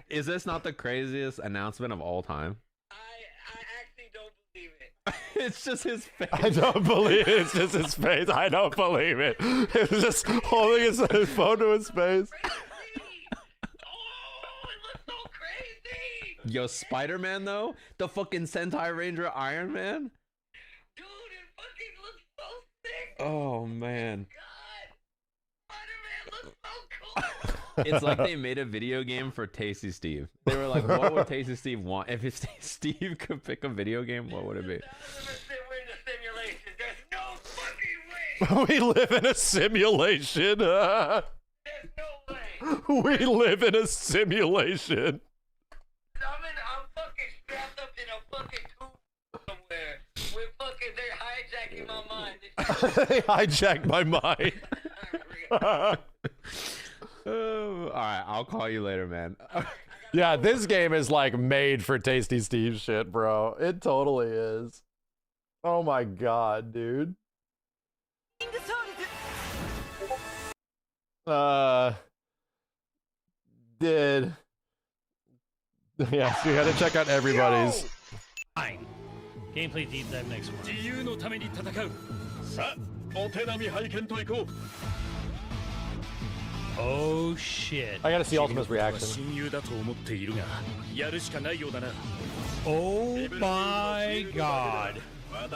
Is this not the craziest announcement of all time? I actually don't believe it. It's just his face. I don't believe it. It's just his face. I don't believe it. It's just holding his phone to his face. Yo, Spider-Man though? The fucking Sentai Ranger Iron Man? Dude, it fucking looks so sick. Oh, man. God. Spider-Man looks so cool. It's like they made a video game for Tasty Steve. They were like, what would Tasty Steve want? If Steve could pick a video game, what would it be? We live in a simulation. There's no way. We live in a simulation. I'm fucking strapped up in a fucking tube somewhere. With fucking, they're hijacking my mind. They hijacked my mind. Alright, I'll call you later, man. Yeah, this game is like made for Tasty Steve shit, bro. It totally is. Oh my god, dude. Yes, we gotta check out everybody's. Fine. Gameplay deep dive next one. Oh shit. I gotta see Ultimate's reaction. Oh my god. Oh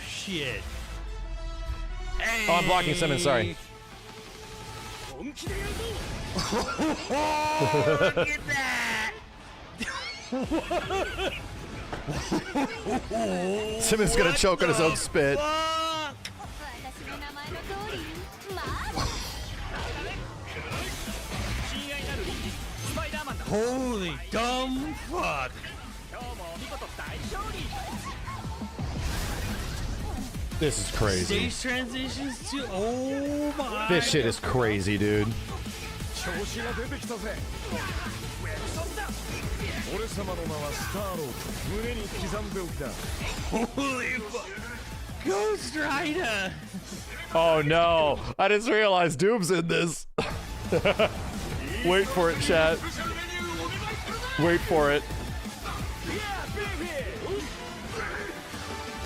shit. Oh, I'm blocking Simmons, sorry. Look at that! Simmons gonna choke on his own spit. Holy dumb fuck! This is crazy. Stage transitions to oh my. This shit is crazy, dude. Holy fuck! Ghost Rider! Oh no! I just realized Doom's in this. Wait for it, chat. Wait for it.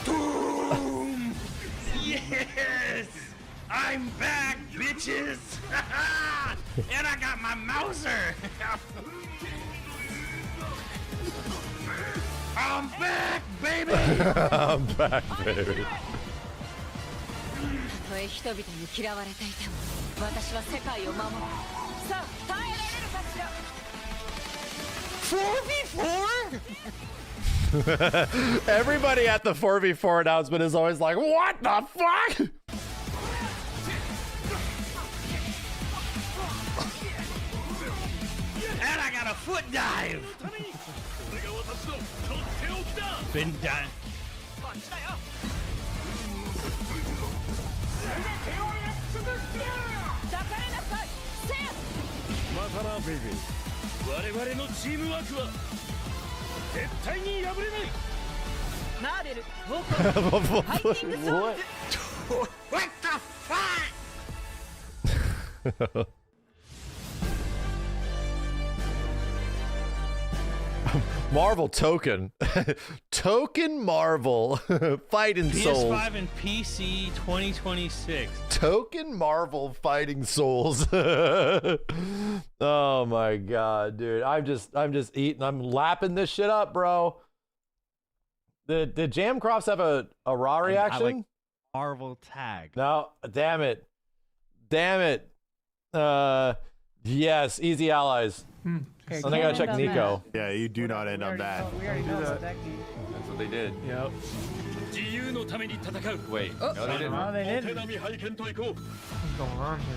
Boom! Yes! I'm back, bitches! And I got my Mauser! I'm back, baby! I'm back, baby. たとえ人々に嫌われていても私は世界を守るさあ耐えられるかしら 4v4? Everybody at the 4v4 announcement is always like, what the fuck? And I got a foot dive! Been done. What? What the fuck? Marvel Tokon. Tokon Marvel. Fighting Souls. PS5 and PC 2026. Tokon Marvel Fighting Souls. Oh my god, dude. I'm just eating. I'm lapping this shit up, bro. Did Jamcrofts have a raw reaction? I like Marvel tag. No, damn it. Damn it. Yes, easy allies. Okay, I think I gotta check Nico. Yeah, you do not end on that. We already know about that game. what they did. Yep. Wait, no, they didn't. No, they didn't. What's going on here?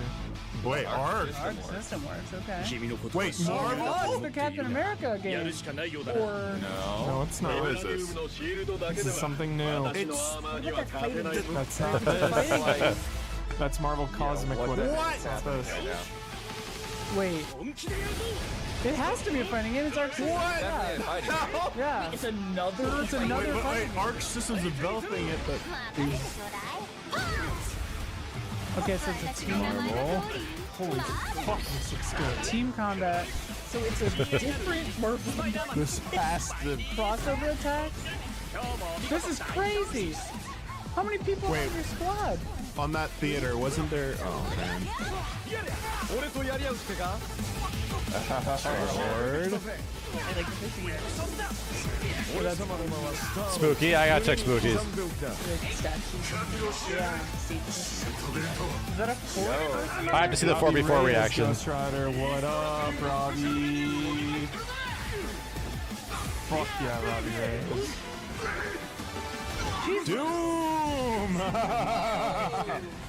Wait, Arc? Arc system works, okay. Wait, Marvel? Oh, it's the Captain America game. Or... No, it's not. What is this? This is something new. That's not this. That's Marvel Cosmic. What? What's this? Wait. It has to be a fighting game. It's Arc System. What? Yeah. Yeah. It's another fighting game. Arc System's developing it, but... Okay, so it's a team. Marvel. Holy fuck, this looks good. Team combat. So it's a different version. This has to... Crossover attacks? This is crazy. How many people are in your squad? On that theater, wasn't there... Oh, man. Lord. Spooky, I gotta check Spookies. Is that a 4? I have to see the 4v4 reaction. Ghost Rider, what up, Robbie? Fuck yeah, Robbie Reyes. Doom!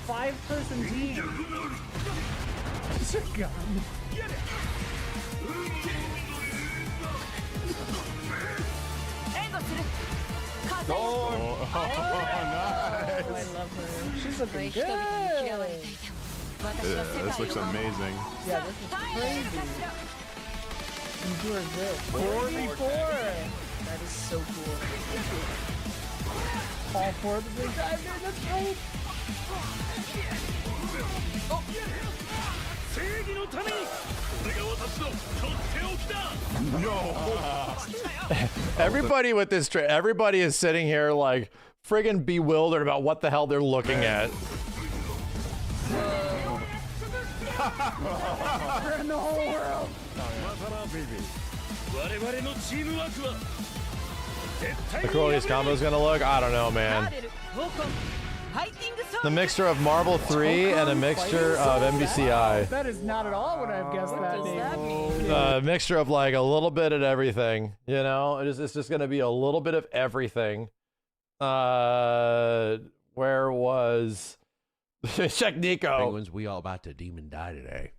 5-person team. It's a gun. Oh, nice. I love her. She's looking good. Yeah, this looks amazing. Yeah, this is crazy. And you are good. 4v4. That is so cool. All 4 at the same time, dude. That's great. Everybody with this everybody is sitting here like friggin' bewildered about what the hell they're looking at. We're in the whole world. The cool these combos gonna look? I don't know, man. The mixture of Marvel 3 and a mixture of MVCI. That is not at all what I've guessed that name. A mixture of like a little bit of everything, you know? It's just gonna be a little bit of everything. Where was... Check Nico. Penguins, we all about to demon die today.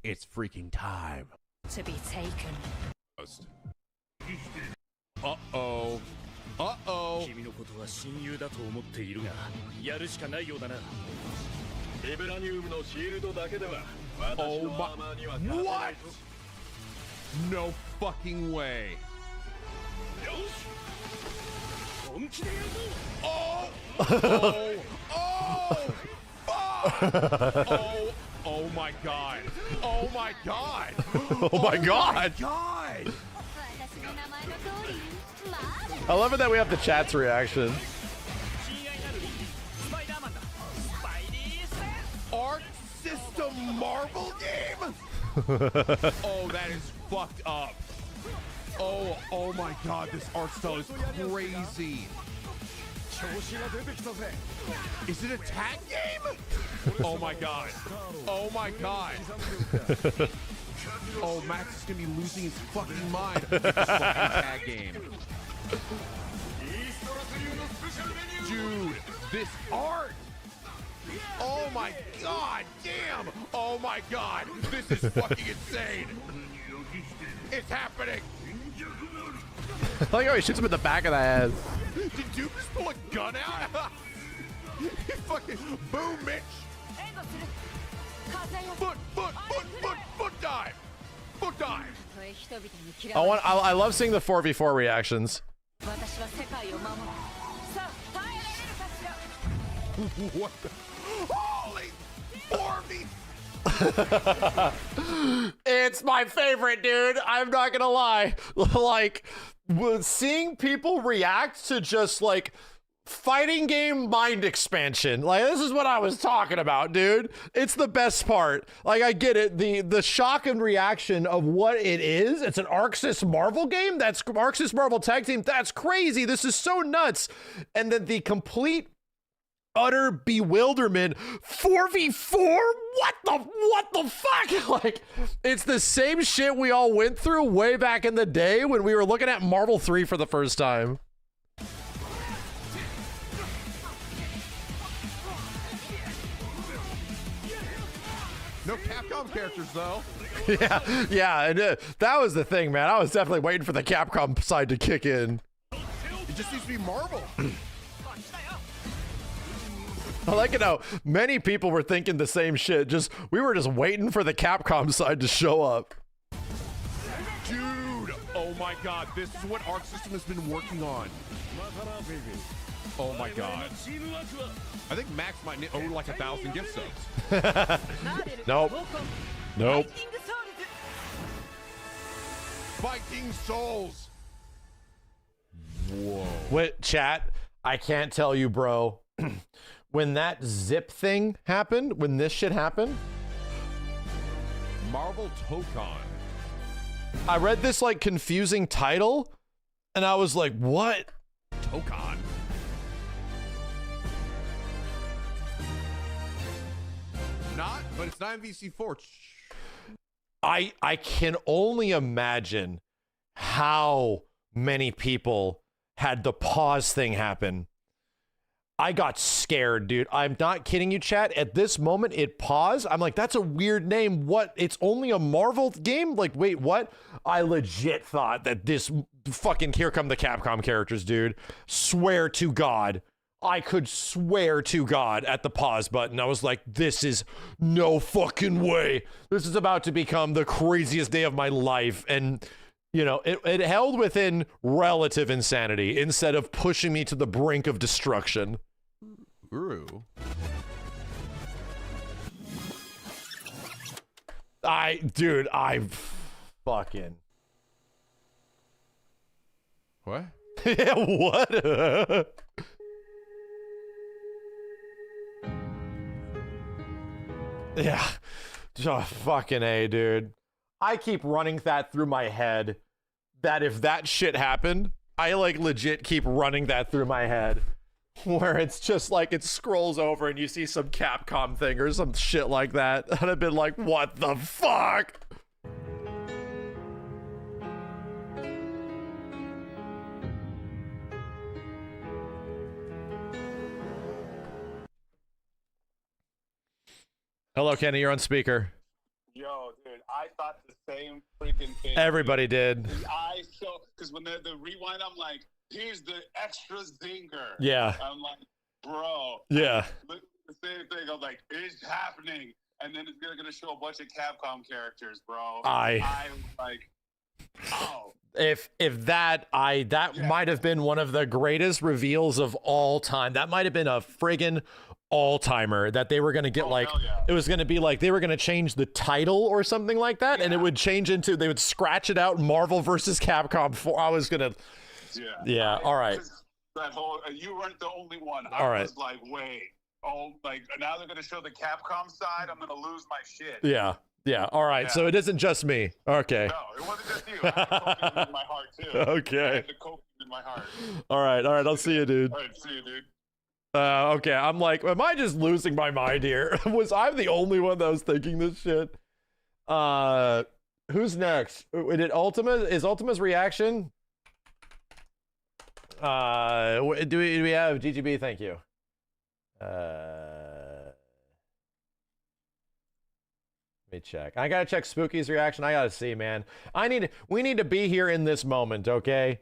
It's freaking time. To be taken. Uh-oh. Uh-oh. Oh my... What? No fucking way. Oh! Oh! Oh! Oh! Oh my god. Oh my god. Oh my god. God. I love it that we have the chat's reaction. Arc System Marvel game? Oh, that is fucked up. Oh, oh my god, this art style is crazy. Is it a tag game? Oh my god. Oh my god. Oh, Max is gonna be losing his fucking mind if it's a fucking tag game. Dude, this art! Oh my god, damn! Oh my god, this is fucking insane! It's happening! I like how he shoots him in the back of the head. Did Duke just pull a gun out? He fucking boom, Mitch! Foot dive! Foot dive! I love seeing the 4v4 reactions. What the? Holy 4v! It's my favorite, dude. I'm not gonna lie. Like, seeing people react to just like fighting game mind expansion. Like, this is what I was talking about, dude. It's the best part. Like, I get it. The shock and reaction of what it is. It's an ArcSys Marvel game. That's ArcSys Marvel Tag Team. That's crazy. This is so nuts. And then the complete utter bewilderment. 4v4? What the fuck? Like, it's the same shit we all went through way back in the day when we were looking at Marvel 3 for the first time. No Capcom characters though. yeah, and that was the thing, man. I was definitely waiting for the Capcom side to kick in. It just needs to be Marvel. I like it how many people were thinking the same shit. We were just waiting for the Capcom side to show up. Dude, oh my god, this is what Arc System has been working on. Oh my god. I think Max might owe like 1,000 gift subs. Nope. Nope. Fighting Souls. Whoa. Wait, chat, I can't tell you, bro. When that zip thing happened, when this shit happened, Marvel Tokon. I read this like confusing title and I was like, what? Tokon. Not, but it's not MVC4. I can only imagine how many people had the pause thing happen. I got scared, dude. I'm not kidding you, chat. At this moment, it paused. I'm like, that's a weird name. What? It's only a Marvel game? Like, wait, what? I legit thought that this fucking here come the Capcom characters, dude. Swear to God. I could swear to God at the pause button. I was like, this is no fucking way. This is about to become the craziest day of my life. And, you know, it held within relative insanity instead of pushing me to the brink of destruction. Guru. Dude, I fucking. What? Yeah, what? Yeah. Oh, fucking A, dude. I keep running that through my head that if that shit happened, I like legit keep running that through my head where it's just like it scrolls over and you see some Capcom thing or some shit like that. And I've been like, what the fuck? Hello, Kenny. You're on speaker. Yo, dude, I thought the same freaking thing. Everybody did. Because when the rewind, I'm like, here's the extra zinger. Yeah. I'm like, bro. Yeah. The same thing. I'm like, it's happening. And then it's going to show a bunch of Capcom characters, bro. I'm like, oh. If that might have been one of the greatest reveals of all time. That might have been a friggin' all-timer that they were going to get it was going to be like they were going to change the title or something like that and it would change into they would scratch it out Marvel versus Capcom 4. I was going to all right. That whole you weren't the only one. All right. Was like, wait. Oh, like now they're going to show the Capcom side. I'm going to lose my shit. Yeah. All right. Yeah. So it isn't just me. Okay. No, it wasn't just you. I had the copium in my heart too. Okay. I had the copium in my heart. All right. I'll see you, dude. All right. See you, dude. Okay, I'm like, am I just losing my mind here? Was I the only one that was thinking this shit? Who's next? Did Ultima? Is Ultima's reaction? Do we have GGB? Thank you. Let me check. I gotta check Spooky's reaction. I gotta see, man. We need to be here in this moment, okay?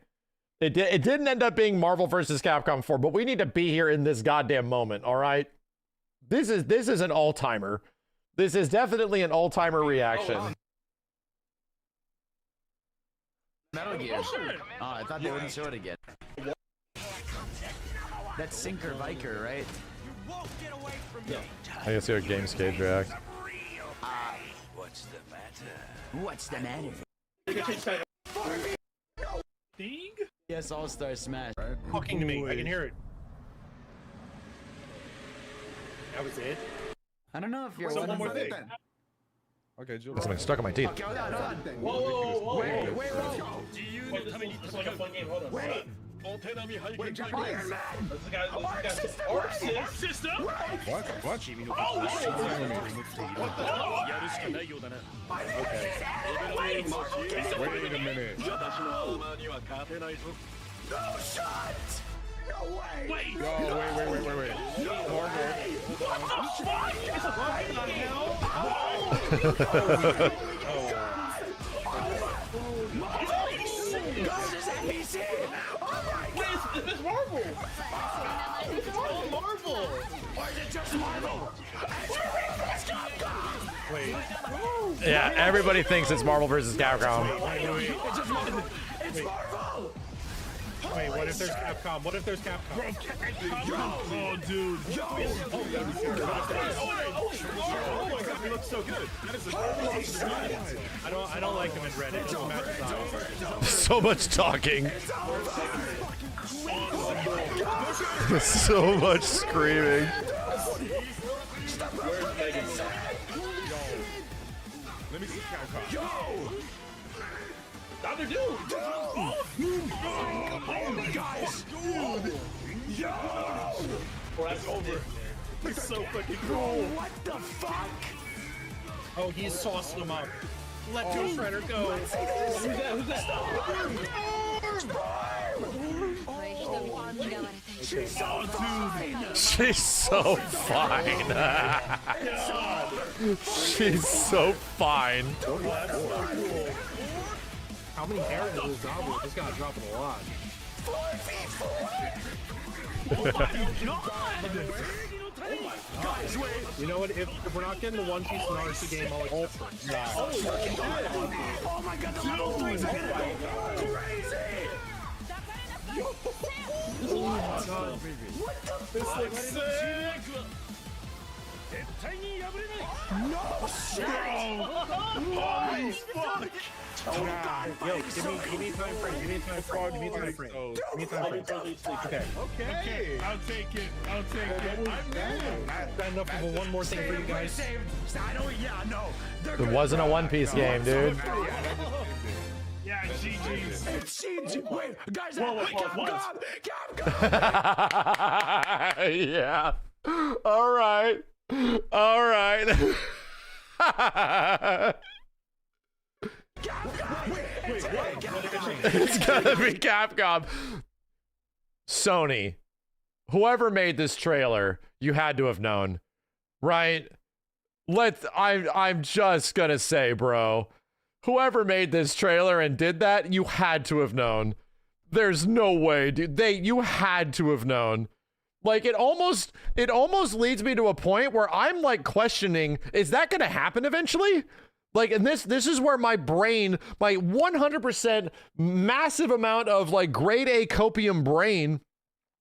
It didn't end up being Marvel versus Capcom 4, but we need to be here in this goddamn moment, all right? This is an all-timer. This is definitely an all-timer reaction. Metal Gear. Oh, I thought they wouldn't show it again. That's Sinker Viker, right? Yeah. I guess see how Gamescade reacts. What's the matter? Thing? Yes, All-Star Smash. Talking to me. I can hear it. That was it? I don't know if you're one more thing. Okay, Jill. Something stuck in my teeth. Okay, hold on. Whoa. Wait. It's like a fun game. Hold on. Wait, Iron Man! Arc System? What? Oh, shit! What the hell? Wait a minute. No shot! No way! Wait! Yo, wait. What It's Marvel! It's all Marvel! Or is it just Marvel? Wait. Yeah, everybody thinks it's Marvel versus Capcom. It's Marvel! Wait, what if there's Capcom? What if there's Capcom? Oh, dude. Oh my god, he looks so good. That is I don't like him in red. It doesn't match his eyes. So much talking. So much screaming. Let me see Capcom. Yo! Other dude! Guys! Yo! Oh, that's over. It's so fucking cool. What the fuck? Oh, he's saucing him up. Let Ghost Rider go. Who's that? Who's that? She's so fine! She's so fine. She's so fine. How many hair in this goblin? This guy's dropping a lot. 4v4! Oh my god! Guys, wait! You know what? If we're not getting the One Piece Naruto game, I'll accept it. Oh my god, the level 3s are gonna go crazy! What the fuck? This looks sick! No shit! Holy fuck! Yo, give me time frame. Give me time frame. Give me time frame. Give me time frame. Okay. Okay. I'll take it. I'm ready. Got enough of one more thing for you guys. I know, yeah, no. It wasn't a One Piece game, dude. Yeah, GG's. It's GG. Wait, guys, Capcom! Yeah. All right. All right. It's gonna be Capcom. Sony, whoever made this trailer, you had to have known, right? I'm just gonna say, bro, whoever made this trailer and did that, you had to have known. There's no way, dude. You had to have known. Like, it almost leads me to a point where I'm like questioning, is that gonna happen eventually? Like, and this is where my brain, my 100% massive amount of like grade A copium brain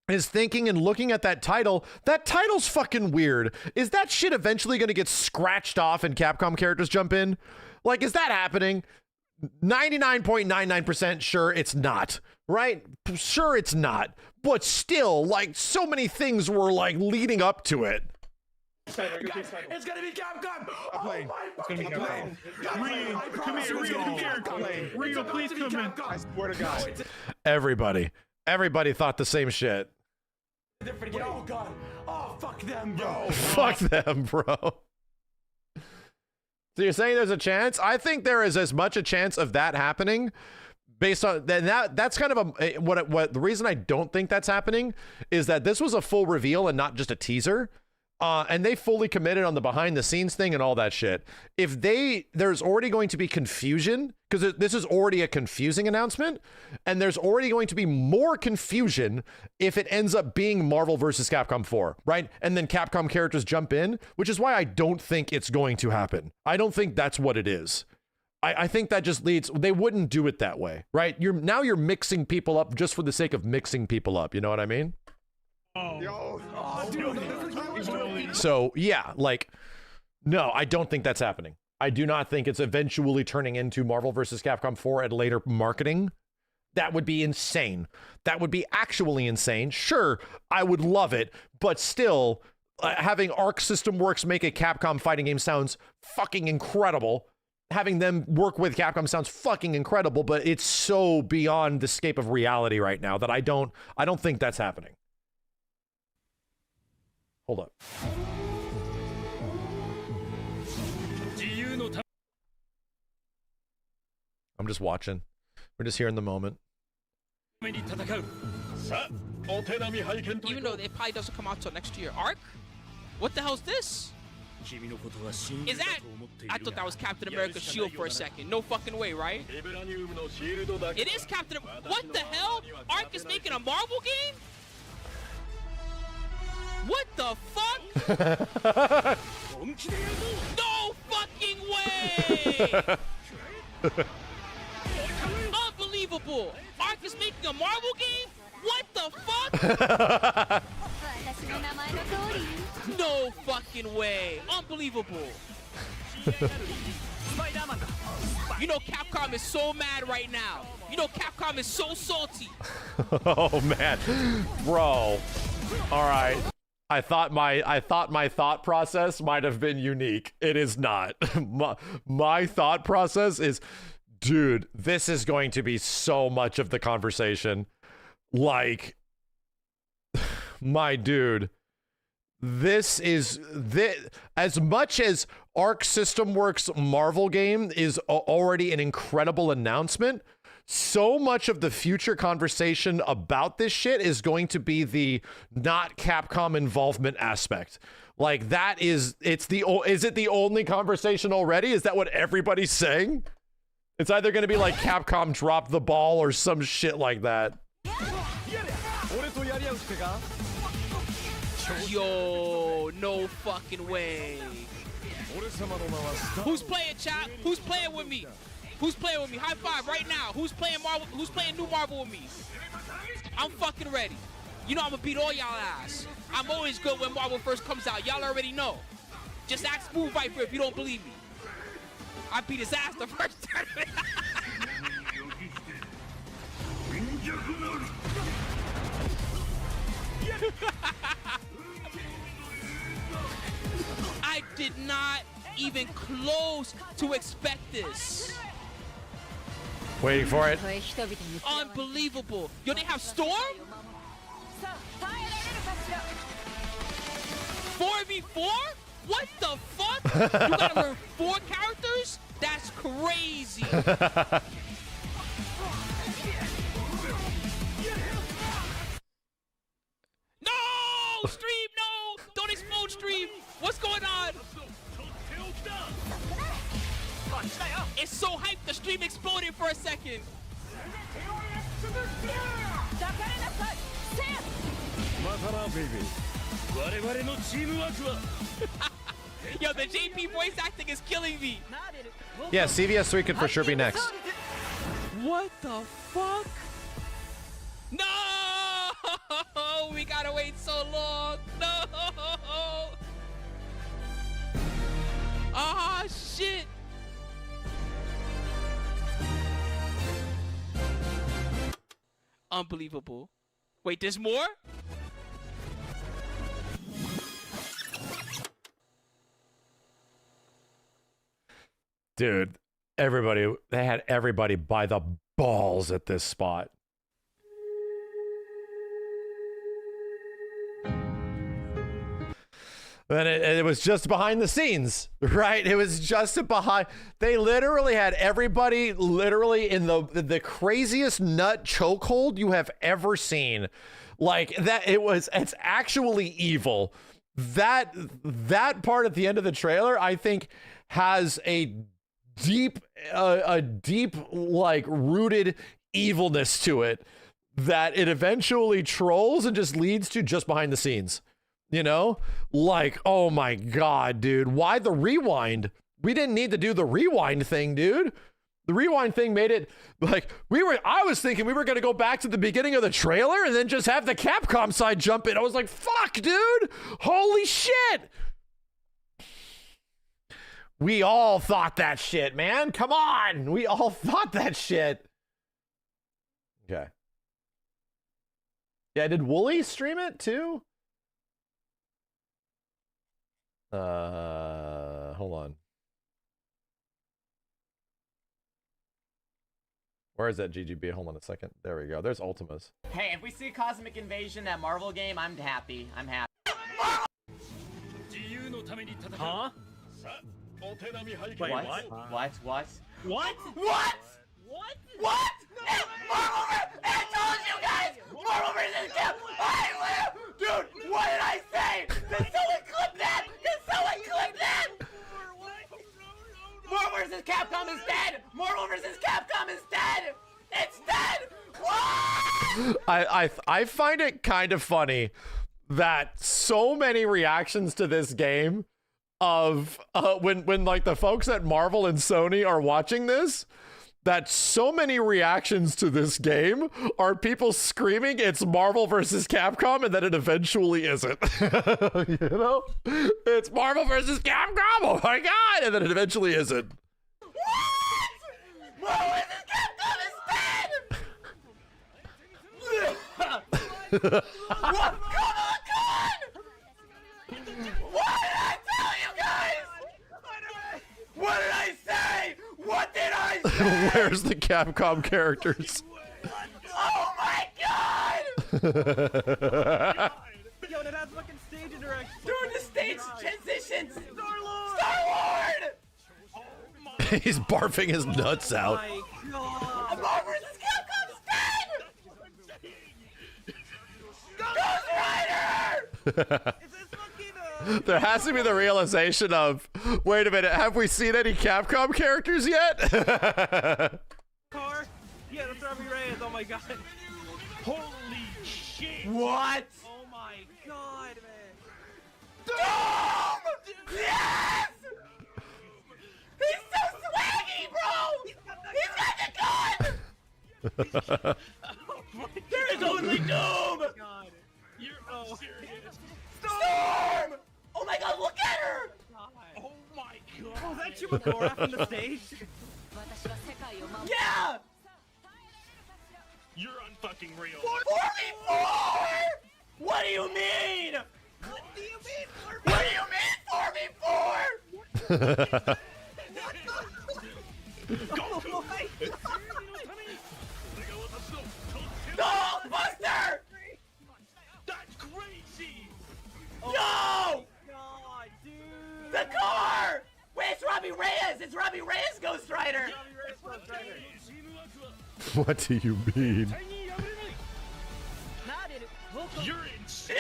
is thinking and looking at that title. That title's fucking weird. Is that shit eventually going to get scratched off and Capcom characters jump in? Like, is that happening? 99.99% sure it's not, right? Sure it's not. But still, like, so many things were like leading up to it. It's gonna be Capcom! Oh my fucking god! Come here, Rio, please come in. I swear to God. Everybody thought the same shit. Oh god! Oh fuck them, bro! Fuck them, bro. So you're saying there's a chance? I think there is as much a chance of that happening based on that's kind of what the reason I don't think that's happening is that this was a full reveal and not just a teaser. And they fully committed on the behind the scenes thing and all that shit. If there's already going to be confusion, because this is already a confusing announcement, and there's already going to be more confusion if it ends up being Marvel versus Capcom 4, right? And then Capcom characters jump in, which is why I don't think it's going to happen. I don't think that's what it is. I think that just leads, they wouldn't do it that way, right? Now you're mixing people up just for the sake of mixing people up. You know what I mean? So yeah, like, no, I don't think that's happening. I do not think it's eventually turning into Marvel versus Capcom 4 at later marketing. That would be insane. That would be actually insane. Sure, I would love it, but still, having Arc System Works make a Capcom fighting game sounds fucking incredible. Having them work with Capcom sounds fucking incredible, but it's so beyond the scape of reality right now that I don't think that's happening. Hold up. I'm just watching. We're just here in the moment. Even though it probably doesn't come out till next year. Arc? What the hell's this? Is that? I thought that was Captain America's shield for a second. No fucking way, right? It is Captain. What the hell? Arc is making a Marvel game? What the fuck? No fucking way! Unbelievable! Arc is making a Marvel game? What the fuck? No fucking way! Unbelievable! You know Capcom is so mad right now. You know Capcom is so salty. Oh man, bro. All right. I thought my thought process might have been unique. It is not. My thought process is, dude, this is going to be so much of the conversation. Like, my dude, this as much as Arc System Works Marvel game is already an incredible announcement, so much of the future conversation about this shit is going to be the not Capcom involvement aspect. Like that is it the only conversation already? Is that what everybody's saying? It's either going to be like Capcom dropped the ball or some shit like that. Yo, no fucking way. Who's playing, chat? Who's playing with me? Who's playing with me? High five right now. Who's playing Marvel? Who's playing new Marvel with me? I'm fucking ready. You know I'm gonna beat all y'all ass. I'm always good when Marvel first comes out. Y'all already know. Just ask Smooth Viper if you don't believe me. I beat his ass the first time. I did not even close to expect this. Waiting for it. Unbelievable. Yo, they have Storm? 4v4? What the fuck? You gotta learn 4 characters? That's crazy. No! Stream, no! Don't explode, stream! What's going on? It's so hyped, the stream exploded for a second. Yo, the JP voice acting is killing me. Yeah, CVS3 could for sure be next. What the fuck? No! We gotta wait so long. No! Ah, shit. Unbelievable. Wait, there's more? Dude, they had everybody by the balls at this spot. And it was just behind the scenes, right? It was just behind. They literally had everybody literally in the craziest nut chokehold you have ever seen. Like that, it's actually evil. That part at the end of the trailer, I think, has a deep like rooted evilness to it that it eventually trolls and just leads to just behind the scenes. You know, like, oh my God, dude, why the rewind? We didn't need to do the rewind thing, dude. The rewind thing made it like I was thinking we were going to go back to the beginning of the trailer and then just have the Capcom side jump in. I was like, fuck, dude. Holy shit. We all thought that shit, man. Come on. We all thought that shit. Okay. Yeah, did Wooly stream it too? Hold on. Where is that GGB? Hold on a second. There we go. There's Ultimas. Hey, if we see Cosmic Invasion, that Marvel game, I'm happy. I'm happy. Huh? Wait, what? What? What? What? What? What? What? Marvel! I told you guys! Marvel vs. I find it kind of funny that so many reactions to this game of when like the folks at Marvel and Sony are watching this, that so many reactions to this game are people screaming it's Marvel versus Capcom and that it eventually isn't. You know? It's Marvel versus Capcom, oh my god, and then it eventually isn't. What? Marvel versus Capcom is dead! What? Come on, God! What did I tell you guys? What did I say? What did I say? Where's the Capcom characters? Oh my god! Yo, it has fucking stage interaction. Dude, the stage transitions! Star-Lord! He's barfing his nuts out. Marvel versus Capcom's dead! Ghost Rider! There has to be the realization of, wait a minute, have we seen any Capcom characters yet? Car? Yeah, that's Robbie Reyes. Oh my god. Holy shit. What? Oh my god, man. Doom! Yes! He's so swaggy, bro! He's got the gun! There is only Doom! You're serious. Storm! Oh my god, look at her! Oh my god. Oh, is that Chupacabra from the stage? Yeah! You're unfucking real. 4v4! What do you mean? What do you mean 4v4? What do you mean 4v4? No, Buster! That's crazy! No! God, dude! The car! Wait, it's Robbie Reyes! It's Robbie Reyes Ghost Rider! What do you mean? You're insane!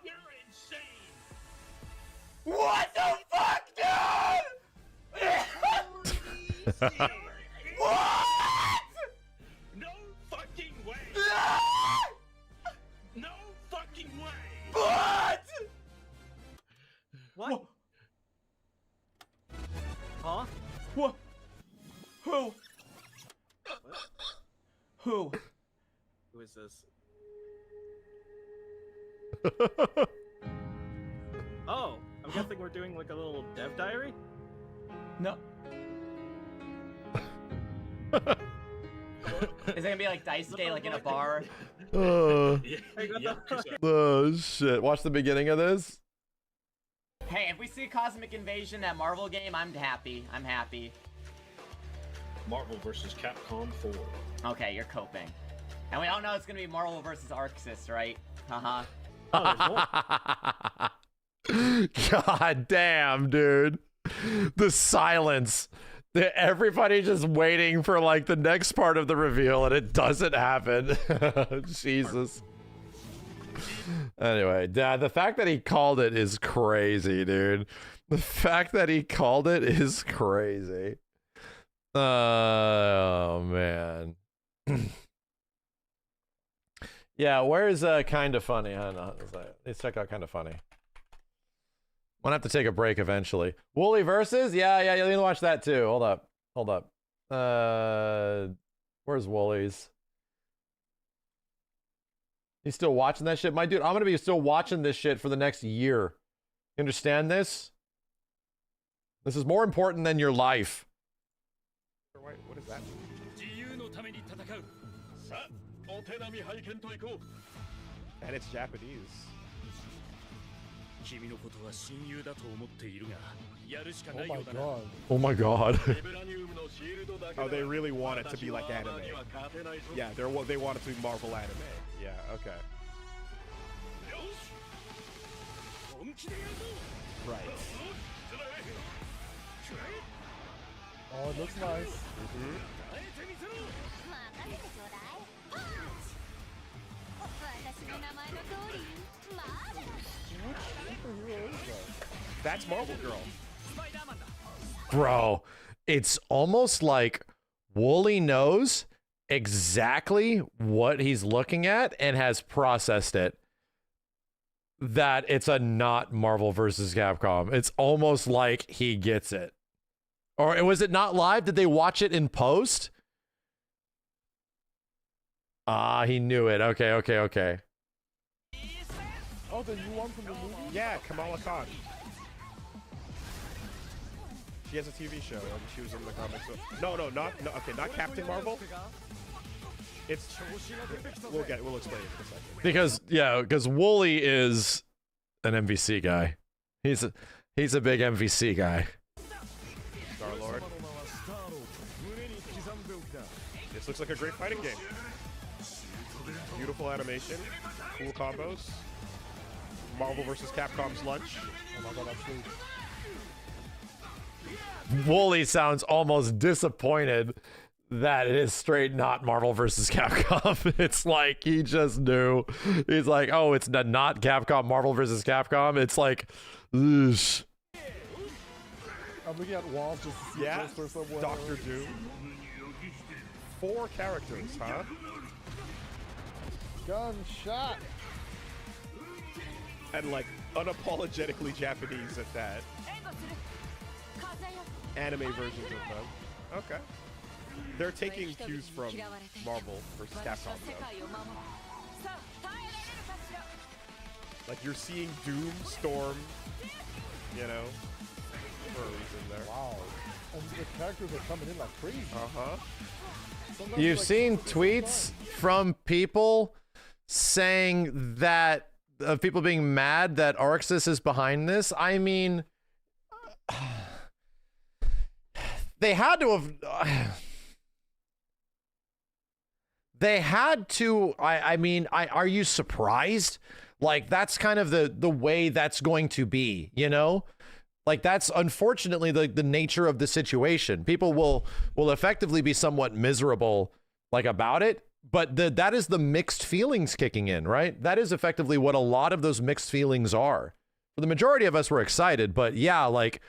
You're insane! What the fuck, dude? What? No fucking way! No fucking way! What? What? Huh? What? Who? Who? Who is this? Oh, I'm guessing we're doing like a little dev diary? No. Is it gonna be like Daisuke, like in a bar? Oh shit. Watch the beginning of this. Hey, if we see Cosmic Invasion, that Marvel game, I'm happy. I'm happy. Marvel vs. Capcom 4. Okay, you're coping. And we all know it's gonna be Marvel versus Arxis, right? Haha. God damn, dude. The silence. Everybody just waiting for like the next part of the reveal and it doesn't happen. Jesus. Anyway, Dad, the fact that he called it is crazy, dude. The fact that he called it is crazy. Oh, man. Yeah, where's Kinda Funny? Let's check out Kinda Funny. I'm gonna have to take a break eventually. Wooly Versus? Yeah, you need to watch that too. Hold up. Where's Woolies? You still watching that shit? My dude, I'm gonna be still watching this shit for the next year. You understand this? This is more important than your life. What is that? And it's Japanese. Oh my god. Oh, they really want it to be like anime. Yeah, they want it to be Marvel anime. Yeah, okay. Right. Oh, it looks nice. That's Marvel Girl. Bro, it's almost like Wooly knows exactly what he's looking at and has processed it. That it's a not Marvel versus Capcom. It's almost like he gets it. Or was it not live? Did they watch it in post? Ah, he knew it. Okay. Oh, the new one from the movie? Yeah, Kamala Khan. She has a TV show, and she was in the comics. No, not Captain Marvel. It's we'll explain it in a second. Because Wooly is an MVC guy. He's a big MVC guy. Star-Lord. This looks like a great fighting game. Beautiful animation, cool combos. Marvel versus Capcom's lunch. Oh my god, that's sweet. Wooly sounds almost disappointed that it is straight not Marvel versus Capcom. It's like he just knew. He's like, oh, it's not Capcom, Marvel versus Capcom. It's like, ugh. I'm looking at walls just to see for somewhere. Doctor Doom. 4 characters, huh? Gunshot. And like unapologetically Japanese at that. Anime versions of them. Okay. They're taking cues from Marvel versus Capcom though. Like you're seeing Doom, Storm, you know, for a reason there. Wow. And the characters are coming in like crazy. You've seen tweets from people saying that people being mad that Arxis is behind this. I mean, they had to have. They had to. I mean, are you surprised? Like that's kind of the way that's going to be, you know? Like that's unfortunately the nature of the situation. People will effectively be somewhat miserable like about it, but that is the mixed feelings kicking in, right? That is effectively what a lot of those mixed feelings are. For the majority of us, we're excited, but yeah, like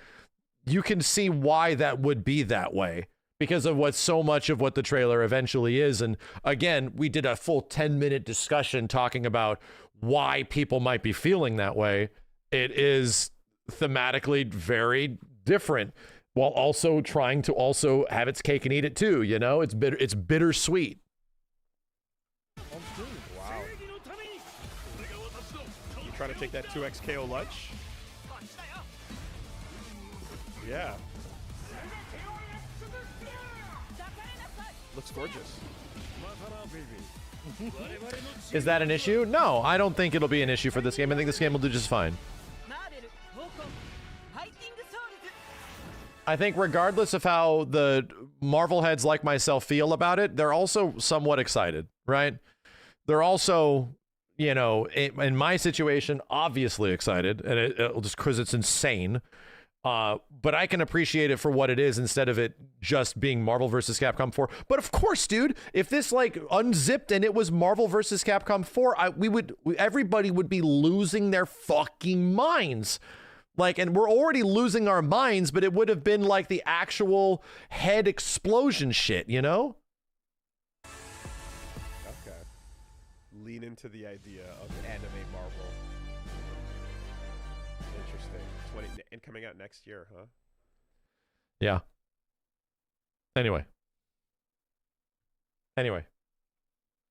you can see why that would be that way because of what so much of what the trailer eventually is. And again, we did a full 10-minute discussion talking about why people might be feeling that way. It is thematically very different while also trying to also have its cake and eat it too, you know? It's bittersweet. Wow. You trying to take that 2x KO lunch? Yeah. Looks gorgeous. Is that an issue? No, I don't think it'll be an issue for this game. I think this game will do just fine. I think regardless of how the Marvel heads like myself feel about it, they're also somewhat excited, right? They're also, you know, in my situation, obviously excited, and it'll just because it's insane. But I can appreciate it for what it is instead of it just being Marvel versus Capcom 4. But of course, dude, if this like unzipped and it was Marvel versus Capcom 4, everybody would be losing their fucking minds. Like, and we're already losing our minds, but it would have been like the actual head explosion shit, you know? Okay. Lean into the idea of anime Marvel. Interesting. And coming out next year, huh? Yeah. Anyway.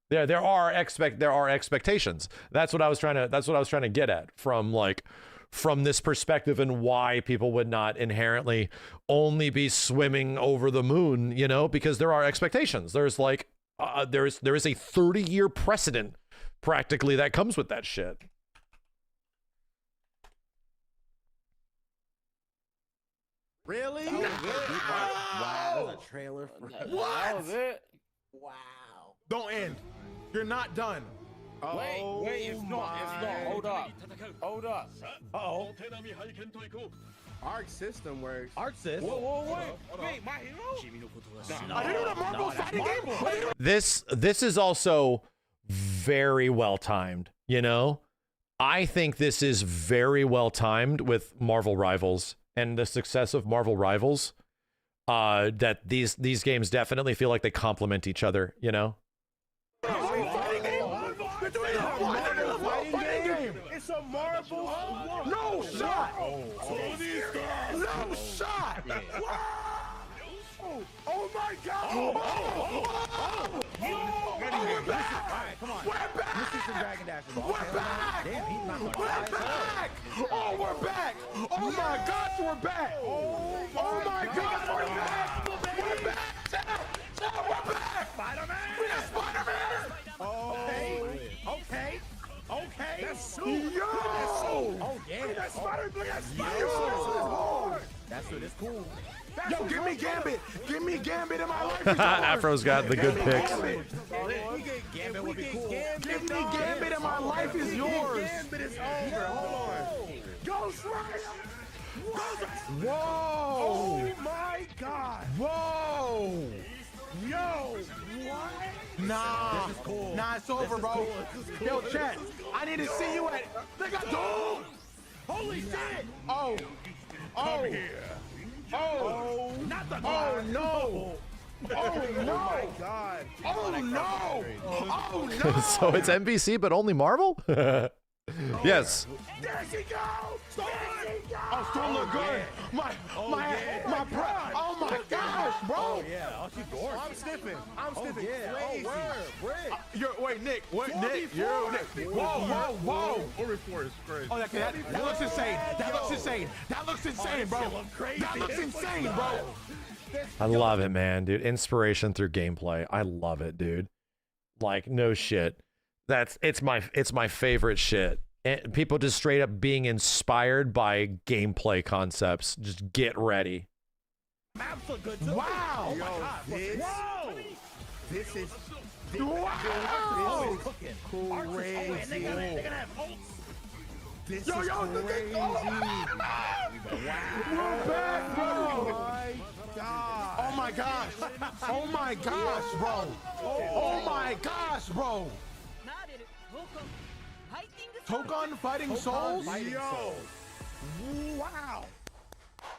There are expectations. That's what I was trying to get at from this perspective and why people would not inherently only be swimming over the moon, you know, because there are expectations. There's like there is a 30-year precedent practically that comes with that shit. Really? That was it. Wow. That's a trailer for What? That was it. Wow. Don't end. You're not done. Wait, it's not. Hold up. Uh-oh. Arc system works. Arc system? Whoa. Wait, my hero? Are they doing a Marvel fighting game? This is also very well timed, you know? I think this is very well timed with Marvel Rivals and the success of Marvel Rivals. that these games definitely feel like they complement each other, you know? It's a marble. No shot. No shot. Oh my God. We're back. Come on. We're back. Let's see some Dragon Dash. We're back. Damn, he's not gonna die. Oh, we're back. Oh my gosh, we're back. Oh my gosh, we're back. We're back. We're back. Spider-Man. We got Spider-Man. Okay. That's so. Yo. Oh yeah. Look at Spider. Look at Spider. That's what it's cool. Yo, give me Gambit. Give me Gambit in my life. Afro's got the good picks. Gambit would be cool. Give me Gambit and my life is yours. Gambit is over. Hold on. Ghost Rider. Whoa. Oh my God. Whoa. Yo. What? Nah. This is cool. Nah, it's over, bro. Yo, chat. I need to see you at. They got Doom. Holy shit. Oh. Come here. Oh, not the God. Oh no! Oh no! Oh my God! Oh no! Oh no! So it's NBC, but only Marvel? Yes. There she goes! Oh, Storm look good. My pride. Oh my gosh, bro! Oh yeah. Oh, she's gorgeous. I'm sniffing. Yeah. Crazy. Oh, Wait, Nick. Wait, Nick. Whoa. 44 is crazy. Oh, that looks insane. That looks insane. That looks insane, bro. That looks insane, bro. I love it, man, dude. Inspiration through gameplay. I love it, dude. Like, no shit. It's my favorite shit. And people just straight up being inspired by gameplay concepts. Just get ready. Maps look good too. Wow. Yo, Whoa. this is. Wow. Crazy. They're gonna have ults. This Yo, is crazy. Wow. We're back, bro. Oh my God. Oh my gosh, bro. Oh my gosh, bro. Tokon fighting souls? Yo. Wow.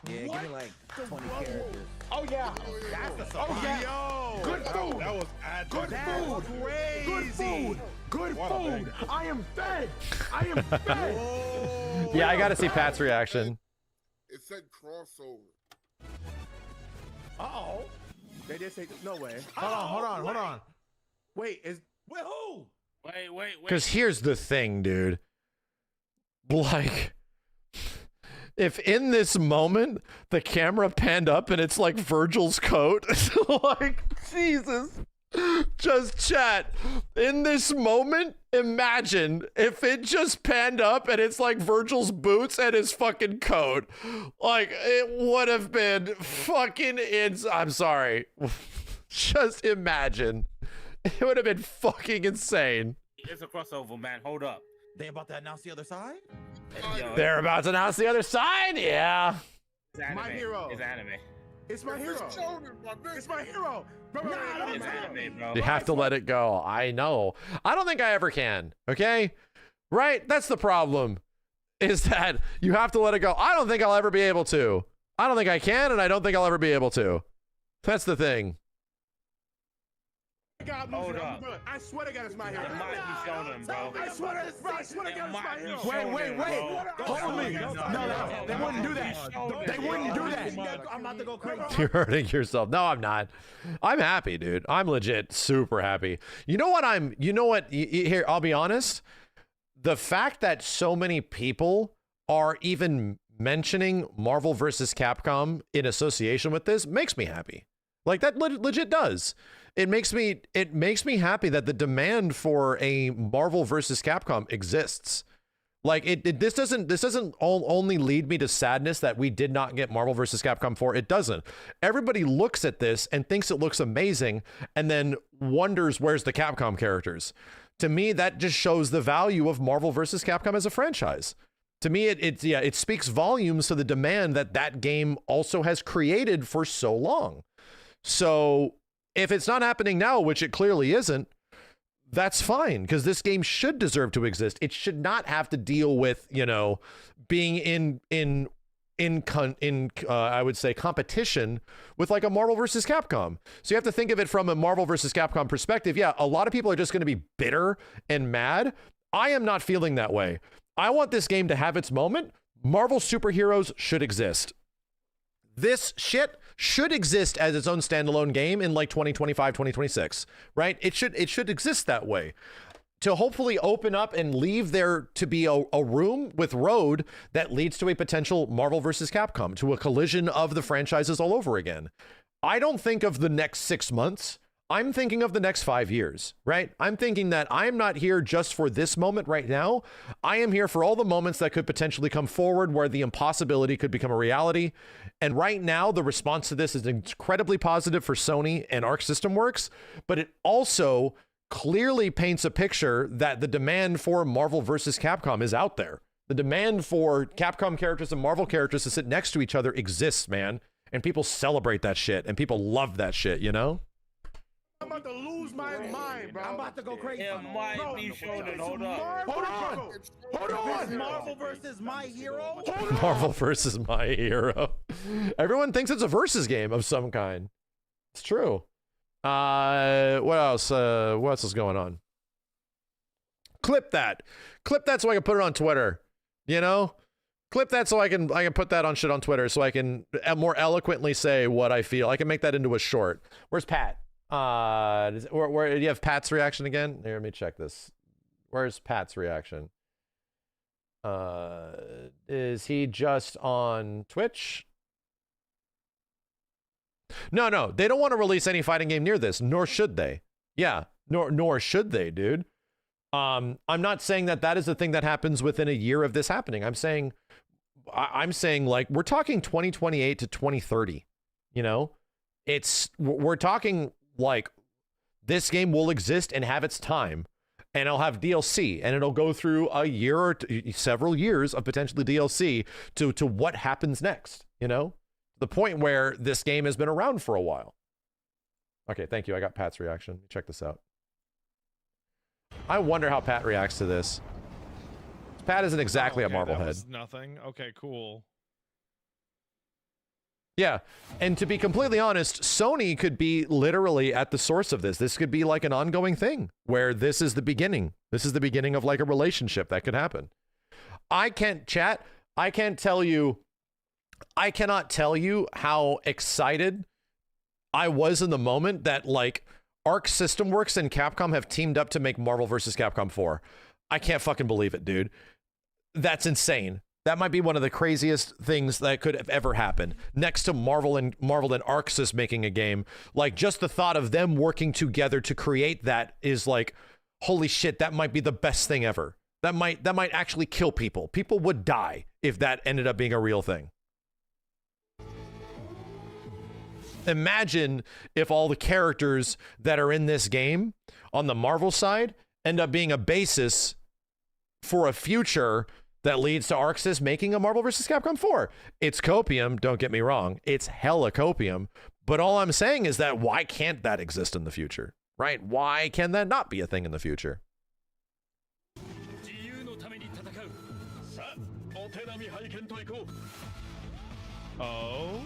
Yeah, What? give me like 20 characters. Oh yeah. That's the Oh yeah. Yo. Good food. That was Good food. crazy. Good food. Good What a food. thing. I am fed. I am fed. Yeah, I gotta see Pat's reaction. It said crossover. Uh-oh. They did say no way. Hold on. Wait, Wait, who? Wait. Because here's the thing, dude. Like, if in this moment the camera panned up and it's like Virgil's coat, like, Jesus. Just chat. In this moment, imagine if it just panned up and it's like Virgil's boots and his fucking coat. Like, it would have been fucking I'm sorry. Just imagine. It would have been fucking insane. It's a crossover, man. Hold up. they about to announce the other side? Yo, They're about to announce the other side? Yeah. it's anime. My hero. It's anime. It's my hero. It's my hero. Bro, It's anime, bro. You have to let it go. I know. I don't think I ever can. Okay? Right? That's the problem. Is that you have to let it go. I don't think I'll ever be able to. I don't think I can, and I don't think I'll ever be able to. That's the thing. Hold up. I swear to God, it's my hero. It might be shonen, bro. I swear to God, it's my hero. Wait. Hold me. No, they wouldn't do that. They wouldn't do that. I'm about to go crazy. You're hurting yourself. No, I'm not. I'm happy, dude. I'm legit super happy. You know what? Here, I'll be honest. The fact that so many people are even mentioning Marvel vs. Capcom in association with this makes me happy. Like, that legit does. It makes me happy that the demand for a Marvel vs. Capcom exists. Like, this doesn't only lead me to sadness that we did not get Marvel vs. Capcom 4. It doesn't. Everybody looks at this and thinks it looks amazing and then wonders where's the Capcom characters. To me, that just shows the value of Marvel vs. Capcom as a franchise. To me, it speaks volumes to the demand that game also has created for so long. So if it's not happening now, which it clearly isn't, that's fine, because this game should deserve to exist. It should not have to deal with, being in I would say competition with like a Marvel versus Capcom. So you have to think of it from a Marvel versus Capcom perspective. Yeah, a lot of people are just going to be bitter and mad. I am not feeling that way. I want this game to have its moment. Marvel superheroes should exist. This shit should exist as its own standalone game in like 2025, 2026, right? It should exist that way. To hopefully open up and leave there to be a room with road that leads to a potential Marvel versus Capcom, to a collision of the franchises all over again. I don't think of the next 6 months. I'm thinking of the next 5 years, right? I'm thinking that I'm not here just for this moment right now. I am here for all the moments that could potentially come forward where the impossibility could become a reality. And right now, the response to this is incredibly positive for Sony and Arc System Works, but it also clearly paints a picture that the demand for Marvel versus Capcom is out there. The demand for Capcom characters and Marvel characters to sit next to each other exists, man. And people celebrate that shit, and people love that shit, you know? I'm about to lose my mind, bro. I'm about to go crazy. It might be shonen. Hold up. Hold on. Marvel versus My Hero? Marvel versus My Hero. Everyone thinks it's a versus game of some kind. It's true. What else? What else is going on? Clip that so I can put it on Twitter. You know, clip that so I can put that on shit on Twitter so I can more eloquently say what I feel. I can make that into a short. Where's Pat? Where do you have Pat's reaction again? Here, let me check this. Where's Pat's reaction? Is he just on Twitch? No, they don't want to release any fighting game near this, nor should they. Yeah, nor should they, dude. I'm not saying that is the thing that happens within a year of this happening. I'm saying like we're talking 2028 to 2030. You know, we're talking like this game will exist and have its time, and it'll have DLC, and it'll go through a year or several years of potentially DLC to what happens next. You know. The point where this game has been around for a while. Okay, thank you. I got Pat's reaction. Check this out. I wonder how Pat reacts to this. Pat isn't exactly a Marvel head. Nothing. Okay, cool. Yeah, and to be completely honest, Sony could be literally at the source of this. This could be like an ongoing thing where this is the beginning. This is the beginning of like a relationship that could happen. I cannot tell you how excited I was in the moment that like Arc System Works and Capcom have teamed up to make Marvel vs. Capcom 4. I can't fucking believe it, dude. That's insane. That might be one of the craziest things that could have ever happened. Next to Marvel and Arc Sys making a game, like just the thought of them working together to create that is like, holy shit, that might be the best thing ever. That might actually kill people. People would die if that ended up being a real thing. Imagine if all the characters that are in this game on the Marvel side end up being a basis for a future that leads to Arc Sys making a Marvel vs. Capcom 4. It's copium, don't get me wrong. It's hella copium. But all I'm saying is that why can't that exist in the future, right? Why can that not be a thing in the future? Oh?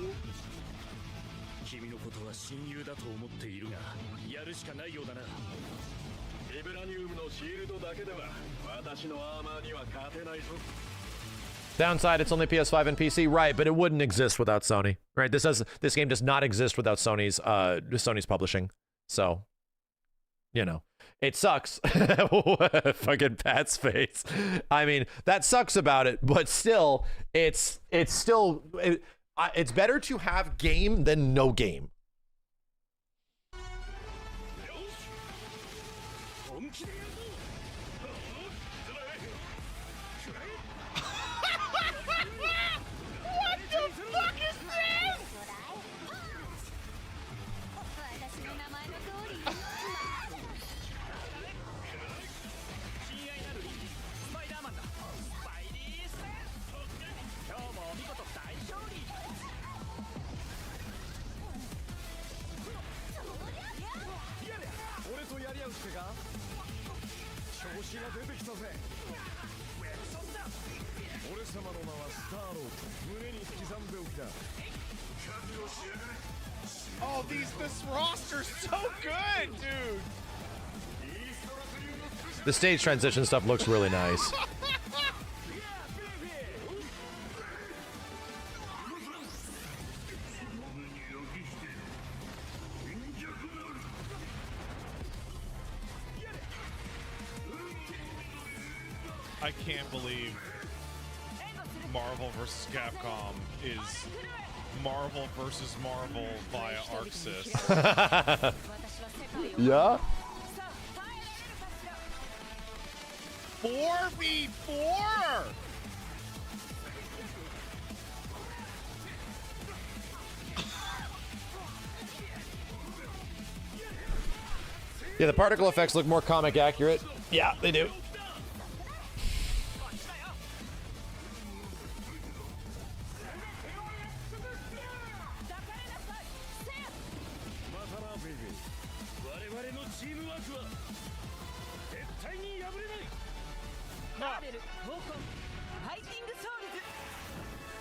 Downside, it's only PS5 and PC, right? But it wouldn't exist without Sony, right? This game does not exist without Sony's publishing. So, you know, it sucks. Fucking Pat's face. I mean, that sucks about it, but still, it's better to have game than no game. Oh, this roster's so good, dude. The stage transition stuff looks really nice. I can't believe Marvel vs. Capcom is Marvel vs. Marvel via ArcSys. Yeah? 4v4! Yeah, the particle effects look more comic accurate. Yeah, they do.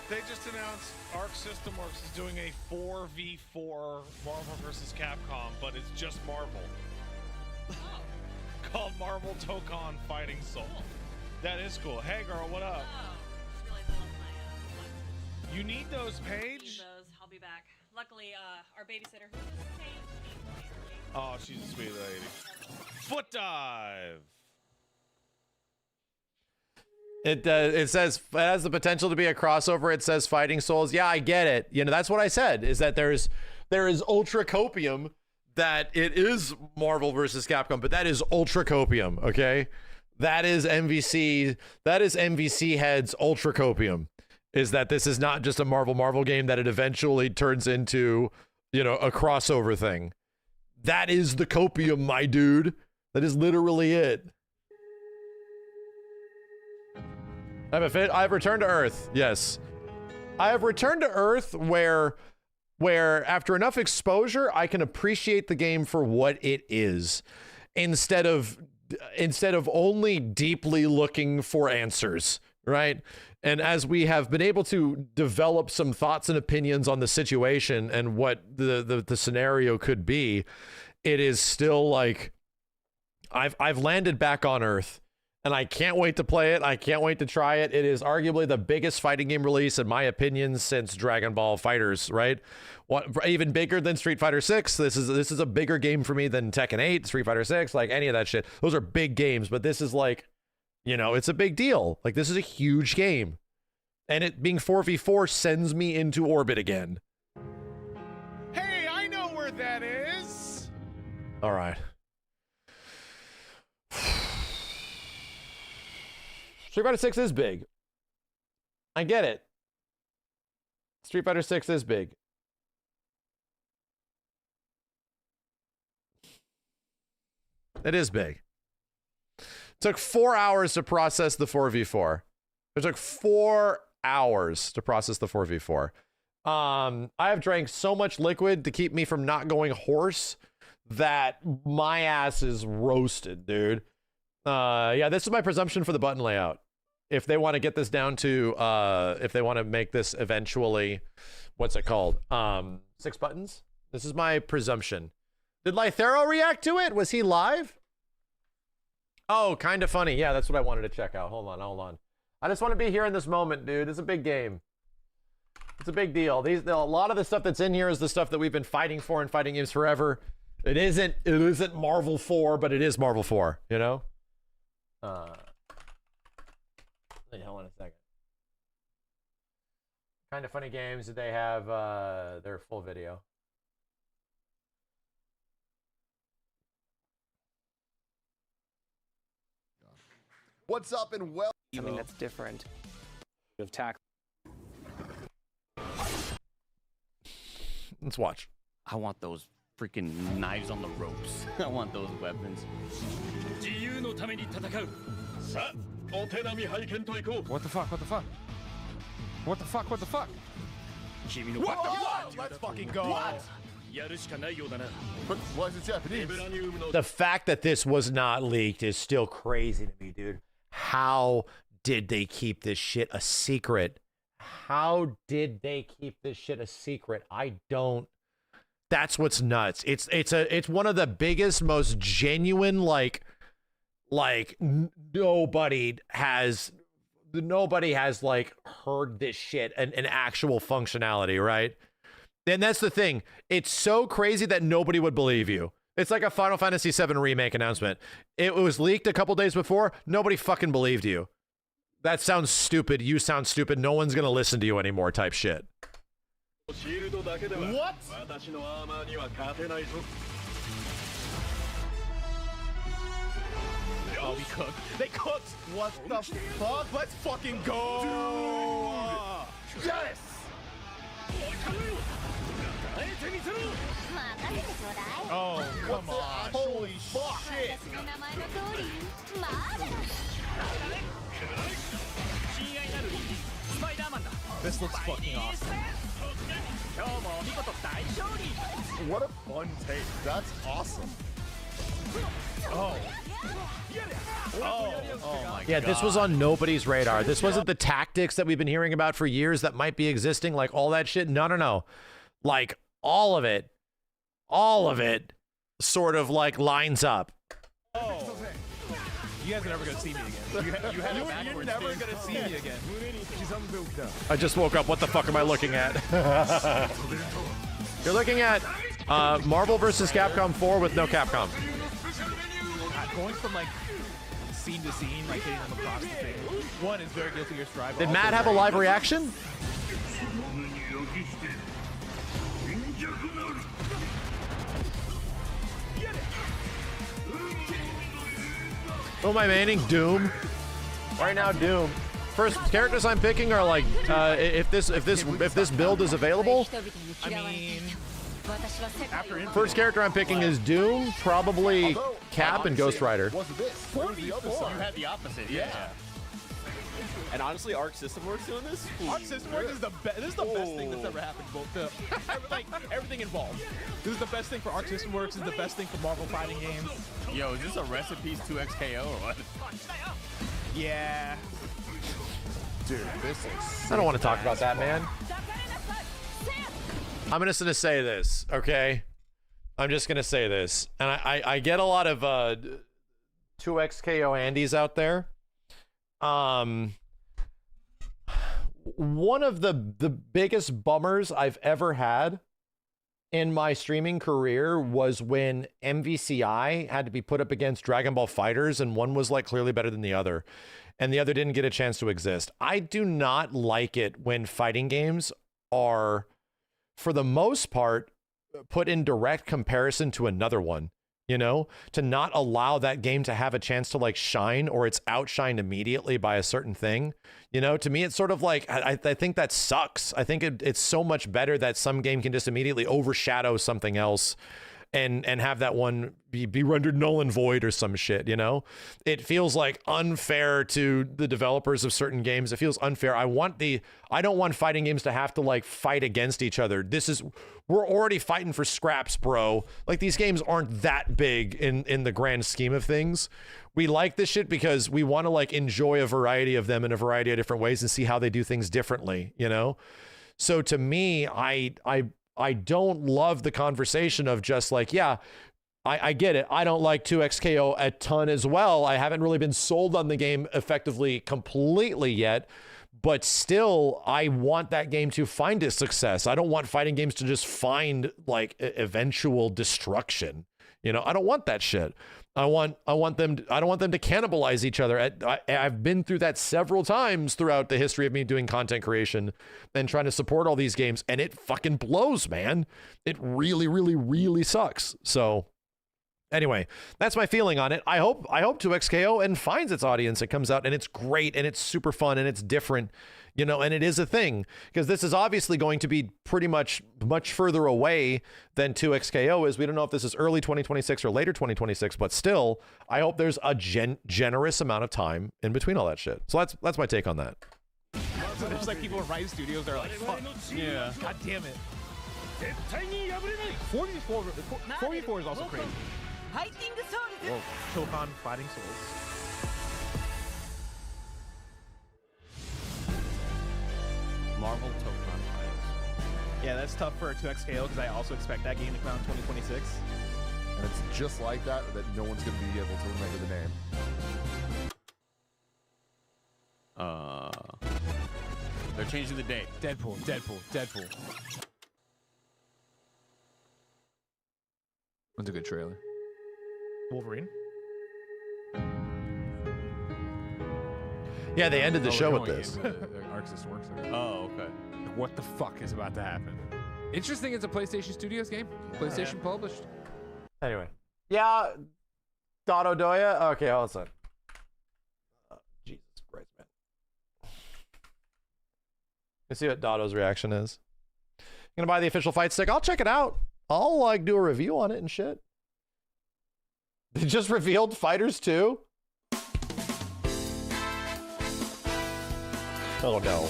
They just announced Arc System Works is doing a 4v4 Marvel vs. Capcom, but it's just Marvel. Called Marvel Tokon Fighting Soul. That is cool. Hey girl, what up? You need those, Paige? I'll be back. Luckily, our babysitter. Oh, she's a sweet lady. Foot dive. It says it has the potential to be a crossover. It says Fighting Souls. Yeah, I get it. You know, that's what I said, is that there is ultra copium, that it is Marvel versus Capcom, but that is ultra copium, okay? That is MVC heads ultra copium, is that this is not just a Marvel game, that it eventually turns into, you know, a crossover thing. That is the copium, my dude. That is literally it. I've returned to Earth. Yes. I have returned to Earth where after enough exposure, I can appreciate the game for what it is, instead of only deeply looking for answers, right? And as we have been able to develop some thoughts and opinions on the situation and what the scenario could be, it is still like I've landed back on Earth. And I can't wait to play it. I can't wait to try it. It is arguably the biggest fighting game release, in my opinion, since Dragon Ball FighterZ, right? Even bigger than Street Fighter 6. This is a bigger game for me than Tekken 8, Street Fighter 6, like any of that shit. Those are big games, but this is like, you know, it's a big deal. Like, this is a huge game. And it being 4v4 sends me into orbit again. Hey, I know where that is. All right. Street Fighter 6 is big. I get it. Street Fighter 6 is big. It is big. It took 4 hours to process the 4v4. It took 4 hours to process the 4v4. I have drank so much liquid to keep me from not going hoarse that my ass is roasted, dude. Yeah, this is my presumption for the button layout. If they want to get this down to, if they want to make this eventually, what's it called? 6 buttons? This is my presumption. Did Lythero react to it? Was he live? Oh, kind of funny. Yeah, that's what I wanted to check out. Hold on. I just want to be here in this moment, dude. It's a big game. It's a big deal. A lot of the stuff that's in here is the stuff that we've been fighting for in fighting games forever. It isn't Marvel 4, but it is Marvel 4, you know? Hold on a second. Kind of funny games. Did they have their full video? What's up and well? Something that's different. Of tackle. Let's watch. I want those freaking knives on the ropes. I want those weapons. What the fuck? What the fuck? What the fuck? What the fuck? What? Let's fucking go. What? But why is it Japanese? The fact that this was not leaked is still crazy to me, dude. How did they keep this shit a secret? How did they keep this shit a secret? I don't. That's what's nuts. It's one of the biggest, most genuine, like nobody has like heard this shit, an actual functionality, right? And that's the thing. It's so crazy that nobody would believe you. It's like a Final Fantasy VII remake announcement. It was leaked a couple days before. Nobody fucking believed you. That sounds stupid. You sound stupid. No one's gonna listen to you anymore type shit. What? Oh, we cooked. They cooked. What the fuck? Let's fucking go. Yes. Oh, come on. Holy shit. This looks fucking awesome. What a fun take. That's awesome. Oh. Oh my God. Yeah, this was on nobody's radar. This wasn't the tactics that we've been hearing about for years that might be existing, like all that shit. No. Like all of it sort of like lines up. Oh. You guys are never gonna see me again. You're never gonna see me again. I just woke up. What the fuck am I looking at? You're looking at Marvel vs. Capcom 4 with no Capcom. Going from like scene to scene, like hitting them across the thing. One is very guilty of stride. Did Matt have a live reaction? Who am I maining? Doom. Right now, Doom. First characters I'm picking are like if this build is available. I mean, First character I'm picking is Doom, probably Cap and Ghost Rider. You had the opposite, yeah. And honestly, Arc System Works doing this. Arc System Works is the best. This is the best thing that's ever happened. Like everything involved. This is the best thing for Arc System Works. This is the best thing for Marvel fighting games. Yo, is this a Recipes 2XKO or what? Yeah. Dude, this is. I don't want to talk about that, man. I'm just gonna say this, okay? I'm just gonna say this, and I get a lot of 2XKO Andes out there. One of the biggest bummers I've ever had in my streaming career was when MVCI had to be put up against Dragon Ball FighterZ, and one was like clearly better than the other, and the other didn't get a chance to exist. I do not like it when fighting games are, for the most part, put in direct comparison to another one, you know, to not allow that game to have a chance to like shine, or it's outshined immediately by a certain thing. You know, to me, it's sort of like, I think that sucks. I think it's so much better that some game can just immediately overshadow something else and have that one be rendered null and void or some shit, you know? It feels like unfair to the developers of certain games. It feels unfair. I don't want fighting games to have to like fight against each other. We're already fighting for scraps, bro. Like, these games aren't that big in the grand scheme of things. We like this shit because we want to like enjoy a variety of them in a variety of different ways and see how they do things differently, you know? So to me, I don't love the conversation of just like, yeah, I get it. I don't like 2XKO a ton as well. I haven't really been sold on the game effectively completely yet, but still, I want that game to find its success. I don't want fighting games to just find like eventual destruction. You know, I don't want that shit. I don't want them to cannibalize each other. I've been through that several times throughout the history of me doing content creation and trying to support all these games, and it fucking blows, man. It really, really, really sucks. So anyway, that's my feeling on it. I hope 2XKO and finds its audience. It comes out and it's great and it's super fun and it's different, you know, and it is a thing, because this is obviously going to be pretty much further away than 2XKO is. We don't know if this is early 2026 or later 2026, but still, I hope there's a generous amount of time in between all that shit. So that's my take on that. So there's like people in Rise Studios that are like, fuck, yeah, god damn it. 4v4 is also crazy. Whoa, Tokon fighting souls. Marvel Tokon fights. Yeah, that's tough for a 2x scale because I also expect that game to come out in 2026. And it's just like that no one's going to be able to remember the name. They're changing the date. Deadpool. That's a good trailer. Wolverine. Yeah, they ended the show with this. Arc System Works. Oh, okay. What the fuck is about to happen? Interesting. It's a PlayStation Studios game. PlayStation published. Anyway. Yeah. Dotto Doya. Okay, hold on a second. Jesus Christ, man. Let's see what Dotto's reaction is. You gonna buy the official fight stick? I'll check it out. I'll like do a review on it and shit. They just revealed Fighters 2. Oh no.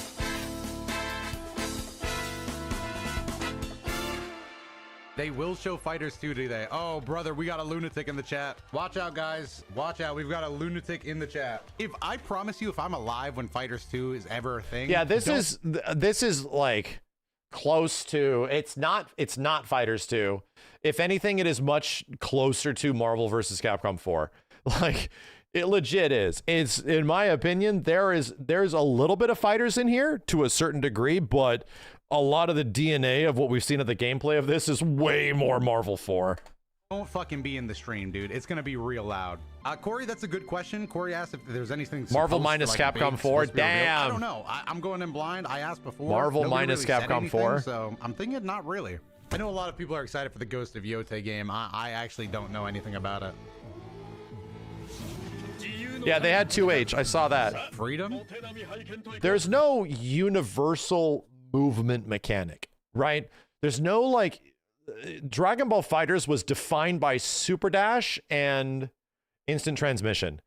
They will show Fighters 2 today. Oh, brother, we got a lunatic in the chat. Watch out, guys. Watch out. We've got a lunatic in the chat. If I promise you, if I'm alive when Fighters 2 is ever a thing. Yeah, this is like close to, it's not Fighters 2. If anything, it is much closer to Marvel vs. Capcom 4. Like, it legit is. It's, in my opinion, there's a little bit of fighters in here to a certain degree, but a lot of the DNA of what we've seen of the gameplay of this is way more Marvel 4. Don't fucking be in the stream, dude. It's gonna be real loud. Corey, that's a good question. Corey asked if there's anything Marvel minus Capcom 4. Damn. I don't know. I'm going in blind. I asked before. Marvel minus Capcom 4. So I'm thinking not really. I know a lot of people are excited for the Ghost of Yotei game. I actually don't know anything about it. Yeah, they had 2H. I saw that. Freedom? There's no universal movement mechanic, right? There's no like Dragon Ball FighterZ was defined by super dash and instant transmission.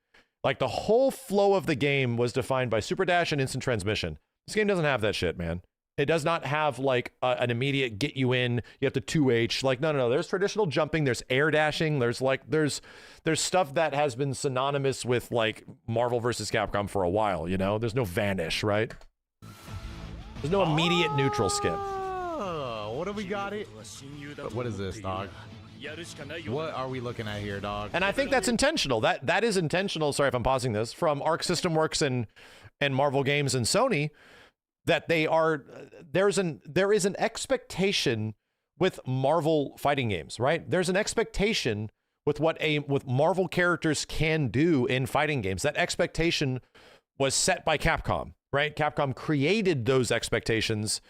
Like the whole flow of the game was defined by super dash and instant transmission. This game doesn't have that shit, man. It does not have like an immediate get you in, you have to 2H. Like, no. There's traditional jumping, there's air dashing, there's stuff that has been synonymous with like Marvel vs. Capcom for a while, you know? There's no vanish, right? There's no immediate neutral skip. Oh, what do we got here? What is this, dog? What are we looking at here, dog? And I think that's intentional. That is intentional. Sorry if I'm pausing this. From Arc System Works and Marvel Games and Sony, that there is an expectation with Marvel fighting games, right? There's an expectation with what Marvel characters can do in fighting games. That expectation was set by Capcom, right? Capcom created those expectations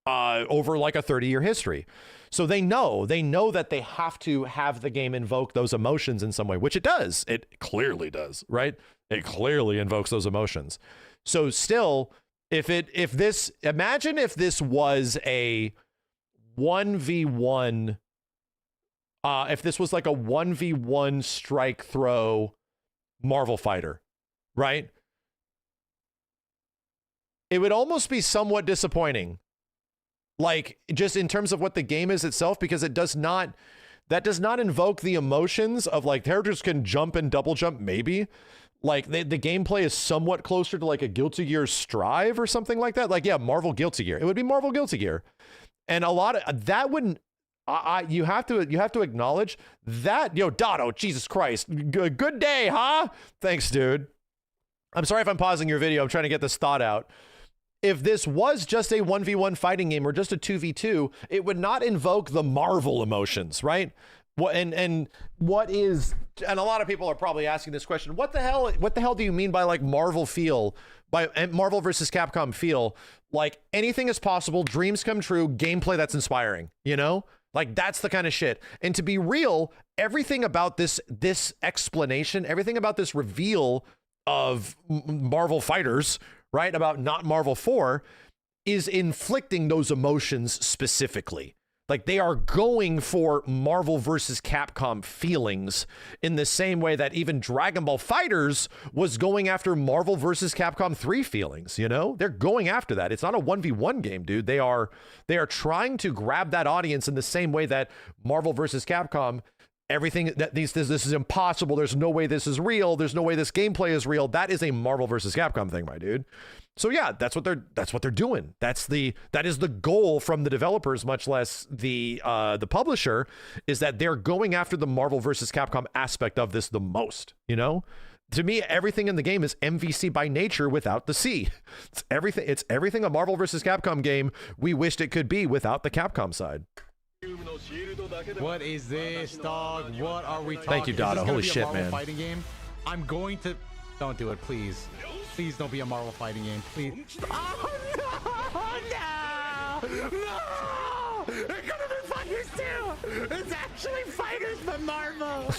over like a 30-year history. So they know that they have to have the game invoke those emotions in some way, which it does. It clearly does, right? It clearly invokes those emotions. So still, imagine if this was a 1v1, if this was like a 1v1 strike throw Marvel fighter, right? It would almost be somewhat disappointing. Like, just in terms of what the game is itself, because that does not invoke the emotions of like characters can jump and double jump, maybe. Like the gameplay is somewhat closer to like a Guilty Gear Strive or something like that. Like, yeah, Marvel Guilty Gear. It would be Marvel Guilty Gear. And a lot of that wouldn't, you have to acknowledge that, Dotto, Jesus Christ. Good day, huh? Thanks, dude. I'm sorry if I'm pausing your video. I'm trying to get this thought out. If this was just a 1v1 fighting game or just a 2v2, it would not invoke the Marvel emotions, right? And a lot of people are probably asking this question, what the hell do you mean by like Marvel feel, by Marvel versus Capcom feel? Like anything is possible, dreams come true, gameplay that's inspiring, Like that's the kind of shit. And to be real, everything about this explanation, everything about this reveal of Marvel fighters, right, about not Marvel 4, is inflicting those emotions specifically. Like, they are going for Marvel versus Capcom feelings in the same way that even Dragon Ball FighterZ was going after Marvel versus Capcom 3 feelings, you know? They're going after that. It's not a 1v1 game, dude. They are trying to grab that audience in the same way that Marvel versus Capcom, everything that this is impossible. There's no way this is real. There's no way this gameplay is real. That is a Marvel versus Capcom thing, my dude. So yeah, that's what they're doing. That is the goal from the developers, much less the publisher, is that they're going after the Marvel versus Capcom aspect of this the most, you know? To me, everything in the game is MVC by nature without the C. It's everything a Marvel versus Capcom game we wished it could be without the Capcom side. What is this, dog? What are we talking? Thank you, Dotto. Holy shit, Marvel man. Fighting game? I'm going to... Don't do it, please. Please don't be a Marvel fighting game, please. Oh, no! No! It could have been Fighters too! It's actually Fighters but Marvel!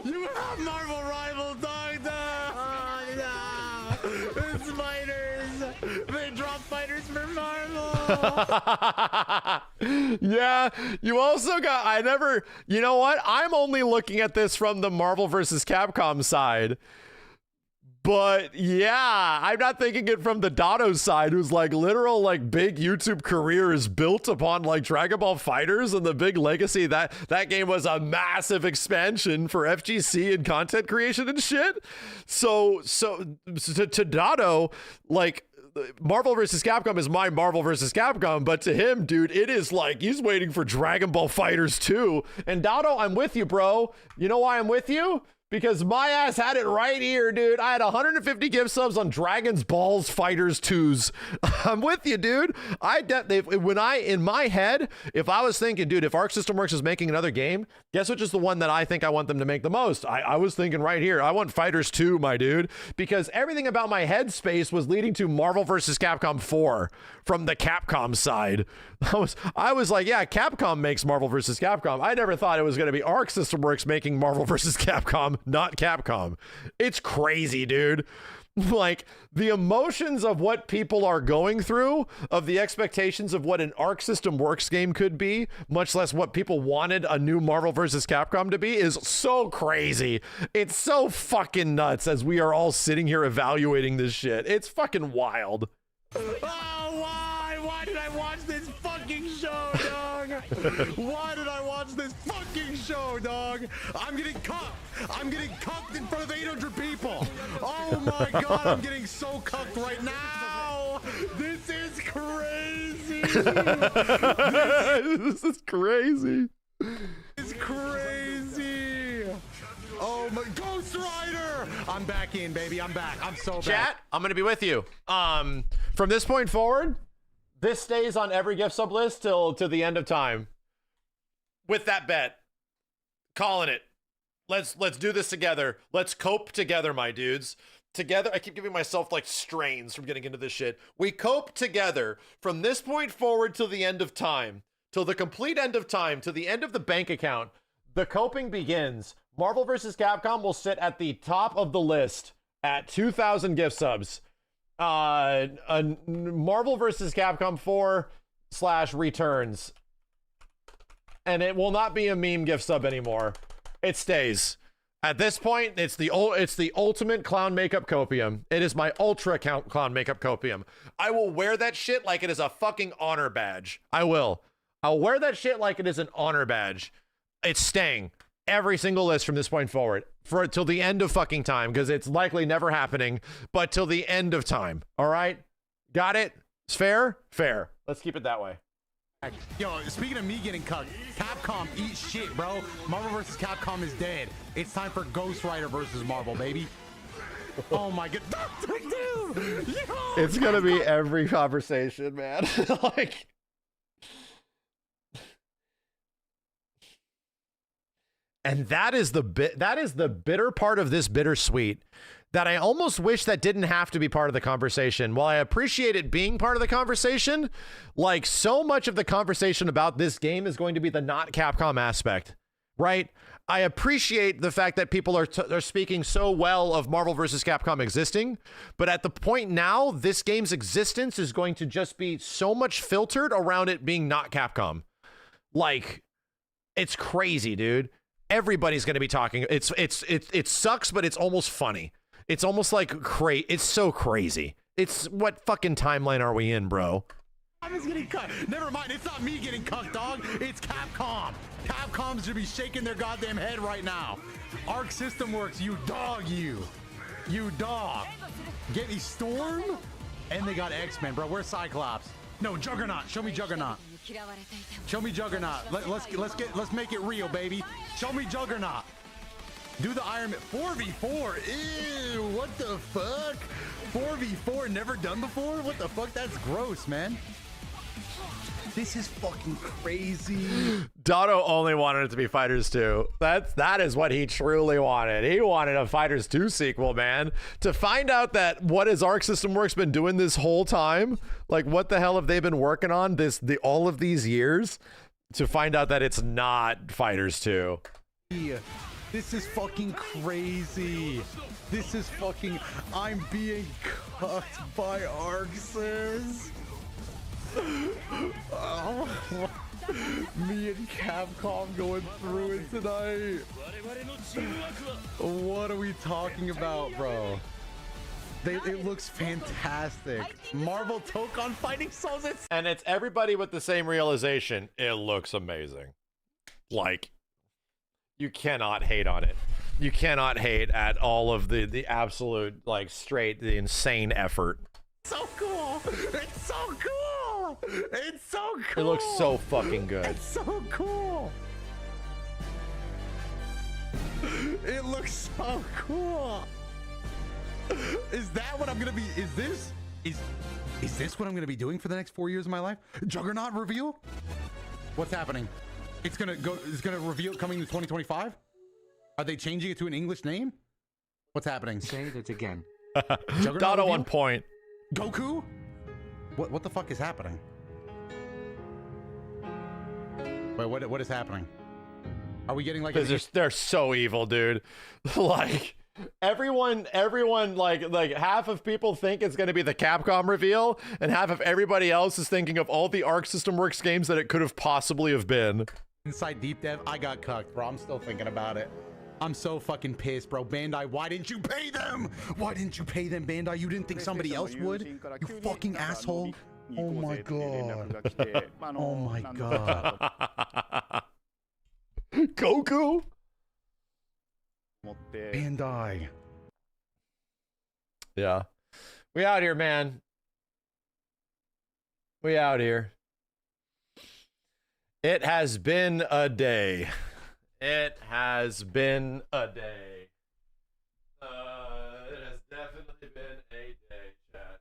You have Marvel rivals, dog! Oh, no! It's Fighters! They drop Fighters for Marvel! Yeah, you also got... You know what? I'm only looking at this from the Marvel versus Capcom side. But yeah, I'm not thinking it from the Dotto side, who's like literal like big YouTube career is built upon like Dragon Ball FighterZ and the big legacy. That game was a massive expansion for FGC and content creation and shit. So to Dotto, like, Marvel vs. Capcom is my Marvel vs. Capcom, but to him, dude, it is like he's waiting for Dragon Ball FighterZ 2. And Dotto, I'm with you, bro. You know why I'm with you? Because my ass had it right here, dude. I had 150 gift subs on Dragon's Balls FighterZ 2s. I'm with you, dude. In my head, if I was thinking, dude, if Arc System Works is making another game, guess which is the one that I think I want them to make the most? I was thinking right here. I want FighterZ 2, my dude, because everything about my headspace was leading to Marvel vs. Capcom 4 from the Capcom side. I was like, yeah, Capcom makes Marvel vs. Capcom. I never thought it was going to be Arc System Works making Marvel vs. Capcom, not Capcom. It's crazy, dude. Like, the emotions of what people are going through, of the expectations of what an Arc System Works game could be, much less what people wanted a new Marvel vs. Capcom to be, is so crazy. It's so fucking nuts as we are all sitting here evaluating this shit. It's fucking wild. Oh, why? Why did I watch this fucking show, dog? Why did I watch this fucking show, dog? I'm getting cucked. I'm getting cucked in front of 800 people. Oh my god, I'm getting so cucked right now. This is crazy. This is crazy. It's crazy. Oh my, Ghost Rider! I'm back in, baby. I'm back. I'm so back. Chat, I'm gonna be with you. From this point forward, this stays on every gift sub list till the end of time. With that bet, calling it. Let's do this together. Let's cope together, my dudes. Together, I keep giving myself like strains from getting into this shit. We cope together from this point forward till the end of time, till the complete end of time, to the end of the bank account. The coping begins. Marvel vs. Capcom will sit at the top of the list at 2,000 gift subs. Marvel vs. Capcom 4/returns. And it will not be a meme gift sub anymore. It stays. At this point, it's the ultimate clown makeup copium. It is my ultra clown makeup copium. I will wear that shit like it is a fucking honor badge. I will. I'll wear that shit like it is an honor badge. It's staying. Every single list from this point forward for till the end of fucking time, because it's likely never happening, but till the end of time. All right, got it? It's fair. Let's keep it that way. Yo, speaking of me getting cucked, Capcom eat shit, bro. Marvel vs. Capcom is dead. It's time for Ghost Rider versus Marvel, baby. Oh my god, dude! It's gonna be every conversation, man. Like. And that is the bitter part of this bittersweet, that I almost wish that didn't have to be part of the conversation. While I appreciate it being part of the conversation, like, so much of the conversation about this game is going to be the not Capcom aspect, right? I appreciate the fact that people are speaking so well of Marvel vs. Capcom existing, but at the point now, this game's existence is going to just be so much filtered around it being not Capcom. Like, it's crazy, dude. Everybody's gonna be talking. It sucks, but it's almost funny. It's almost like it's so crazy. It's what fucking timeline are we in, bro? I'm just getting cut. Never mind. It's not me getting cucked, dog. It's Capcom. Capcom should be shaking their goddamn head right now. Arc System Works, you dog, you dog. Get me Storm, and they got X-Men, bro. Where's Cyclops? No, Juggernaut. Show me Juggernaut. Show me Juggernaut. Let's make it real, baby. Show me Juggernaut. Do the Iron Man 4v4. Ew, what the fuck? 4v4 never done before? What the fuck? That's gross, man. This is fucking crazy. Dotto only wanted it to be Fighters 2. That is what he truly wanted. He wanted a Fighters 2 sequel, man. To find out that what has Arc System Works been doing this whole time? Like, what the hell have they been working on all of these years? To find out that it's not Fighters 2. Yeah. This is fucking crazy. This is fucking... I'm being cucked by Arxes. Oh, me and Capcom going through it tonight. What are we talking about, bro? It looks fantastic. Marvel Tokon Fighting Souls. And it's everybody with the same realization. It looks amazing. Like, you cannot hate on it. You cannot hate at all of the absolute, like, the insane effort. So cool. It's so cool. It's so cool. It looks so fucking good. It's so cool. It looks so cool. Is that what I'm gonna be? Is this what I'm gonna be doing for the next 4 years of my life? Juggernaut reveal? What's happening? It's gonna reveal coming to 2025? Are they changing it to an English name? What's happening? Say it again. Dotto on point. Goku? What the fuck is happening? Wait, what is happening? Are we getting like? Because they're so evil, dude. Like, everyone, like half of people think it's going to be the Capcom reveal, and half of everybody else is thinking of all the Arc System Works games that it could have possibly have been. Inside Deep Dev, I got cucked, bro. I'm still thinking about it. I'm so fucking pissed, bro. Bandai, why didn't you pay them? Why didn't you pay them, Bandai? You didn't think somebody else would? You fucking asshole. Oh my god. Oh my god. Goku? Bandai. Yeah. We out here, man. We out here. It has been a day. It has been a day. It has definitely been a day, chat.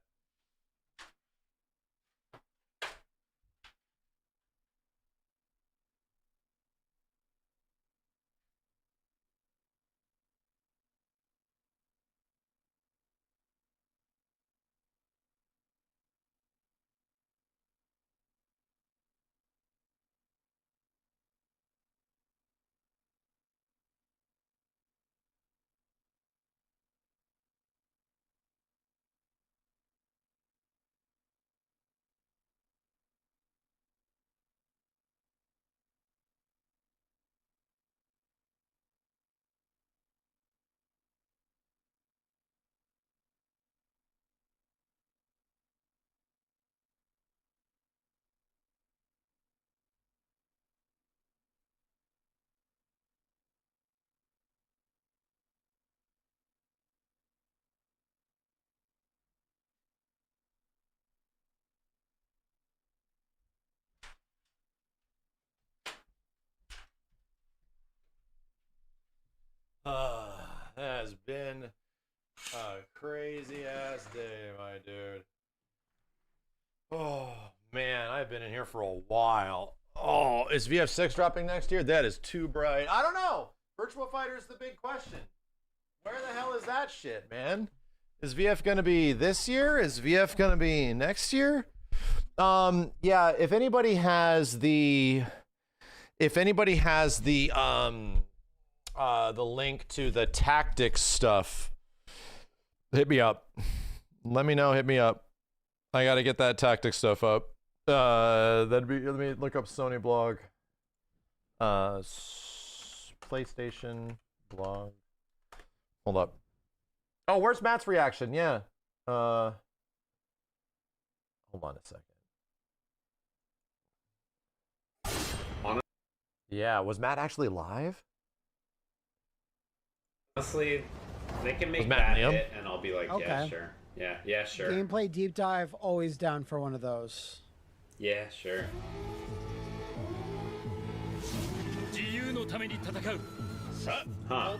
That has been a crazy ass day, my dude. Oh man, I've been in here for a while. Oh, is VF6 dropping next year? That is too bright. I don't know. Virtual Fighter is the big question. Where the hell is that shit, man? Is VF gonna be this year? Is VF gonna be next year? Yeah, if anybody has the link to the tactics stuff, hit me up. Let me know, hit me up. I gotta get that tactics stuff up. Let me look up Sony blog. PlayStation blog. Hold up. Oh, where's Matt's reaction? Yeah. Hold on a second. Yeah, was Matt actually live? Honestly, they can make Matt that Nioh? hit, and I'll be like, yeah, Okay. sure. Yeah, sure. Gameplay deep dive, always down for one of those. Yeah, sure. Huh.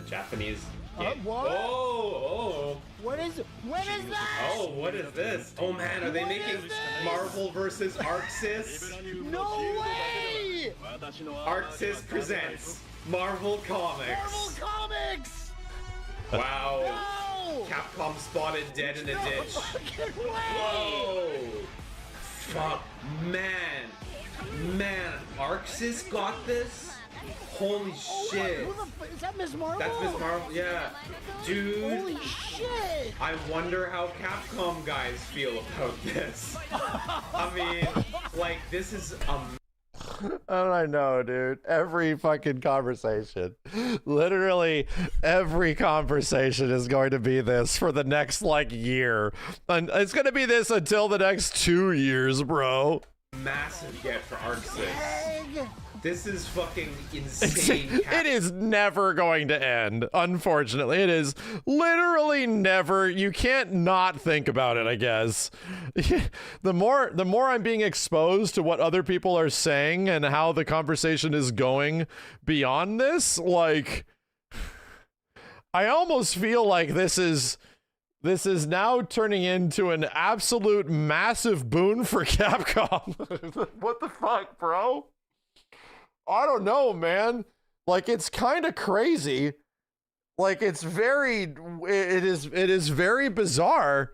Japanese. Game. What? Oh. What is that? Oh, what is this? Oh man, are they making Marvel versus Arxis? No way! Arxis presents Marvel Comics. Marvel Comics! Wow. No! Capcom spotted dead in a ditch. Fucking way! Whoa! Fuck, man, Arxis got this? Holy shit! Is that Miss Marvel? That's Miss Marvel, yeah. Dude. Holy shit! I wonder how Capcom guys feel about this. I mean, like, this is I know, dude. Every fucking conversation, literally every conversation is going to be this for the next like year. And it's going to be this until the next 2 years, bro. massive get for Arxis. This is fucking insane. It is never going to end, unfortunately. It is literally never. You can't not think about it, I guess. The more I'm being exposed to what other people are saying and how the conversation is going beyond this, like, I almost feel like this is now turning into an absolute massive boon for Capcom. What the fuck, bro? I don't know, man. Like, it's kind of crazy. Like, it is very bizarre.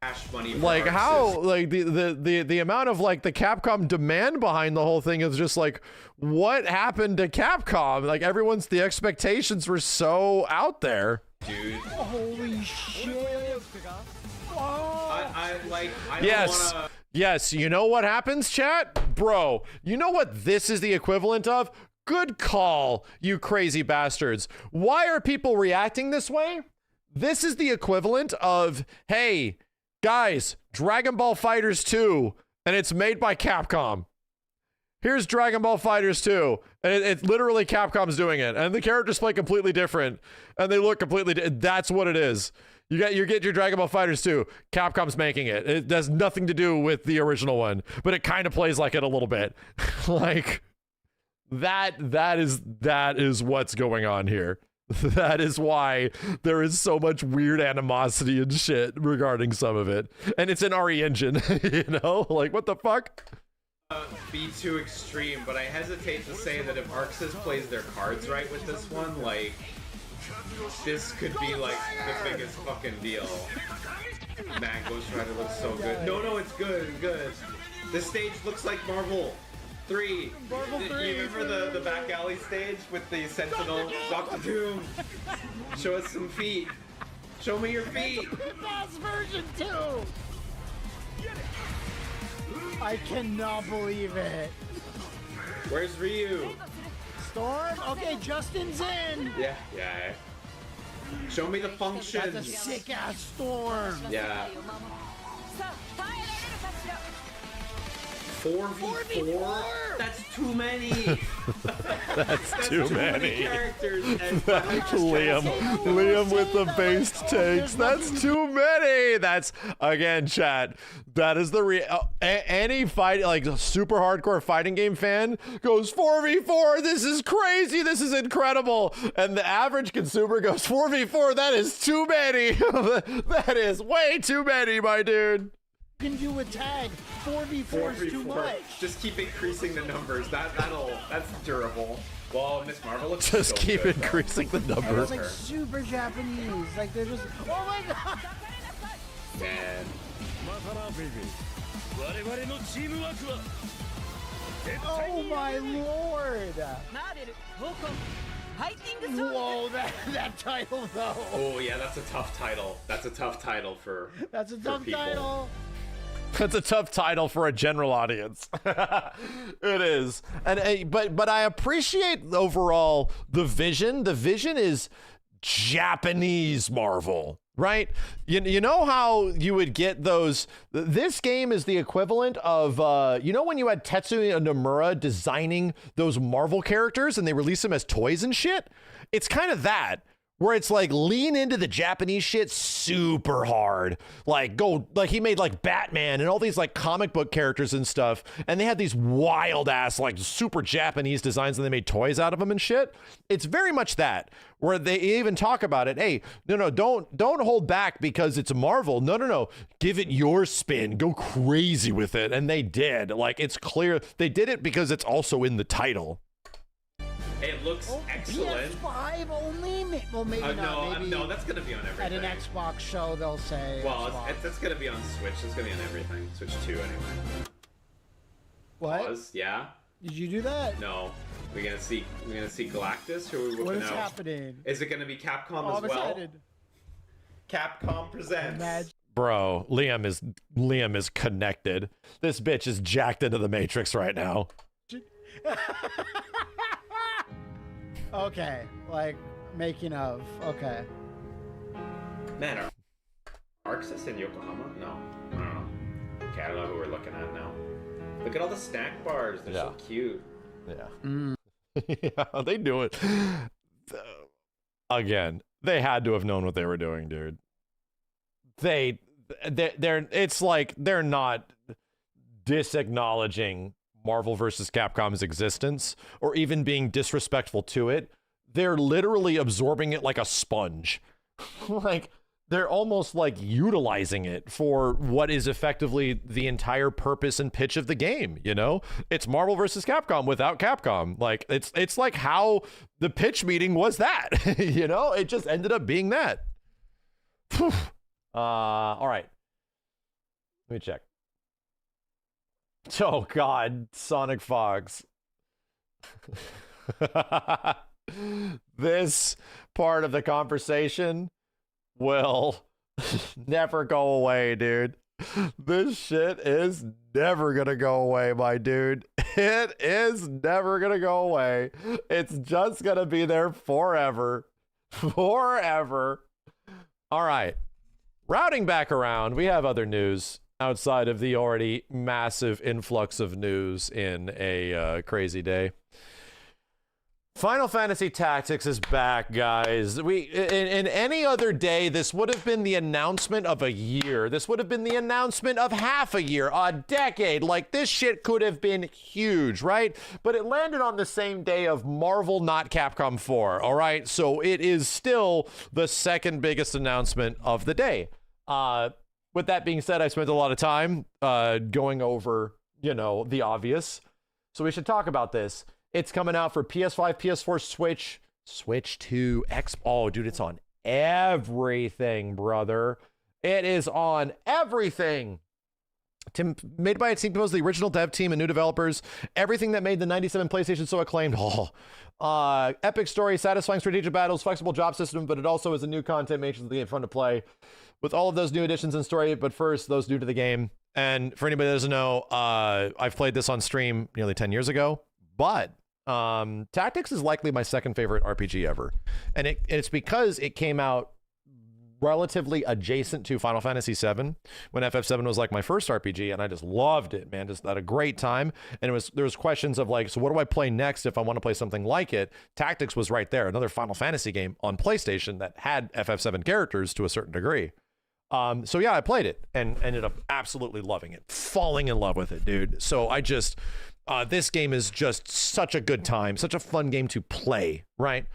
Cash money for Like Arxis. how, like the amount of like the Capcom demand behind the whole thing is just like, what happened to Capcom? Like the expectations were so out there. Dude. Holy shit. I don't Yes. wanna... Yes, you know what happens, chat? Bro, you know what this is the equivalent of? Good call, you crazy bastards. Why are people reacting this way? This is the equivalent of, hey, guys, Dragon Ball FighterZ 2, and it's made by Capcom. Here's Dragon Ball FighterZ 2, and it's literally Capcom's doing it, and the characters play completely different, and they look completely that's what it is. You get your Dragon Ball FighterZ 2. Capcom's making it. It has nothing to do with the original one, but it kind of plays like it a little bit. Like that is what's going on here. That is why there is so much weird animosity and shit regarding some of it. And it's an RE engine, you know? Like, what the fuck? Be too extreme, but I hesitate to say that if Arxis plays their cards right with this one, like, this could be like the biggest fucking deal. Man, Ghost Rider looks so good. No, it's good, good. This stage looks like Marvel 3. You remember the back alley stage with the Sentinel, Dr. Doom? Show us some feet. Show me your feet. That's version 2. I cannot believe it. Where's Ryu? Storm? Okay, Justin's in. Yeah. Show me the functions. That's a sick ass Storm. Yeah. 4v4? That's too many. That's too many. Characters. Liam with the based takes. That's too many. That's, again, chat. That is the any fight, like super hardcore fighting game fan goes 4v4. This is crazy. This is incredible. And the average consumer goes 4v4. That is too many. That is way too many, my dude. You can do a tag. 4v4 is too much. Just keep increasing the numbers. That's durable. Well, Miss Marvel looks just so keep good, increasing the number. It's like super Japanese. Like they're just. Oh my god. Man. Oh my lord. Whoa, that title though. Oh yeah, that's a tough title. That's a tough title for. That's a tough people. title. That's a tough title for a general audience. It is. And but I appreciate overall the vision. The vision is Japanese Marvel, right? You know how you would get those. This game is the equivalent of you know when you had Tetsuya Nomura designing those Marvel characters and they release them as toys and shit? It's kind of that, where it's like lean into the Japanese shit super hard. Like he made like Batman and all these like comic book characters and stuff. And they had these wild ass like super Japanese designs and they made toys out of them and shit. It's very much that, where they even talk about it. Hey, no, don't hold back because it's Marvel. No. Give it your spin. Go crazy with it. And they did. Like, it's clear they did it because it's also in the title. It looks excellent. PS5 only? Well, maybe not. Maybe no, that's gonna be on everything. at an Xbox show, they'll say. Well, Xbox. it's gonna be on Switch. It's gonna be on everything. Switch 2 anyway. What? Pause. Yeah. Did you do that? No. We're gonna see Galactus. Who are we What whipping is out? happening? Is it gonna be Capcom Oh, as I'm well? excited. Capcom presents. Bro, Liam is connected. This bitch is jacked into the Matrix right now. Okay, like making of. Okay. Man, are Arxis in Yokohama? No. I don't know. Okay, I don't know who we're looking at now. Look at all the snack bars. They're so cute. Yeah. Yeah, they do it. Again, they had to have known what they were doing, dude. They're it's like they're not disacknowledging Marvel vs. Capcom's existence or even being disrespectful to it. They're literally absorbing it like a sponge. Like, they're almost like utilizing it for what is effectively the entire purpose and pitch of the game, you know? It's Marvel vs. Capcom without Capcom. Like, it's like how the pitch meeting was that, you know? It just ended up being that. All right. Let me check. Oh, God. Sonic Fox. This part of the conversation will never go away, dude. This shit is never gonna go away, my dude. It is never gonna go away. It's just gonna be there forever. Forever. All right. Routing back around, we have other news outside of the already massive influx of news in a crazy day. Final Fantasy Tactics is back, guys. In any other day, this would have been the announcement of a year. This would have been the announcement of half a year, a decade. Like, this shit could have been huge, right? But it landed on the same day of Marvel, not Capcom 4, all right? So it is still the second biggest announcement of the day. With that being said, I spent a lot of time going over, you know, the obvious. So we should talk about this. It's coming out for PS5, PS4, Switch, Switch 2, Oh, dude, it's on everything, brother. It is on everything. Made by a team composed of the original dev team and new developers. Everything that made the 97 PlayStation so acclaimed. Epic story, satisfying strategic battles, flexible job system, but it also is a new content, makes the game fun to play. With all of those new additions and story, but first, those new to the game. And for anybody that doesn't know, I've played this on stream nearly 10 years ago, but Tactics is likely my second favorite RPG ever. And it's because it came out relatively adjacent to Final Fantasy VII when FF7 was like my first RPG, and I just loved it, man. Just had a great time. And there was questions of like, so what do I play next if I want to play something like it? Tactics was right there, another Final Fantasy game on PlayStation that had FF7 characters to a certain degree. So yeah, I played it and ended up absolutely loving it, falling in love with it, dude. So I just this game is just such a good time, such a fun game to play, right?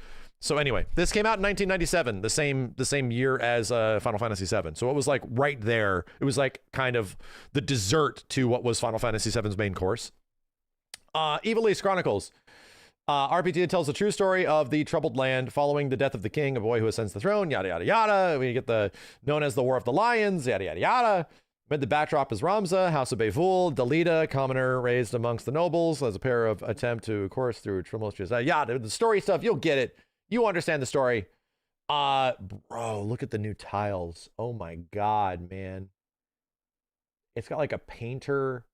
So anyway, this came out in 1997, the same year as Final Fantasy VII. So it was like right there. It was like kind of the dessert to what was Final Fantasy VII's main course. Evil East Chronicles. RPG that tells the true story of the troubled land following the death of the king, a boy who ascends the throne, yada, yada, yada. We get known as the War of the Lions, yada, yada, yada. Amid the backdrop is Ramza, House of Bevul, Dalida, commoner raised amongst the nobles as a pair of attempt to course through tumultuous, yada, the story stuff, you'll get it. You understand the story. Bro, look at the new tiles. Oh my God, man. It's got like a painter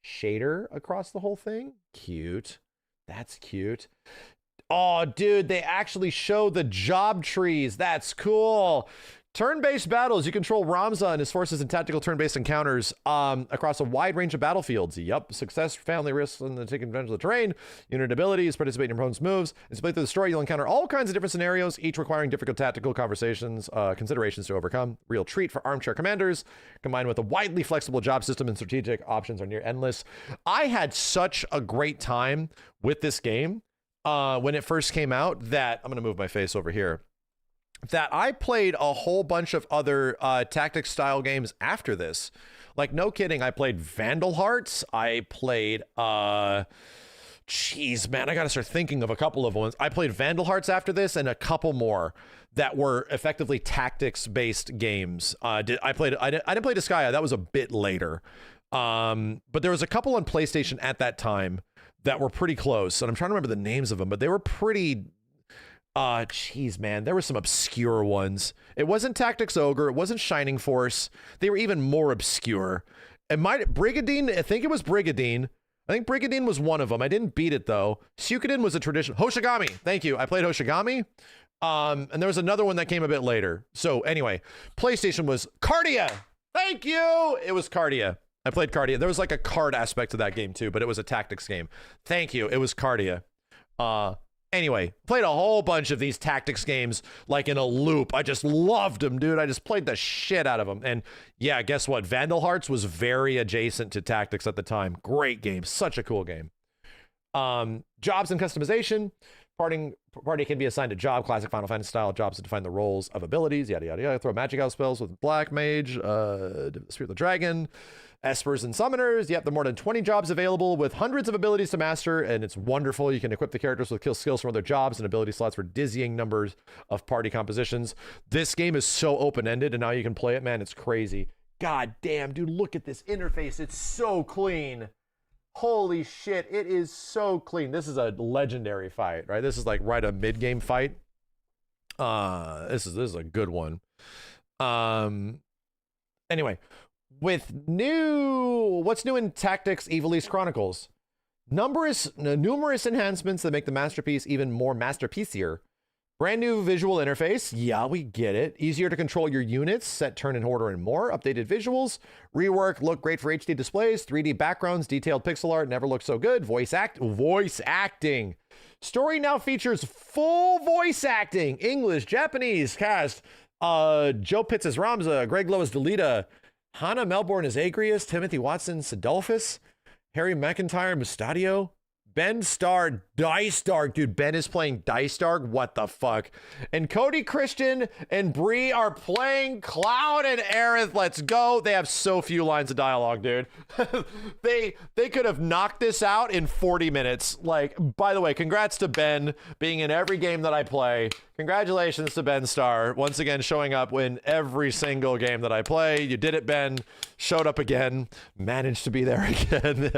shader across the whole thing. Cute. That's cute. Oh, dude, they actually show the job trees. That's cool. Turn-based battles. You control Ramza and his forces in tactical turn-based encounters across a wide range of battlefields. Yup. Success, family risks, and taking advantage of the terrain. Unit abilities, participate in your opponent's moves. As you play through the story, you'll encounter all kinds of different scenarios, each requiring difficult tactical considerations to overcome. Real treat for armchair commanders. Combined with a widely flexible job system and strategic options are near endless. I had such a great time with this game when it first came out that I'm going to move my face over here. That I played a whole bunch of other tactics style games after this. Like, no kidding, I played Vandal Hearts. I played, jeez, man, I gotta start thinking of a couple of ones. I played Vandal Hearts after this and a couple more that were effectively tactics-based games. I didn't play Disgaea, that was a bit later. But there was a couple on PlayStation at that time that were pretty close, and I'm trying to remember the names of them, but they were pretty... Jeez, man, there were some obscure ones. It wasn't Tactics Ogre. It wasn't Shining Force. They were even more obscure. And Brigadine, I think it was Brigadine. I think Brigadine was one of them. I didn't beat it, though. Suikoden was a tradition. Hoshigami. Thank you. I played Hoshigami. And there was another one that came a bit later. So anyway, PlayStation was Cardia. Thank you. It was Cardia. I played Cardia. There was like a card aspect to that game, too, but it was a tactics game. Thank you. It was Cardia. Anyway, played a whole bunch of these tactics games like in a loop. I just loved them, dude. I just played the shit out of them. And yeah, guess what? Vandal Hearts was very adjacent to tactics at the time. Great game. Such a cool game. Jobs and customization. Party can be assigned a job, classic Final Fantasy style jobs to define the roles of abilities, yada, yada, yada. Throw magic out spells with Black Mage, Spirit of the Dragon, Espers and Summoners. Yep, there are more than 20 jobs available with hundreds of abilities to master, and it's wonderful. You can equip the characters with skills from other jobs and ability slots for dizzying numbers of party compositions. This game is so open-ended, and now you can play it, man. It's crazy. God damn, dude, look at this interface. It's so clean. Holy shit, it is so clean. This is a legendary fight, right? This is like right a mid-game fight. This is a good one. Anyway, what's new in Tactics Evil East Chronicles? Numerous enhancements that make the masterpiece even more masterpiecier. Brand new visual interface. Yeah, we get it. Easier to control your units, set turn and order and more. Updated visuals. Rework, look great for HD displays. 3D backgrounds, detailed pixel art, never looked so good. Voice acting. Story now features full voice acting. English, Japanese cast. Joe Pitts as Ramza. Greg Lowe as Delita. Hannah Melbourne as Agrius. Timothy Watson, Sidolphus. Harry McIntyre, Mustadio. Ben Starr, Dice Dark. Dude, Ben is playing Dice Dark. What the fuck? And Cody Christian and Bree are playing Cloud and Aerith. Let's go. They have so few lines of dialogue, dude. They could have knocked this out in 40 minutes. Like, by the way, congrats to Ben being in every game that I play. Congratulations to Ben Starr. Once again, showing up in every single game that I play. You did it, Ben. Showed up again. Managed to be there again.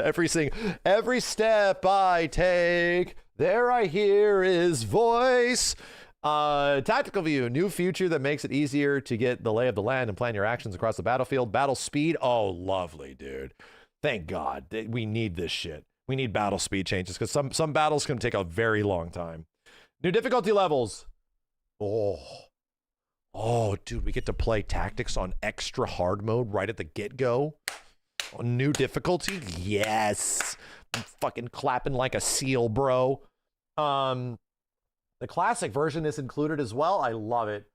Every step I take, there I hear his voice. Tactical view, new feature that makes it easier to get the lay of the land and plan your actions across the battlefield. Battle speed, oh, lovely, dude. Thank God. We need this shit. We need battle speed changes because some battles can take a very long time. New difficulty levels. Oh, dude, we get to play tactics on extra hard mode right at the get-go. New difficulty? Yes. I'm fucking clapping like a seal, bro. The classic version is included as well. I love it.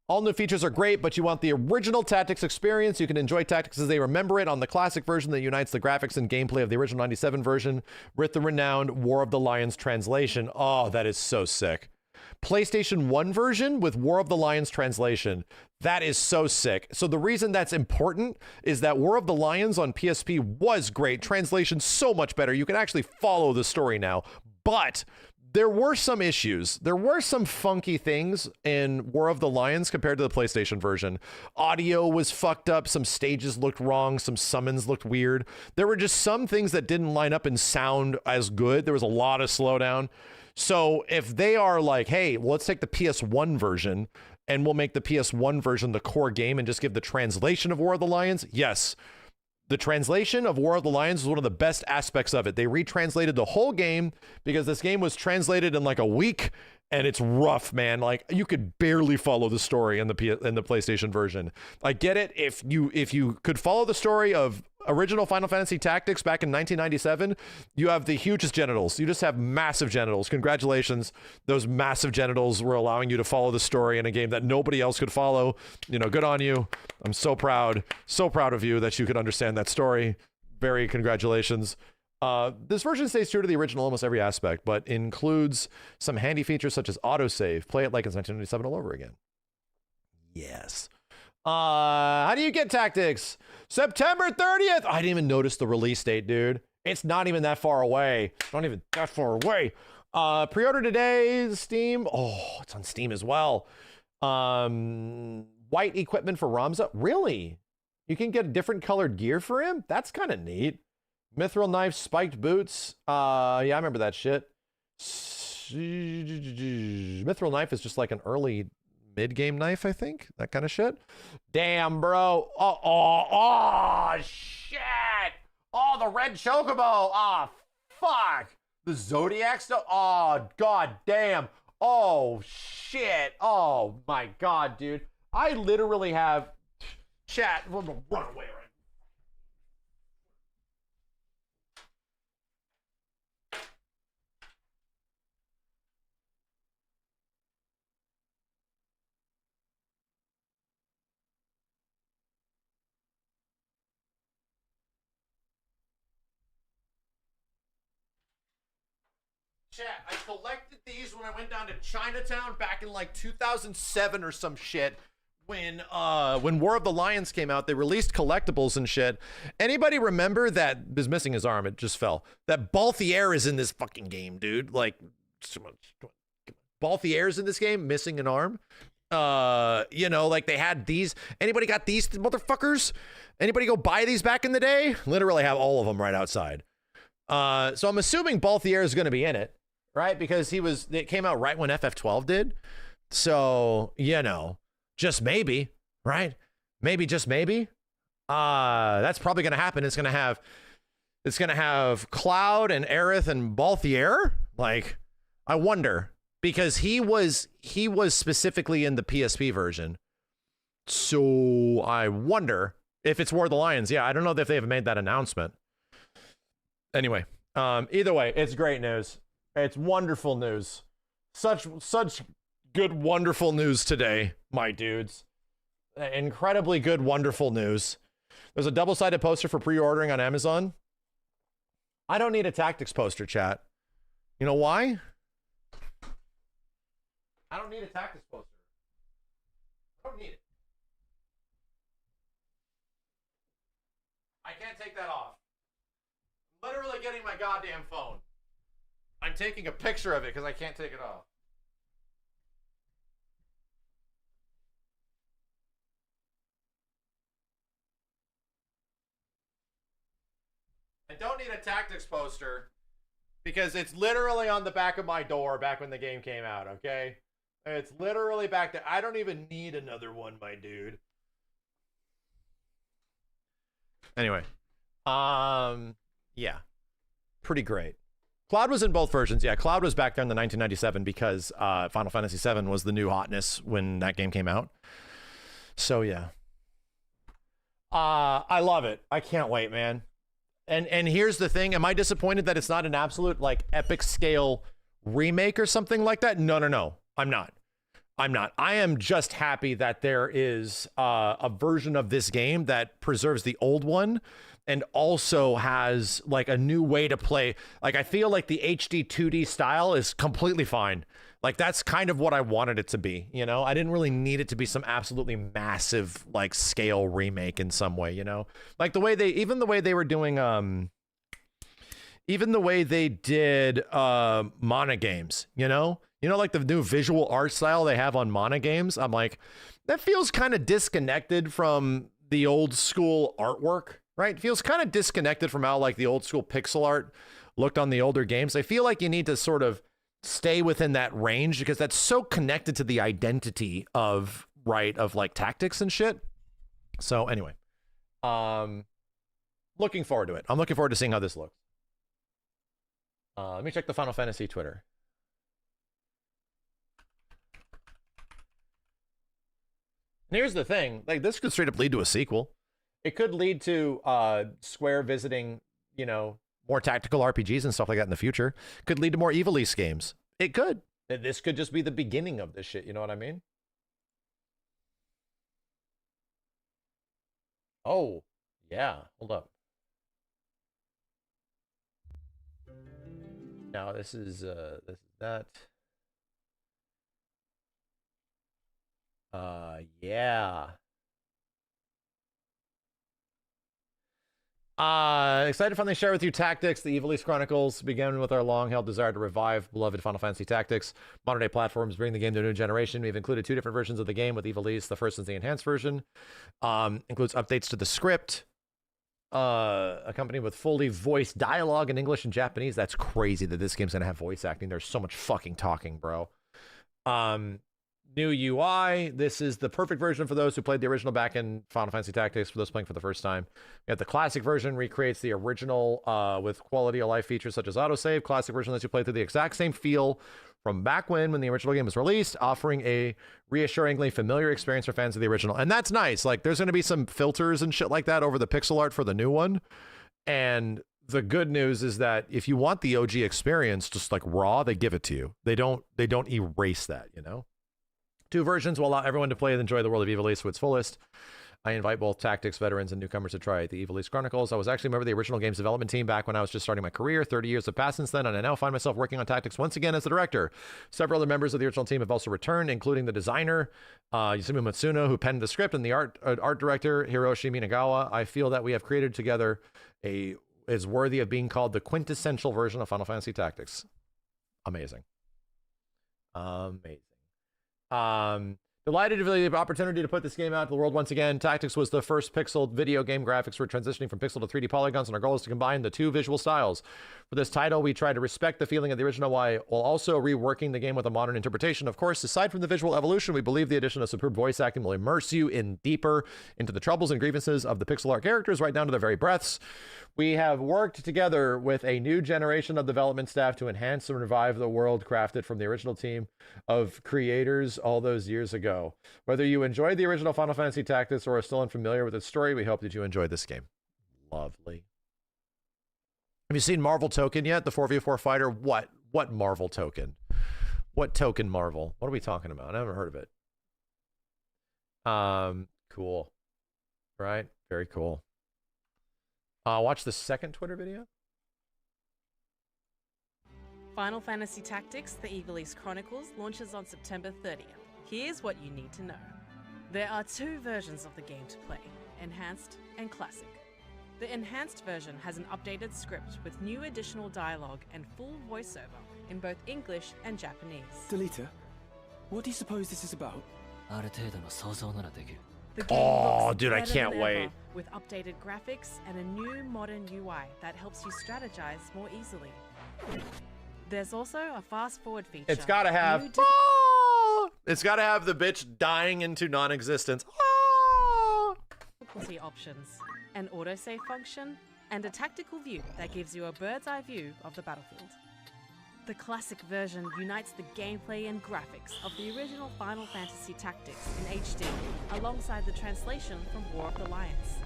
All new features are great, but you want the original Tactics experience. You can enjoy Tactics as they remember it on the classic version that unites the graphics and gameplay of the original 97 version with the renowned War of the Lions translation. Oh, that is so sick. PlayStation 1 version with War of the Lions translation. That is so sick. So the reason that's important is that War of the Lions on PSP was great. Translation so much better. You can actually follow the story now. But there were some issues. There were some funky things in War of the Lions compared to the PlayStation version. Audio was fucked up. Some stages looked wrong. Some summons looked weird. There were just some things that didn't line up and sound as good. There was a lot of slowdown. So if they are like, hey, well, let's take the PS1 version and we'll make the PS1 version the core game and just give the translation of War of the Lions. Yes, The translation of War of the Lions was one of the best aspects of it. They retranslated the whole game because this game was translated in like a week, and it's rough, man. Like you could barely follow the story in the PlayStation version. I get it if you could follow the story of original Final Fantasy Tactics back in 1997, you have the hugest genitals. You just have massive genitals. Congratulations. Those massive genitals were allowing you to follow the story in a game that nobody else could follow. You know, good on you. I'm so proud of you that you could understand that story. Very congratulations. This version stays true to the original almost every aspect, but includes some handy features such as autosave. Play it like it's 1997 all over again. Yes. How do you get Tactics? September 30th. I didn't even notice the release date, dude. It's not even that far away. Not even that far away. Pre-order today, Steam. Oh, it's on Steam as well. White equipment for Ramza. Really? You can get different colored gear for him? That's kind of neat. Mithril knife, spiked boots. Yeah, I remember that shit. Mithril knife is just like an early mid-game knife, I think. That kind of shit. Damn, bro. Oh, shit. Oh, the red chocobo. Oh, fuck. The Zodiac stuff. Oh, god damn. Oh, shit. Oh, my god, dude. I literally have... Chat. We'll run away right Chat, I collected these when I went down to Chinatown back in like 2007 or some shit. When War of the Lions came out, they released collectibles and shit. Anybody remember that is missing his arm? It just fell. That Balthier is in this fucking game, dude. Like, Balthier's in this game, missing an arm. You know, like they had these. Anybody got these motherfuckers? Anybody go buy these back in the day? Literally have all of them right outside. So I'm assuming Balthier is going to be in it, right? Because it came out right when FF12 did. So, you know, just maybe, right? Maybe, just maybe. That's probably going to happen. It's going to have Cloud and Aerith and Balthier. Like, I wonder, because he was specifically in the PSP version. So I wonder if it's War of the Lions. Yeah, I don't know if they have made that announcement. Anyway, either way, it's great news. It's wonderful news. Such good, wonderful news today, my dudes. Incredibly good, wonderful news. There's a double-sided poster for pre-ordering on Amazon. I don't need a Tactics poster, chat. You know why? I don't need a Tactics poster. I don't need it. I can't take that off. Literally getting my goddamn phone. I'm taking a picture of it because I can't take it off. I don't need a Tactics poster because it's literally on the back of my door back when the game came out, okay? It's literally back there. I don't even need another one, my dude. Anyway. Yeah. Pretty great. Cloud was in both versions. Yeah, Cloud was back there in the 1997 because Final Fantasy VII was the new hotness when that game came out. So, yeah. I love it. I can't wait, man. And here's the thing. Am I disappointed that it's not an absolute, like, epic scale remake or something like that? No. I'm not. I am just happy that there is a version of this game that preserves the old one and also has like a new way to play. Like, I feel like the HD 2D style is completely fine. Like, that's kind of what I wanted it to be, you know? I didn't really need it to be some absolutely massive, like, scale remake in some way, you know? Like, even the way they were doing, even the way they did Mana games, you know? You know, like the new visual art style they have on Mana games? I'm like, that feels kind of disconnected from the old school artwork, right? It feels kind of disconnected from how, like, the old school pixel art looked on the older games. I feel like you need to sort of stay within that range because that's so connected to the identity of, right, of like Tactics and shit. So anyway, Looking forward to it. I'm looking forward to seeing how this looks. Let me check the Final Fantasy Twitter. And here's the thing, like, this could straight up lead to a sequel. It could lead to Square visiting, you know, more tactical RPGs and stuff like that in the future. Could lead to more Ivalice games. It could. This could just be the beginning of this shit, you know what I mean? Oh, yeah. Hold up. Now this is that. Yeah. Excited to finally share with you Tactics. The Ivalice Chronicles began with our long-held desire to revive beloved Final Fantasy Tactics. Modern-day platforms bring the game to a new generation. We've included 2 different versions of the game with Ivalice. The first is the enhanced version. Includes updates to the script, accompanied with fully voiced dialogue in English and Japanese. That's crazy that this game's gonna have voice acting. There's so much fucking talking, bro. New UI. This is the perfect version for those who played the original back in Final Fantasy Tactics, for those playing for the first time. We have the classic version, recreates the original with quality of life features such as autosave. Classic version lets you play through the exact same feel from back when the original game was released, offering a reassuringly familiar experience for fans of the original. And that's nice. Like, there's going to be some filters and shit like that over the pixel art for the new one. And the good news is that if you want the OG experience, just like raw, they give it to you. They don't erase that, you know? 2 versions will allow everyone to play and enjoy the world of Ivalice to its fullest. I invite both Tactics veterans and newcomers to try the Ivalice Chronicles. I was actually a member of the original game's development team back when I was just starting my career. 30 years have passed since then, and I now find myself working on Tactics once again as the director. Several other members of the original team have also returned, including the designer, Yasumu Matsuno, who penned the script, and the art director, Hiroshi Minagawa. I feel that we have created together is worthy of being called the quintessential version of Final Fantasy Tactics. Amazing. Delighted to have the opportunity to put this game out to the world once again. Tactics was the first pixel video game graphics. We're transitioning from pixel to 3D polygons, and our goal is to combine the 2 visual styles. For this title, we try to respect the feeling of the original while also reworking the game with a modern interpretation. Of course, aside from the visual evolution, we believe the addition of superb voice acting will immerse you deeper into the troubles and grievances of the pixel art characters, right down to their very breaths. We have worked together with a new generation of development staff to enhance and revive the world crafted from the original team of creators all those years ago. Whether you enjoyed the original Final Fantasy Tactics or are still unfamiliar with its story, we hope that you enjoyed this game. Lovely. Have you seen Marvel Tokon yet? The 4v4 fighter? What Marvel Tokon? What Tokon Marvel? What are we talking about? I haven't heard of it. Cool. Right? Very cool. Watch the second Twitter video. Final Fantasy Tactics, the Ivalice Chronicles, launches on September 30th. Here's what you need to know. There are 2 versions of the game to play, Enhanced and Classic. The Enhanced version has an updated script with new additional dialogue and full voiceover in both English and Japanese. Delita, what do you suppose this is about? The game looks dude, I better can't than wait. ever, with updated graphics and a new modern UI that helps you strategize more easily. There's also a fast-forward feature. It's got to have... It's got to have the bitch dying into non-existence. Difficulty options, an autosave function, and a tactical view that gives you a bird's-eye view of the battlefield. The classic version unites the gameplay and graphics of the original Final Fantasy Tactics in HD, alongside the translation from War of the Lions.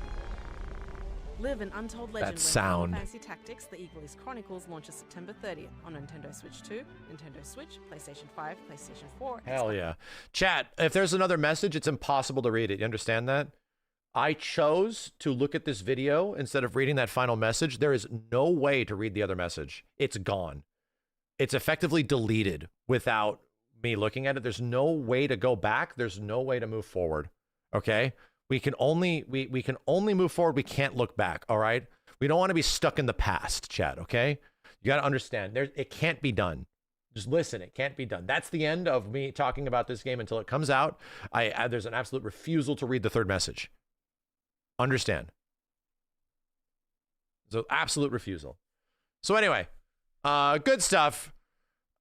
Live an untold legend when Final Fantasy Tactics, the Ivalice Chronicles launches September 30th on Nintendo Switch 2, Nintendo Switch, PlayStation 5, PlayStation 4, and Hell yeah. Chat, if there's another message, it's impossible to read it. You understand that? I chose to look at this video instead of reading that final message. There is no way to read the other message. It's gone. It's effectively deleted without me looking at it. There's no way to go back. There's no way to move forward. Okay? We can only move forward. We can't look back. All right? We don't want to be stuck in the past, chat. Okay? You got to understand. It can't be done. Just listen. It can't be done. That's the end of me talking about this game until it comes out. There's an absolute refusal to read the third message. Understand? So absolute refusal. So anyway. Good stuff.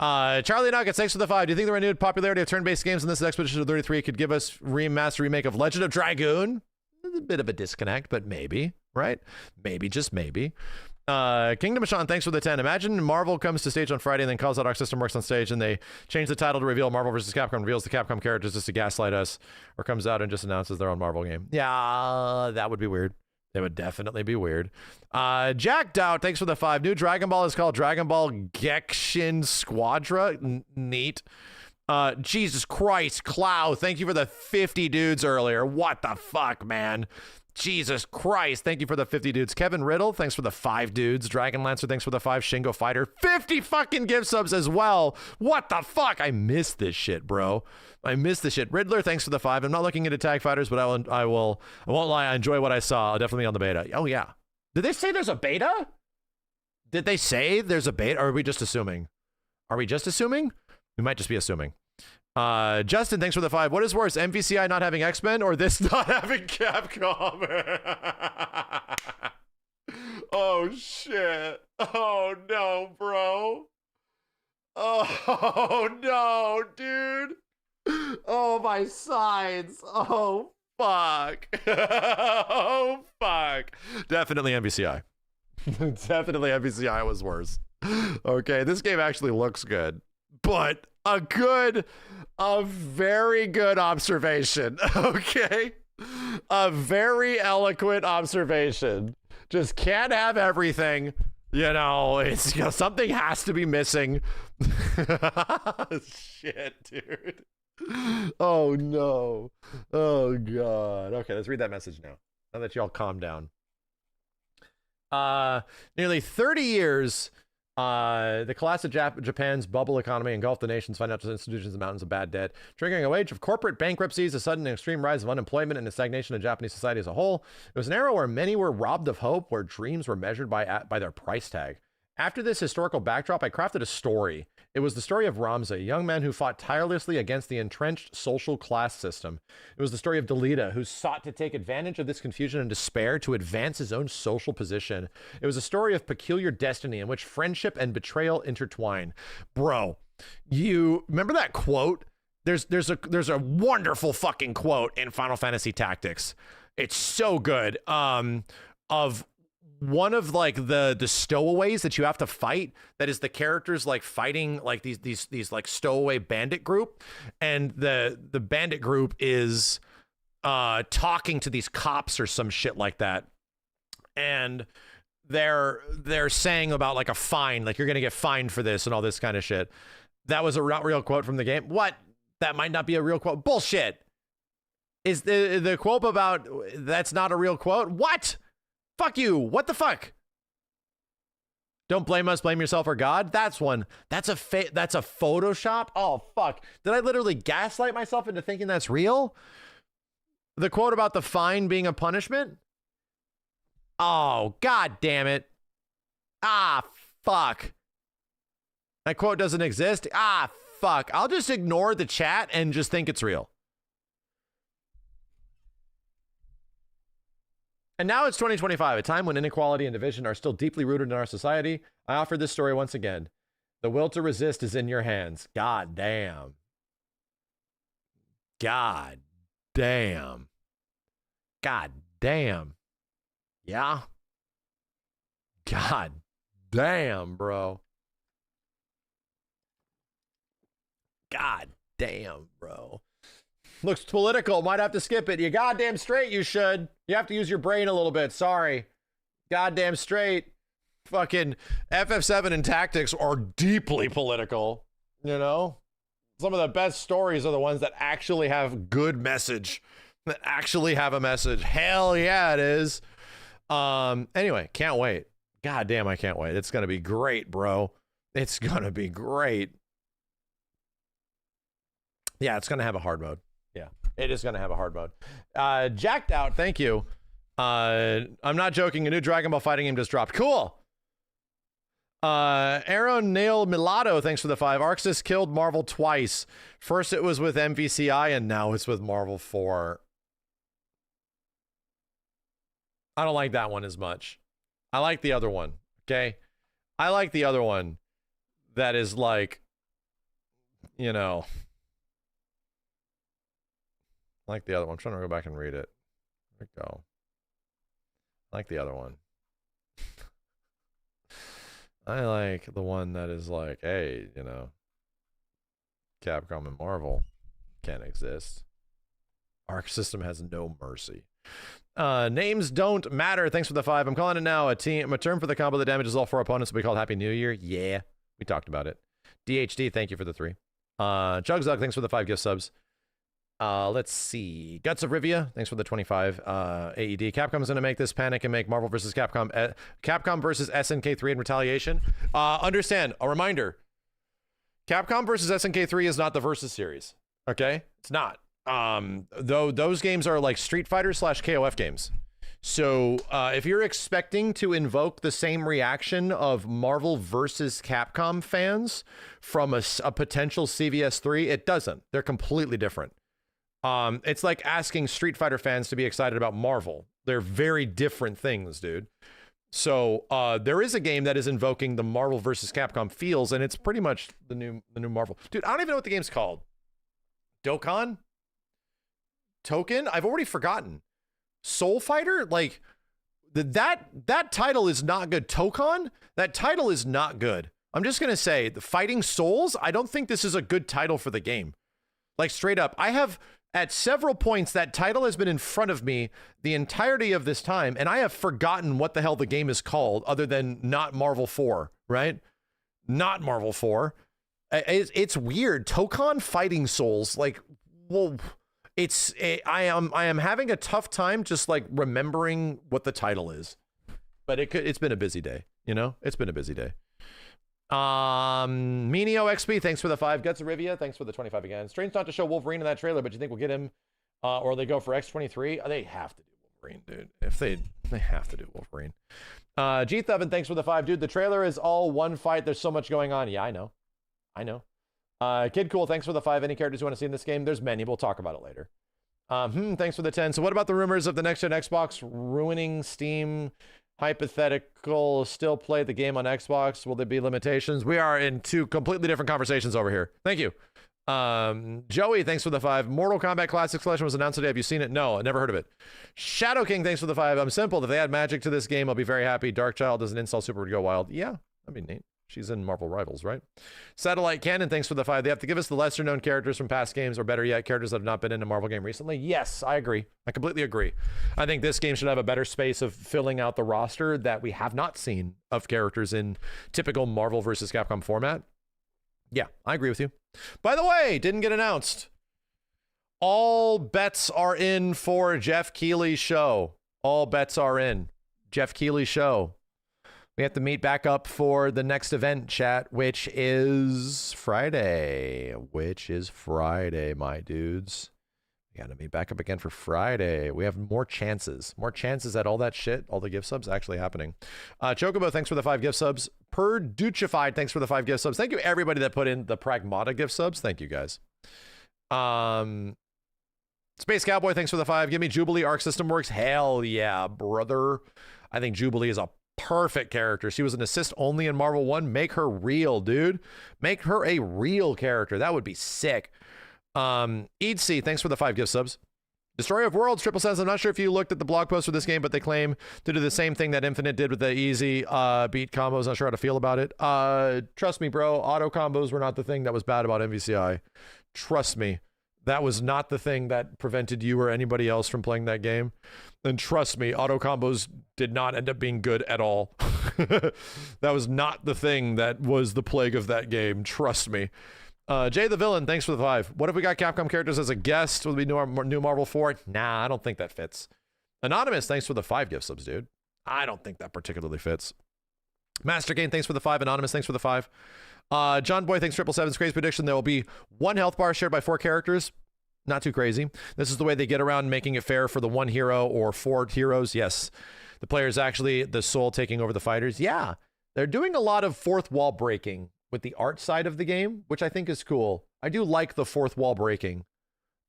Charlie Nuggets, thanks for the 5. Do you think the renewed popularity of turn-based games in this Expedition to 33 could give us remake of Legend of Dragoon? A bit of a disconnect, but maybe. right? Maybe, just maybe. Kingdom of Sean, thanks for the 10. Imagine Marvel comes to stage on Friday and then calls out Arc System Works on stage and they change the title to reveal Marvel vs. Capcom, reveals the Capcom characters just to gaslight us, or comes out and just announces their own Marvel game. Yeah, that would be weird. It would definitely be weird. Jacked Out, thanks for the 5. New Dragon Ball is called Dragon Ball Genshin Squadra. Neat. Jesus Christ, Clow, thank you for the 50 dudes earlier. What the fuck, man? Jesus Christ, thank you for the 50 dudes. Kevin Riddle, thanks for the 5 dudes. Dragon Lancer, thanks for the 5. Shingo Fighter, 50 fucking gift subs as well. What the fuck? I missed this shit, bro. I missed this shit. Riddler, thanks for the 5. I'm not looking into Tag Fighters, but I won't lie, I enjoy what I saw. I'll definitely be on the beta. Oh yeah. Did they say there's a beta? Did they say there's a beta, or are we just assuming? Are we just assuming? We might just be assuming. Justin, thanks for the 5. What is worse, MVCI not having X-Men or this not having Capcom? Oh shit. Oh no, bro. Oh no, dude. Oh, my sides. Oh, fuck. Oh, fuck. Definitely MVCI. Definitely MVCI was worse. Okay, this game actually looks good, but a very good observation. Okay, a very eloquent observation. Just can't have everything. You know, it's, you know, something has to be missing. Shit, dude. Oh no. Oh god. Okay, let's read that message now. Now that y'all calm down. Nearly 30 years, the collapse of Japan's bubble economy engulfed the nation's financial institutions and mountains of bad debt, triggering a wave of corporate bankruptcies, a sudden and extreme rise of unemployment, and a stagnation of Japanese society as a whole. It was an era where many were robbed of hope, where dreams were measured by their price tag. After this historical backdrop, I crafted a story. It was the story of Ramza, a young man who fought tirelessly against the entrenched social class system. It was the story of Delita, who sought to take advantage of this confusion and despair to advance his own social position. It was a story of peculiar destiny in which friendship and betrayal intertwine. Bro, you remember that quote? There's a wonderful fucking quote in Final Fantasy Tactics. It's so good. Of one of like the stowaways that you have to fight, that is the characters like fighting like these like stowaway bandit group, and the bandit group is talking to these cops or some shit like that, and they're saying about like a fine, like you're gonna get fined for this and all this kind of shit. That was a real quote from the game. What? That might not be a real quote. Bullshit. Is the quote about that's not a real quote? What? Fuck you. What the fuck? Don't blame us, blame yourself or God. That's one. That's a Photoshop. Oh, fuck. Did I literally gaslight myself into thinking that's real? The quote about the fine being a punishment? Oh, God damn it. Ah, fuck. That quote doesn't exist. Ah, fuck. I'll just ignore the chat and just think it's real. And now it's 2025, a time when inequality and division are still deeply rooted in our society. I offer this story once again. The will to resist is in your hands. God damn. God damn. God damn. Yeah. God damn, bro. God damn, bro. Looks political. Might have to skip it. You goddamn straight you should. You have to use your brain a little bit. Sorry. Goddamn straight. Fucking FF7 and Tactics are deeply political. You know? Some of the best stories are the ones that actually have good message. That actually have a message. Hell yeah, it is. Anyway, can't wait. God damn, I can't wait. It's gonna be great, bro. It's gonna be great. Yeah, it's gonna have a hard mode. Yeah, it is gonna have a hard mode. Jacked Out, thank you. I'm not joking. A new Dragon Ball fighting game just dropped. Cool. Aaron Nail Milado, thanks for the 5. Arxis killed Marvel twice. First it was with MVCI, and now it's with Marvel 4. I don't like that one as much. I like the other one, okay? I like the other one that is like, you know, I like the other one. I'm trying to go back and read it. There we go. I like the other one. I like the one that is like, hey, you know, Capcom and Marvel can't exist. Arc System has no mercy. Names don't matter. Thanks for the 5. I'm calling it now. A term for the combo that damages all 4 opponents will be called Happy New Year. Yeah, we talked about it. DHD, thank you for the 3. Jugzug, thanks for the 5 gift subs. Let's see. Guts of Rivia, thanks for the 25. AED. Capcom's going to make this panic and make Marvel versus Capcom. Capcom versus SNK3 in retaliation. Understand, a reminder. Capcom versus SNK3 is not the Versus series. Okay? It's not. Though those games are like Street Fighter / KOF games. So if you're expecting to invoke the same reaction of Marvel versus Capcom fans from a potential CVS3, it doesn't. They're completely different. It's like asking Street Fighter fans to be excited about Marvel. They're very different things, dude. So there is a game that is invoking the Marvel versus Capcom feels, and it's pretty much the new Marvel. Dude, I don't even know what the game's called. Dokkan? Tokon? I've already forgotten. Soul Fighter? Like, that title is not good. Tokon? That title is not good. I'm just going to say, the Fighting Souls, I don't think this is a good title for the game. Like, straight up. I have, at several points, that title has been in front of me the entirety of this time, and I have forgotten what the hell the game is called, other than not Marvel 4, right? Not Marvel 4. It's weird. Tokon Fighting Souls, like, well... I am having a tough time just like remembering what the title is, but it's been a busy day, you know. It's been a busy day. Nioh XP, thanks for the 5. Guts of Rivia, thanks for the 25 again. Strange not to show Wolverine in that trailer, but you think we'll get him, or they go for X23? They have to do Wolverine, dude. If they have to do Wolverine. G Thubbin, thanks for the 5, dude. The trailer is all one fight. There's so much going on. Yeah, I know. Kid Cool, thanks for the 5. Any characters you want to see in this game? There's many. We'll talk about it later. Thanks for the 10. So what about the rumors of the next-gen Xbox ruining Steam? Hypothetical, still play the game on Xbox? Will there be limitations? We are in 2 completely different conversations over here. Thank you. Joey, thanks for the 5. Mortal Kombat Classics Collection was announced today. Have you seen it? No, I never heard of it. Shadow King, thanks for the 5. I'm simple. If they add magic to this game, I'll be very happy. Darkchild does an install super would go wild. Yeah, that'd be neat. She's in Marvel Rivals, right? Satellite Cannon, thanks for the 5. They have to give us the lesser known characters from past games, or better yet, characters that have not been in a Marvel game recently. Yes, I agree. I completely agree. I think this game should have a better space of filling out the roster that we have not seen of characters in typical Marvel versus Capcom format. Yeah, I agree with you. By the way, didn't get announced. All bets are in for Jeff Keighley's show. All bets are in. Jeff Keighley's show. We have to meet back up for the next event, chat, which is Friday. My dudes. We got to meet back up again for Friday. We have more chances at all that shit, all the gift subs actually happening. Chocobo, thanks for the 5 gift subs. Perduchified, thanks for the 5 gift subs. Thank you, everybody that put in the Pragmata gift subs. Thank you, guys. Space Cowboy, thanks for the 5. Give me Jubilee. Arc System Works. Hell yeah, brother. I think Jubilee is a perfect character. She was an assist only in Marvel 1. Make her real, dude. Make her a real character. That would be sick. Eadsy, thanks for the 5 gift subs. Destroyer of Worlds, Triple says, I'm not sure if you looked at the blog post for this game, but they claim to do the same thing that Infinite did with the easy beat combos. Not sure how to feel about it. Trust me, bro. Auto combos were not the thing that was bad about MVCI. Trust me. That was not the thing that prevented you or anybody else from playing that game. And trust me, auto combos did not end up being good at all. That was not the thing that was the plague of that game. Trust me. Jay the Villain, thanks for the 5. What if we got Capcom characters as a guest? Will we do new Marvel 4? Nah, I don't think that fits. Anonymous, thanks for the 5 gift subs, dude. I don't think that particularly fits. Master Game, thanks for the 5. Anonymous, thanks for the 5. John Boy, thanks 777's crazy prediction. There will be 1 health bar shared by 4 characters. Not too crazy. This is the way they get around making it fair for the 1 hero or 4 heroes. Yes. The player is actually the soul taking over the fighters. Yeah. They're doing a lot of fourth wall breaking with the art side of the game, which I think is cool. I do like the fourth wall breaking.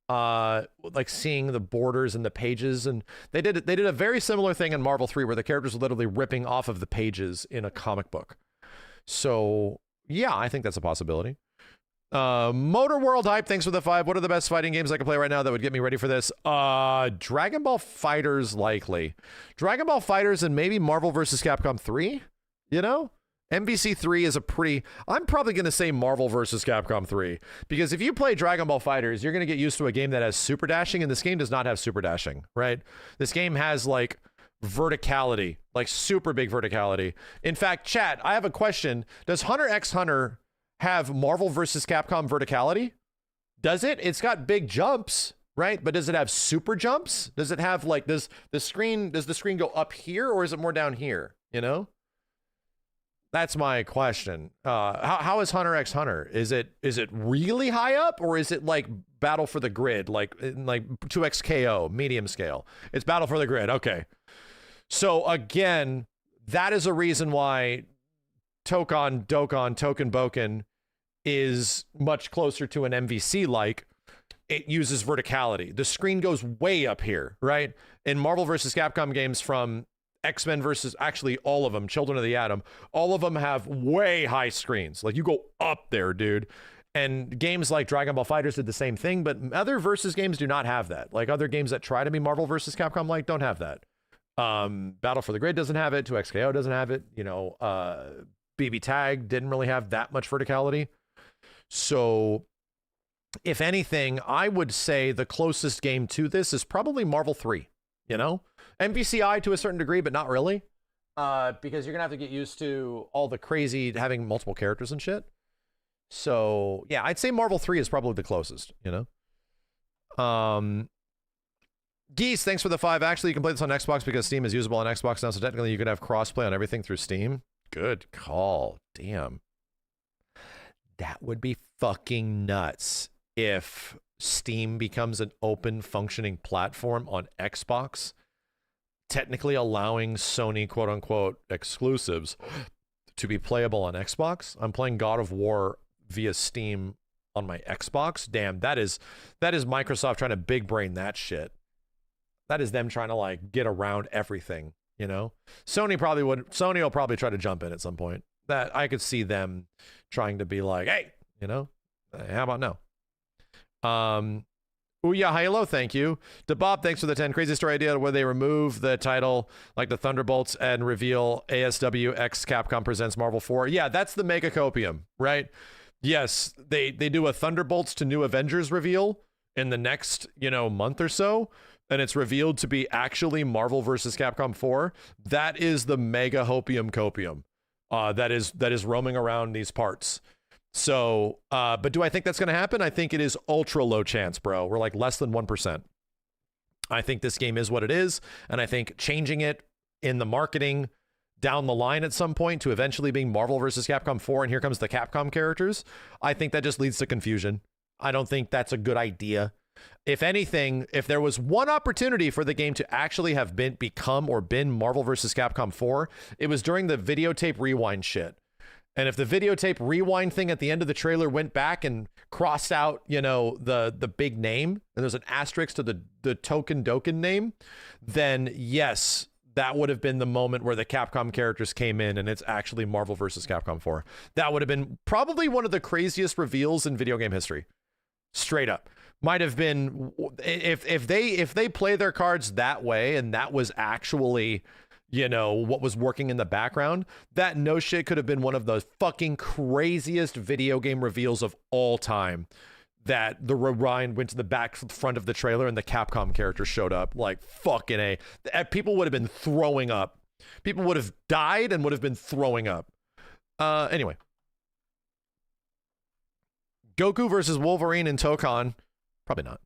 Like seeing the borders and the pages, and they did a very similar thing in Marvel 3 where the characters were literally ripping off of the pages in a comic book. So, yeah, I think that's a possibility. Motor World Hype, thanks for the 5. What are the best fighting games I can play right now that would get me ready for this? Dragon Ball Fighters, likely. Dragon Ball Fighters and maybe Marvel vs. Capcom 3, you know? MVC 3 is a pretty... I'm probably going to say Marvel vs. Capcom 3. Because if you play Dragon Ball Fighters, you're going to get used to a game that has super dashing, and this game does not have super dashing, right? This game has, like, verticality. Like, super big verticality. In fact, chat, I have a question. Does Hunter x Hunter have Marvel vs. Capcom verticality? Does it? It's got big jumps, right? But does it have super jumps? Does it have, like, does the screen go up here, or is it more down here, you know? That's my question. How is Hunter x Hunter? Is it really high up, or is it like Battle for the Grid, like 2X KO, medium scale? It's Battle for the Grid. Okay. So again, that is a reason why Tokon Boken is much closer to an MVC like. It uses verticality. The screen goes way up here, right? In Marvel vs. Capcom games from X-Men versus actually all of them, Children of the Atom, all of them have way high screens. Like, you go up there, dude. And games like Dragon Ball Fighters did the same thing, but other versus games do not have that. Like, other games that try to be Marvel versus Capcom like don't have that. Battle for the Grid doesn't have it. 2XKO doesn't have it. You know, BB Tag didn't really have that much verticality. So, if anything, I would say the closest game to this is probably Marvel 3, you know? MVCI to a certain degree, but not really, because you're gonna have to get used to all the crazy having multiple characters and shit. So yeah, I'd say Marvel 3 is probably the closest, you know. Geese, thanks for the 5. Actually, you can play this on Xbox because Steam is usable on Xbox now, so technically you could have crossplay on everything through Steam. Good call. Damn, that would be fucking nuts if Steam becomes an open functioning platform on Xbox, technically allowing Sony quote-unquote exclusives to be playable on Xbox. I'm playing God of War via Steam on my Xbox. Damn, that is Microsoft trying to big brain that shit. That is them trying to, like, get around everything, you know? Sony will probably try to jump in at some point. That I could see them trying to be like, hey, you know, how about no? Ouya Halo, thank you. DeBob, thanks for the 10. Crazy story idea where they remove the title like the Thunderbolts and reveal ASW X Capcom Presents Marvel 4. Yeah, that's the mega copium, right? Yes, they do a Thunderbolts to New Avengers reveal in the next, you know, month or so, and it's revealed to be actually Marvel vs. Capcom 4. That is the mega hopium copium that is roaming around these parts. So, but do I think that's going to happen? I think it is ultra low chance, bro. We're like less than 1%. I think this game is what it is. And I think changing it in the marketing down the line at some point to eventually being Marvel vs. Capcom 4, and here comes the Capcom characters, I think that just leads to confusion. I don't think that's a good idea. If anything, if there was one opportunity for the game to actually have been Marvel vs. Capcom 4, it was during the videotape rewind shit. And if the videotape rewind thing at the end of the trailer went back and crossed out, you know, the big name, and there's an asterisk to the Tokon Doken name, then yes, that would have been the moment where the Capcom characters came in and it's actually Marvel vs. Capcom 4. That would have been probably one of the craziest reveals in video game history. Straight up. Might have been, if they play their cards that way and that was actually, you know, what was working in the background, that no shit could have been one of the fucking craziest video game reveals of all time. That the rewind went to the back front of the trailer and the Capcom character showed up. Like, fucking A. People would have been throwing up. People would have died and would have been throwing up. Anyway. Goku versus Wolverine and Tokon. Probably not.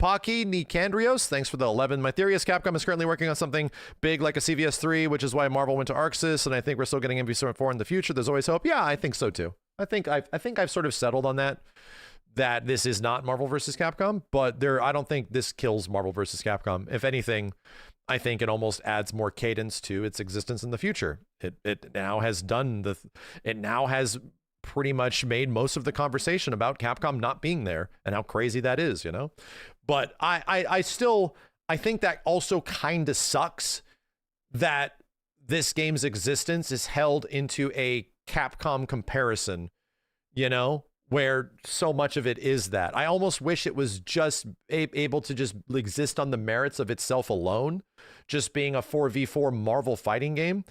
Paki Nicandrios, thanks for the 11. My theory is Capcom is currently working on something big like a CVS 3, which is why Marvel went to Arxis, and I think we're still getting MVC4 in the future. There's always hope. Yeah, I think so too. I think I've sort of settled on that this is not Marvel versus Capcom, but I don't think this kills Marvel versus Capcom. If anything, I think it almost adds more cadence to its existence in the future. It now has pretty much made most of the conversation about Capcom not being there and how crazy that is, you know? But I think that also kind of sucks that this game's existence is held into a Capcom comparison you know, where so much of it is that. I almost wish it was just able to just exist on the merits of itself alone, just being a 4v4 Marvel fighting game.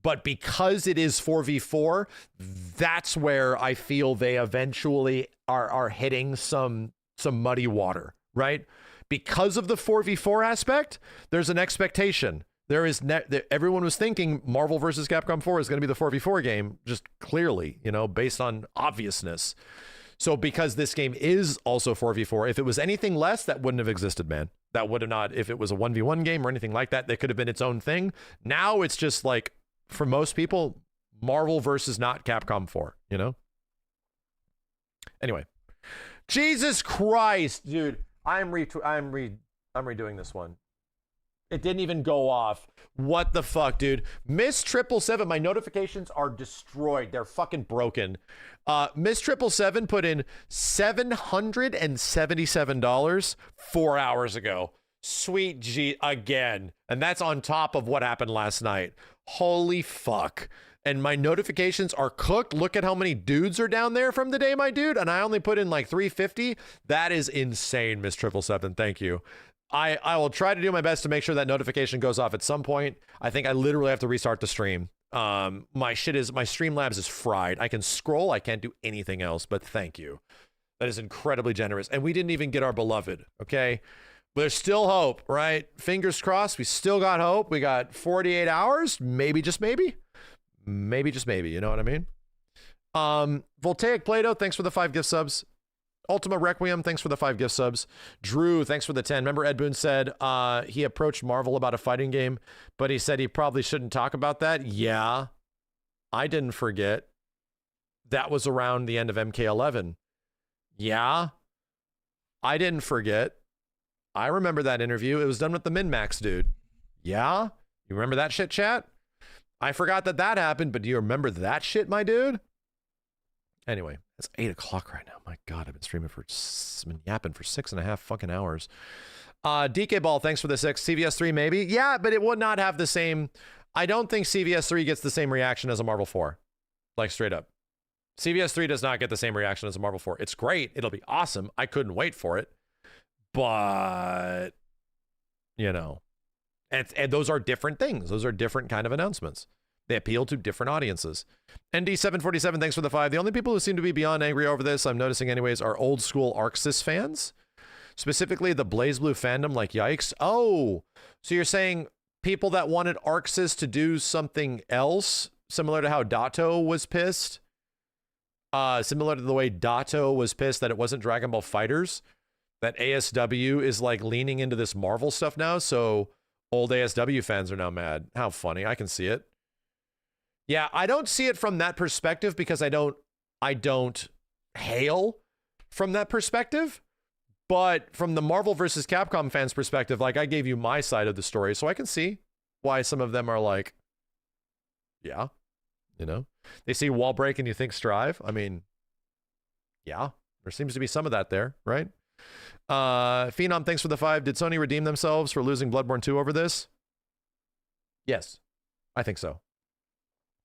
But because it is 4v4, that's where I feel they eventually are hitting some muddy water, right? Because of the 4v4 aspect, there's an expectation. Everyone was thinking Marvel vs. Capcom 4 is going to be the 4v4 game, just clearly, you know, based on obviousness. So because this game is also 4v4, if it was anything less, that wouldn't have existed, man. That would have not, if it was a 1v1 game or anything like that, that could have been its own thing. Now it's just like, for most people, Marvel versus not Capcom 4, you know? Anyway. Jesus Christ, dude. I'm redoing this one. It didn't even go off. What the fuck, dude? Miss 777, my notifications are destroyed. They're fucking broken. Miss 777 put in $777 4 hours ago. Sweet G again. And that's on top of what happened last night. Holy fuck. And my notifications are cooked. Look at how many dudes are down there from the day, my dude. And I only put in like 350. That is insane, Miss 777. Thank you. I will try to do my best to make sure that notification goes off at some point. I think I literally have to restart the stream. My Streamlabs is fried. I can scroll. I can't do anything else, but thank you. That is incredibly generous. And we didn't even get our beloved, okay? But there's still hope, right? Fingers crossed. We still got hope. We got 48 hours. Maybe, just maybe. Maybe, just maybe. You know what I mean? Voltaic Plato, thanks for the 5 gift subs. Ultima Requiem, thanks for the 5 gift subs. Drew, thanks for the 10. Remember Ed Boon said he approached Marvel about a fighting game, but he said he probably shouldn't talk about that? Yeah. I didn't forget. That was around the end of MK11. Yeah. I didn't forget. I remember that interview. It was done with the Min-Max dude. Yeah? You remember that shit, chat? I forgot that happened, but do you remember that shit, my dude? Anyway, it's 8 o'clock right now. My God, I've been yapping for 6.5 fucking hours. DK Ball, thanks for the 6. CVS 3, maybe? Yeah, but it would not have the same... I don't think CVS 3 gets the same reaction as a Marvel 4. Like, straight up. CVS 3 does not get the same reaction as a Marvel 4. It's great. It'll be awesome. I couldn't wait for it. But, you know, and those are different things. Those are different kind of announcements. They appeal to different audiences. ND747, thanks for the 5. The only people who seem to be beyond angry over this, I'm noticing anyways, are old school Arxis fans. Specifically the BlazBlue fandom, like yikes. Oh, so you're saying people that wanted Arxis to do something else, similar to how Dato was pissed? Similar to the way Dato was pissed that it wasn't Dragon Ball FighterZ? That ASW is like leaning into this Marvel stuff now, so old ASW fans are now mad. How funny. I can see it. Yeah, I don't see it from that perspective because I don't hail from that perspective. But from the Marvel versus Capcom fans' perspective, like I gave you my side of the story, so I can see why some of them are like, yeah, you know, they see wall break and you think strive. I mean, yeah, there seems to be some of that there, right? Phenom, thanks for the 5. Did Sony redeem themselves for losing Bloodborne 2 over this? Yes, I think so.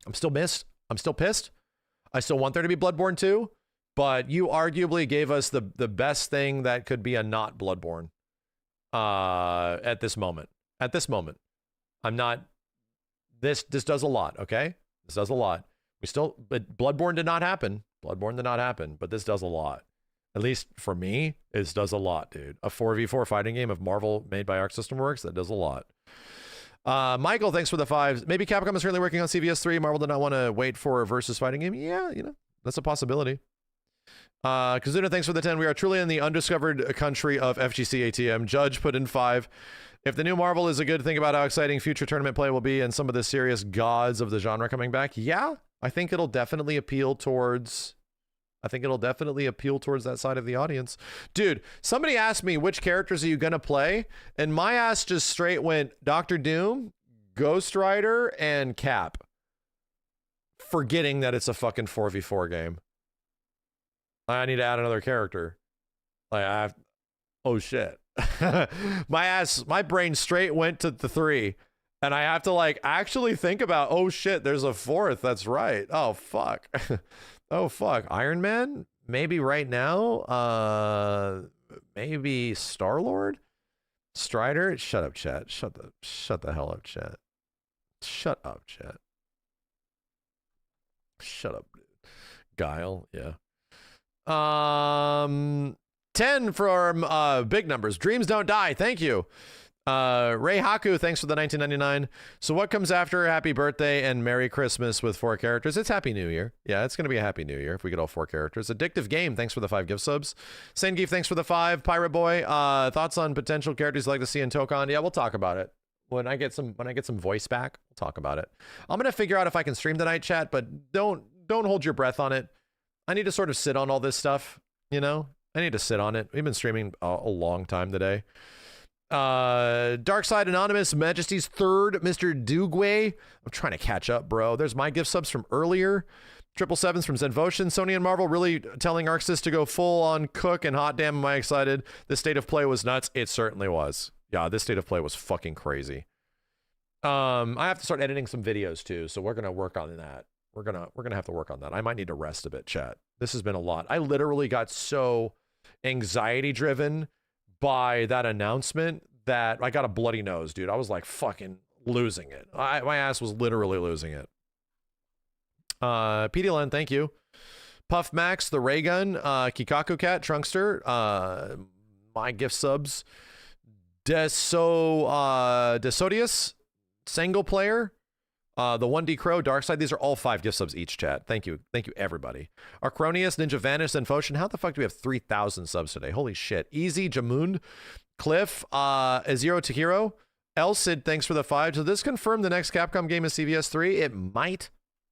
I'm still pissed. I still want there to be Bloodborne 2, but you arguably gave us the best thing that could be a not Bloodborne at this moment. I'm not, this does a lot, okay? This does a lot. But Bloodborne did not happen. But this does a lot. At least for me, it does a lot, dude. A 4v4 fighting game of Marvel made by Arc System Works, that does a lot. Michael, thanks for the 5. Maybe Capcom is currently working on CVS 3. Marvel did not want to wait for a versus fighting game. Yeah, you know, that's a possibility. Kazuna, thanks for the 10. We are truly in the undiscovered country of FGC ATM. Judge put in 5. If the new Marvel is a good, think about how exciting future tournament play will be and some of the serious gods of the genre coming back. Yeah, I think it'll definitely appeal towards that side of the audience. Dude, somebody asked me which characters are you gonna play, and my ass just straight went Doctor Doom, Ghost Rider, and Cap. Forgetting that it's a fucking 4v4 game. I need to add another character. Like oh shit. my brain straight went to the 3. And I have to like actually think about, oh shit, there's a 4th. That's right. Oh fuck. Oh fuck, Iron Man? Maybe right now. Maybe Star-Lord? Strider? Shut up, chat. Shut the hell up, chat. Shut up, chat. Shut up, dude. Guile, yeah. 10 from big numbers. Dreams don't die. Thank you. Ray Haku, thanks for the 1999. So what comes after Happy Birthday and Merry Christmas with 4 characters? It's Happy New Year. Yeah, it's going to be a Happy New Year if we get all 4 characters. Addictive Game, thanks for the 5 gift subs. Sengif, thanks for the 5. Pirate Boy, thoughts on potential characters you'd like to see in Tokon? Yeah, we'll talk about it. When I get some voice back, we'll talk about it. I'm going to figure out if I can stream tonight, chat, but don't hold your breath on it. I need to sort of sit on all this stuff, you know? I need to sit on it. We've been streaming a long time today. Darkside Anonymous, Majesty's Third, Mr. Dugway. I'm trying to catch up, bro. There's my gift subs from earlier. 777s from Zenvotion. Sony and Marvel really telling ArcSys to go full on cook, and hot damn am I excited. This state of play was nuts. It certainly was. Yeah, this state of play was fucking crazy. I have to start editing some videos too, so we're gonna work on that. We're gonna have to work on that. I might need to rest a bit, chat. This has been a lot. I literally got so anxiety driven by that announcement that I got a bloody nose, dude. I was like fucking losing it. My ass was literally losing it. PDLN, thank you. Puff Max, the Ray Gun, Kikaku Cat, Trunkster, my gift subs. Desodius, Single Player, the 1D Crow, Darkside. These are all 5 gift subs each, chat. Thank you. Thank you, everybody. Archronius, Ninja Vanish, and Foshin. How the fuck do we have 3,000 subs today? Holy shit. Easy, Jamund, Cliff, Azero Tahiro, Elsid, thanks for the 5. Does this confirm the next Capcom game is CVS 3? It might.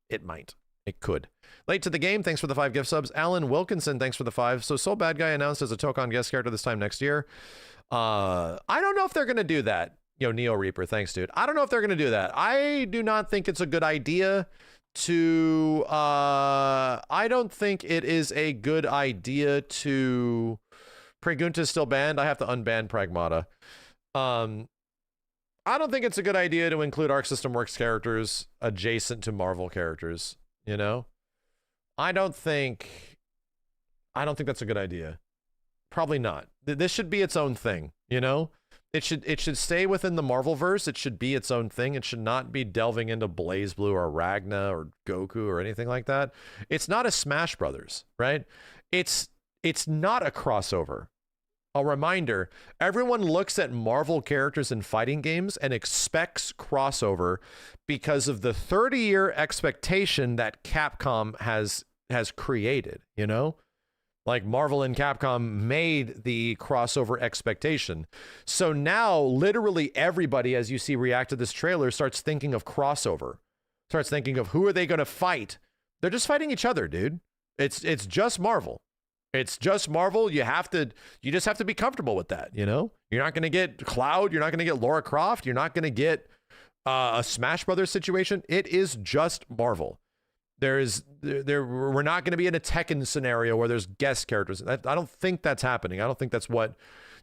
It might. It could. Late to the game, thanks for the 5 gift subs. Alan Wilkinson, thanks for the 5. So Soul Bad Guy announced as a Tokon guest character this time next year. I don't know if they're going to do that. Yo, Neo Reaper, thanks, dude. I don't know if they're going to do that. I do not think it's a good idea to... I don't think it is a good idea to... Pregunta is still banned. I have to unban Pragmata. I don't think it's a good idea to include Arc System Works characters adjacent to Marvel characters, you know? I don't think that's a good idea. Probably not. This should be its own thing, you know? It should stay within the Marvelverse. It should be its own thing. It should not be delving into BlazBlue or Ragna or Goku or anything like that. It's not a Smash Brothers, right? It's not a crossover. A reminder, everyone looks at Marvel characters in fighting games and expects crossover because of the 30-year expectation that Capcom has created, you know? Like Marvel and Capcom made the crossover expectation. So now literally everybody, as you see react to this trailer, starts thinking of crossover. Starts thinking of who are they going to fight? They're just fighting each other, dude. It's just Marvel. It's just Marvel. You just have to be comfortable with that, you know? You're not going to get Cloud. You're not going to get Lara Croft. You're not going to get a Smash Brothers situation. It is just Marvel. We're not going to be in a Tekken scenario where there's guest characters. I don't think that's happening. I don't think that's what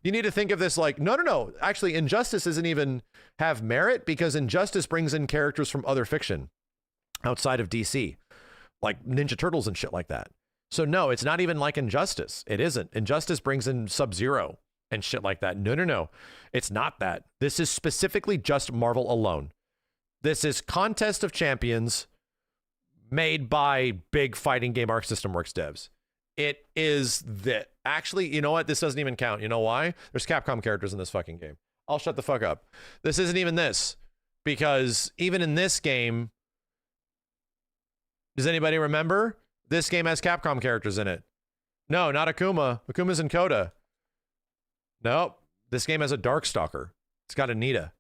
you need to think of this like. No. Actually, Injustice doesn't even have merit because Injustice brings in characters from other fiction outside of DC, like Ninja Turtles and shit like that. So no, it's not even like Injustice. It isn't. Injustice brings in Sub-Zero and shit like that. No. It's not that. This is specifically just Marvel alone. This is Contest of Champions made by big fighting game Arc System Works devs. It is that. Actually, you know what? This doesn't even count. You know why? There's Capcom characters in this fucking game. I'll shut the fuck up. This isn't even this. Because even in this game, does anybody remember? This game has Capcom characters in it. No, not Akuma. Akuma's in Coda. Nope. This game has a Darkstalker. It's got Anita.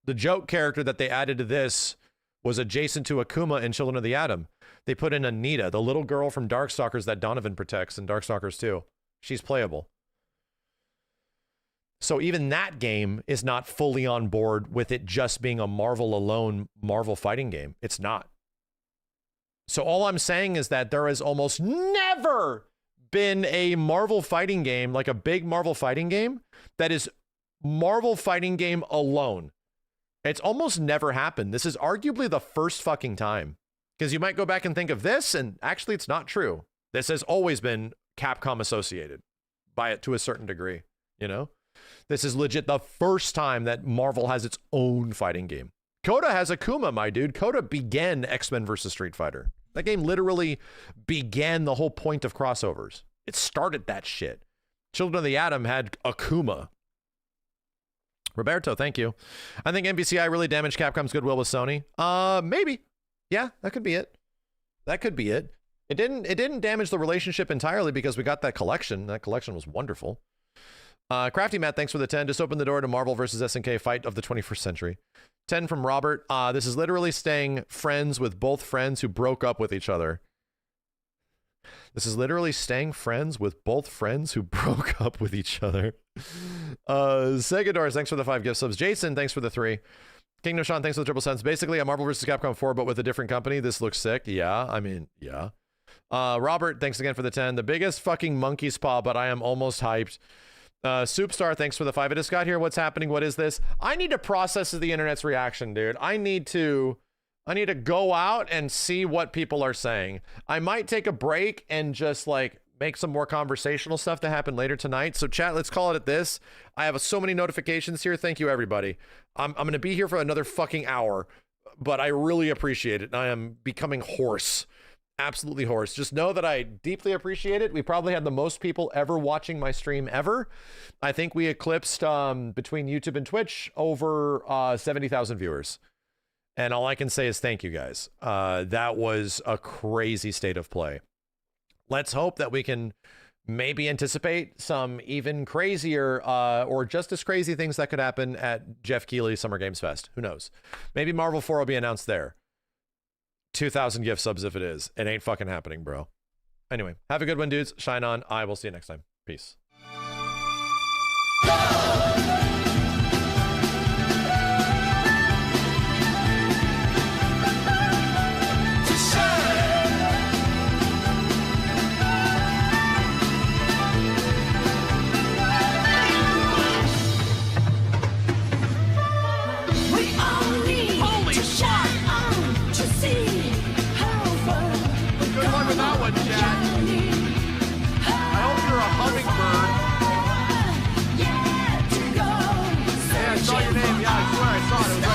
The joke character that they added to this was adjacent to Akuma in Children of the Atom. They put in Anita, the little girl from Darkstalkers that Donovan protects in Darkstalkers 2. She's playable. So even that game is not fully on board with it just being a Marvel alone Marvel fighting game. It's not. So all I'm saying is that there has almost never been a Marvel fighting game, like a big Marvel fighting game, that is Marvel fighting game alone. It's almost never happened. This is arguably the first fucking time. Because you might go back and think of this, and actually it's not true. This has always been Capcom associated by it to a certain degree, you know? This is legit the first time that Marvel has its own fighting game. Coda has Akuma, my dude. Coda began X-Men versus Street Fighter. That game literally began the whole point of crossovers. It started that shit. Children of the Atom had Akuma. Roberto, thank you. I think MVCI really damaged Capcom's goodwill with Sony. Maybe. Yeah, that could be it. That could be it. It didn't damage the relationship entirely because we got that collection. That collection was wonderful. Crafty Matt, thanks for the 10. Just opened the door to Marvel versus SNK fight of the 21st century. 10 from Robert. This is literally staying friends with both friends who broke up with each other. This is literally staying friends with both friends who broke up with each other. Segadors, thanks for the 5 gift subs. Jason, thanks for the 3. Kingdom Sean, thanks for the triple cents. Basically, a Marvel vs. Capcom 4, but with a different company. This looks sick. Yeah, I mean, yeah. Robert, thanks again for the 10. The biggest fucking monkey's paw, but I am almost hyped. Soupstar, thanks for the 5. I just got here. What's happening? What is this? I need to process the internet's reaction, dude. I need to go out and see what people are saying. I might take a break and just like make some more conversational stuff to happen later tonight. So chat, let's call it at this. I have so many notifications here. Thank you, everybody. I'm going to be here for another fucking hour, but I really appreciate it. I am becoming hoarse. Absolutely hoarse. Just know that I deeply appreciate it. We probably had the most people ever watching my stream ever. I think we eclipsed between YouTube and Twitch over 70,000 viewers. And all I can say is thank you guys. That was a crazy state of play. Let's hope that we can maybe anticipate some even crazier or just as crazy things that could happen at Jeff Keighley's Summer Games Fest. Who knows? Maybe Marvel 4 will be announced there. 2,000 gift subs if it is. It ain't fucking happening, bro. Anyway, have a good one, dudes. Shine on. I will see you next time. Peace. Good luck with that one, chat. I hope you're a hummingbird. Yeah, I saw your name. Yeah, I swear I saw it. It was